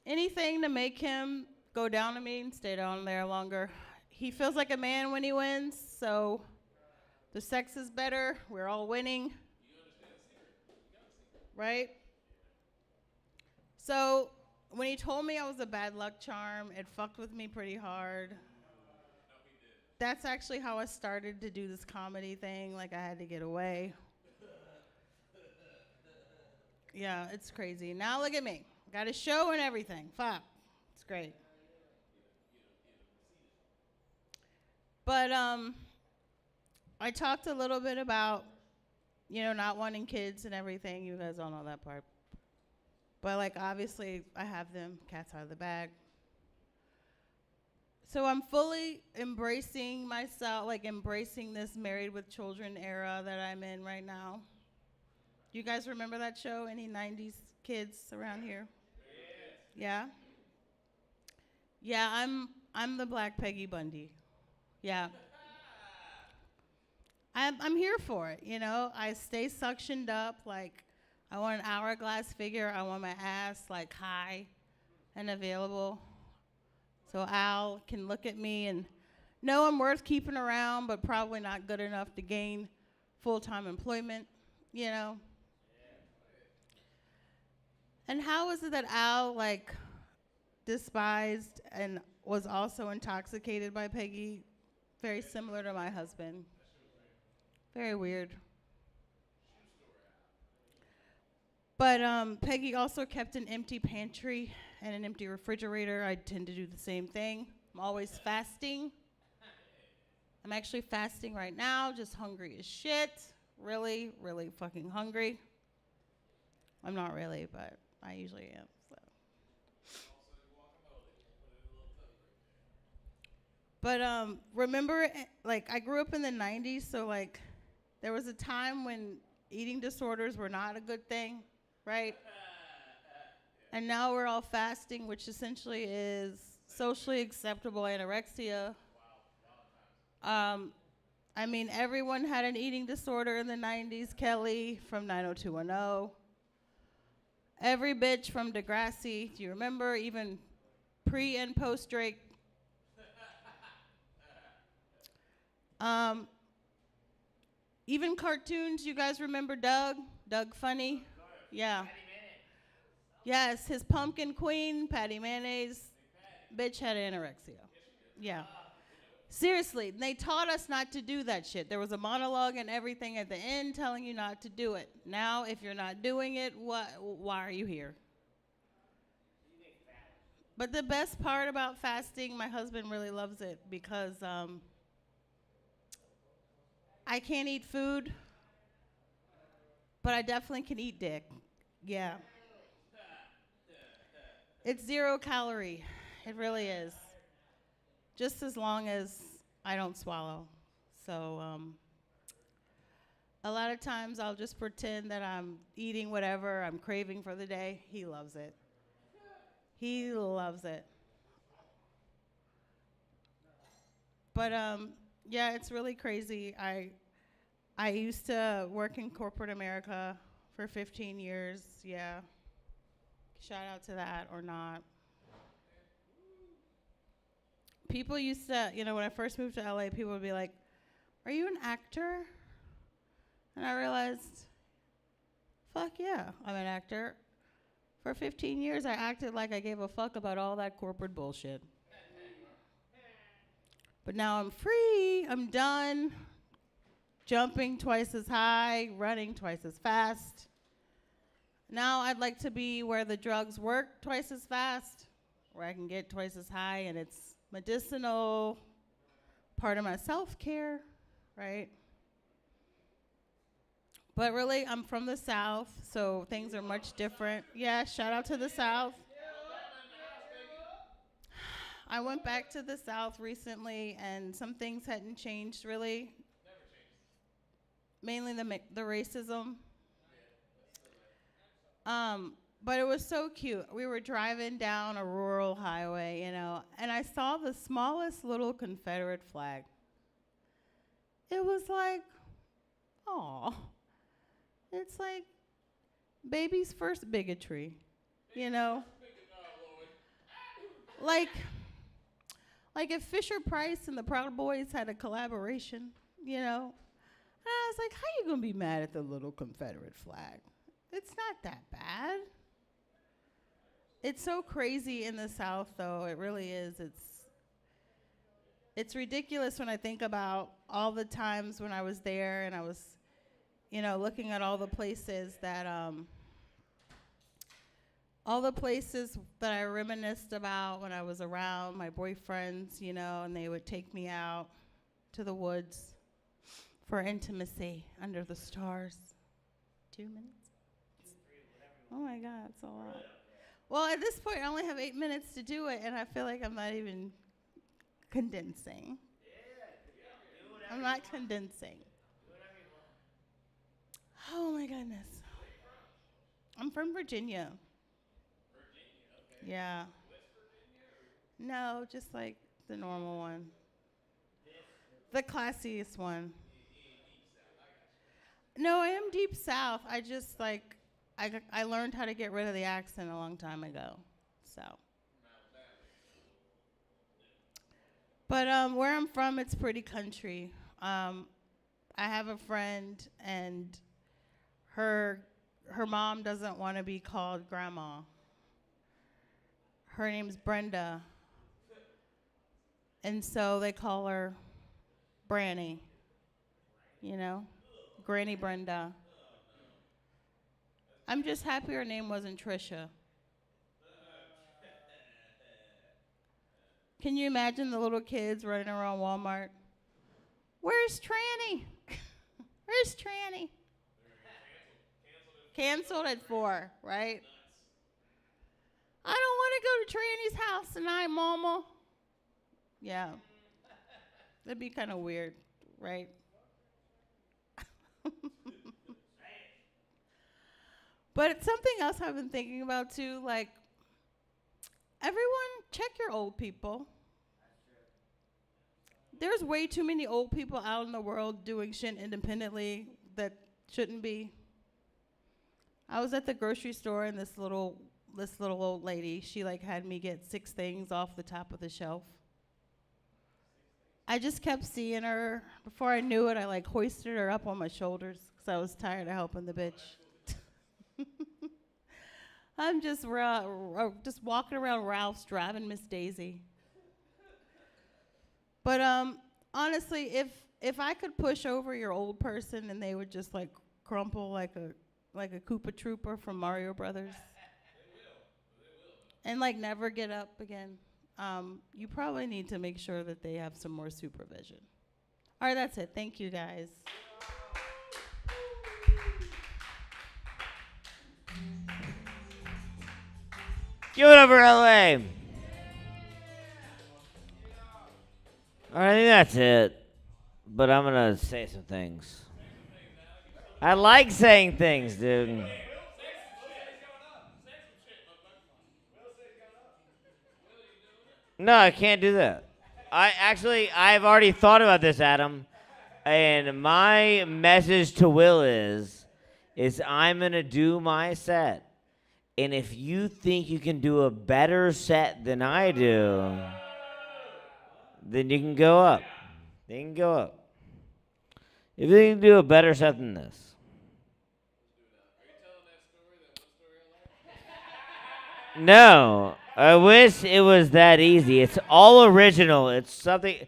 Anything to make him go down to me and stay down there longer. He feels like a man when he wins, so the sex is better. We're all winning. Right? So when he told me I was a bad luck charm, it fucked with me pretty hard. That's actually how I started to do this comedy thing. Like, I had to get away. Yeah, it's crazy. Now look at me. Got a show and everything. Fuck. It's great. But I talked a little bit about, you know, not wanting kids and everything. You guys all know that part. But, like, obviously, I have them. Cat's out of the bag. So I'm fully embracing myself, like embracing this married with children era that I'm in right now. You guys remember that show? Any 90s kids around here? Yeah? Yeah, I'm the Black Peggy Bundy. Yeah. I'm here for it, you know? I stay suctioned up, like I want an hourglass figure. I want my ass like high and available. So Al can look at me and know I'm worth keeping around, but probably not good enough to gain full-time employment, you know? And how is it that Al, like, despised and was also intoxicated by Peggy? Very similar to my husband. Very weird. But Peggy also kept an empty pantry and an empty refrigerator. I tend to do the same thing. I'm always fasting. I'm actually fasting right now, just hungry as shit. Really, really fucking hungry. I'm not really, but I usually am, so. But remember, like, I grew up in the 90s, so, like, there was a time when eating disorders were not a good thing, right? And now we're all fasting, which essentially is socially acceptable anorexia. I mean, everyone had an eating disorder in the 90s. Kelly from 90210. Every bitch from Degrassi. Do you remember? Even pre and post Drake. Even cartoons. You guys remember Doug? Doug Funny? Yeah. Yes, his pumpkin queen, Patty Mayonnaise. Bitch had anorexia. Yeah. Seriously, they taught us not to do that shit. There was a monologue and everything at the end telling you not to do it. Now, if you're not doing it, why are you here? But the best part about fasting, my husband really loves it because I can't eat food, but I definitely can eat dick. Yeah. It's 0 calorie. It really is. Just as long as I don't swallow. So a lot of times I'll just pretend that I'm eating whatever I'm craving for the day. He loves it. He loves it. But yeah, it's really crazy. I used to work in corporate America for 15 years. Yeah. Shout out to that or not. People used to, you know, when I first moved to LA, people would be like, "Are you an actor?" And I realized, fuck yeah, I'm an actor. For 15 years, I acted like I gave a fuck about all that corporate bullshit. But now I'm free, I'm done, jumping twice as high, running twice as fast. Now I'd like to be where the drugs work twice as fast, where I can get twice as high and it's medicinal, part of my self-care, right? But really, I'm from the South, so things are much different. Yeah, shout out to the South. I went back to the South recently, and some things hadn't changed really. Mainly the racism. But it was so cute. We were driving down a rural highway, you know, and I saw the smallest little Confederate flag. It was like, aw. It's like baby's first bigotry, you know? Like if Fisher Price and the Proud Boys had a collaboration, you know? And I was like, how you gonna be mad at the little Confederate flag? It's not that bad. It's so crazy in the South, though. It really is. It's ridiculous when I think about all the times when I was there and I was, you know, looking at all the places that I reminisced about when I was around my boyfriends, you know, and they would take me out to the woods for intimacy under the stars. 2 minutes? Oh my God, it's a lot. Well, at this point, I only have 8 minutes to do it, and I feel like I'm not even condensing. I'm not condensing. Oh my goodness. I'm from Virginia. Yeah. No, just like the normal one. The classiest one. No, I am deep south. I just like, I learned how to get rid of the accent a long time ago. So. But where I'm from, it's pretty country. I have a friend, and her mom doesn't want to be called grandma. Her name's Brenda. And so they call her Branny. You know? Granny Brenda. I'm just happy her name wasn't Trisha. Can you imagine the little kids running around Walmart? Where's Tranny? Where's Tranny? Canceled at 4, right? I don't want to go to Tranny's house tonight, Mama. Yeah. That'd be kind of weird, right? But it's something else I've been thinking about too. Like, everyone, check your old people. There's way too many old people out in the world doing shit independently that shouldn't be. I was at the grocery store and this little old lady, she like had me get 6 things off the top of the shelf. I just kept seeing her. Before I knew it, I like hoisted her up on my shoulders because I was tired of helping the bitch. I'm just walking around Ralph's driving Miss Daisy. But honestly, if I could push over your old person and they would just like crumple like a Koopa Trooper from Mario Brothers, and like never get up again, you probably need to make sure that they have some more supervision. All right, that's it. Thank you, guys. Give it up for LA. All right, I think that's it. But I'm going to say some things. I like saying things, dude. No, I can't do that. I've already thought about this, Adam. And my message to Will is I'm going to do my set. And if you think you can do a better set than I do, then you can go up. They can go up. If you can do a better set than this. No, I wish it was that easy. It's all original. It's something.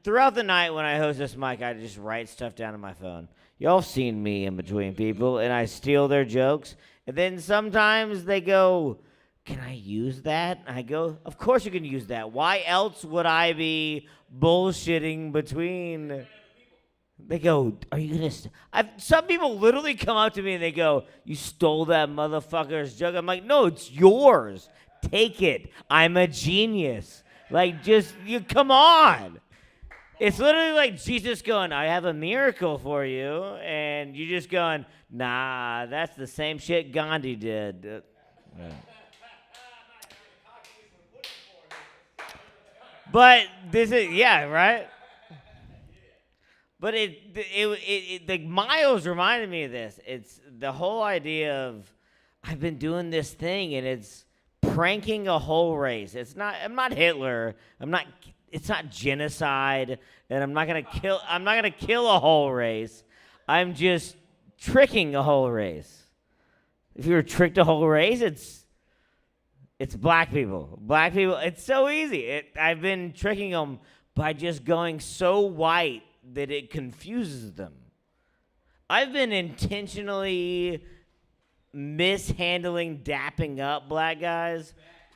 Throughout the night when I host this mic, I just write stuff down on my phone. Y'all have seen me in between people, and I steal their jokes. And then sometimes they go, "Can I use that?" I go, "Of course you can use that. Why else would I be bullshitting between?" They go, "Are you gonna?" Some people literally come up to me and they go, "You stole that motherfucker's joke." I'm like, "No, it's yours. Take it. I'm a genius." Like, you come on. It's literally like Jesus going, "I have a miracle for you," and you just going, "Nah, that's the same shit Gandhi did." But this is, yeah, right? But like Miles reminded me of this. It's the whole idea of I've been doing this thing and it's pranking a whole race. I'm not Hitler. It's not genocide, and I'm not gonna kill a whole race. I'm just tricking a whole race. If you were tricked a whole race, it's black people. Black people, it's so easy. I've been tricking them by just going so white that it confuses them. I've been intentionally mishandling dapping up black guys.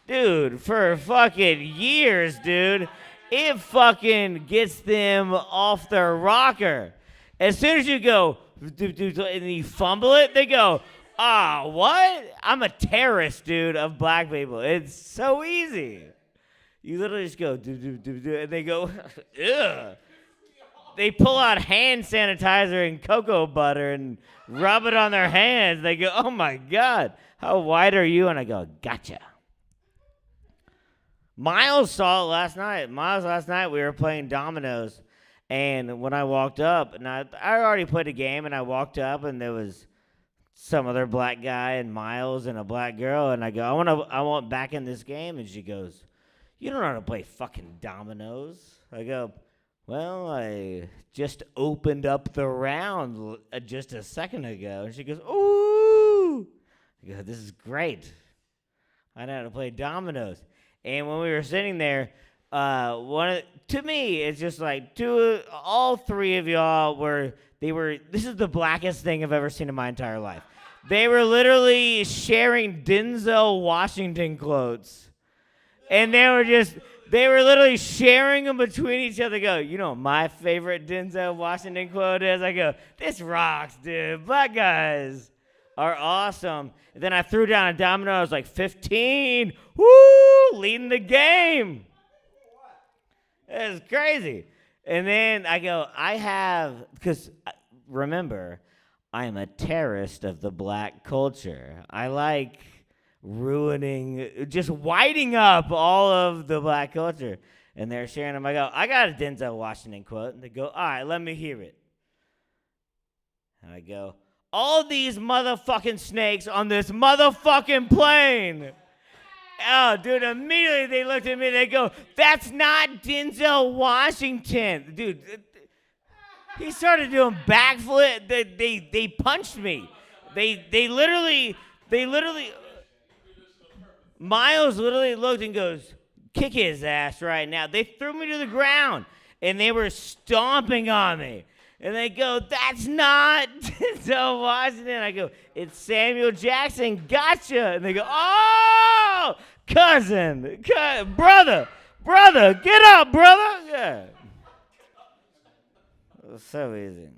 Dude, for fucking years, dude. It fucking gets them off their rocker. As soon as you go, and you fumble it, they go, what? I'm a terrorist, dude, of black people. It's so easy. You literally just go, and they go, ugh. They pull out hand sanitizer and cocoa butter and rub it on their hands. They go, "Oh my God, how white are you?" And I go, "Gotcha." Miles saw it last night. We were playing dominoes. And when I walked up, and I already played a game, and I walked up, and there was some other black guy and Miles and a black girl. And I go, I want back in this game. And she goes, "You don't know how to play fucking dominoes." I go, "Well, I just opened up the round just a second ago." And she goes, "Ooh." I go, "This is great. I know how to play dominoes." And when we were sitting there, to me, it's just like all three of y'all this is the blackest thing I've ever seen in my entire life. They were literally sharing Denzel Washington quotes. And they were literally sharing them between each other. Go, "You know what my favorite Denzel Washington quote is?" I go, "This rocks, dude. Black guys are awesome." And then I threw down a domino. I was like, 15. Woo! Leading the game. It was crazy. And then I go, because remember, I'm a terrorist of the black culture. I like ruining, just whiting up all of the black culture. And they're sharing them. I go, I got a Denzel Washington quote. And they go, all right, let me hear it. And I go, all these motherfucking snakes on this motherfucking plane. Oh, dude, immediately they looked at me and they go, that's not Denzel Washington. Dude, he started doing backflip. They punched me. They literally, Miles literally looked and goes, kick his ass right now. They threw me to the ground and they were stomping on me. And they go, that's not Denzel Washington. I go, it's Samuel Jackson. Gotcha. And they go, oh, cousin, brother, get up, brother. Yeah. It was so easy.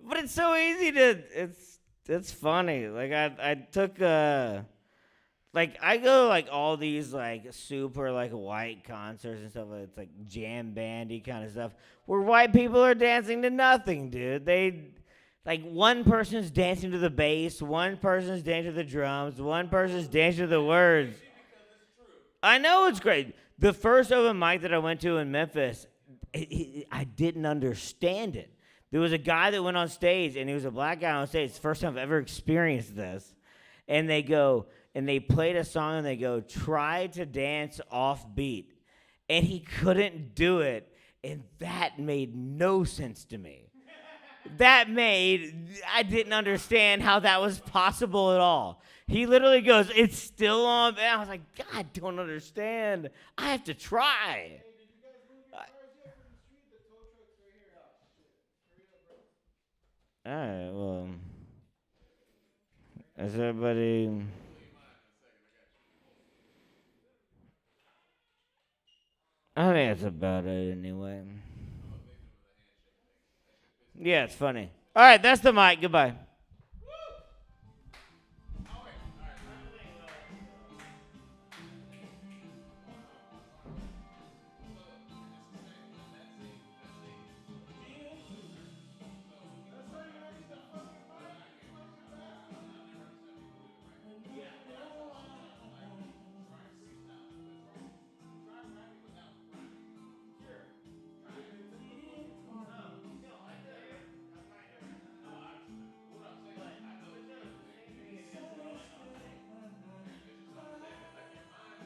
But it's so easy to, it's funny. Like I took like I go like all these like super like white concerts and stuff. It's like jam bandy kind of stuff where white people are dancing to nothing, dude. They like one person's dancing to the bass, one person's dancing to the drums, one person's dancing to the words. I know it's great. The first open mic that I went to in Memphis, I didn't understand it. There was a guy that went on stage, and he was a black guy on stage. It's the first time I've ever experienced this. And they go, and they played a song, and they go, try to dance off beat. And he couldn't do it, and that made no sense to me. I didn't understand how that was possible at all. He literally goes, it's still on. And I was like, God, I don't understand. I have to try. All right, well, is everybody... I think that's about it anyway. Yeah, it's funny. All right, that's the mic. Goodbye.